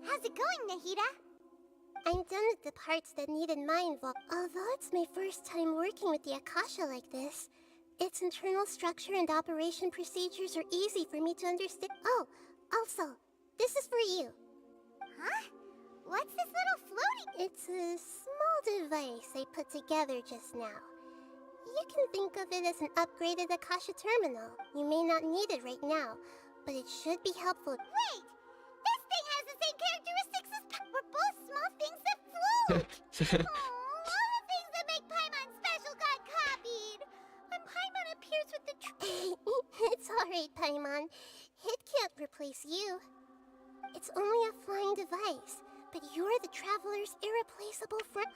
How's it going, Nahida? I'm done with the parts that needed my involvement. Although it's my first time working with the Akasha like this, its internal structure and operation procedures are easy for me to understand. Oh, also, this is for you. Huh? What's this little floating? It's a small device I put together just now. You can think of it as an upgraded Akasha terminal. You may not need it right now, but it should be helpful. Wait! This thing has the same characteristics as we're both small things that float! All the things that make Paimon special got copied! When Paimon appears with the It's alright, Paimon. It can't replace you. It's only a flying device. But you're the traveler's irreplaceable friend.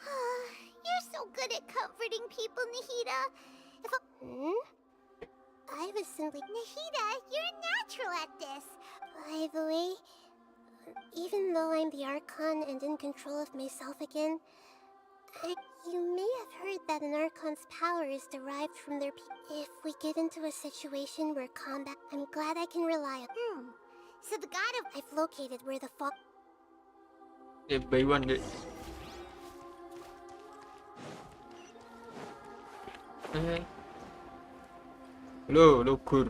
You're so good at comforting people, Nahida. I was simply... Nahida, you're a natural at this. By the way, even though I'm the Archon and in control of myself again, you may have heard that an Archon's power is derived from their If we get into a situation where combat... I'm glad I can rely on... So the god of... I've located where the fog... By one deh. Lo kur.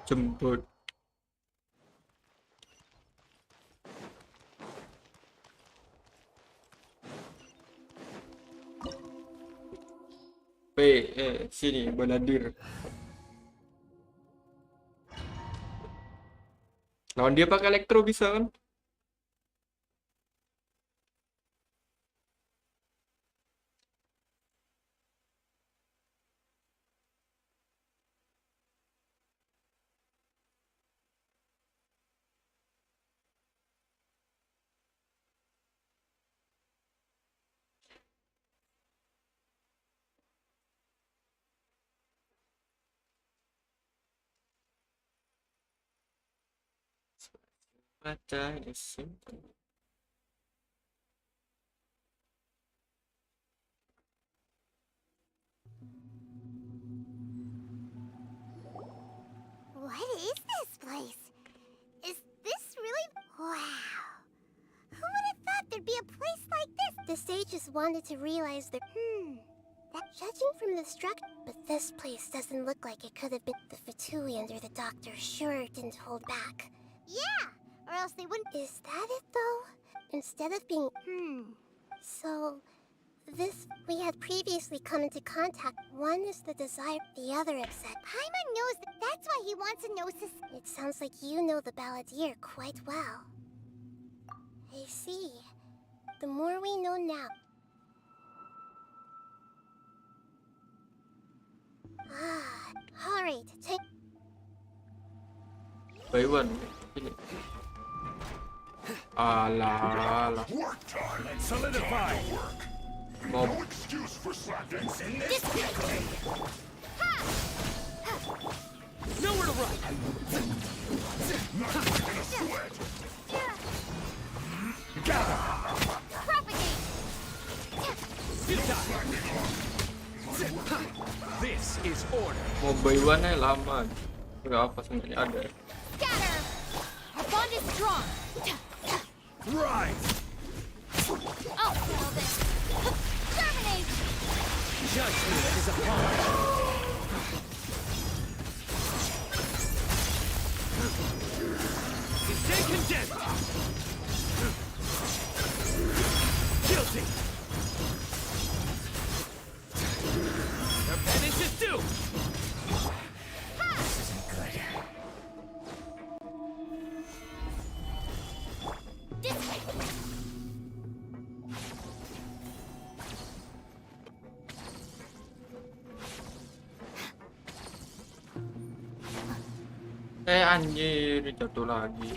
Jemput. Sini baladir. Lawan dia pakai elektro bisa kan? SUBATHON Symphony. What is this place? Is this really... Wow. Who would have thought there'd be a place like this? The sages wanted to realize that... Judging from the structure... But this place doesn't look like it could have been... The Fatui under the doctor sure didn't hold back. Yeah! Or else they wouldn't... Is that it, though? Instead of being... So... This... We had previously come into contact. One is the desire, the other upset. Paimon knows that... That's why he wants a gnosis. It sounds like you know the Balladeer quite well. I see. The more we know now... Alright, take... By one. Alah. Work time. Let's solidify. Mob. No excuse for slackness in this. Nowhere to run. Propagate. This is order. Mau by one lama. Enggak apa sebenarnya ada. Scatter! Our bond is strong! Right! I'll settle this! Terminate! Judgment is upon us. Stay condemned! Their penance is due! This isn't good. Anjir, jatuh lagi.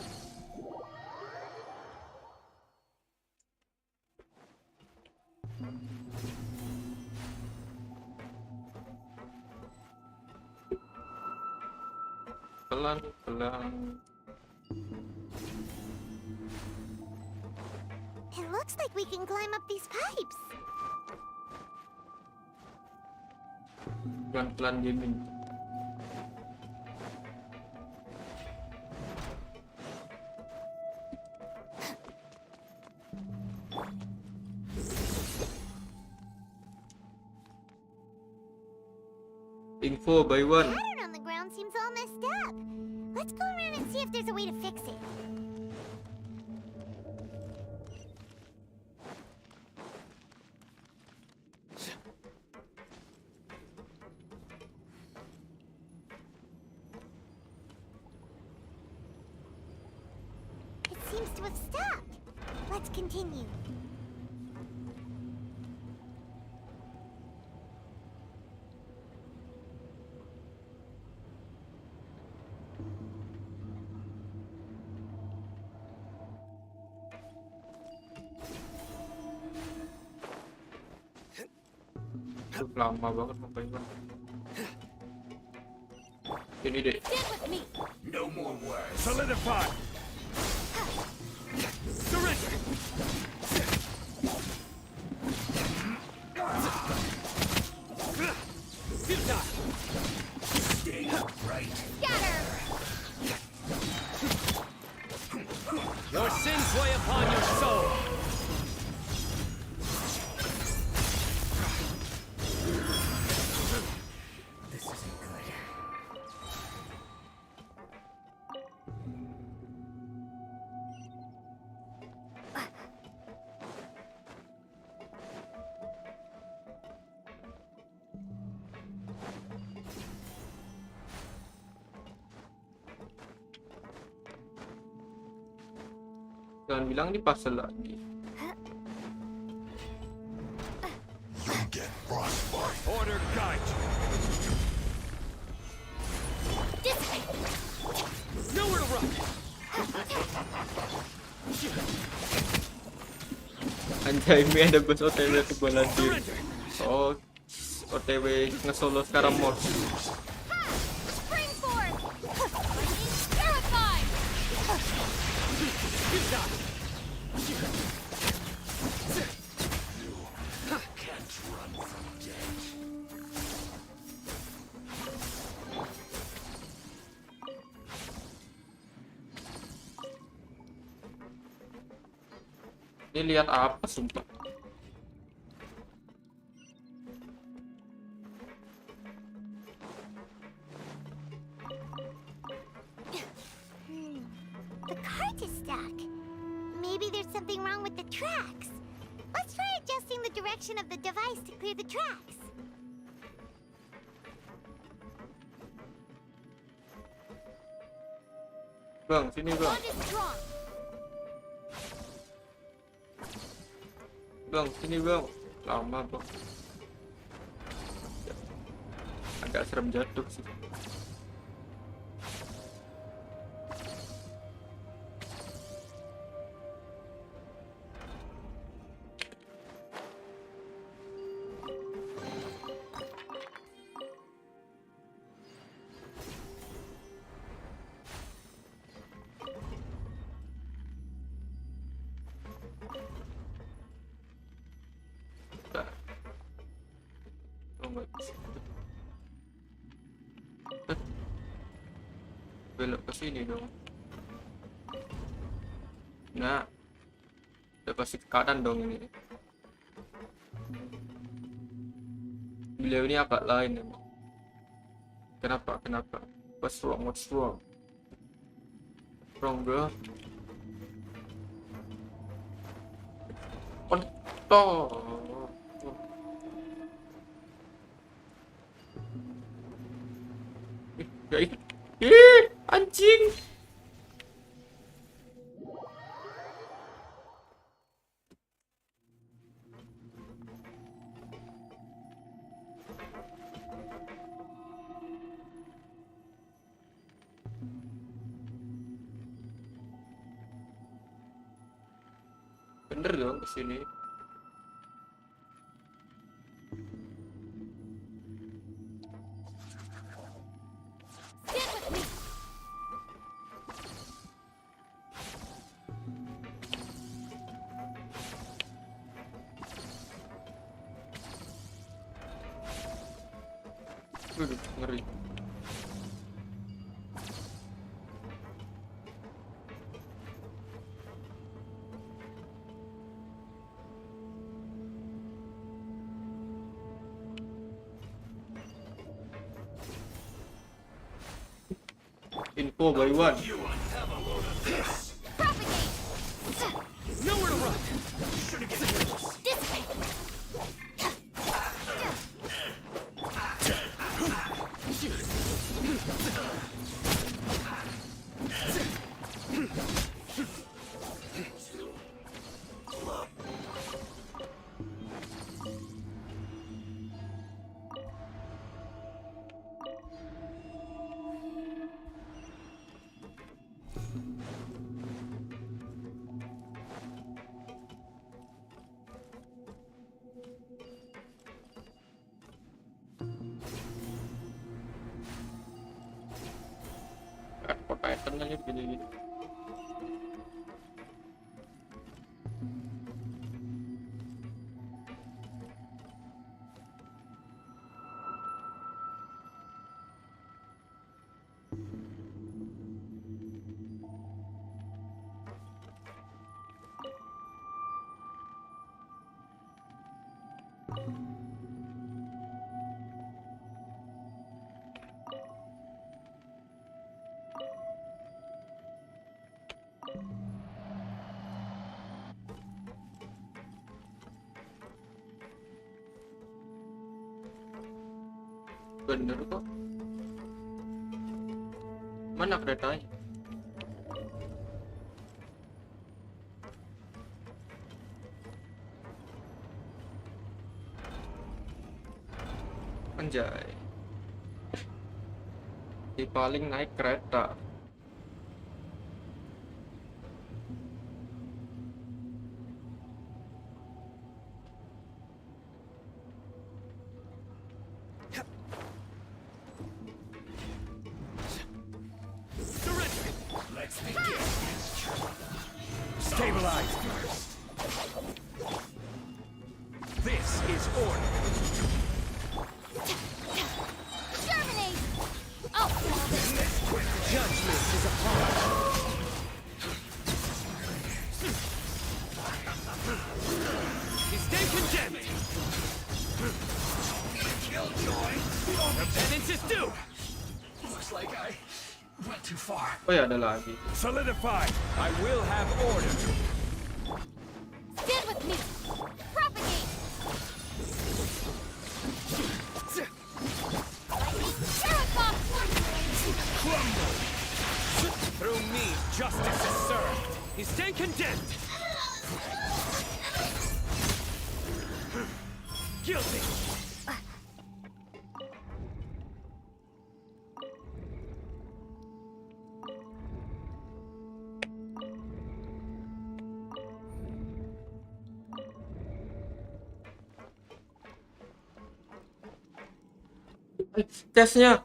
Pelan-pelan. It looks like we can climb up these pipes. Pelan-pelan gaming. Info by one. The pattern on the ground seems all messed up. Let's go around and see if there's a way to fix it. It seems to have stopped. Let's continue. Lama banget ngapain. Ini deh. No more words. Solidify! Surrender! Stay upright. Scatter! Your sins weigh upon your soul. This isn't good. Jangan bilang di puzzle lagi. Order guide you. Nowhere to run. Anjay, mi ada bus OTW ke Baladir. Oh, OTW nge-solo sekarang mod. Spring forth! Terrified! Can't run from death. Ini lihat apa sumpah? The cart is stuck. Maybe there's something wrong with the tracks. Let's try adjusting the direction of the device to clear the tracks. Bang, sini bang. Bond is strong. Bang, sini bang. Lama bang. Agak serem jatuh sih. Belok ke sini dong. Nah, udah pasti ke kanan dong ini. Beliau ini agak lain emang. Kenapa? Kenapa? What's wrong? What's wrong? Wrong bro. Oh. Ih, anjing. Bener dong kesini. Ngeri. Info by one. Nowhere to run. Should have get Pattern-nya gini-gini. Bener kok. Mana keretanya? Anjay. Di paling naik kereta. Stabilize first. This is order. Germinate! Oh, Judgment is upon us. Stay condemned. Killjoy. The penance is due. Looks like I went too far. Oh ya, ada lagi. Solidify. I will have order. stand with me! Propagate! Crumble. Through me, justice is served. You stand condemned. Guilty. Tesnya.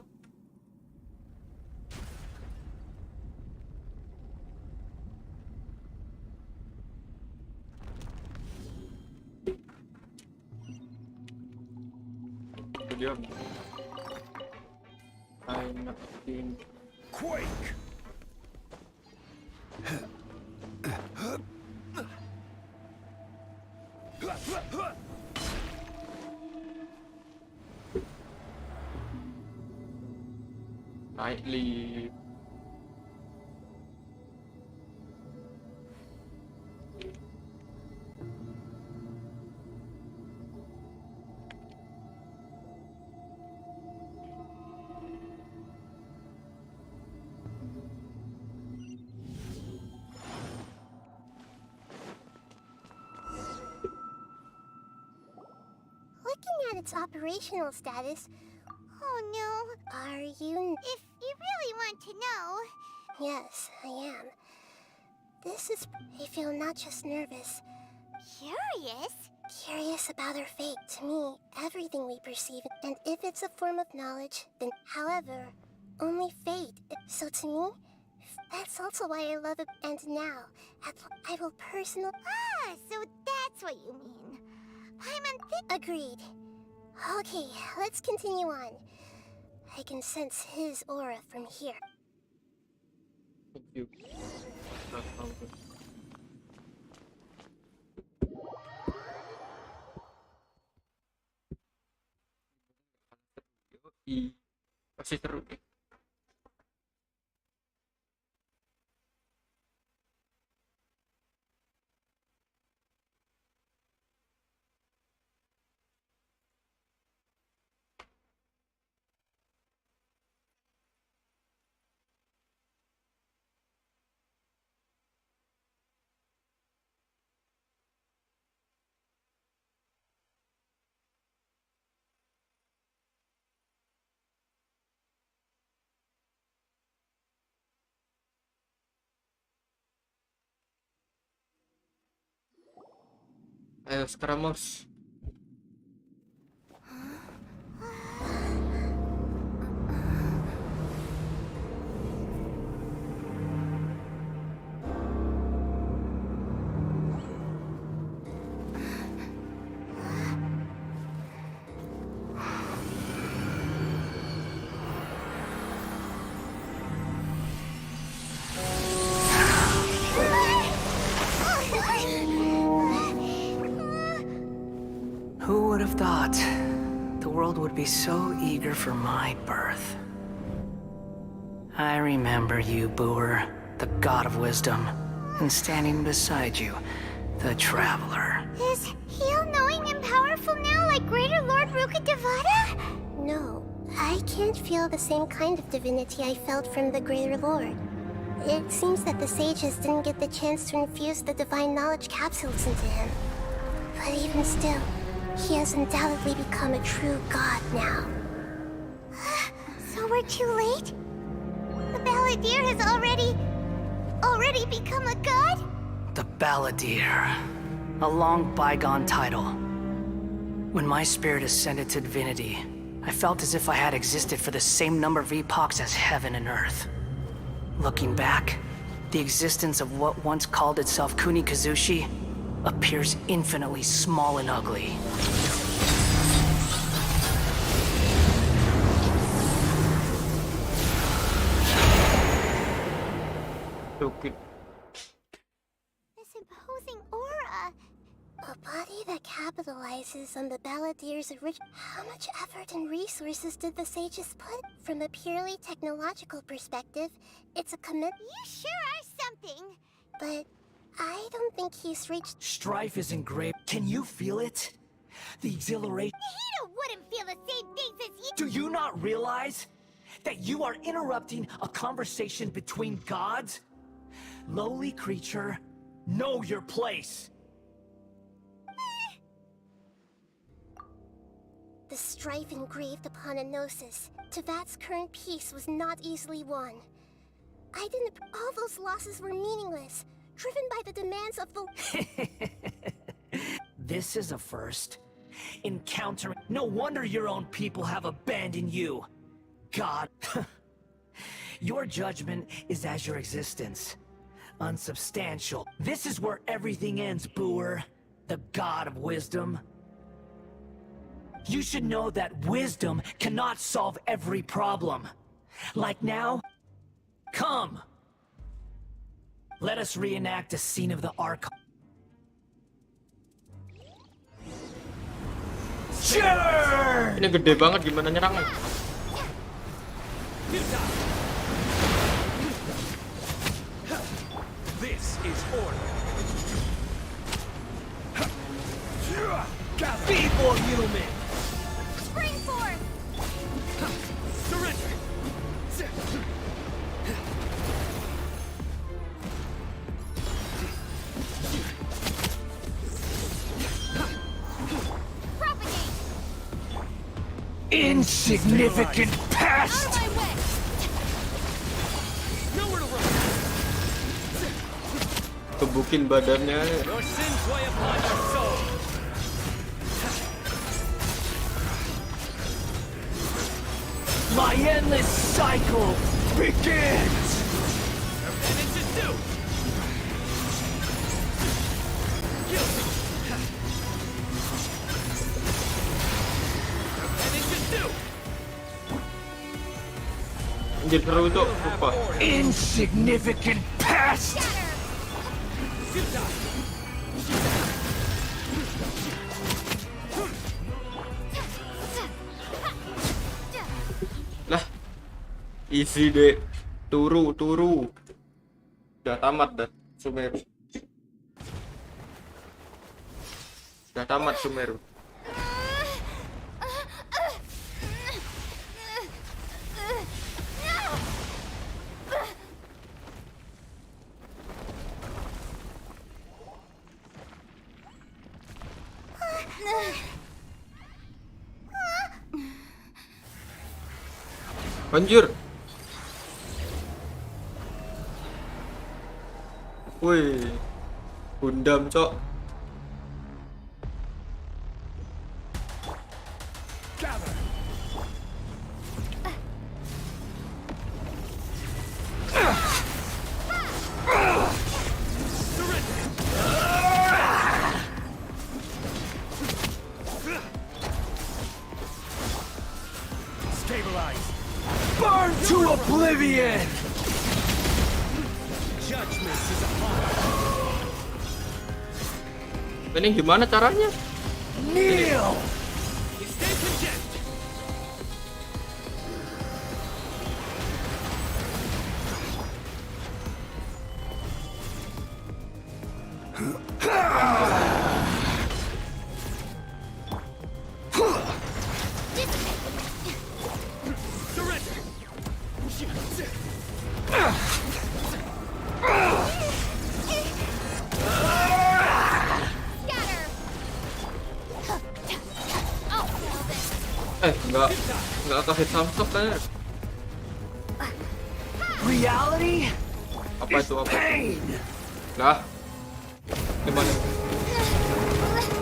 Itu dia. I'm not being Quake. nightly. at its operational status. Oh no. Are you? If you really want to know. Yes, I am. This is... I feel not just nervous. Curious? Curious about our fate. To me, everything we perceive, and if it's a form of knowledge, then however, only fate. So to me, that's also why I love it. And now, I will personally... Ah, so that's what you mean. Agreed. Okay, let's continue on. I can sense his aura from here. Thank you. Masih seru nih. Ayo sekarang Mos. Who would have thought the world would be so eager for my birth? I remember you, Booer, the god of wisdom, and standing beside you, the traveler. Is he all-knowing and powerful now like Greater Lord Rukkhadevata? No, I can't feel the same kind of divinity I felt from the Greater Lord. It seems that the sages didn't get the chance to infuse the divine knowledge capsules into him. But even still, he has undoubtedly become a true god now. So we're too late? The Balladeer has already become a god? The Balladeer. A long bygone title. When my spirit ascended to divinity, I felt as if I had existed for the same number of epochs as heaven and earth. Looking back, the existence of what once called itself Kunikazushi appears infinitely small and ugly. This imposing aura. A body that capitalizes on the Balladeer's original... How much effort and resources did the sages put? From a purely technological perspective, it's a commit... You sure are something! But I don't think he's reached... Strife is engraved. Can you feel it? The exhilaration... Nahida wouldn't feel the same things as you... Do you not realize that you are interrupting a conversation between gods? Lowly creature, know your place. The strife engraved upon a gnosis. Tevat's current peace was not easily won. I didn't... All those losses were meaningless, driven by the demands of the... This is a first. Encountering... No wonder your own people have abandoned you. God. Your judgment is as your existence. Unsubstantial. This is where everything ends, Booer. The god of wisdom. You should know that wisdom cannot solve every problem. Like now, come! Let us reenact a scene of the Ark. Sure! Ini gede banget, gimana nyerangnya? This is order. Be more human! Spring forth! Surrender! Propagate! Insignificant pest! Kebukin badannya. Your sins weigh upon your soul. My endless cycle begins! Anjir seru itu, lupa. Insignificant pest! Lah, easy deh. Turu. Udah tamat dah Sumeru. Udah tamat Sumeru. Anjir. Wih. Gundam, Cok. Stabilize. Burn to oblivion! Judgment is upon. Ini gimana caranya? Kneel! Stay content. Nggak kasih samsok kayaknya. Reality? Apa itu? Lah, gimana?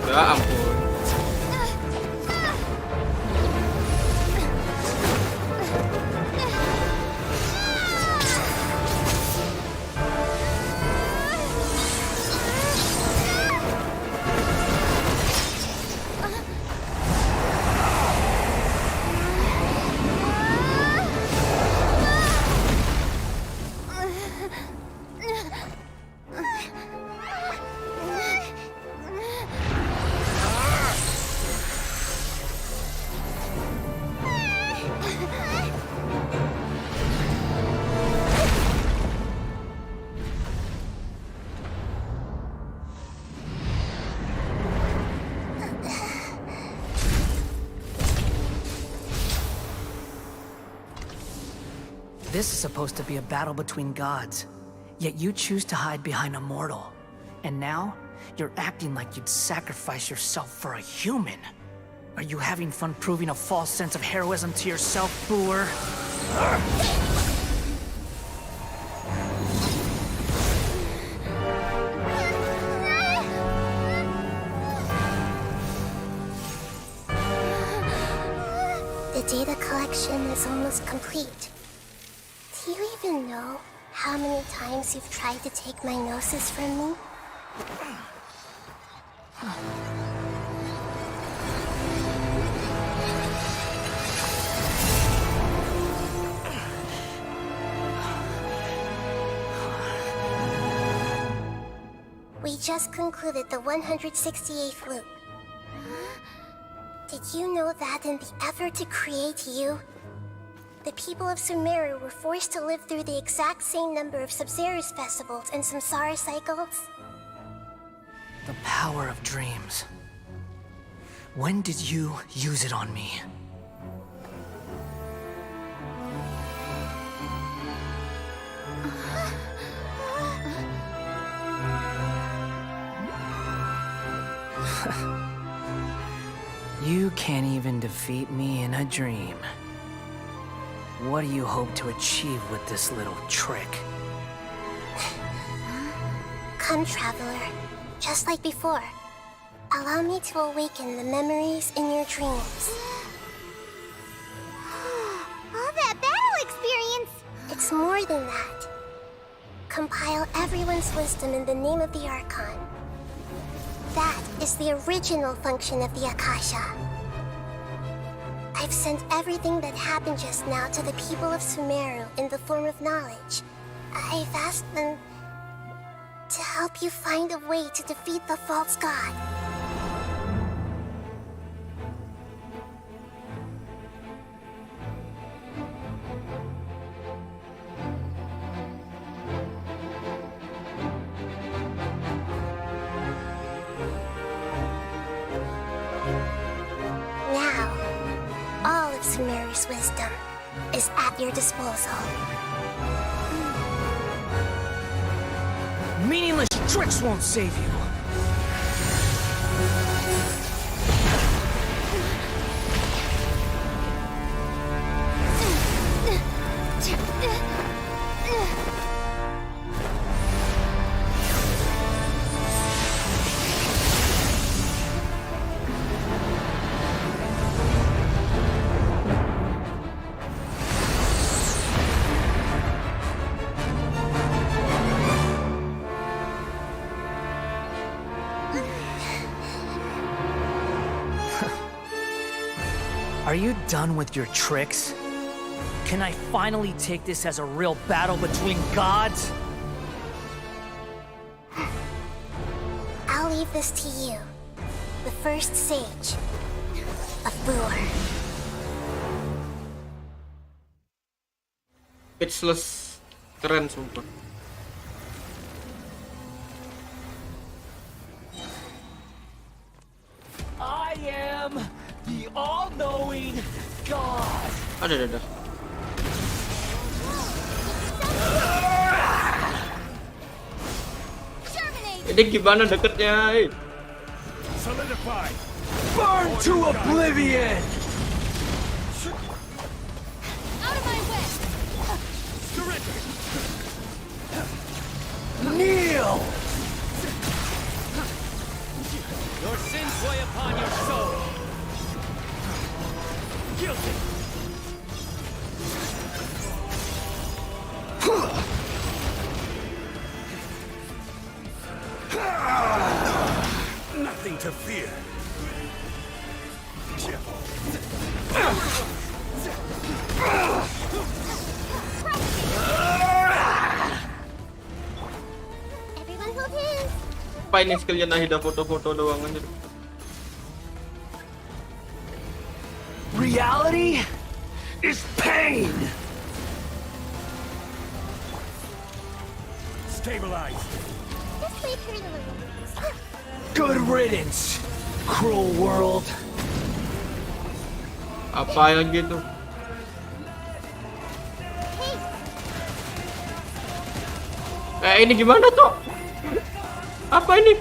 Ya ampun. This is supposed to be a battle between gods, yet you choose to hide behind a mortal. And now, you're acting like you'd sacrifice yourself for a human. Are you having fun proving a false sense of heroism to yourself, Booer? The data collection is almost complete. Do you even know how many times you've tried to take my gnosis from me? We just concluded the 168th loop. Did you know that in the effort to create you, the people of Sumeru were forced to live through the exact same number of Sub-Zerus festivals and samsara cycles? The power of dreams. When did you use it on me? You can't even defeat me in a dream. What do you hope to achieve with this little trick? Come, traveler. Just like before. Allow me to awaken the memories in your dreams. All that battle experience! It's more than that. Compile everyone's wisdom in the name of the Archon. That is the original function of the Akasha. I've sent everything that happened just now to the people of Sumeru in the form of knowledge. I've asked them to help you find a way to defeat the false god. Now, all of Sumeru's wisdom is at your disposal. Meaningless tricks won't save you. Are you done with your tricks? Can I finally take this as a real battle between gods? I'll leave this to you, the first sage of Boor. Speechless. Keren sumpah. I am the all-knowing God. Ada. Ini gimana deketnya? Solidify. Burn to oblivion. Out of my way! Surrender. Kneel. Your sins weigh upon your soul. Guilty. Nothing to fear. Everyone hold hands! Apa ini skillnya Nahida foto-foto doang anjir. Reality is pain. Stabilize. Just wait for the Good riddance, cruel world. Apa yang gitu? Ini gimana tuh? Apa ini?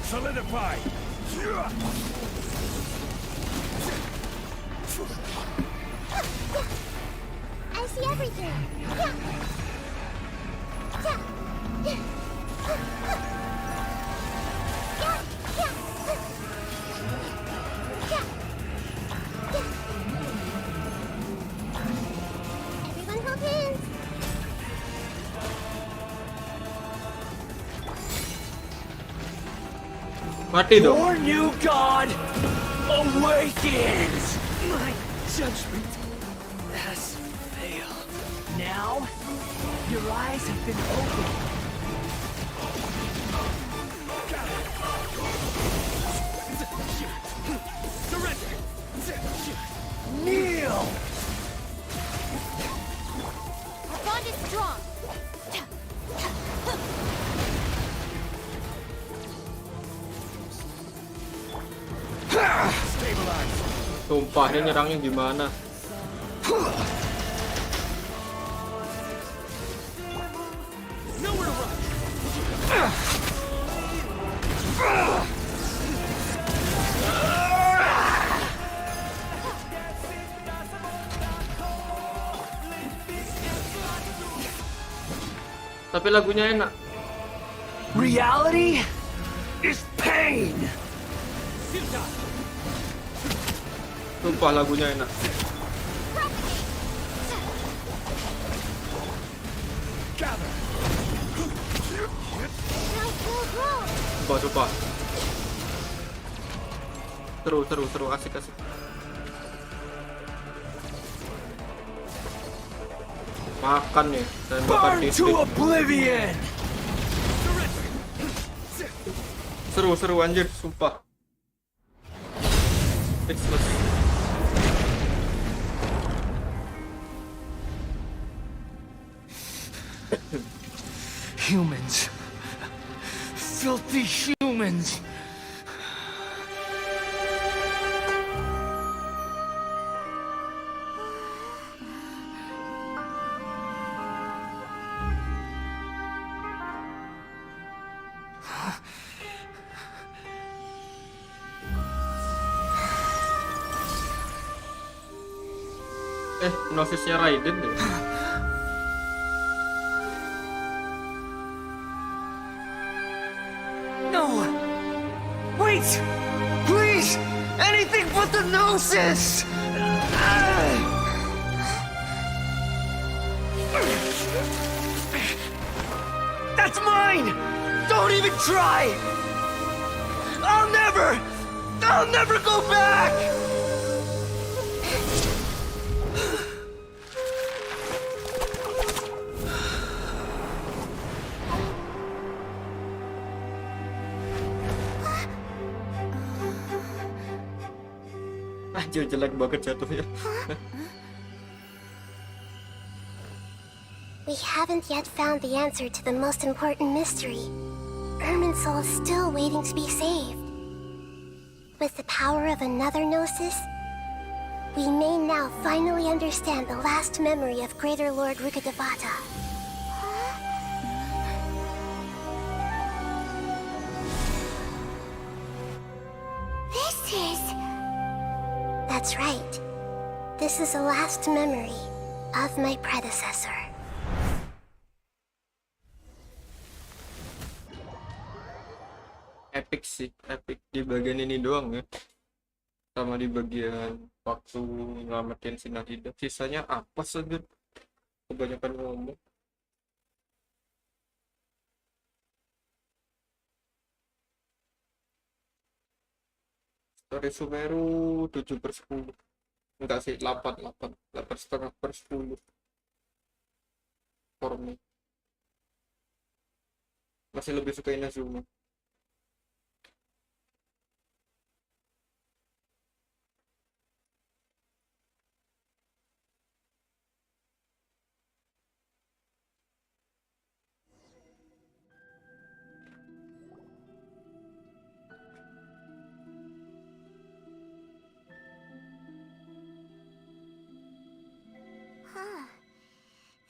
Solidify. I see everything. Everyone hold hands. Mati dong. Your new god awakens. My judgment has failed. Now, your eyes have been opened. Surrender. Kneel. Our bond is strong. Stabilize. Sumpah ini nyerangnya gimana? Nowhere to run. Tapi lagunya enak. Reality is pain. Sumpah lagunya enak. Coba. Seru, asik. Makan nih, dan makan oblivion. Seru anjir, sumpah. Fixless. Humans. Filthy humans. Nosisnya Raiden deh. No! Wait! Please! Anything but the Gnosis! That's mine! Don't even try! I'll never go back! Anjir, jelek banget jatuhnya. We haven't yet found the answer to the most important mystery. Irminsul is still waiting to be saved. With the power of another Gnosis, we may now finally understand the last memory of Greater Lord Rukkhadevata. That's right. This is the last memory of my predecessor. Epic sih, epic di bagian ini doang ya. Sama di bagian waktu nyelamatin si Nahida. Sisanya apa saja? Kebanyakan ngomong. Story Sumeru 7/10. Enggak sih, 8,5/10 for me. Masih lebih suka Inazuma.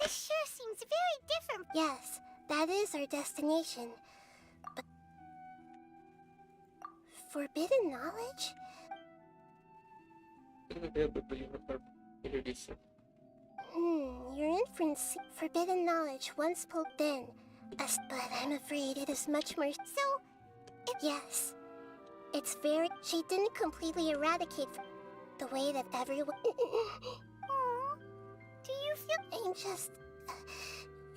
This sure seems very different. Yes, that is our destination. But forbidden knowledge? Your inference, forbidden knowledge once then, but I'm afraid it is much more. So, yes, it's very. She didn't completely eradicate the way that everyone. Do you feel? I'm just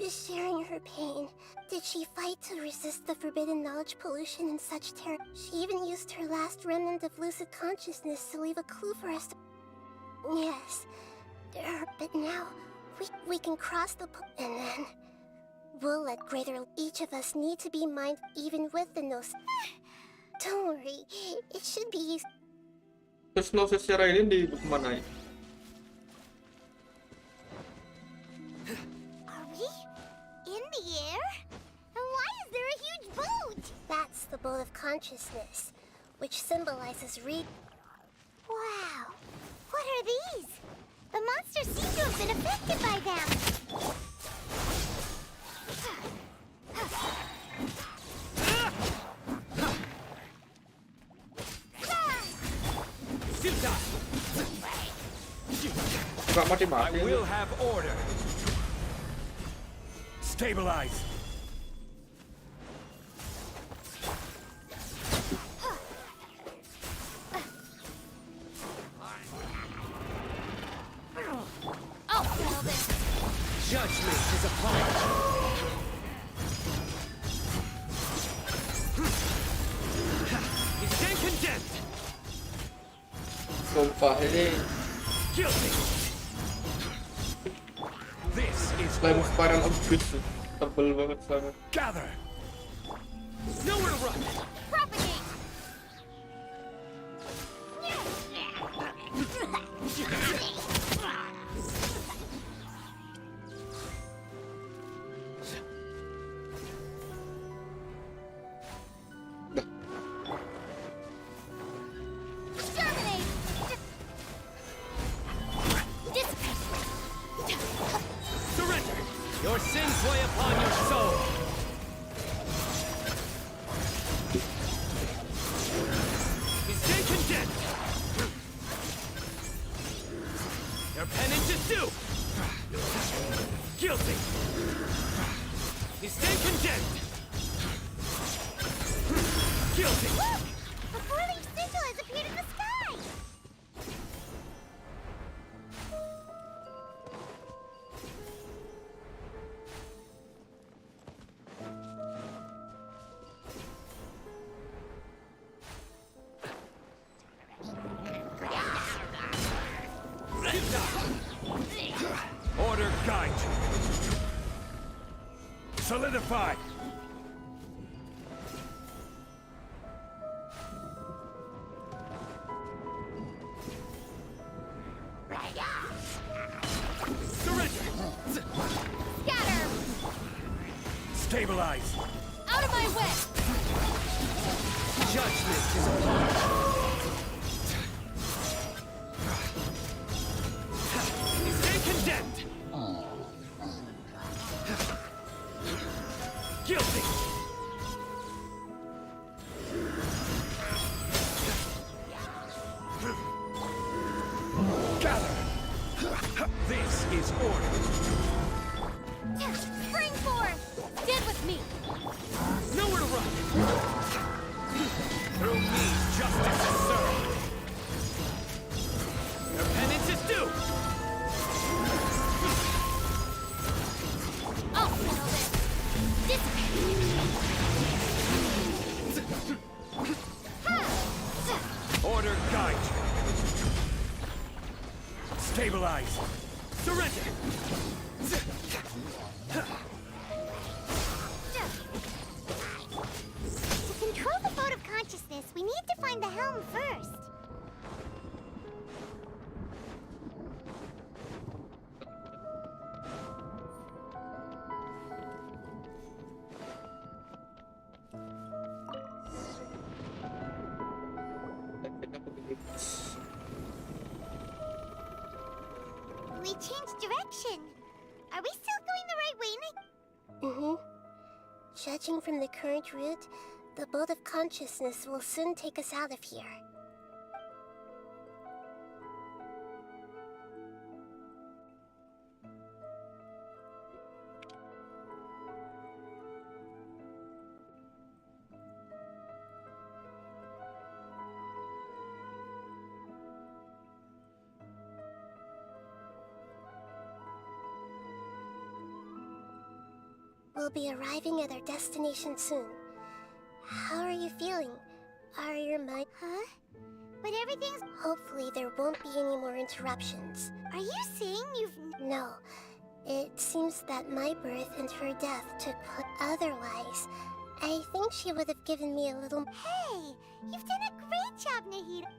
sharing her pain. Did she fight to resist the forbidden knowledge pollution in such terror? She even used her last remnant of lucid consciousness to leave a clue for us to... Yes, but now we can cross the and then we'll let greater. Each of us need to be mind even with the nose. Don't worry, it should be. Terus nosisnya Raiden di mana? In the air? And why is there a huge boat? That's the boat of consciousness, which symbolizes Wow! What are these? The monsters seem to have been affected by them. I will have order. Stabilize. Judgment is upon you. He's been condemned. Sumpah ini Guilty. This is slime spiral abuse, tebel banget slime. gather. Nowhere to run. Propagate! Exterminate! Surrender. Your sins weigh upon your soul. He's been condemned. Your penance is due. Guilty. He's been condemned. Guilty. Look! A whirling sigil has appeared in the sky! Order guide you. Solidify. Surrender. Scatter! Stabilize. Out of my way! Judgment is upon you. He's been condemned. Guilty. Gather. This is order. Spring forth! Stand with me! Nowhere to run. Through me, justice is served. Your penance is due. I'll settle this! Order guide you. Stabilize. Surrender. To control the boat of consciousness, we need to find the helm first. We changed direction. Are we still going the right way, Nick? Mm-hmm. Judging from the current route, the boat of consciousness will soon take us out of here. We'll be arriving at our destination soon. How are you feeling? Are your mind... Huh? But everything's... Hopefully there won't be any more interruptions. Are you saying you've... No. It seems that my birth and her death took otherwise. I think she would have given me a little... Hey! You've done a great job, Nahida!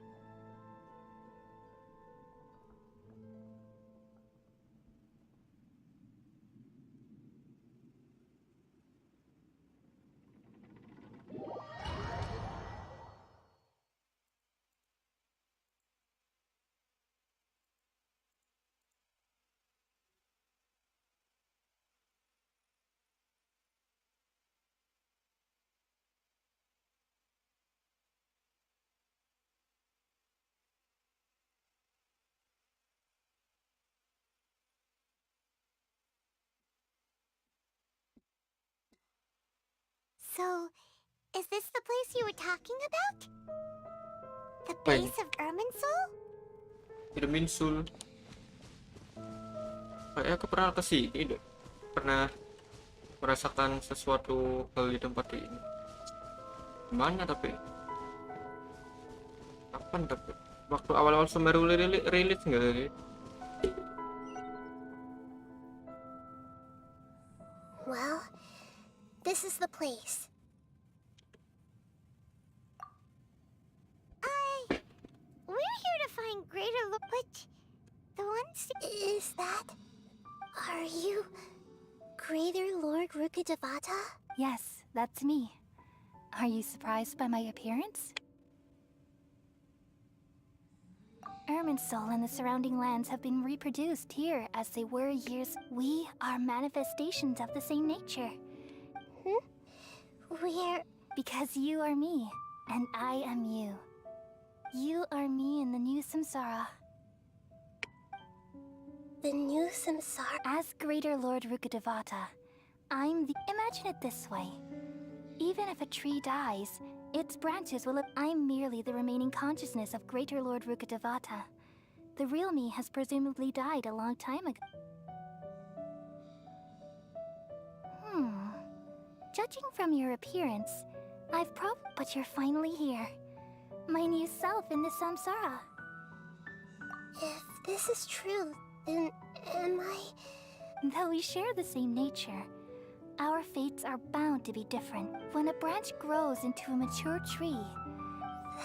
So, is this the place you were talking about? The base of Irminsul? Irminsul. Kayak aku pernah ke sini deh. Pernah merasakan sesuatu hal di tempat ini. Mana tapi? Kapan tapi? Waktu awal-awal Sumeru rilis nggak sih? Well, this is the place. We're here to find greater but the ones is that? Are you Greater Lord Rukkhadevata? Yes, that's me. Are you surprised by my appearance? Irminsul and the surrounding lands have been reproduced here as they were years. We are manifestations of the same nature. We're... Because you are me, and I am you. You are me in the new samsara. The new samsara? As Greater Lord Rukkhadevata, I'm the... Imagine it this way. Even if a tree dies, its branches will... I'm merely the remaining consciousness of Greater Lord Rukkhadevata. The real me has presumably died a long time ago. Judging from your appearance, I've but you're finally here. My new self in the samsara. If this is true, then am I... Though we share the same nature, our fates are bound to be different. When a branch grows into a mature tree...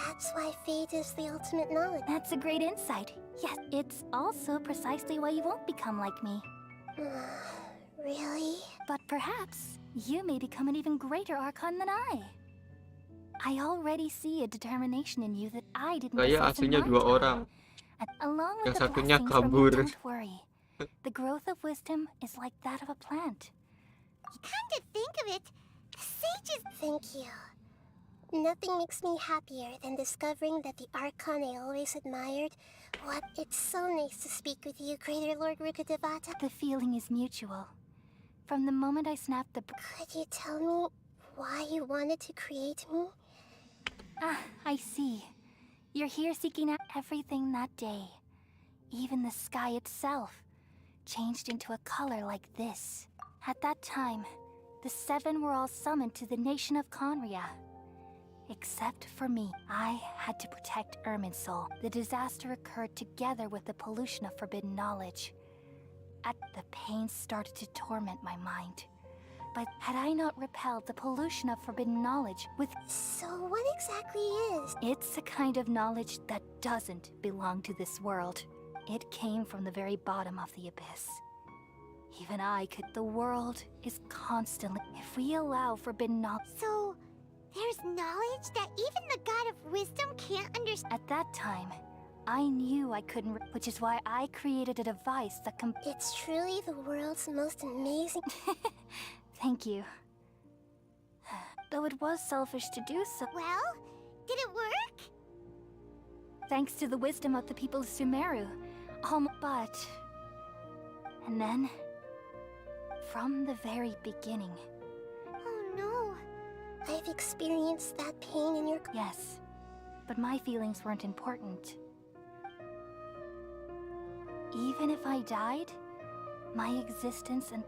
That's why fate is the ultimate knowledge. That's a great insight. Yes, it's also precisely why you won't become like me. Really? But perhaps you may become an even greater Archon than I. I already see a determination in you that I didn't possess in aslinya my 2 time. orang. Along Yang with the satunya blessings from kabur. you, don't worry. The growth of wisdom is like that of a plant. Come to think of it, sages... Thank you. Nothing makes me happier than discovering that the Archon I always admired... What? It's so nice to speak with you, Greater Lord Rukkhadevata. The feeling is mutual. From the moment I snapped the... Could you tell me why you wanted to create me? Ah, I see. You're here seeking out everything that day. Even the sky itself changed into a color like this. At that time, the 7 were all summoned to the nation of Conria. Except for me, I had to protect Irminsul. The disaster occurred together with the pollution of forbidden knowledge. The pain started to torment my mind. But had I not repelled the pollution of forbidden knowledge with... So what exactly is? It's a kind of knowledge that doesn't belong to this world. It came from the very bottom of the abyss. Even I could... The world is constantly... If we allow forbidden knowledge... So... There's knowledge that even the God of Wisdom can't understand. At that time, I knew I couldn't, which is why I created a device that It's truly the world's most amazing... Thank you. Though it was selfish to do so. Well, did it work? Thanks to the wisdom of the people of Sumeru. But... And then... From the very beginning... Oh no. I've experienced that pain in your... Yes, but my feelings weren't important. Even if I died, my existence and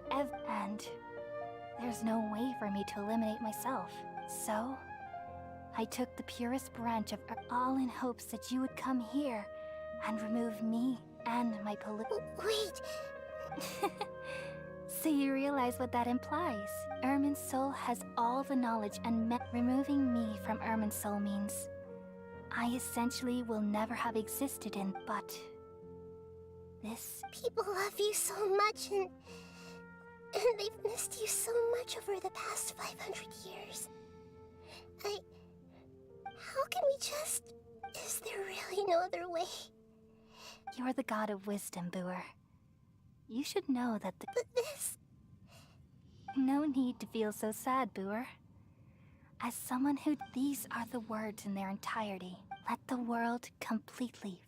there's no way for me to eliminate myself. So, I took the purest branch of all in hopes that you would come here and remove me and my Wait! So you realize what that implies. Irminsul has all the knowledge and removing me from Irminsul means I essentially will never have existed in, but this... People love you so much and they've missed you so much over the past 500 years. How can we just... Is there really no other way? You're the god of wisdom, Booer. You should know that the... But this... No need to feel so sad, Booer. As someone who... These are the words in their entirety. Let the world completely...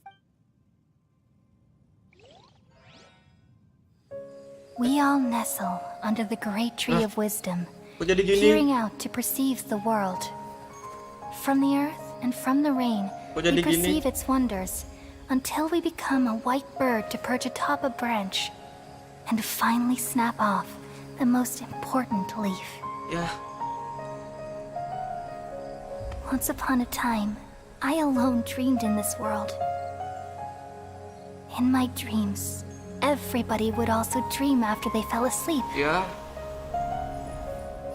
We all nestle under the great tree of wisdom, peering out to perceive the world. From the earth and from the rain, we perceive its wonders, until we become a white bird to perch atop a branch. and finally snap off the most important leaf. Yeah. Once upon a time, I alone dreamed in this world. In my dreams, everybody would also dream after they fell asleep. Yeah.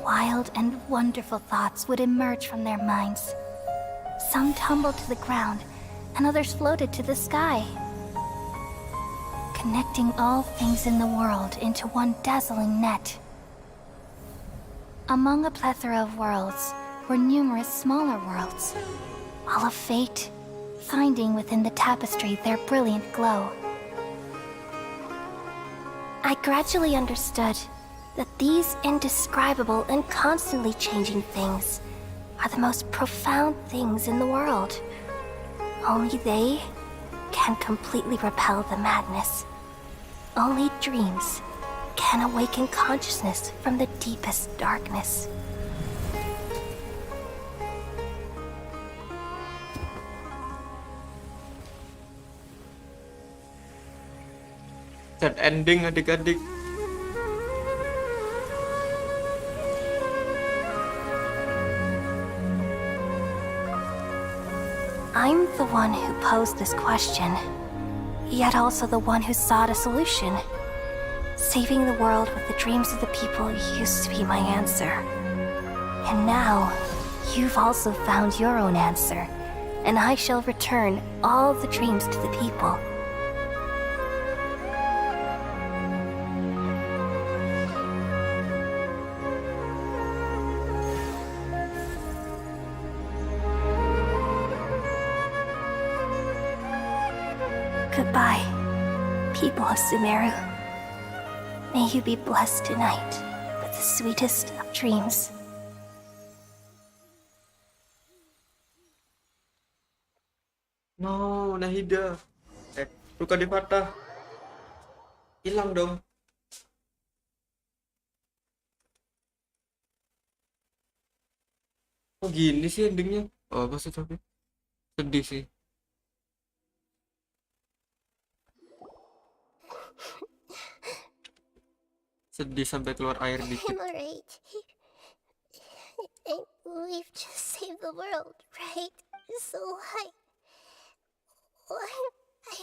Wild and wonderful thoughts would emerge from their minds. Some tumbled to the ground, and others floated to the sky, connecting all things in the world into one dazzling net. Among a plethora of worlds were numerous smaller worlds, all of fate, finding within the tapestry their brilliant glow. I gradually understood that these indescribable and constantly changing things are the most profound things in the world. Only they can completely repel the madness. Only dreams can awaken consciousness from the deepest darkness. Sad ending adik-adik. I'm the one who posed this question, yet also the one who sought a solution. Saving the world with the dreams of the people used to be my answer. And now, you've also found your own answer, and I shall return all the dreams to the people. Goodbye, people of Sumeru. May you be blessed tonight with the sweetest of dreams. No, Nahida. Luka di patah. Hilang dong. Oh gini sih endingnya. Oh apa sih tapi? Sedih sih. Sedih sampai keluar air dikit. I'm alright. We've just saved the world, right? So I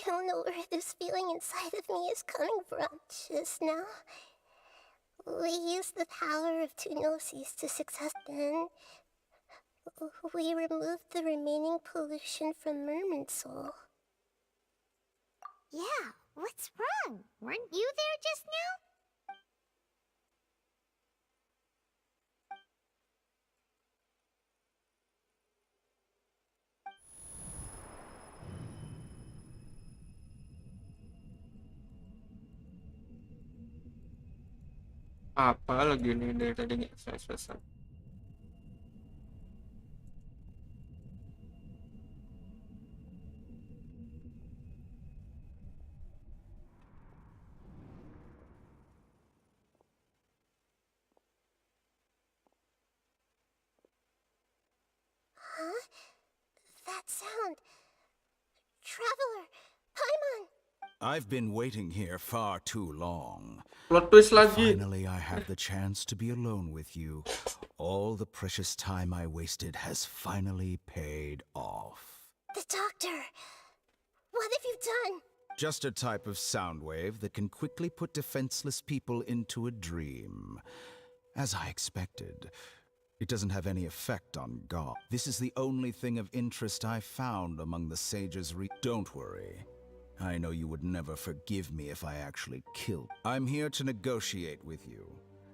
don't know where this feeling inside of me is coming from just now. We used the power of two gnosis to success, then we removed the remaining pollution from Mermaid Soul. Yeah, what's wrong? Weren't you there just now? Apa lagi nih dari tadi nggak selesai. Huh? That sound. Traveler, Paimon. I've been waiting here far too long. Plot twist lagi. Finally, I have the chance to be alone with you. All the precious time I wasted has finally paid off. The doctor. What have you done? Just a type of sound wave that can quickly put defenseless people into a dream. As I expected, it doesn't have any effect on God. This is the only thing of interest I found among the sages. Don't worry. I know you would never forgive me if I actually killed. I'm here to negotiate with you.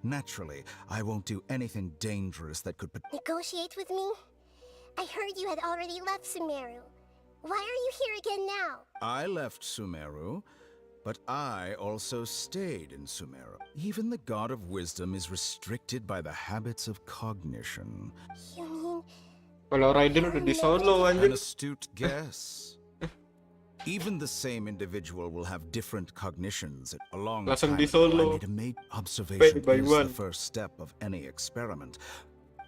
Naturally, I won't do anything dangerous that could... Negotiate with me? I heard you had already left Sumeru. Why are you here again now? I left Sumeru, but I also stayed in Sumeru. Even the God of Wisdom is restricted by the habits of cognition. You mean... Kalau Raiden udah di Solo anjir. An astute guess. Even the same individual will have different cognitions. A long time ago, I made observation is the first step of any experiment.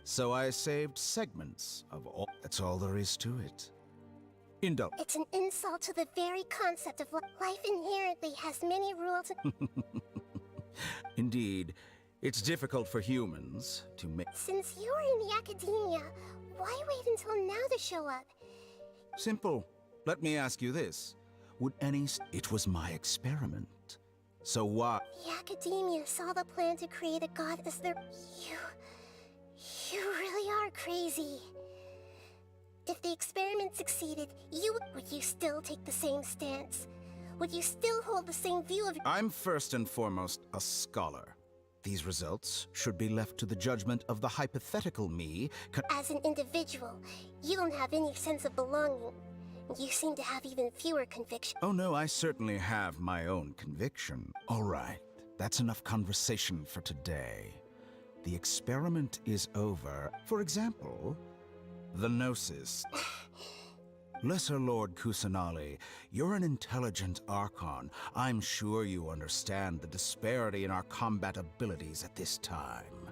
So I saved segments of all. That's all there is to it. It's an insult to the very concept of life inherently has many rules. Indeed, it's difficult for humans to make... Since you are in the academia, why wait until now to show up? Simple. Let me ask you this. Would any... It was my experiment. So why... The academia saw the plan to create a god as their... You really are crazy. If the experiment succeeded, would you still take the same stance? Would you still hold the same view of... I'm first and foremost a scholar. These results should be left to the judgment of the hypothetical me. As an individual, you don't have any sense of belonging. You seem to have even fewer convictions. Oh no, I certainly have my own conviction. All right, that's enough conversation for today. The experiment is over. For example, the Gnosis. Lesser Lord Kusanali, you're an intelligent Archon. I'm sure you understand the disparity in our combat abilities at this time.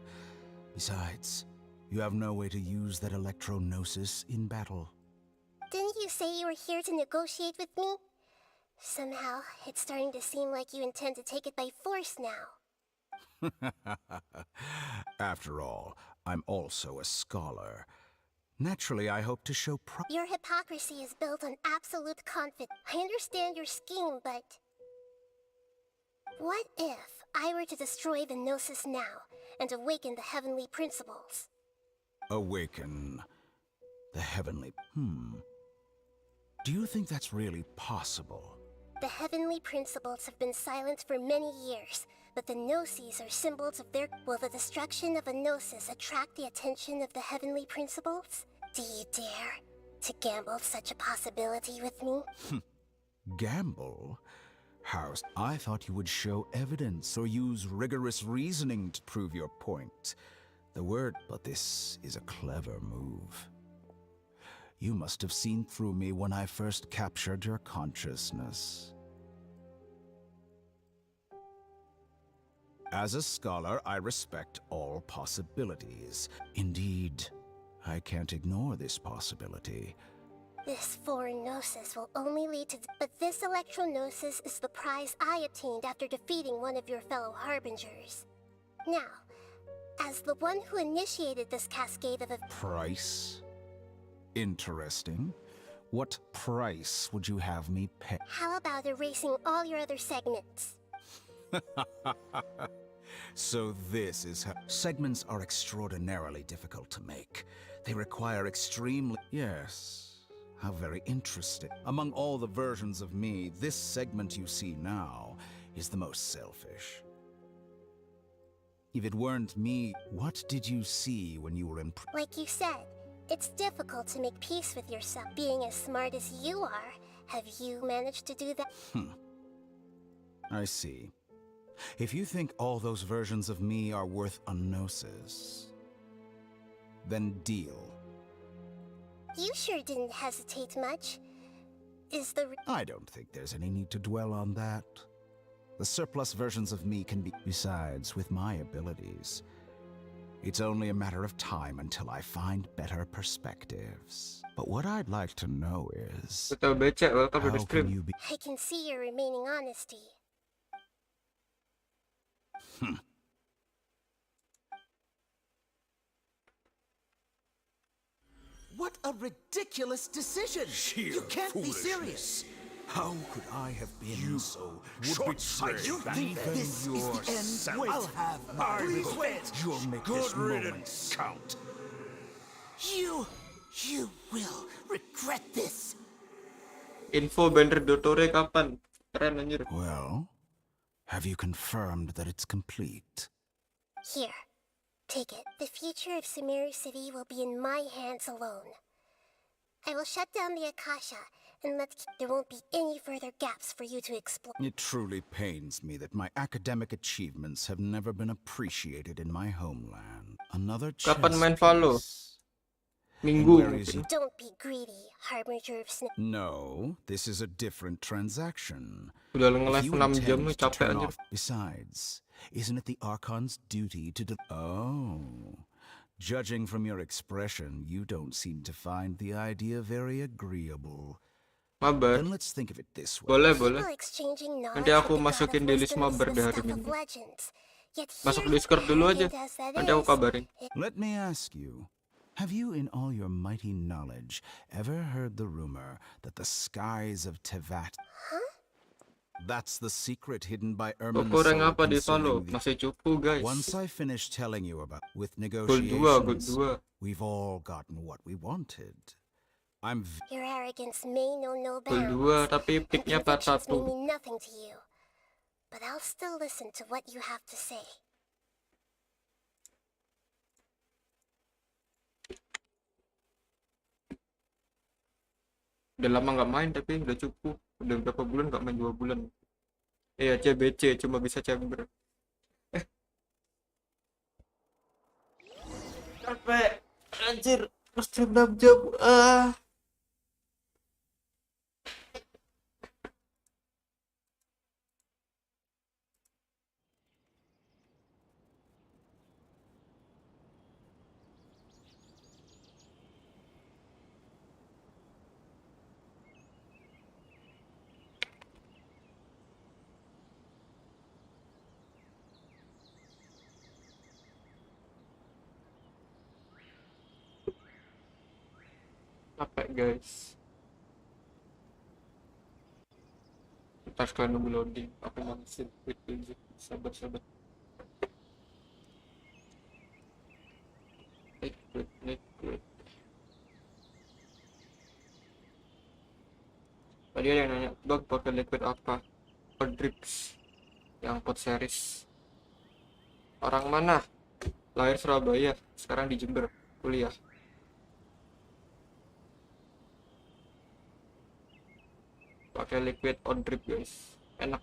Besides, you have no way to use that Electro-Gnosis in battle. Didn't you say you were here to negotiate with me? Somehow, it's starting to seem like you intend to take it by force now. After all, I'm also a scholar. Naturally, I hope to show Your hypocrisy is built on absolute confidence. I understand your scheme, but... What if I were to destroy the Gnosis now and awaken the heavenly principles? Awaken the heavenly... Do you think that's really possible? The heavenly principles have been silent for many years, but the Gnosis are symbols of their... Will the destruction of a Gnosis attract the attention of the heavenly principles? Do you dare to gamble such a possibility with me? Gamble? How? I thought you would show evidence or use rigorous reasoning to prove your point. But this is a clever move. You must have seen through me when I first captured your consciousness. As a scholar, I respect all possibilities. Indeed, I can't ignore this possibility. This foreign Gnosis will only lead to... But this Electro-Gnosis is the prize I obtained after defeating one of your fellow Harbingers. Now, as the one who initiated this cascade of... Price? Interesting. What price would you have me pay? How about erasing all your other segments? So this is how... Segments are extraordinarily difficult to make. They require extremely... Yes, how very interesting. Among all the versions of me, this segment you see now is the most selfish. If it weren't me, what did you see when you were in... Like you said, it's difficult to make peace with yourself. Being as smart as you are, have you managed to do that? I see. If you think all those versions of me are worth a Gnosis, then deal. You sure didn't hesitate much. Is the... I don't think there's any need to dwell on that. The surplus versions of me can be... Besides, with my abilities, it's only a matter of time until I find better perspectives. But what I'd like to know is... How can you be... I can see your remaining honesty. What a ridiculous decision! Sheer You can't be foolishness. serious! How could I have been so short-sighted? You think this is the end? I'll have my revenge! You'll make this moment count. You will regret this! Info banner Dotore kapan? Keren anjir. Well, have you confirmed that it's complete? Here, take it. The future of Sumeru City will be in my hands alone. I will shut down the Akasha, and there won't be any further gaps for you to explore. It truly pains me that my academic achievements have never been appreciated in my homeland. Another chess Kapan main follow? piece. Minggu. Where is it? Don't be greedy, Harbinger of Snow. No, this is a different transaction. Udah If nge-live you 6 jam intend to capek turn anjir. off... Besides, isn't it the Archon's duty to Oh. Judging from your expression, you don't seem to find the idea very agreeable. Mabar. Then let's think of it this way. Boleh, boleh. People exchanging Nanti knowledge aku with the god masukin of di list wisdom is mabar the di hari stuff of Minggu. legends. Yet Masuk here, Discord dulu aja. arrogant as that Nanti aku is, kabarin. Let me ask you, have you in all your mighty knowledge ever heard the rumor that the skies of Tevat... That's the secret hidden by Ermin's Kurang soul apa di follow? concerning the... Masih cukup, guys. Once I finish telling you about... With Gold 2, negotiations, gold 2. we've all gotten what we wanted. I'm... Your arrogance may know no Gold bounds. 2, tapi picknya part Convictions may 1. mean nothing to you. But I'll still listen to what you have to say. Udah lama nggak main tapi udah cukup. Udah berapa bulan nggak main, 2 bulan. Iya, CBC cuma bisa chamber. Capek. Anjir, stream 6 jam. Capek, guys. Ntar sekalian nunggu loading. Aku mangsin. Wait. Sabar. Wait. Tadi ada yang nanya, Dog pakai liquid apa? Drips yang pot series. Orang mana? Lahir Surabaya, sekarang di Jember, kuliah. Pakai liquid on drip, guys. Enak.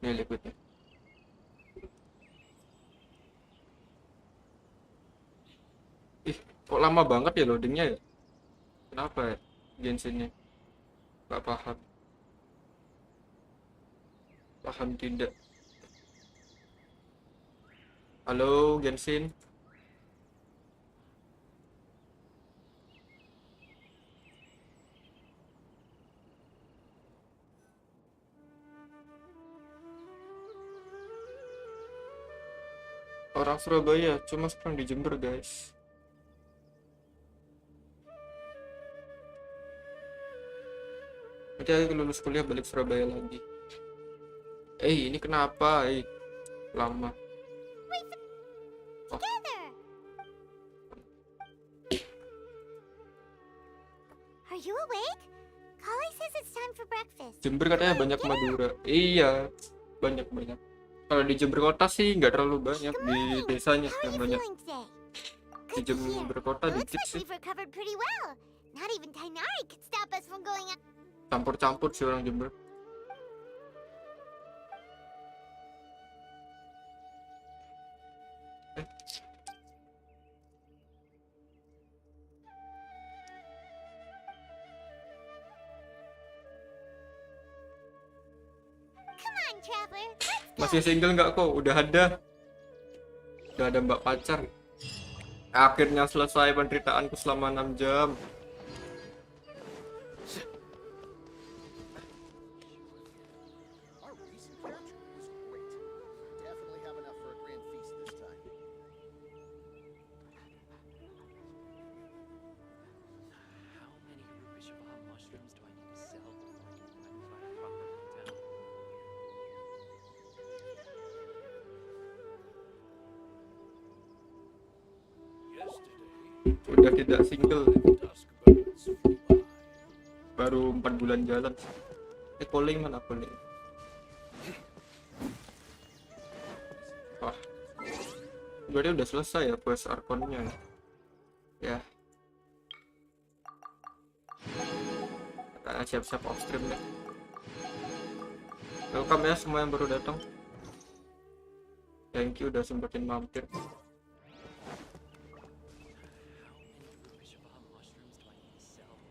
Ini liquidnya. Ih, kok lama banget ya loadingnya ya? Kenapa ya genshinnya? Gak paham. Paham tidak? Halo, Genshin. Orang Surabaya, cuma sekarang di Jember, guys. Nanti aku lulus kuliah balik Surabaya lagi. Ini kenapa? Lama. Are you awake? Kali says it's time for breakfast. Jember katanya banyak Madura. Iya, banyak. Kalau di Jember kota sih nggak terlalu banyak, di desanya yang banyak. Di Jember kota dikit sih. Not even Tainari could stop us from going out. Campur-campur sih orang Jember. Masih single nggak kok? Udah ada mbak pacar. Akhirnya selesai penderitaanku selama 6 jam. Udah tidak single, baru 4 bulan jalan. Calling mana calling? Wah, berarti udah selesai ya quest arkonnya ya. Kita siap-siap off stream deh. Welcome ya semua yang baru datang. Thank you udah sempetin mampir.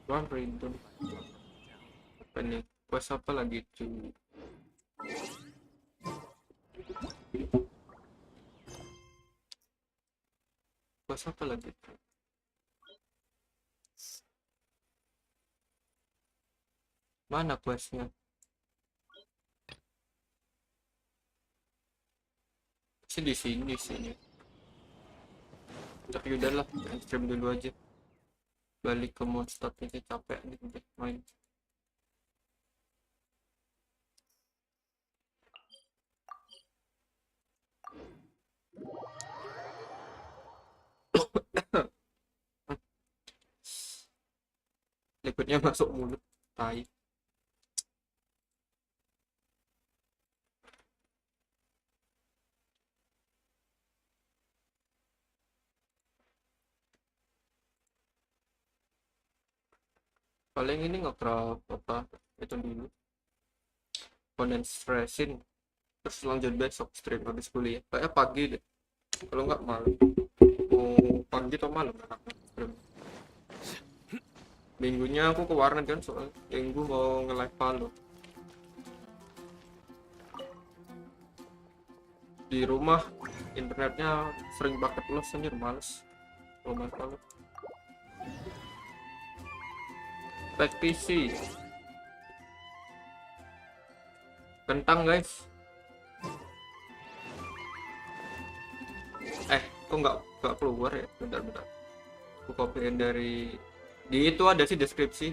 One random. Apa nih? Quest apa lagi cuy? Quest apa lagi? Mana questnya? Sih di sini. Tapi udahlah, stream dulu aja. Balik ke monster ini capek nih main. Liquidnya masuk mulut, tai. Paling ini nge-craft apa itu dulu, condense resin, terus lanjut besok stream habis kuliah. Kayak pagi deh, kalau nggak malam. Mau pagi atau malam stream. Minggunya aku ke warnet kan, soal minggu mau nge-live Halo. Di rumah internetnya sering paket los, anjir males rumah Halo. Back PC kentang guys. Kok nggak keluar ya, bentar aku copyin dari di itu, ada sih deskripsi.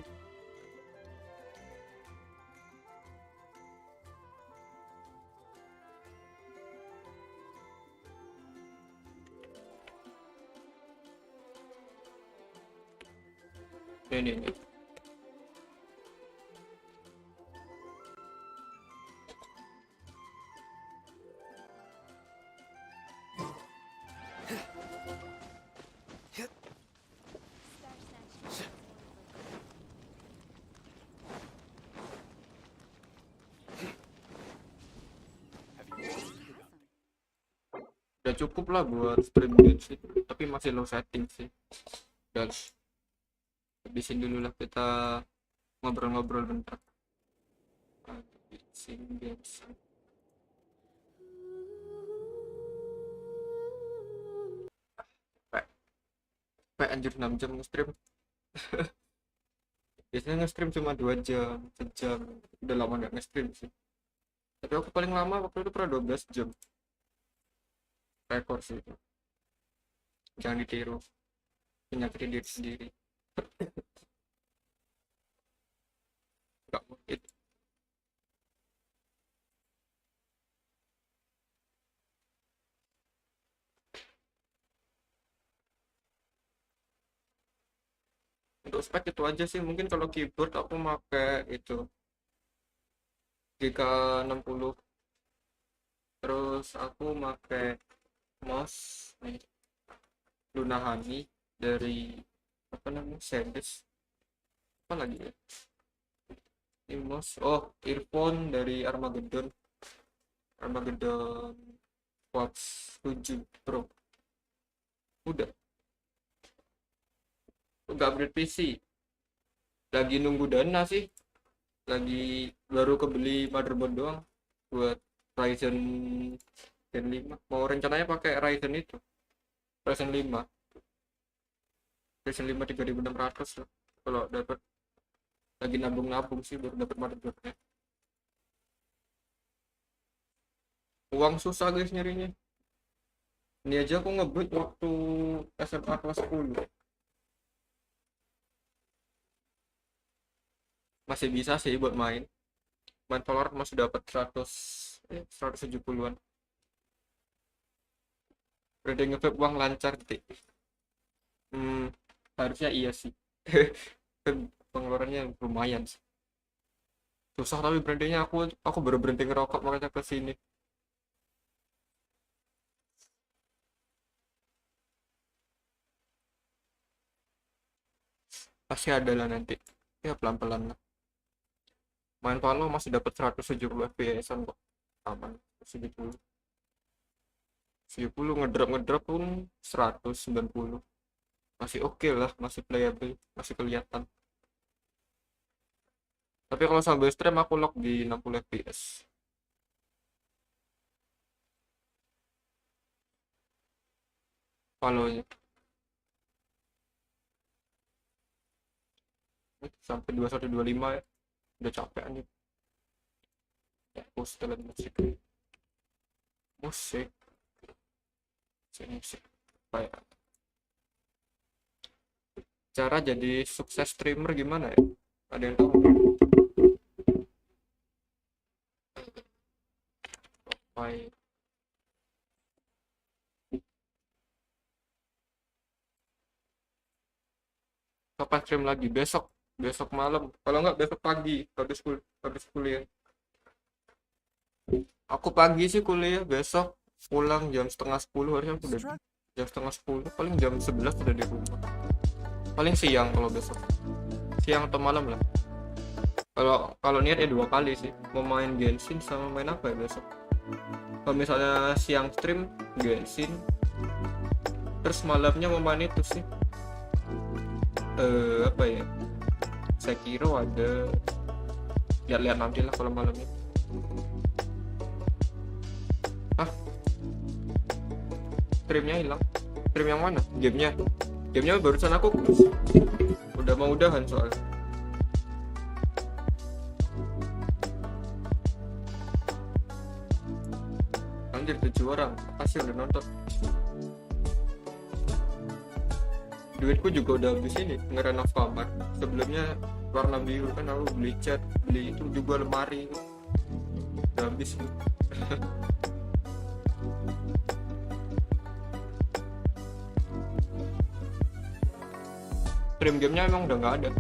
Ini udah cukup lah buat stream sih, tapi masih low setting sih guys. Habisin dulu lah, kita ngobrol-ngobrol bentar. Habisin biasa. Anjir 6 jam nge-stream. Biasanya nge-stream cuma 2 jam, sejam. Udah lama gak nge-stream sih. Tapi aku paling lama waktu itu pernah 12 jam. Rekor sih itu. Jangan ditiru, menyakitin diri sendiri. Gak mungkin. Untuk spek itu aja sih, mungkin kalau keyboard aku pakai itu GK60, terus aku pakai mouse nih Lunahani dari apa namanya, Sades, apa lagi ya ini mouse, earphone dari Armageddon Watch 7 Pro. Udah nggak upgrade PC, lagi nunggu dana sih, lagi baru kebeli motherboard doang buat Ryzen Gen 5. Mau rencananya pakai Ryzen itu, Ryzen 5 3600 lah kalau dapat. Lagi nabung sih baru dapat motherboardnya. Uang susah guys nyarinya. Ini aja aku ngebut waktu SMA kelas 10. Masih bisa sih buat main Valorant, masih dapat 170-an. Udah nge-vape uang lancar titik. Harusnya iya sih. Pengeluarannya lumayan sih. Susah tapi berhentinya, aku baru berhenti ngerokok makanya ke sini. Pasti ada lah nanti. Ya pelan-pelan lah. Main Valo masih dapat 170 FPS-an kok. Aman, 70 ngedrop pun 190. Masih oke lah, masih playable, masih kelihatan. Tapi kalau sambil stream aku lock di 60 fps. Valonya sampai 21.25 ya. Udah capek anjir. Ya, setelan musik. Musik. Kayak cara jadi sukses streamer gimana ya? Ada yang tahu? Baik. Kapan stream lagi? Besok malam. Kalau nggak besok pagi habis kuliah. Aku pagi sih kuliah, besok pulang jam setengah 10 harusnya udah jam setengah 10, paling jam 11 udah di rumah. Paling siang kalau besok, siang atau malam lah. Kalau niat ya 2 kali sih, mau main genshin sama main apa ya besok. Kalau misalnya siang stream genshin, terus malamnya mau main itu sih apa ya, saya kira ada, lihat-lihat nanti lah kalau malamnya. Streamnya hilang. Stream yang mana? Gamenya barusan aku udah mau udahan soalnya. Anjir 7 orang pasti udah nonton. Duitku juga udah habis ini ngerenov kamar. Sebelumnya warna biru kan, aku beli cat, beli itu juga lemari, udah habis nih. Stream gamenya emang udah nggak ada.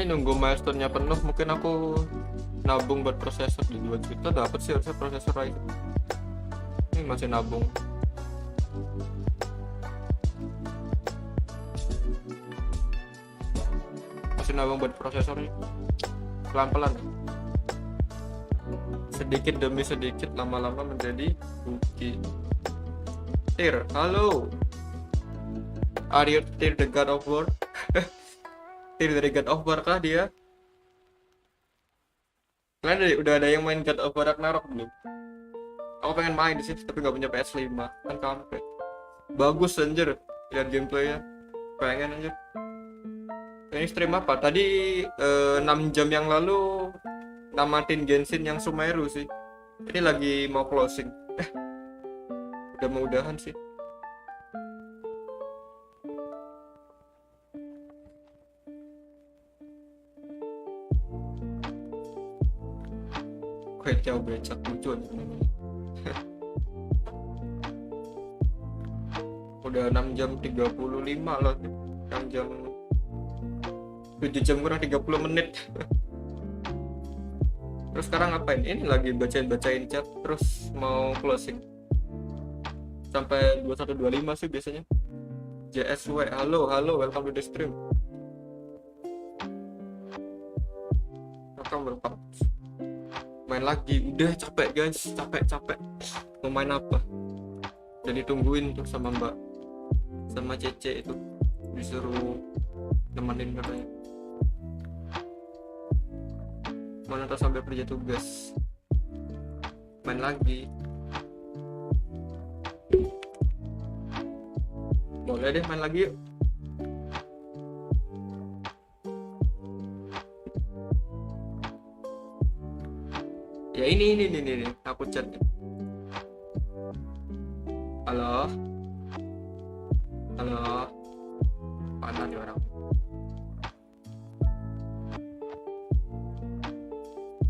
Nunggu milestone-nya penuh, mungkin aku nabung buat prosesor di 2 juta dapat sih harusnya prosesor lagi. Ini masih nabung. Masih nabung buat prosesornya. Pelan-pelan. Sedikit demi sedikit, lama-lama menjadi bukti. Tyr, halo. Are you Tyr the God of War? Tyr dari God of War kah dia? Kalian udah ada yang main God of War Ragnarok belum? Aku pengen main di sini tapi nggak punya PS5 kan, kampret. Bagus anjir, lihat gameplaynya. Pengen anjir. Ini stream apa? Tadi 6 jam yang lalu namatin Genshin yang Sumeru sih. Ini lagi mau closing. Udah mau udahan sih. Kayak jauh becak lucu aja. Udah 6 jam 35 loh. 6 jam 7 jam kurang 30 menit. Terus sekarang ngapain? Ini lagi bacain chat, terus mau closing sampai 21.25 sih biasanya. JSW, halo, welcome to the stream. Welcome. Main lagi, udah capek guys, capek. Mau main apa? Jadi tungguin tuh sama Mbak, sama Cece itu disuruh nemenin katanya. Monitor sambil kerja tugas. Main lagi. Boleh deh main lagi yuk. Ya ini aku chat. Halo. Mana nih orang?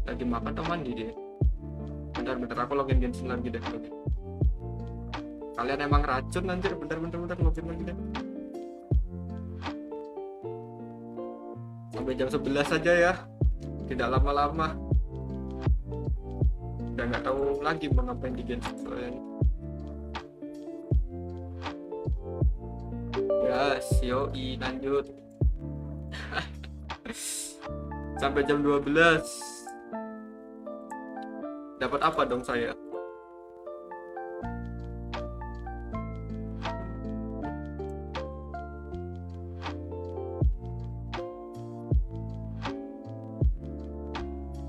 Lagi makan atau mandi dia? Bentar aku login Genshin lagi deh. Kalian emang racun anjir, bentar login lagi deh. Sampai jam 11 saja ya. Tidak lama-lama. Udah nggak tahu lagi mau ngapain di Genshin soalnya. Yes, yoi lanjut. Sampai jam 12. Dapat apa dong saya?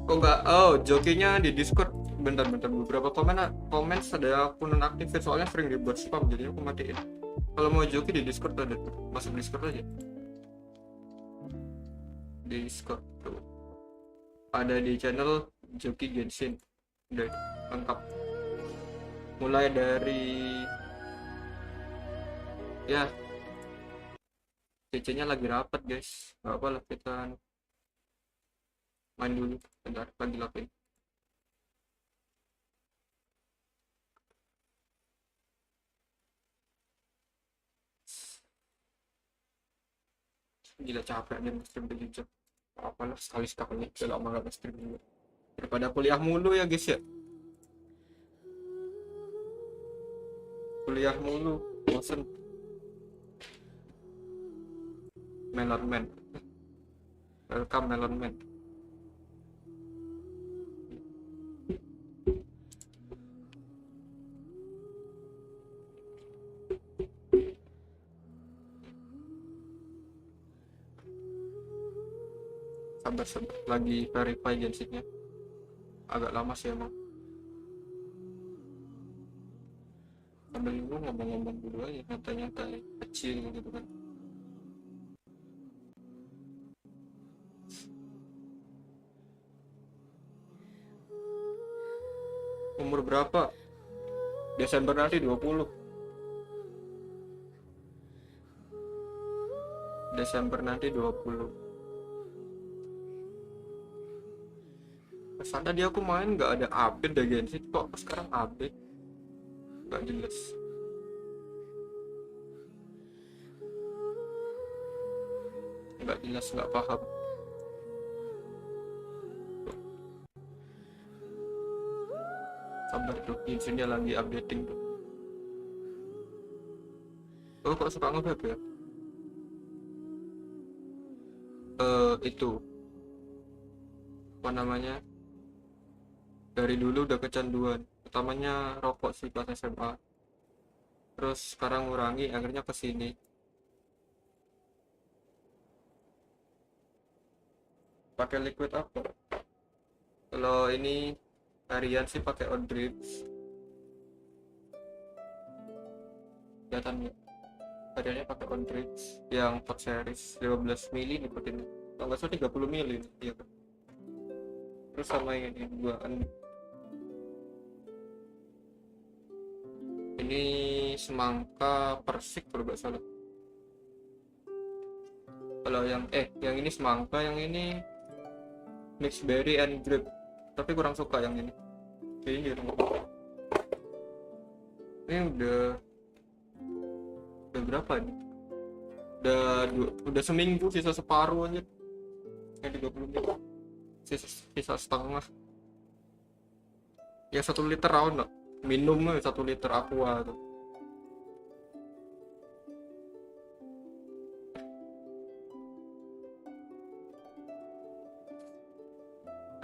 Kok nggak? Oh, jokinya di Discord bentar beberapa komen ada aku nonaktifin soalnya sering dibuat spam jadi aku matiin. Kalau mau joki di Discord ada tuh, masuk Discord aja. Di Discord tuh ada di channel joki genshin, udah lengkap mulai dari ya CC-nya lagi rapat guys, nggak apa lah kita main dulu bentar lagi lapin. Gila capek aja stream di YouTube. Apalah sekali udah lama gak stream juga. Daripada kuliah mulu ya guys ya. Kuliah mulu, bosen. Melon Man. Welcome Melon Man. Sabar lagi verify genshinnya, agak lama sih emang. Sambil lu ngomong-ngomong dulu aja, nyantai-nyantai kecil gitu kan. Umur berapa? Desember nanti 20. Desember nanti 20. Tadi aku main nggak ada update deh Genshin, kok sekarang update nggak jelas. Nggak paham. Sabar tuh, Genshinnya lagi updating tuh. Oh kok suka nge-vape ya? Itu apa namanya, dari dulu udah kecanduan, utamanya rokok sih pas SMA, terus sekarang ngurangi akhirnya kesini. Pakai liquid apa? Kalau ini harian sih pakai on drips, kelihatan ya, hariannya pakai on drips yang pot series 15 mili nikotin, kalau nggak salah 30 mili ya kan. Terus sama yang ini duaan, ini semangka persik kalau nggak salah. Kalau yang ini semangka, yang ini mixed berry and grape, tapi kurang suka yang ini. Ini udah berapa nih? Udah seminggu, sisa separuh aja. Yang 30 menit. Sisa setengah. Ya 1 liter round lah. Minum 1 liter aqua tuh.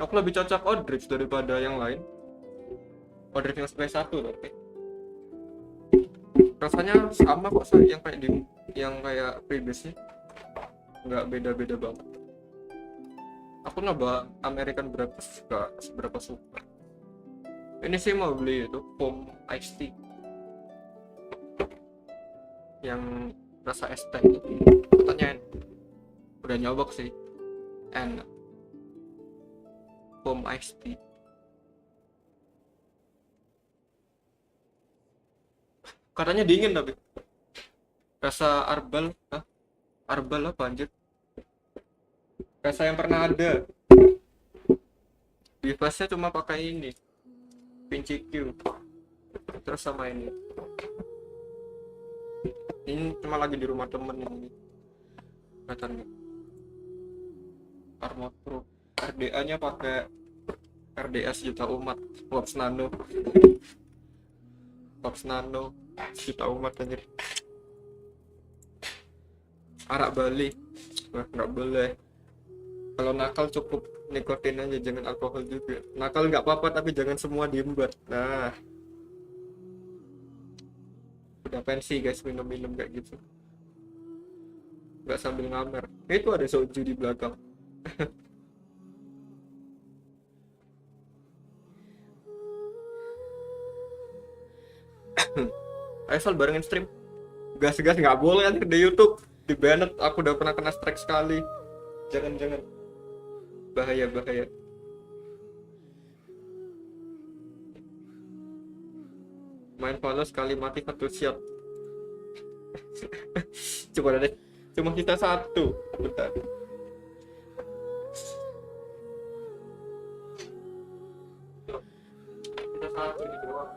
Aku lebih cocok Odrips daripada yang lain. Odrips yang SP1 tapi rasanya sama kok, yang kayak kayak previous-nya, nggak beda-beda banget. Aku nyoba American Breakfast gak seberapa suka. Ini sih mau beli itu foam iced tea yang rasa es teh, katanya udah nyoba sih, enak. Foam iced tea. Katanya dingin tapi rasa arbal, arbal apa anjir? Rasa yang pernah ada. Device-nya cuma pakai ini, Pinci Q, terus sama ini cuma lagi di rumah temen ini. Katanya Armor Pro, RDA-nya pakai RDA sejuta umat, Wops Nano. Wops Nano sejuta umat anjir. Arak Bali, wah nggak boleh. Kalau nakal cukup nikotin aja, jangan alkohol juga. Nakal nggak apa-apa tapi jangan semua diembat. Nah, udah pensi guys minum-minum kayak gitu, nggak sambil ngamer. Itu ada soju di belakang. Ayo Sal barengin stream. Gas-gas nggak boleh nanti di YouTube di banned. Aku udah pernah kena strike sekali. Jangan. Bahaya. Main Valo sekali mati satu shot. Cuma kita satu. Bentar. Kita satu ini doang.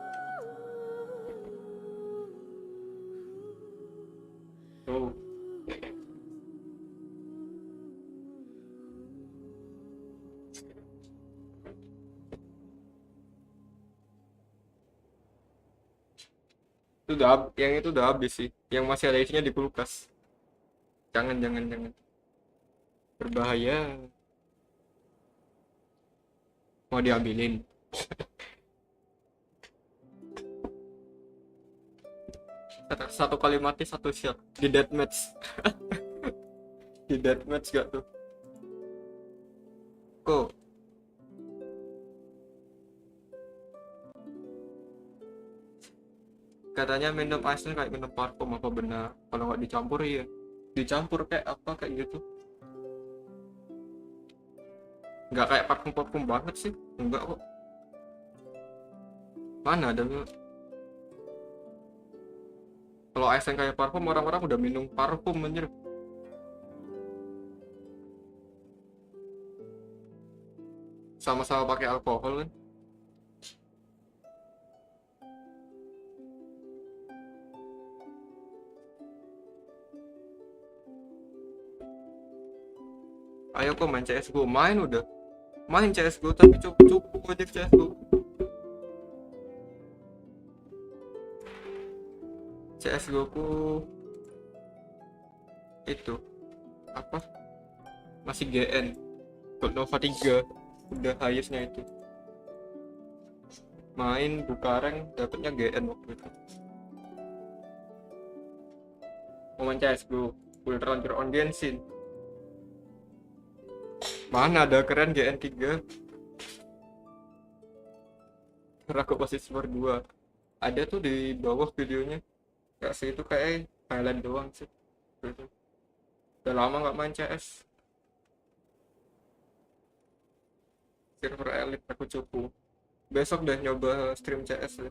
Tuh. Yang itu udah habis sih. Yang masih ada isinya di kulkas. Jangan. Berbahaya. Mau diambilin. Satu kali mati satu shot di deathmatch. Di deathmatch gak tuh? Kok katanya minum aisnya kayak minum parfum, apa benar? Kalau nggak dicampur iya. Dicampur kayak apa kayak gitu. Nggak kayak parfum banget sih. Enggak kok. Mana ada? Kalau es yang kayak parfum, orang-orang udah minum parfum anjir. Sama-sama pakai alkohol kan. Ayo kok main CSGO. Main udah. Main CSGO tapi cukup aja CSGO. CSGO ku itu apa? Masih GN. Gold Nova 3 udah highestnya itu. Main buka rank dapetnya GN waktu itu. Mau main CSGO full terlanjur on genshin. Mana ada keren GN 3. Aku pasti super 2. Ada tuh di bawah videonya. Gak sih, itu kayak highlight doang sih. Udah lama nggak main CS. Server elite aku cukup. Besok deh nyoba stream CS ya.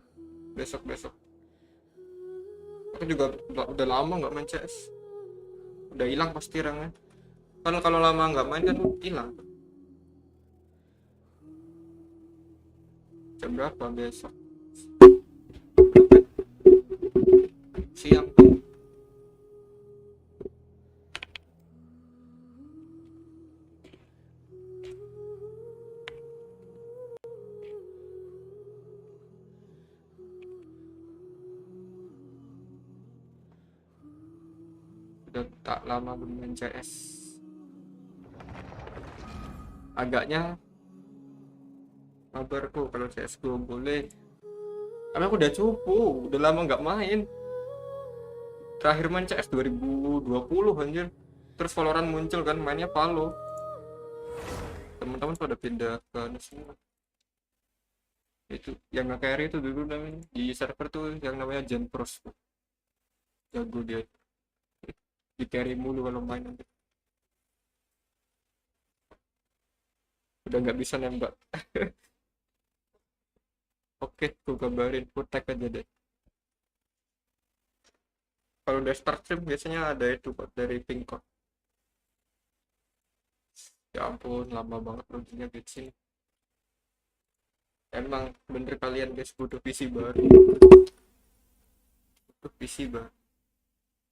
Besok. Aku juga udah lama nggak main CS. Udah hilang pasti rangnya. Kan kalau lama nggak main kan hilang. Jam berapa besok? Siang. Udah tak lama bermain CS. Agaknya kabarku kalau CSGO boleh. Karena aku udah cupu, udah lama nggak main. Terakhir main CS 2020 anjir. Terus Valorant muncul kan, mainnya Palo. Teman-teman pada pindah ke semua. Itu yang nge-carry itu dulu namanya di server tuh yang namanya Gen Pros. Jago dia. Di carry mulu kalau main nanti. Udah nggak bisa nembak. Oke, gue kabarin, gue tag aja deh. Kalau udah start stream biasanya ada itu kok dari Pinkot. Ya ampun, lama banget loadingnya genshin. Emang bener kalian guys butuh PC baru. Butuh PC baru.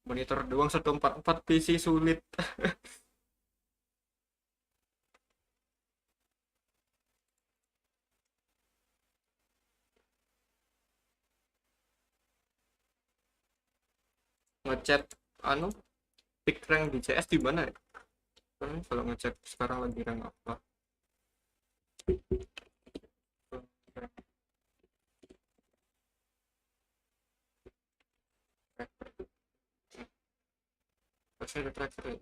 Monitor doang 144 PC sulit. Ngechat pick rank di CS di mana ya? Kalau ngechat sekarang lagi rank apa? Pasti ada tracker ya?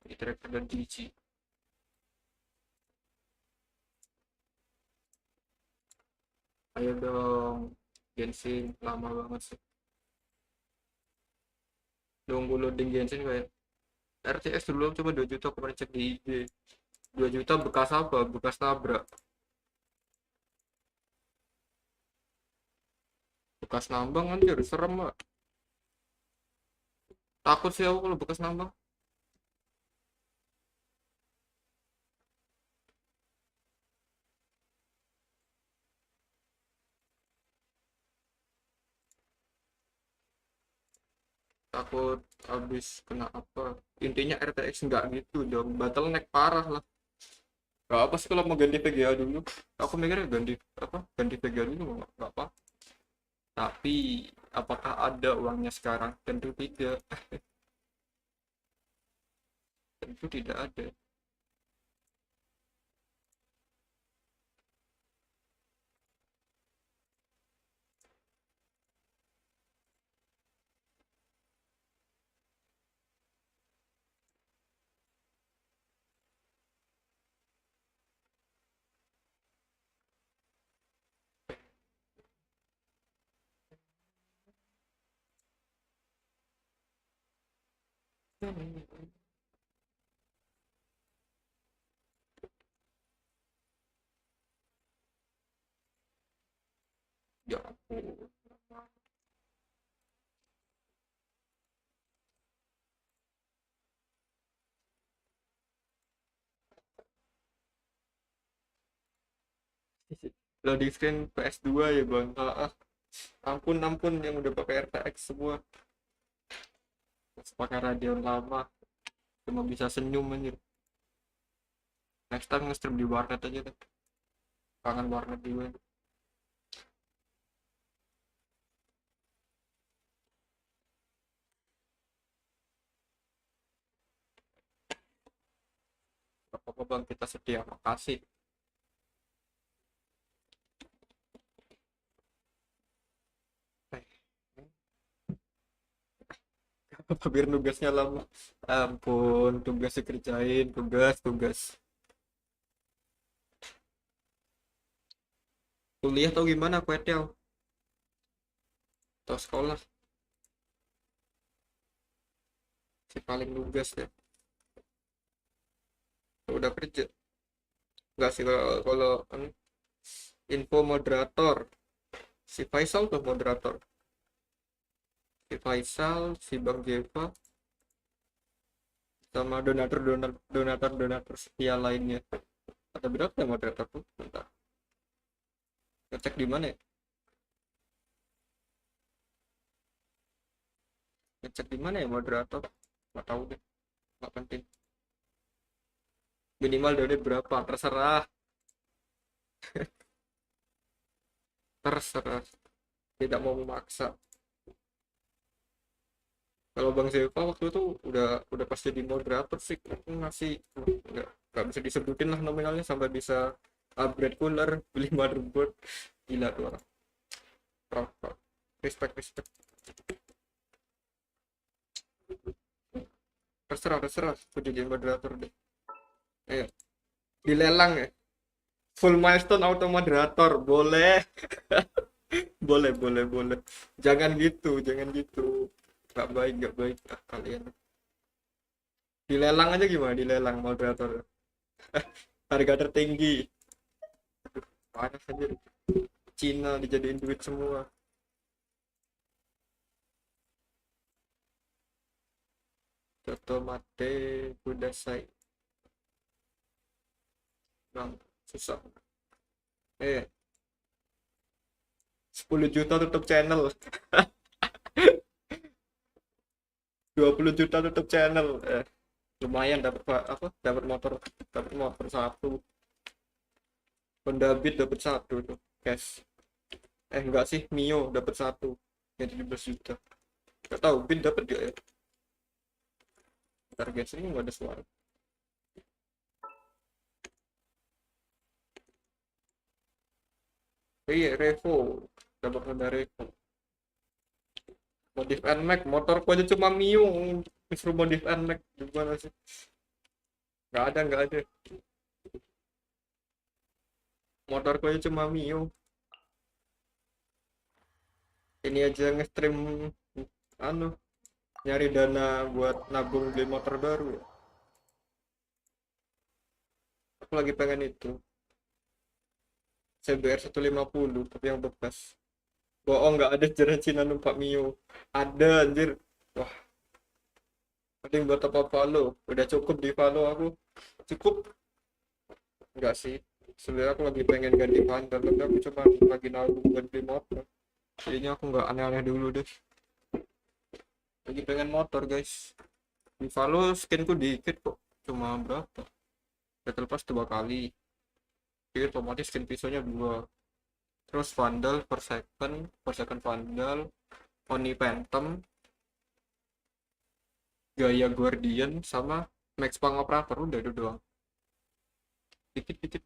Di tracker dan DG. Ayo dong, genshin lama banget sih. Nunggu loading genshin kayak RTS dulu coba 2 juta kemarin cek di IG. 2 juta bekas apa? Bekas nabrak. Bekas nambang anjir, serem Mbak. Takut sih aku kalau bekas nambang. Takut habis kena apa. Intinya RTX nggak gitu dong, bottleneck parah lah. Gak apa sih kalau mau ganti VGA dulu. Aku mikirnya ganti VGA dulu nggak apa. Tapi apakah ada uangnya sekarang? Tentu tidak. Tentu tidak ada. Ya ampun. Loading screen PS2 ya bang. Ampun yang udah pakai RTX semua. Pakai Radeon lama cuma bisa senyum anjir. Next time nge-stream di warnet aja deh. Kangen warnet juga. Apa bang, kita setia, makasih. Apa biar nugasnya lama. Ampun, tugas dikerjain, tugas. Kuliah tau gimana kuetel? Atau sekolah? Si paling nugas ya. Udah kerja. Enggak sih kalau info moderator. Si Faisal tuh moderator. Si Faisal, si Bang Jeva, sama donatur setia lainnya. Ada berapa ya moderator tuh? Bentar. Ngecek di mana ya? Ngecek di mana ya moderator? Nggak tahu deh. Nggak penting. Minimal donate berapa? Terserah. Terserah. Tidak mau memaksa. Kalau Bang Zeva waktu itu udah pasti di moderator sih ngasih nggak bisa disebutin lah nominalnya sampai bisa upgrade cooler, beli motherboard. Gila tuh orang. Respect. Terserah aku jadi moderator deh. Ayo dilelang ya, full milestone auto moderator boleh. boleh jangan gitu nggak baik kalian. Dilelang aja gimana, dilelang moderator. Harga tertinggi. Panas aja, Cina dijadiin duit semua. Toto mate kudasai bang, susah. 10 juta tutup channel. 20 juta tutup channel. Lumayan dapat motor satu. Honda Beat dapat satu tuh cash. Enggak sih, Mio dapat satu yang 17 juta. Enggak tahu Beat dapat gak ya. Target sini nggak ada suara. Iya, Revo dapat Honda Revo. Modif NMAX, motorku aja cuma Mio, disuruh modif NMAX gimana sih? Nggak ada. Motorku aja cuma Mio. ini aja nge-stream nyari dana buat nabung beli motor baru. Aku lagi pengen itu CBR 150 tapi yang bekas. Bohong, nggak ada jaran numpak Mio. Ada anjir. Wah, mending buat apa Valo, udah cukup di Valo aku. Cukup enggak sih, sebenarnya aku lagi pengen ganti vandal tapi aku cuma lagi nabung buat beli motor. Jadinya aku nggak aneh-aneh dulu deh, lagi pengen motor guys. Di Valo skinku dikit kok, cuma berapa, battle pass 2 kali, jadi otomatis skin pisaunya 2. Terus vandal per second vandal, Oni Phantom, Gaya Guardian, sama Max Pang Operator. Udah itu doang, dikit-dikit.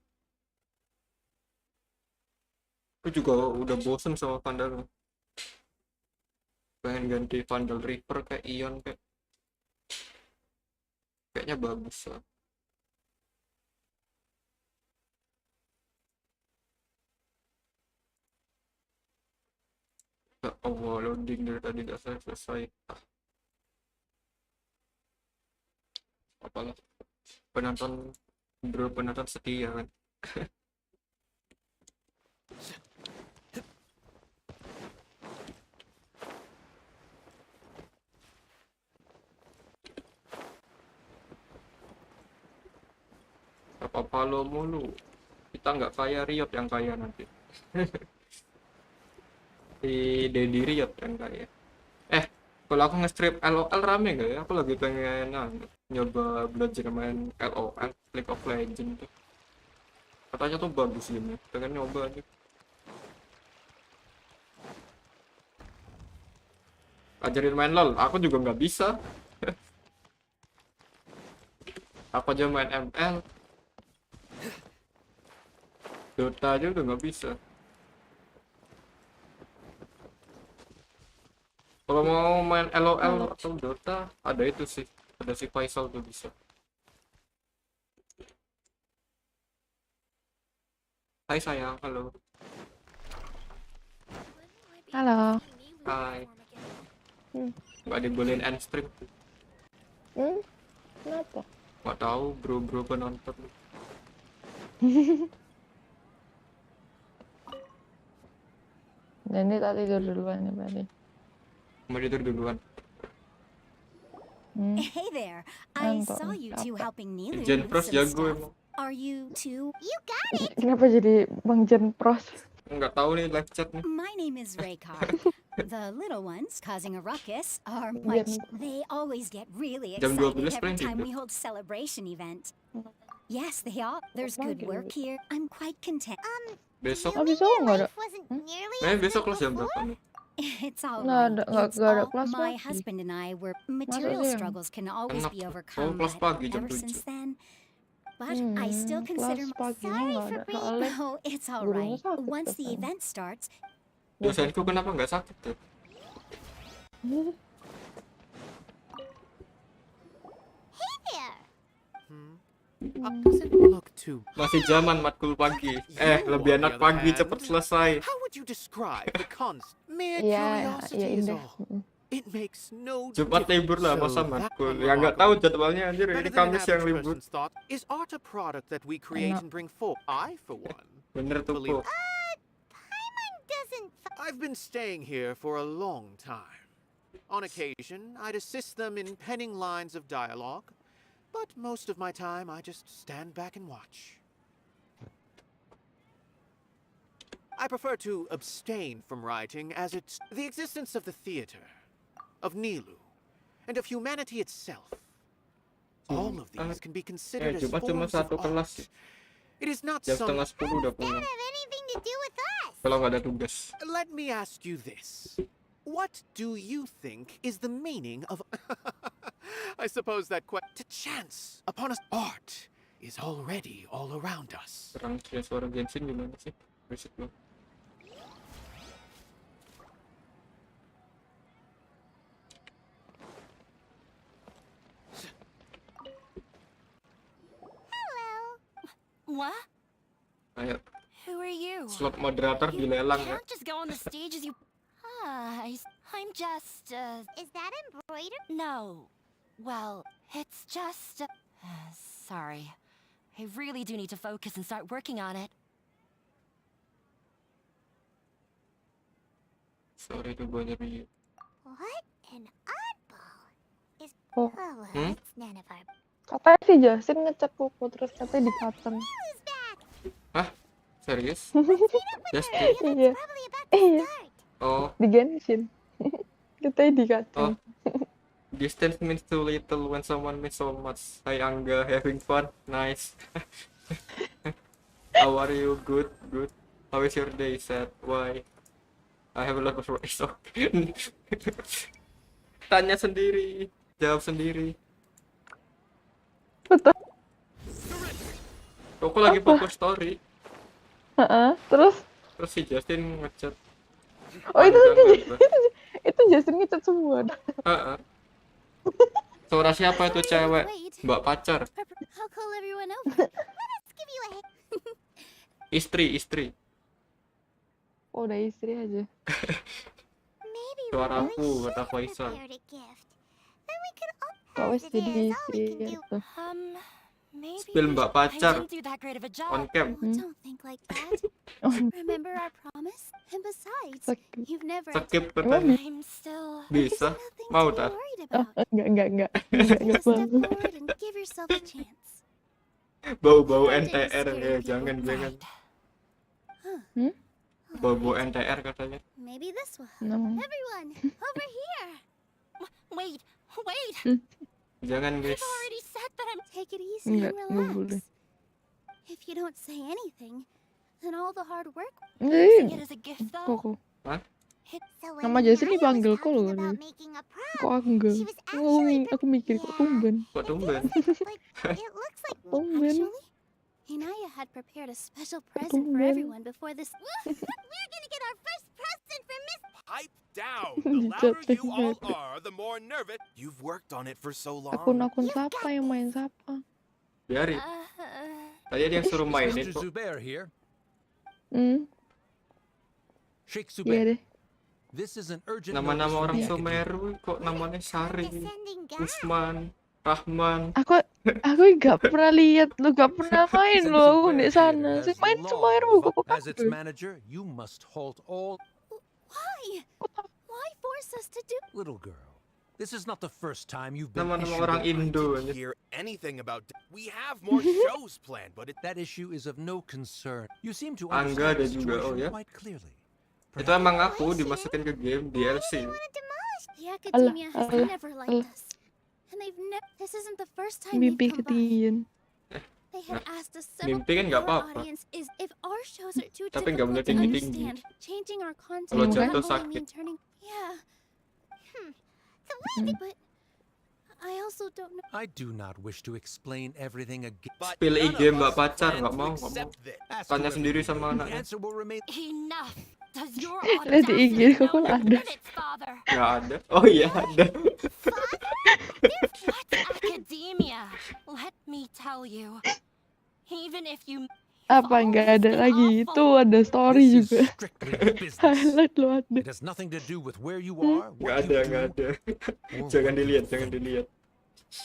Aku juga udah bosen sama vandal, pengen ganti vandal Reaper kayak Ion, kayaknya bagus lah. Ya Allah, loading dari tadi gak selesai. Apalah, penonton setia kan. Apa lo mulu, kita nggak kaya, Riot yang kaya nanti. Si Dedi Riot yang kaya. Kalau aku nge-strip LOL rame nggak ya? Aku lagi pengen nyoba belajar main LOL, League of Legends tuh. Katanya tuh bagus game, pengen nyoba aja. Ajarin main LOL, aku juga nggak bisa. Aku aja main ML, Dota aja udah nggak bisa. Kalau mau main LOL atau Dota, ada itu sih, ada si Faisal tuh bisa. Hai sayang, halo. Halo. Hai. Nggak dibolehin end stream. Kenapa? Nggak tahu, bro penonton. Jadi tak tidur duluan nih berarti. Mau tidur duluan. Hey there, I saw you two helping Nilu Jen with Pros some jago stuff. emang. Are you two? You got it! Kenapa jadi Bang Jen Pros? Nggak tahu nih live chat nih. My name is Raykar. The little ones causing a ruckus are much... They always get really Jam excited 12 every time tidur. we hold celebration event. Yes, they are. There's good work here. I'm quite content. Besok. Besok nggak ada. Besok kelas jam berapa nih? It's all Nggak right. ada, It's nggak ada all kelas my pagi. husband and I were material siang? struggles can always Enak. be overcome, kelas pagi but jam ever 7. since then. But I still Kelas consider paginya sorry nggak for ada being. soalnya Oh, it's all gurunya right. sakit Once the katanya. event starts. Dosenku kenapa nggak sakit tuh? Hey there. Does it look too... Masih zaman matkul pagi. Lebih enak pagi, cepet selesai. How would you describe the const? Mere Iya, curiosity is indah. all. It makes no Jumat libur lah, masa So that matkul. one Ya nggak tahu remarkable. jadwalnya anjir, Better ini than an Kamis yang average libur. person's thought. Is art a product that we create Enak. and bring forth? I, for one, Bener tuh, believe... Po. Paimon doesn't. I've been staying here for a long time. On occasion, I'd assist them in penning lines of dialogue, but most of my time I just stand back and watch. I prefer to abstain from writing as it's the existence of the theater, of Nilu, and of humanity itself. All of these can be considered as Jumat cuma forms of satu kelas. art. It is not Jam some... 9:30 udah pulang. Have anything to do with us? Kalau nggak ada tugas. Let me ask you this. What do you think is the meaning of... I suppose that to chance upon us. Art is already all around us. Serang suara genshin gimana sih? Berisik loh. What? Ayo, Who are you? slot moderator dilelang ya. Can't just go on the stage as you. I'm just, Is that embroidered? No. Well, it's just, sorry. I really do need to focus and start working on it. Sorry to bother you. What an oddball. Is Oh. well, Hmm? it's none of our Katanya si Justin ngechat Koko terus katanya dikateng. Hah? Serius? Justin? Iya. Iya. Oh. Di genshin. Katanya dikateng. Distance means too little when someone means so much. Hi Angga, having fun? Nice. How are you? Good, good. How is your day? Sad. Why? I have a lot of work. Tanya sendiri, jawab sendiri. Betul. Kok lagi fokus story? Terus? Terus si Justin ngechat. Oh itu Justin ngechat semua. Suara siapa itu cewek? Mbak pacar? I'll call everyone over. Let's give you a Istri. Oh, udah istri aja. Suaraku kata Faisal. Kok wes jadi istri gitu. Spill Mbak pacar. On cam. Don't think like that. Remember our promise? And besides, you've never Skip katanya. Bisa? Mau tak? Enggak. Just step forward and give yourself a chance. Bau-bau NTR ya, jangan. Bau-bau NTR katanya. Maybe this one. No. Everyone, over here. Wait. Jangan guys. I've already said that I'm take it easy and relax. If you don't say anything, then all the hard work. It as a gift Koko. Hah? Nama Justin dipanggil kok loh. Kok aku enggak? Aku mikir kok tumben. Kok tumben? Tumben. Inaya had prepared a special present for everyone before this. We're gonna get our first present for Miss. Pipe down. The louder you all are, the more nervous. You've worked on it for so long. Akun siapa yang main siapa? Biarin. Tadi ada yang suruh mainin kok. Sheikh Iya Zubair. deh. This is an urgent Nama-nama notice orang from the Sumeru kok namanya Sari, Usman, Rahman. Aku nggak pernah lihat lu, nggak pernah main lo aku di sana. Sih main cuma Air kok. As its manager, you must halt all. Why? Why force us to do? Little girl, this is not the first time you've been. Nama-nama orang Indo. I didn't hear anything about. We have more shows planned, but that issue is of no concern. You seem to Angga understand ada the juga, oh situation ya. quite clearly. Itu emang aku dimasukin ke game DLC. The academia has never liked us, and they've this isn't the first time Mimpi they've come by. ketian. They had asked us several Mimpi kan nggak our apa-apa. audience is if our shows are too Tapi nggak boleh difficult to tinggi-tinggi. understand, changing our content Kalau will jatuh only sakit. mean turning. Yeah. But I also don't know. I do not wish to explain everything again. Spill IG Mbak pacar nggak mau. Tanya sendiri sama The anaknya. answer will remain. Enough. Does your Lihat di IG kok ada. Nggak ada. Oh iya ada. Academia. Let me tell you. Even if you Apa nggak ada lagi? Itu ada story juga. Highlight lo ada. It has nothing to do with where you are. Nggak ada. Jangan dilihat.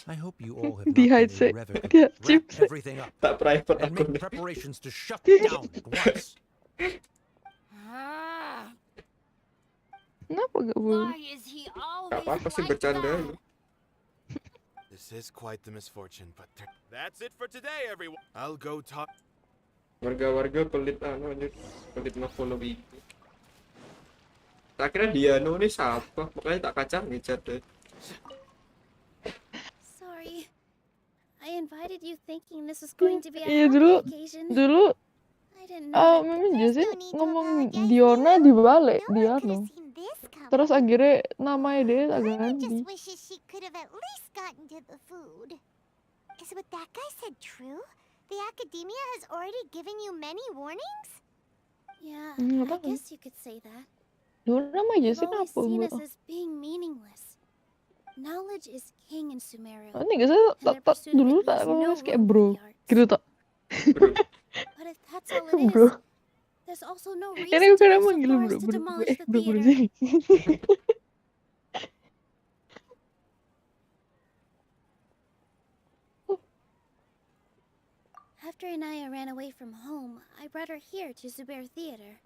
I hope you all have Di hide sih. Dia wrap chips. everything up Tak private and akun. make preparations to shut down at once. Kenapa gak boleh? Gak apa-apa sih bercanda aja. This is quite the misfortune, but that's it for today, everyone. I'll go talk. Warga-warga pelit anjir. Pelit nge-follow itu. Akhirnya Diano nih siapa? Makanya tak kacang nih chat deh. Sorry, I invited you thinking this was going to be a Iya happy occasion. dulu I didn't know. memang Justin ngomong Diona dibalik Diano. Terus akhirnya namanya dia agak ganti. Just wishes she could have at least gotten to the food. Is what that guy said true? The academia has already given you many warnings? Yeah, Apa? I guess you could say that. Dulu nama They've Justin always apa? seen Mbak? us as being meaningless. Knowledge is king in Sumeru. Ini gak saya tak dulu tak nulis kayak bro gitu tak. But if that's all it is, Bro. There's also no Ini reason to kan go so manggil far as to bro demolish the bro theater. sini. After Anaya ran away from home, I brought her here to Zubair Theater.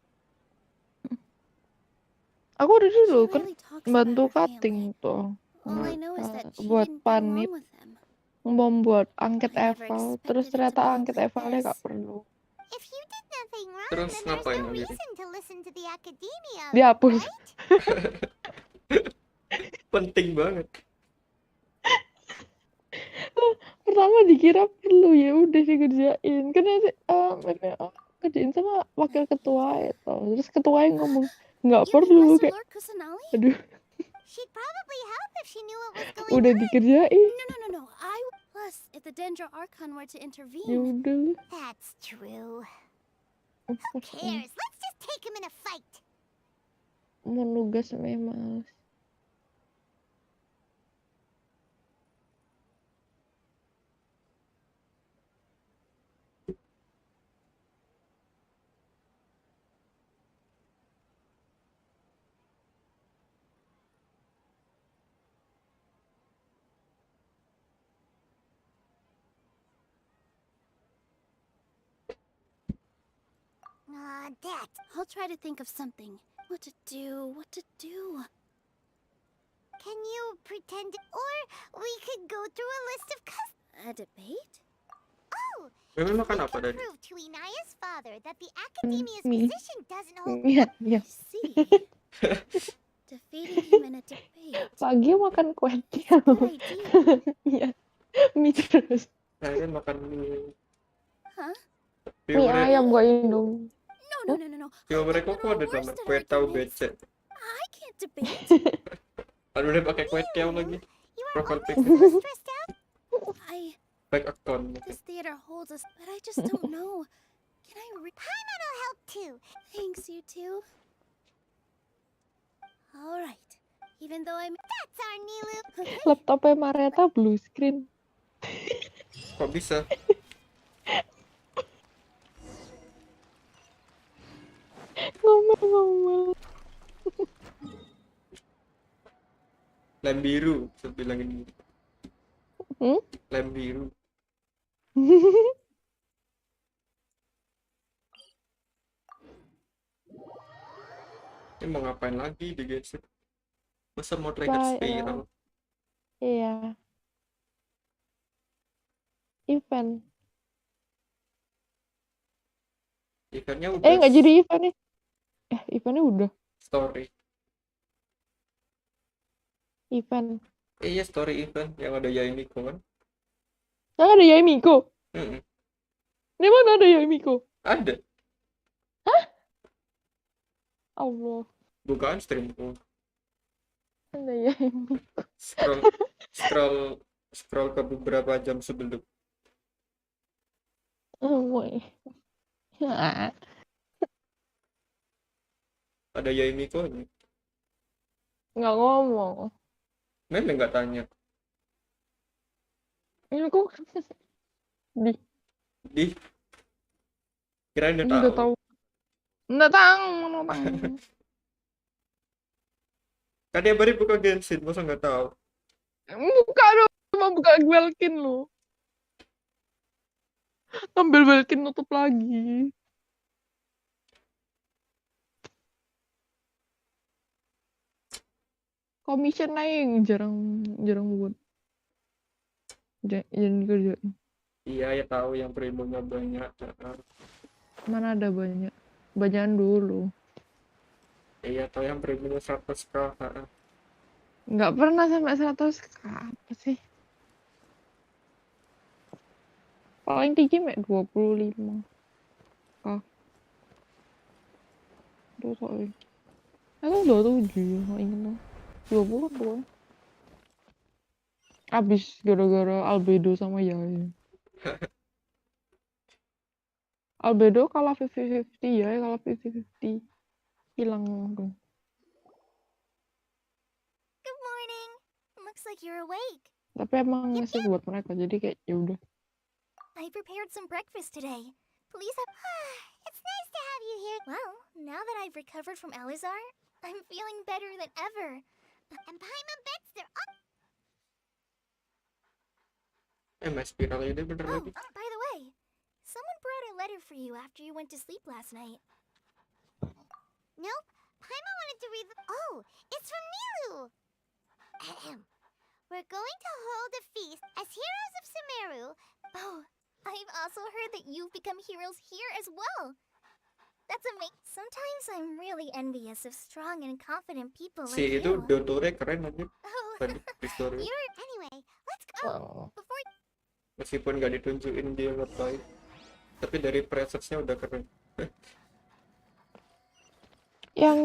Aku udah She dulu kan rarely talks about bantu her cutting family. tuh. All I know is that she Buat didn't get panit, along with them. membuat angket I never eval, terus expected it to ternyata blow up angket like evalnya this. gak perlu. If you did nothing wrong, Terus then there's ngapain no lagi? reason to listen to the academia, Dihapus. right? Penting banget. Pertama dikira perlu, ya udah dikerjain. Kan nanti kerjain sama wakil ketua itu. Terus ketua yang ngomong nggak perlu kayak. Aduh, She'd probably help if she knew what was going udah on. dikerjain. No. Plus, if the Dendro Archon were to Ya intervene... udah. That's true. Who cares? Let's just take him in a fight. Mau nugas memang. Dad. I'll try to think of something. What to do? Can you pretend, or we could go through a list of A debate? Oh, Memang we makan apa can tadi? prove to Inaya's father that the academia's Mie. position doesn't hold. Iya. Defeating him in a debate. Pagi makan kue tiaw. Good idea. Iya. Mie terus. Saya kan makan mie. Huh? Mie ayam gua Indomie. No. Yo mereka kok ada sama kue tahu becek. I can't debate. Aduh udah pakai kue tiaw lagi. Profile pic. Stressed out? Back account. This theater holds us, but I just don't know. Can I Paimon'll help too. Thanks, you two. Alright. Even though I'm... That's our Nilu. Laptopnya Mareta blue screen. Kok bisa? Ngomel. Lem biru, saya bilangin. Lem biru. Ini mau ngapain lagi di genshin? Masa mau trigger spiral? Iya. Event. Eventnya udah. Nggak jadi event nih. Eventnya udah. Story. Event. Iya story event yang ada Yaimiko kan? Yang ada Yaimiko? Di mana ada Yaimiko? Ada. Hah? Allah. Bukaan streamku. Ada Yaimiko. Scroll ke beberapa jam sebelum. Ada Yaimiko nya. Nggak ngomong. Memang nggak tanya. Ini kok di Kirain udah tahu. Nggak tahu. Kan dia baru buka genshin, masa nggak tahu? Buka dong, cuma buka Welkin lu. Ambil Welkin nutup lagi. Commission naik jarang buat. Jangan dikerjain. Iya ya tahu yang primonya banyak. Mana ada banyak. Banyakan dulu. Iya tahu yang primonya 100k. Nggak pernah sampai 100k. Apa sih? Paling tinggi mek 25k. Itu soalnya. Aku 27 nggak inget dong. 20 tuh. Abis gara-gara albedo sama Yai. Albedo kalah 50-50 ya, kalah 50-50. Hilang langsung. Good morning. Looks like you're awake. Tapi emang ngasih buat mereka, jadi kayak ya udah. I prepared some breakfast today. Please have... It's nice to to have you here. Well, now that I've recovered from Elazar, I'm feeling better than ever. And Paimon bets they're up. Mas spiral ini bener lagi. By the way, someone brought a letter for you after you went to sleep last night. Nope, Paimon wanted to read the... Oh, it's from Nilu! Ahem. We're going to hold a feast as heroes of Sumeru. Oh, I've also heard that you've become heroes here as well. That's amazing. Sometimes I'm really envious of strong and confident people like Si itu you. Dotore keren aja. Oh, Dotore. anyway, let's go. Before Meskipun nggak ditunjukin dia ngapain, tapi dari presence-nya udah keren. Yang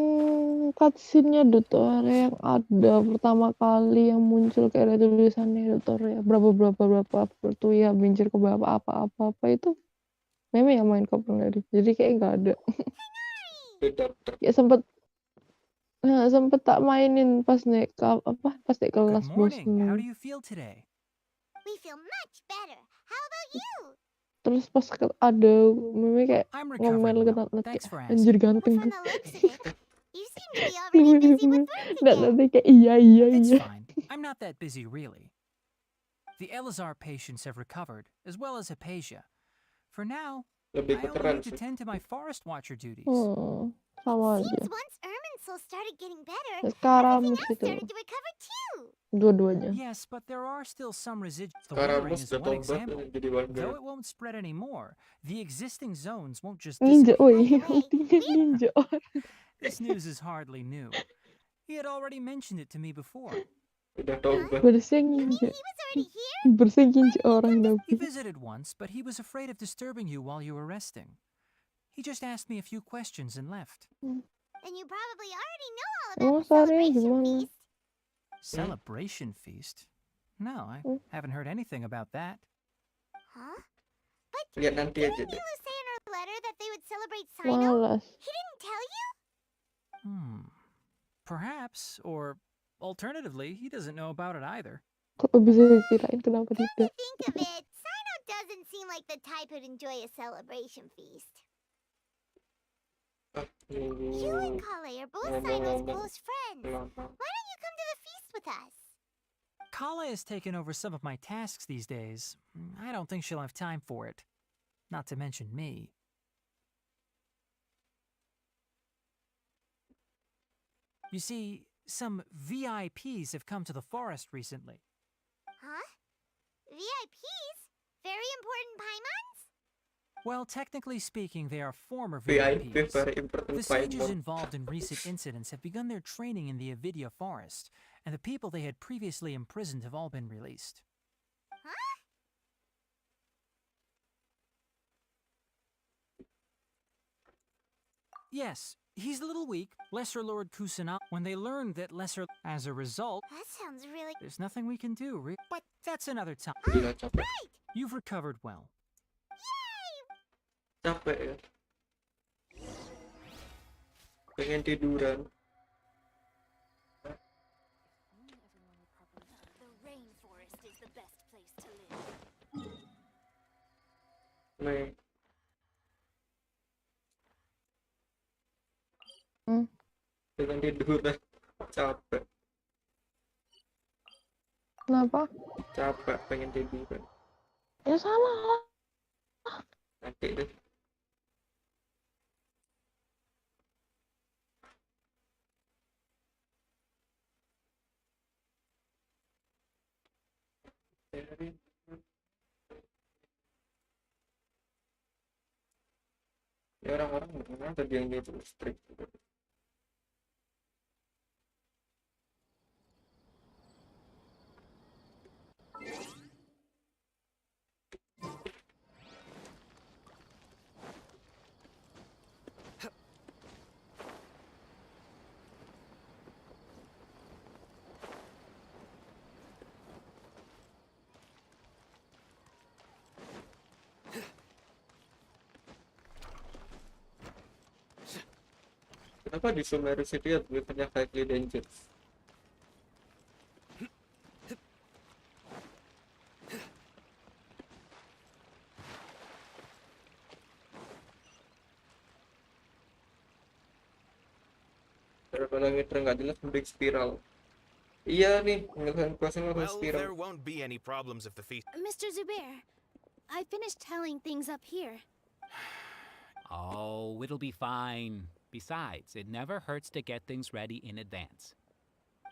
cutscene-nya Dotore yang ada pertama kali yang muncul kayak ada tulisannya Dotore berapa ya bincir ke berapa apa itu meme yang main kapan dari jadi kayak nggak ada. Ya sempet tak mainin pas naik pas naik kelas Morning. How do bosen. you feel today? we feel much better. How about you? Terus pas ada meme kayak I'm ngomel recovering well. gitu Thanks for anjir asking. ganteng. From the looks of it, you seem to be already busy with work Dan again. nanti kayak iya. It's fine. I'm not that busy, really. The Elazar patients have recovered, as well as Hypatia. For now, I Lebih only keren need to sih. tend to my forest watcher duties. Sama aja. Seems once Ermin's soul started getting better, Karamus everything else itu started to recover too. dua-duanya. Yes, but there are still some residuals. The Karamus Withering is udah one tobat example. jadi warga. Though it won't spread anymore, the existing zones won't just Ninja, disappear. ninja. This news is hardly new. He had already mentioned it to me before. Udah tobat. Bersihin ninja. Bersihin ninja orang He tapi. visited once, but he was afraid of disturbing you while you were resting. He just asked me a few questions and left. And you probably already know all about Emang the seharian celebration gimana? feast. Celebration feast? No, I haven't heard anything about that. Huh? But Lihat nanti aja didn't deh. Nilu say in her letter that they would celebrate Sino? Malas. He didn't tell you? Perhaps, or alternatively, he doesn't know about it either. Kok bisa diceritain kenapa tidak? Think of it, Sino doesn't seem like the type who'd enjoy a celebration feast. You and Kale are both Sino's close friends. Why don't you come to the feast with us? Kala has taken over some of my tasks these days. I don't think she'll have time for it. Not to mention me. You see, some VIPs have come to the forest recently. Huh? VIPs? Very important Paimons? Well, technically speaking, they are former VIP, VIPs. very important The sages Paimon. involved in recent incidents have begun their training in the Avidya forest, and the people they had previously imprisoned have all been released. Huh? Yes, he's a little weak, Lesser Lord Kusana. When they learned that Lesser... As a result, That sounds really... there's nothing we can do, but that's another time. Gila capek. You've recovered well. Capek ya. Pengen tiduran. The rainforest is the best place to live. Nih. Pengen tiduran. Capek. Kenapa? Capek pengen tiduran. Ya salah lah. Nanti deh. Ya orang-orang benar tadi yang gitu strict gitu. Kenapa di Sumeru City adventure-nya highly dangerous? Daripada ngiter nggak jelas mending spiral. Iya nih, ngelakuin questnya ngelakuin Well, spiral. there won't be any problems if the feast. Mr. Zubair, I finished telling things up here. Oh, it'll be fine. Besides, it never hurts to get things ready in advance.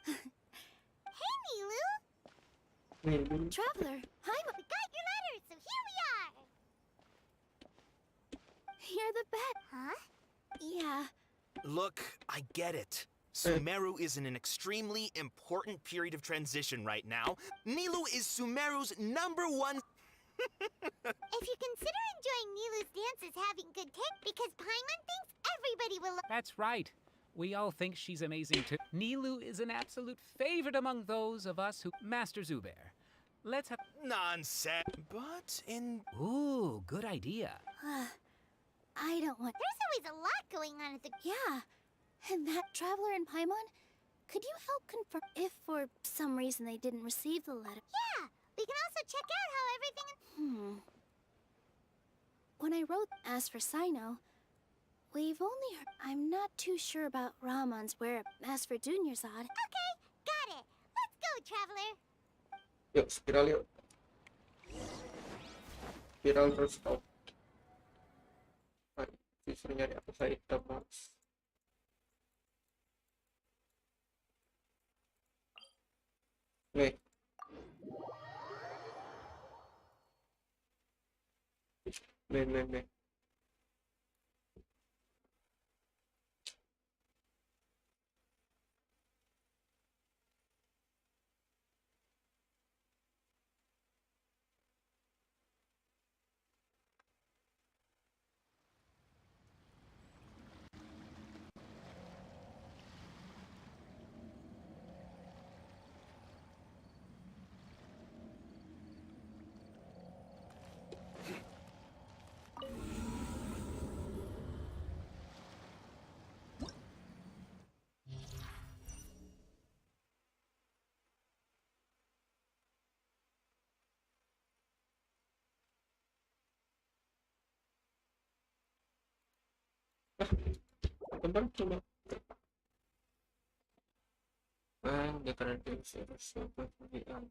Hey, Nilu! Traveler, hi. We got your letter, so here we are! You're the bet. Huh? Yeah. Look, I get it. Sumeru is in an extremely important period of transition right now. Nilu is Sumeru's #1. If you consider enjoying Nilu's dances having good taste, because Paimon thinks everybody will. That's right. We all think she's amazing too. Nilu is an absolute favorite among those of us who... Master Zubair, let's have... Nonsense. But in... Ooh, good idea. I don't want... There's always a lot going on at the... Yeah. And that traveler in Paimon, could you help confirm if for some reason they didn't receive the letter? Yeah, we can also check out how everything... When I wrote as for Sino, we've only heard... I'm not too sure about Ramon's where... As for Dunyarzad... Okay, got it. Let's go, traveler. Yuk, spiral yuk. Spiral terus stop. Disuruh nyari apa saya mas. Nih. Nih. Bentar coba. Degradasi SUBATHON.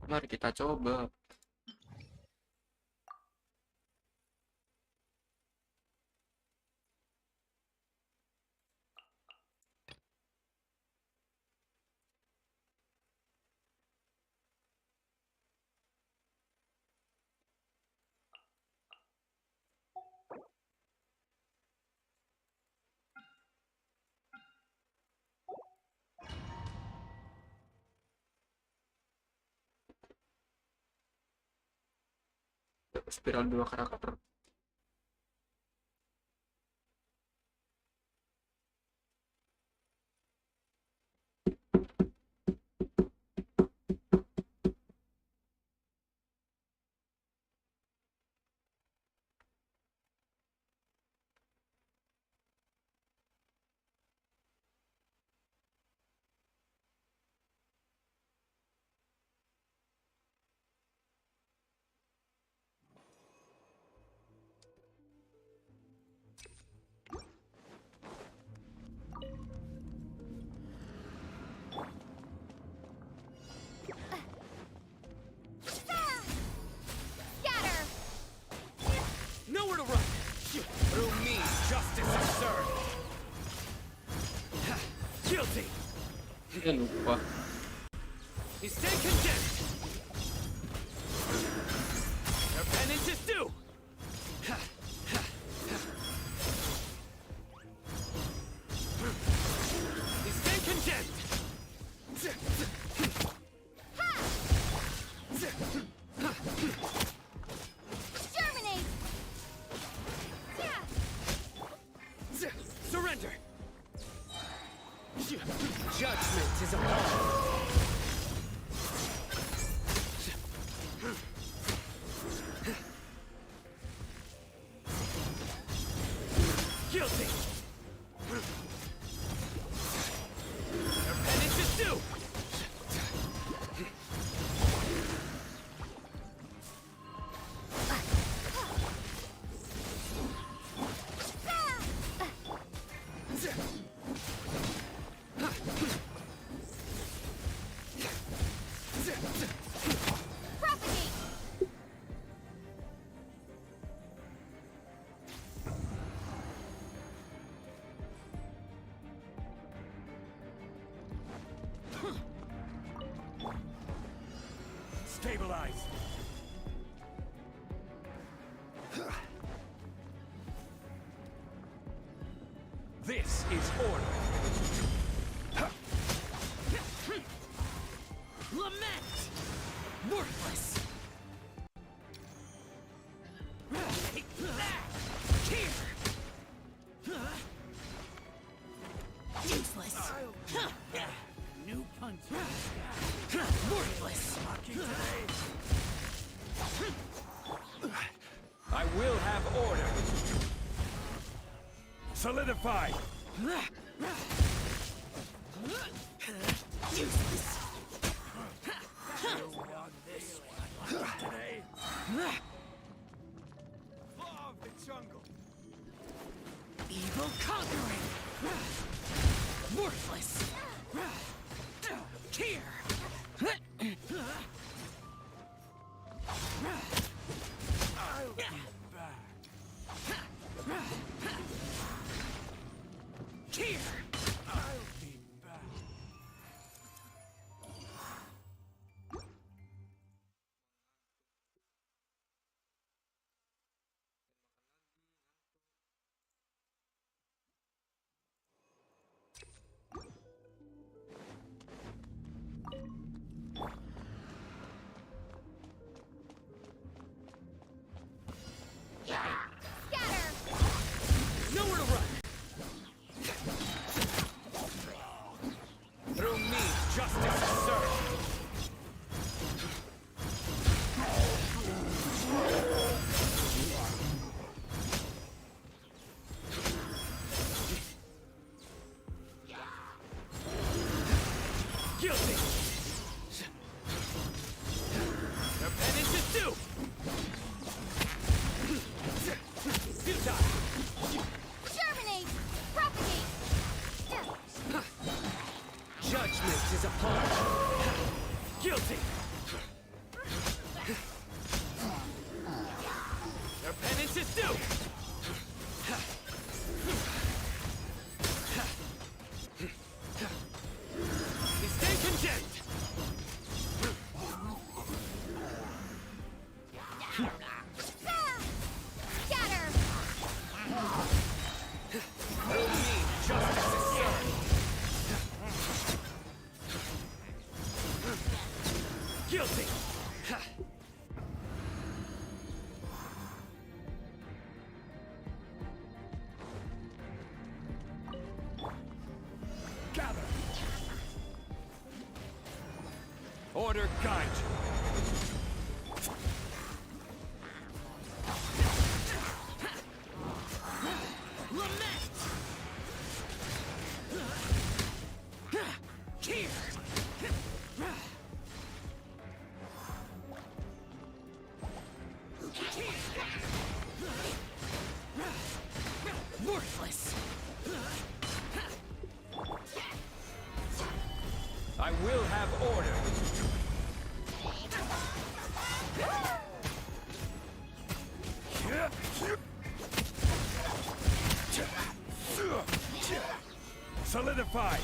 Mari kita coba. Spiral 2 karakter. Nowhere to run! Through me, justice is served! Guilty! Lupa. You stand condemned! Your penance is due! You stand condemned! Germinate! Surrender! Judgment is upon. Guilty! Your penance is due! Stabilize. This is order. Lament! Worthless! Useless! New punch. Worthless! I will have order. Solidify. Useless! Today. Law of the jungle. Evil conquering! Worthless! Here! I'll be back. Here! I'll be back. Nowhere to run! Through me, justice is served. Guilty! Their penance is due! Futile! Germinate! Propagate! Judgment is upon guilty! Their penance is due! They stay condemned! Scatter! Through me, justice is served! Guilty! Gather. Order guide you. Lament! Here! Worthless! I will have order. Solidify.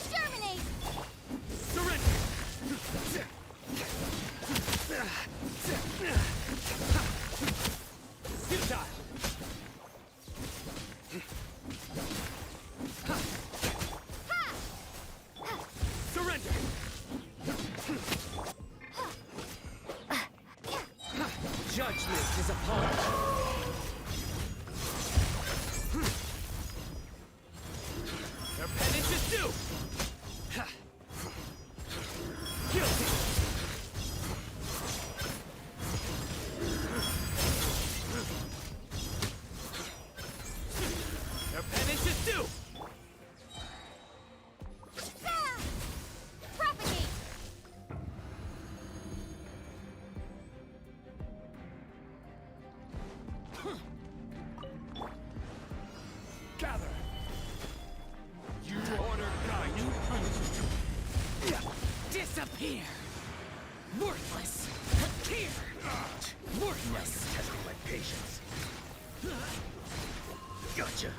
Germinate! Futile! Surrender! Judgment is upon their penance is due! Guilty! Here. Worthless. Here. Worthless. Now you're testing my patience. Gotcha.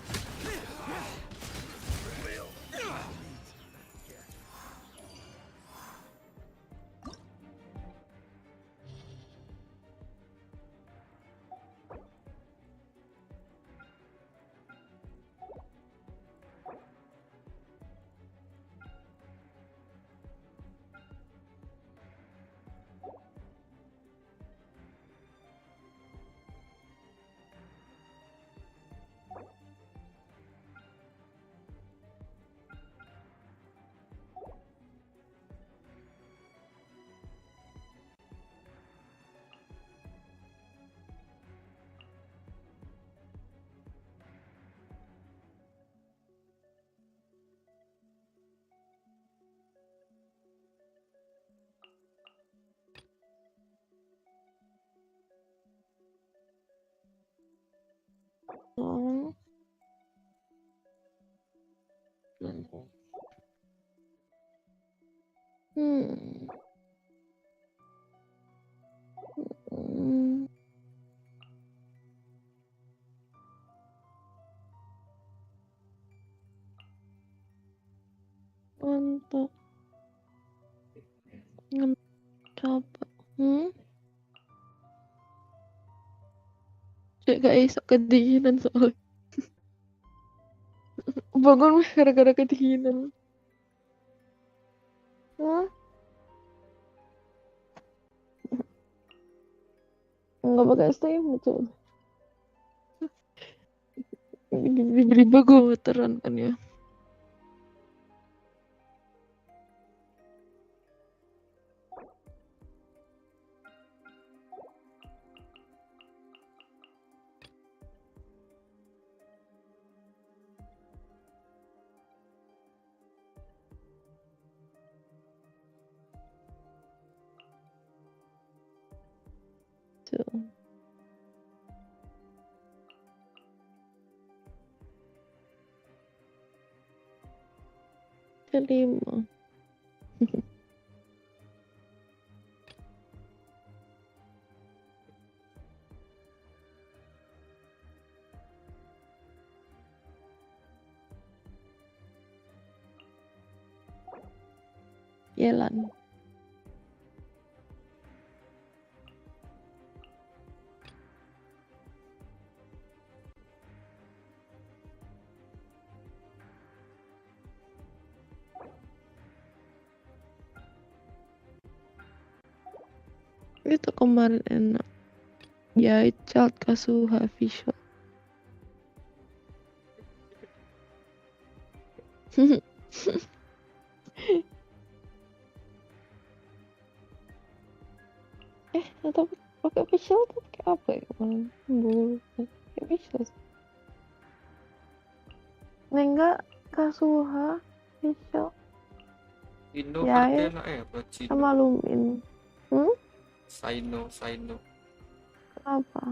Oh. Untuk coba Cek gak iso kedinginan soalnya. Bangun gara-gara kedinginan. Hah? Nggak pakai steam betul. Tiba-tiba gue veteran kan ya. Tuh. Kelima. Yelan. Itu kemarin enak. Ya, child Kasuha visual. Atau pakai visual tuh pakai apa ya kemarin? Pakai visual. Enggak Kasuha visual. Indo Ya, kan ya. enak ya buat Cino. Sama Lumin. Saino. Kenapa?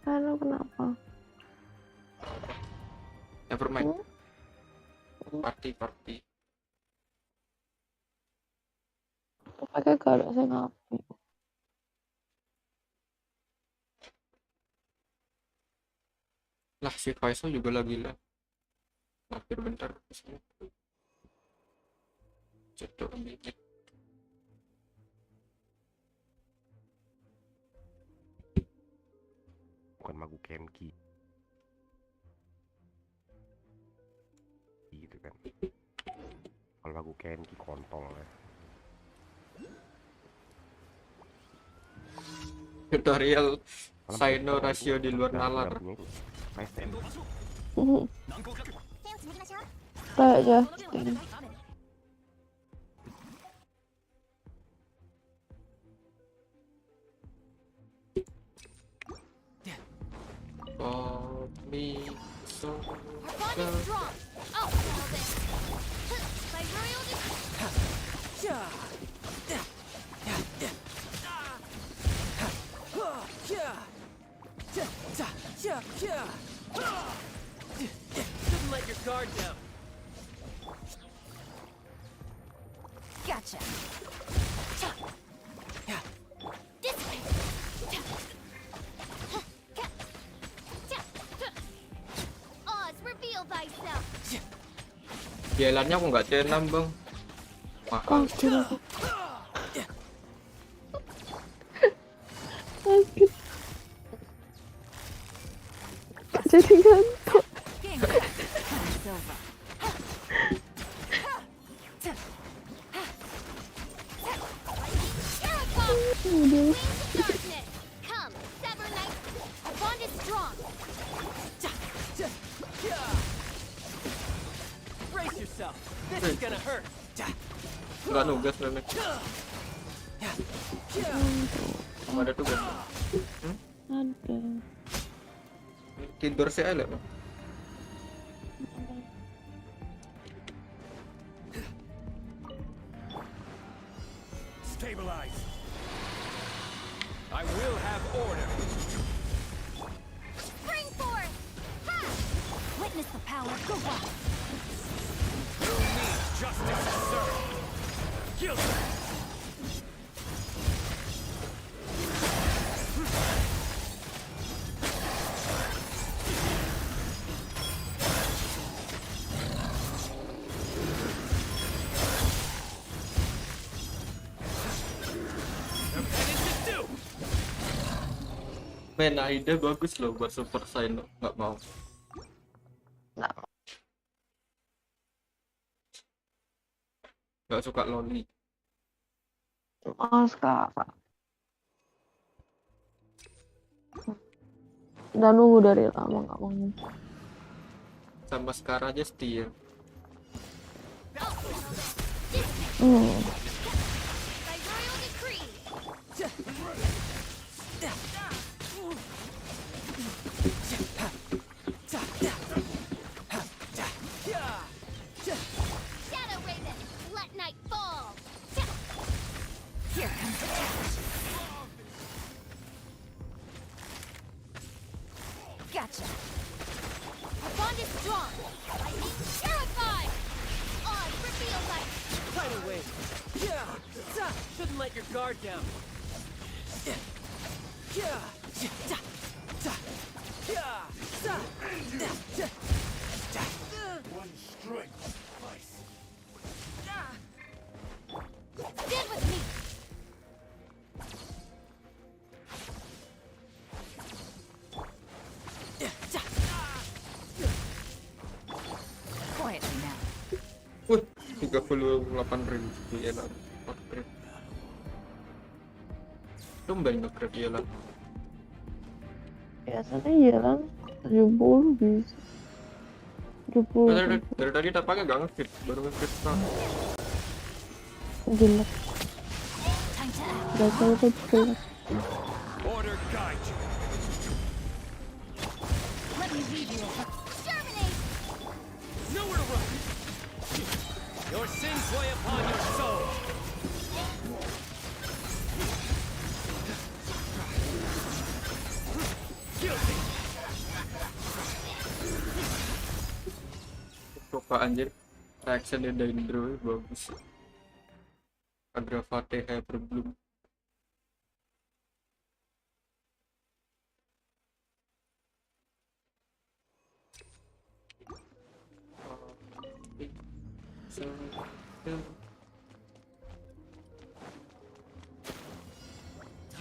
Kenapa? Never mind. Party. Pakai gak saya ngapain? Lah si Faisal juga lagi lah. Mampir bentar kesini. Cetok minit. Bukan Magu Kenki gitu kan. Kalau Magu Kenki kontol ya. Tutorial Saino rasio di luar nalar. Kayak aja. Oh, me so strong. Oh, all this. My royal Couldn't let your guard down. Jalannya aku nggak C6 bang. Mahal. Sakit. Jadi ngantuk. Udah. Come, sever night. Our bond is strong. Brace yourself. This is gonna hurt. Nggak nugas memang. Ada tugas. Ada. Tidur sih ada bang. Stabilize. I will have order. Spring forth. Ha! Witness the power. Go on. Who needs justice served? Guilty. Men Aida bagus loh buat super sign loh. Nggak mau. Nggak suka loli. Mas kakak. Udah nunggu dari lama nggak mau. Sama sekarang aja setia. By royal decree. Shadow Raven, let night fall. Here comes the catch. Gotcha. Our bond is strong. Lightning terrified. On, reveal light. Tidal wave. Shouldn't let your guard down. One strength suffice. Stand with me. Quietly now. Wih, 38.000 enak. Upgrade. Tumben nge-grab jalan. Biasanya jalan 70 bisa. 70. Dari tadi tapaknya gak nge-fit, baru nge-fit sekarang. Jelek. Gak tahu tuh jelek. Order guide you. Let me lead you. Exterminate. Nowhere to run. Your sins weigh upon your soul. Guilty. Coba anjir, reaction dari Indro bagus. Agravate Hyperbloom.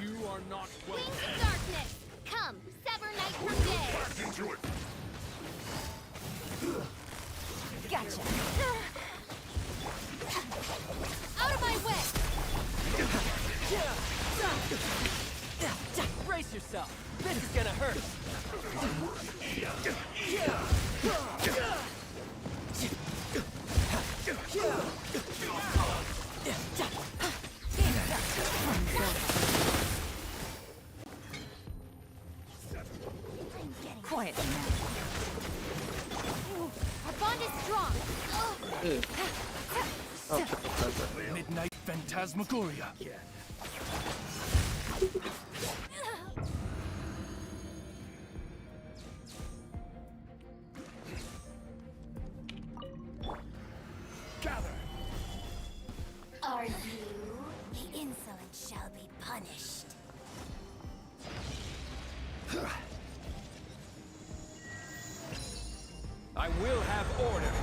You are not Wings welcome. of darkness. Come, sever night from day. Back into it. Gotcha. Out of my way. Brace yourself. This is gonna hurt. Quietly now. Our bond is strong. Midnight Phantasmagoria. Gather. Are you? The insolent shall be punished. I will have order.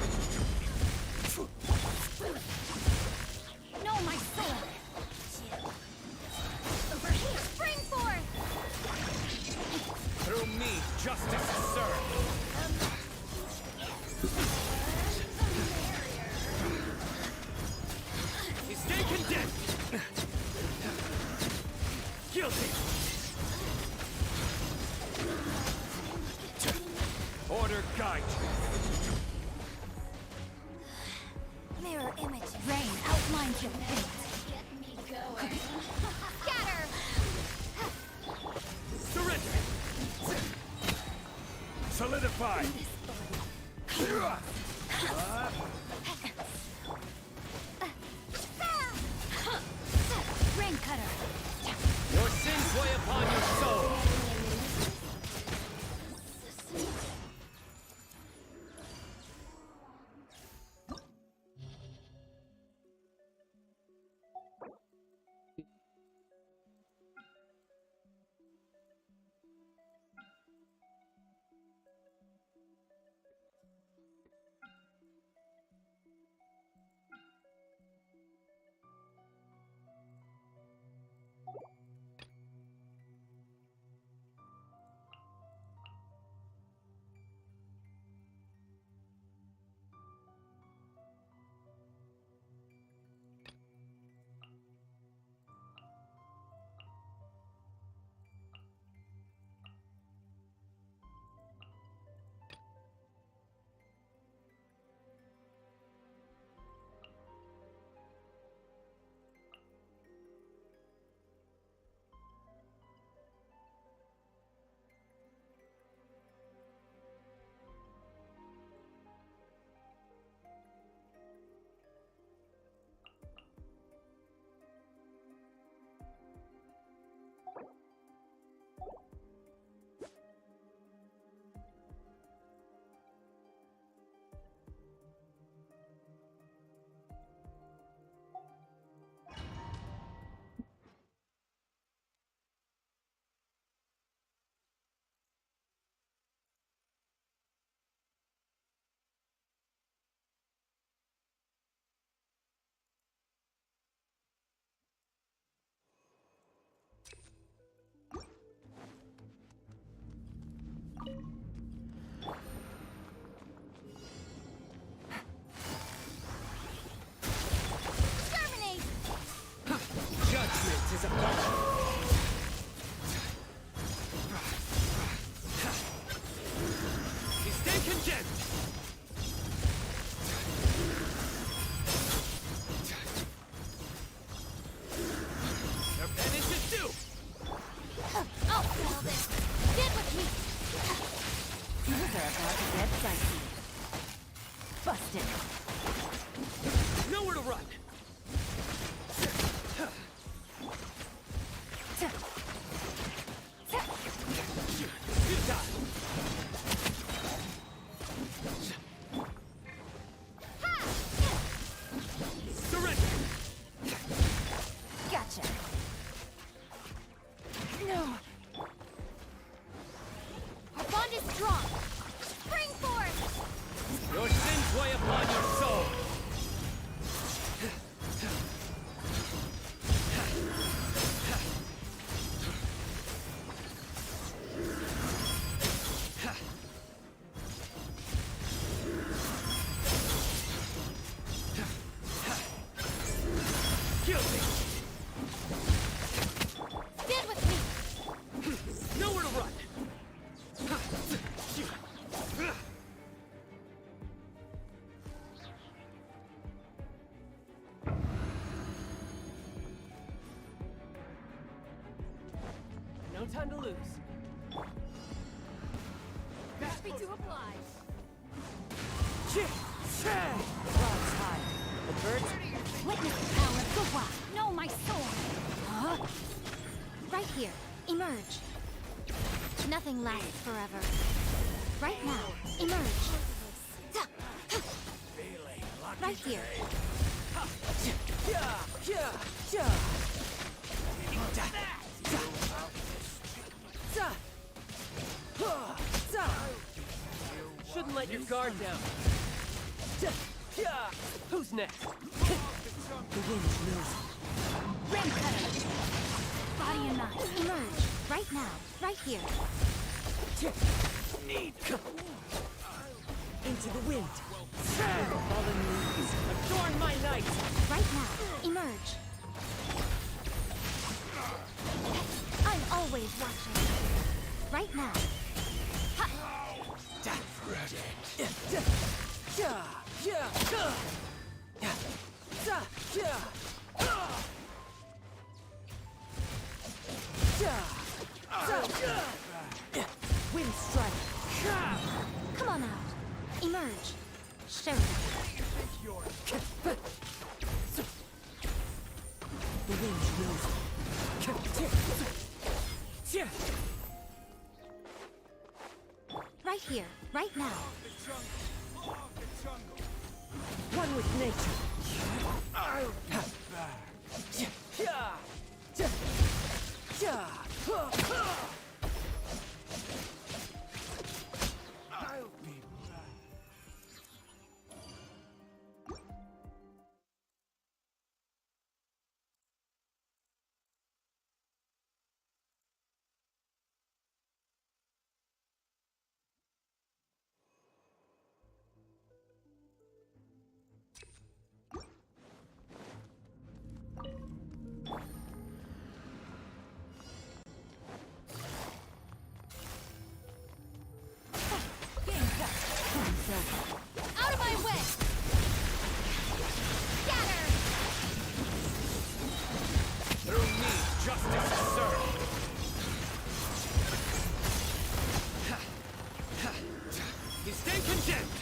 Electrified! Rain cutter. Your sins weigh upon your soul. Judgment is upon you. Stand condemned. Your penance is due. I'll settle this. Get with me. Things are about to get dicey. Busted. Nowhere to run. You die. Surrender. Gotcha. No. Our bond is strong. Spring forth. Your sins weigh upon your soul. Guilty. Stand with me. Nowhere to run. No time to lose. Happy to oblige. Clouds high. The birds. Witness the power of Gugwa. Know my sword. Huh? Right here. Emerge. Nothing lasts forever. Right now. Emerge. Right here. Shouldn't let your guard down. Who's next? The wind knows. Rain cutter. Body and mind. Emerge. Right now. Right here. Need. Into the wind. Fallen leaves. Adorn my night. Right now. Emerge. I'm always watching. Right now. Wind strike. show them. The wind knows it. Right here, right now. One with nature. I'll be back. I'll be back. Out of my way! Scatter! Through me, justice is served. You stay condemned.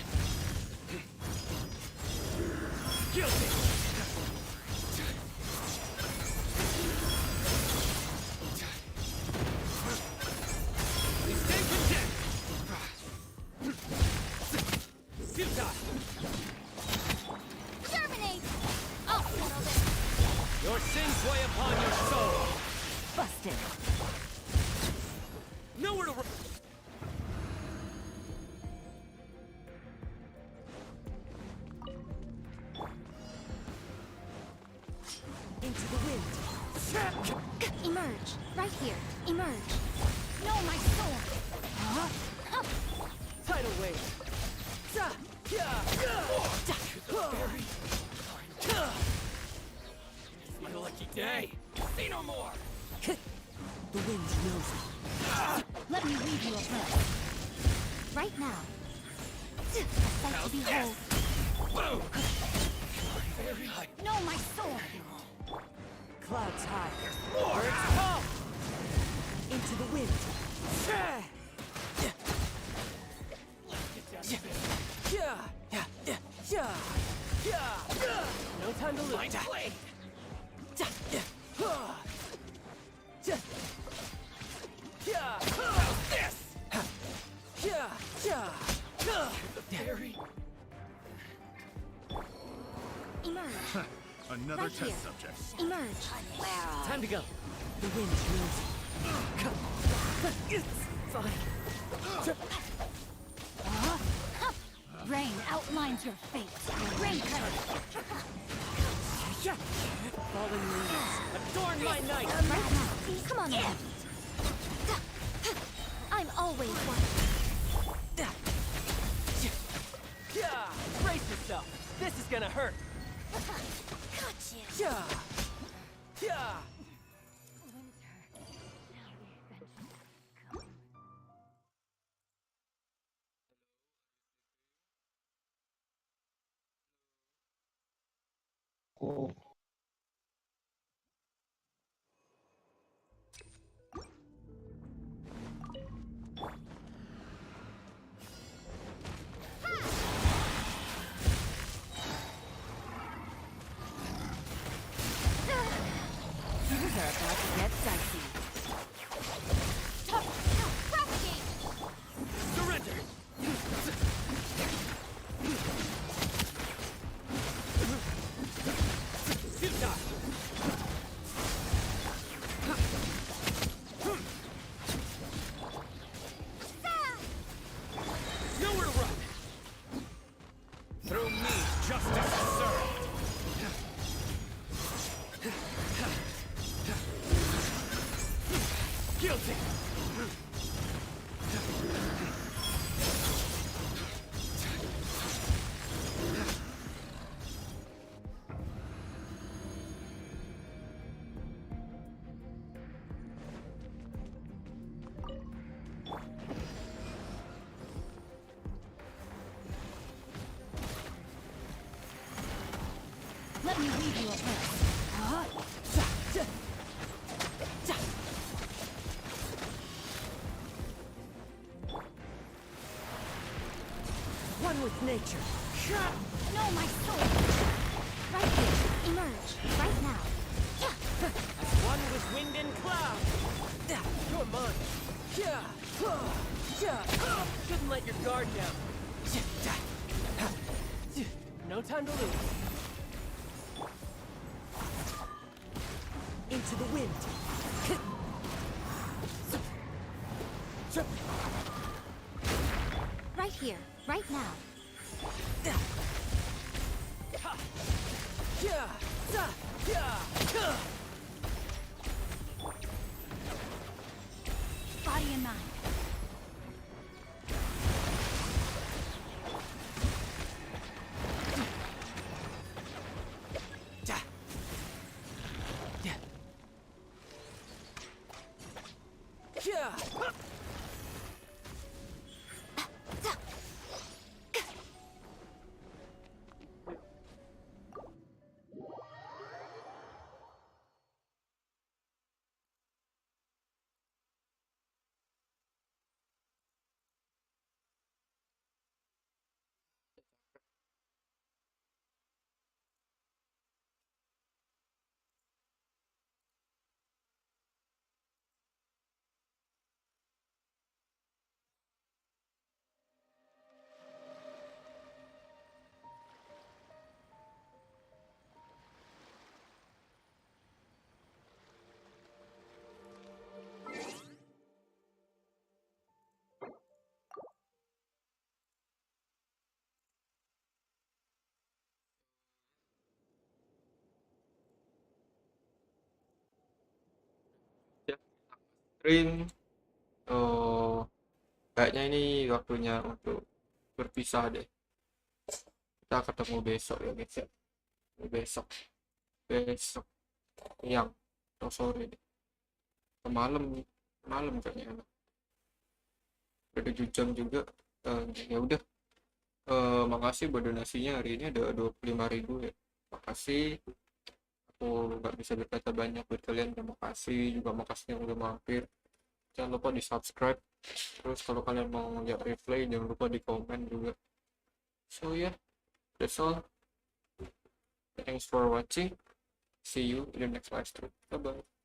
Guilty. You stay condemned. Terminate! I'll settle this. Your sins weigh upon your soul. Busted. Nowhere to Into the wind. Emerge. Right here. Emerge. No, my sword. Huh? tidal wave. It's my lucky day. See no more. The wind knows it. Let me read you a prayer. Right now. A sight to behold. Whoa! No, my sword. Clouds high. Birds come. Into the wind. No time to lose. How's this? Very. Emerge. Another Right test here. subject. Emerge. Time to go. The wind knows it. Fine. Rain outlines your fate. Rain cutter. Fallen leaves. Adorn my night. Right now. Come on in. I'm always one. Brace yourself. This is gonna hurt. Gotcha. Oh. Things are about to get dicey. Propagate! Surrender. Nowhere to run. Through me, justice is served. Guilty. Let me read you a prayer. One with nature. No, my sword. Right here. Emerge. Right now. As one with wind and cloud. You're mine. Shouldn't let your guard down. No time to lose. Into the wind. Right here. Right now. Body and mind. Stream. Kayaknya ini waktunya untuk berpisah deh. Kita ketemu besok ya guys ya. Besok siang atau sore deh. Malam kayaknya. Udah 7 jam juga. Ya udah. Makasih buat donasinya hari ini ada 25.000 ya. Makasih. Aku nggak bisa berkata banyak buat kalian. Terima kasih juga, makasih yang udah mampir. Jangan lupa di subscribe. Terus kalau kalian mau lihat replay jangan lupa di komen juga. So yeah, that's all. Thanks for watching. See you in the next live stream. Bye bye.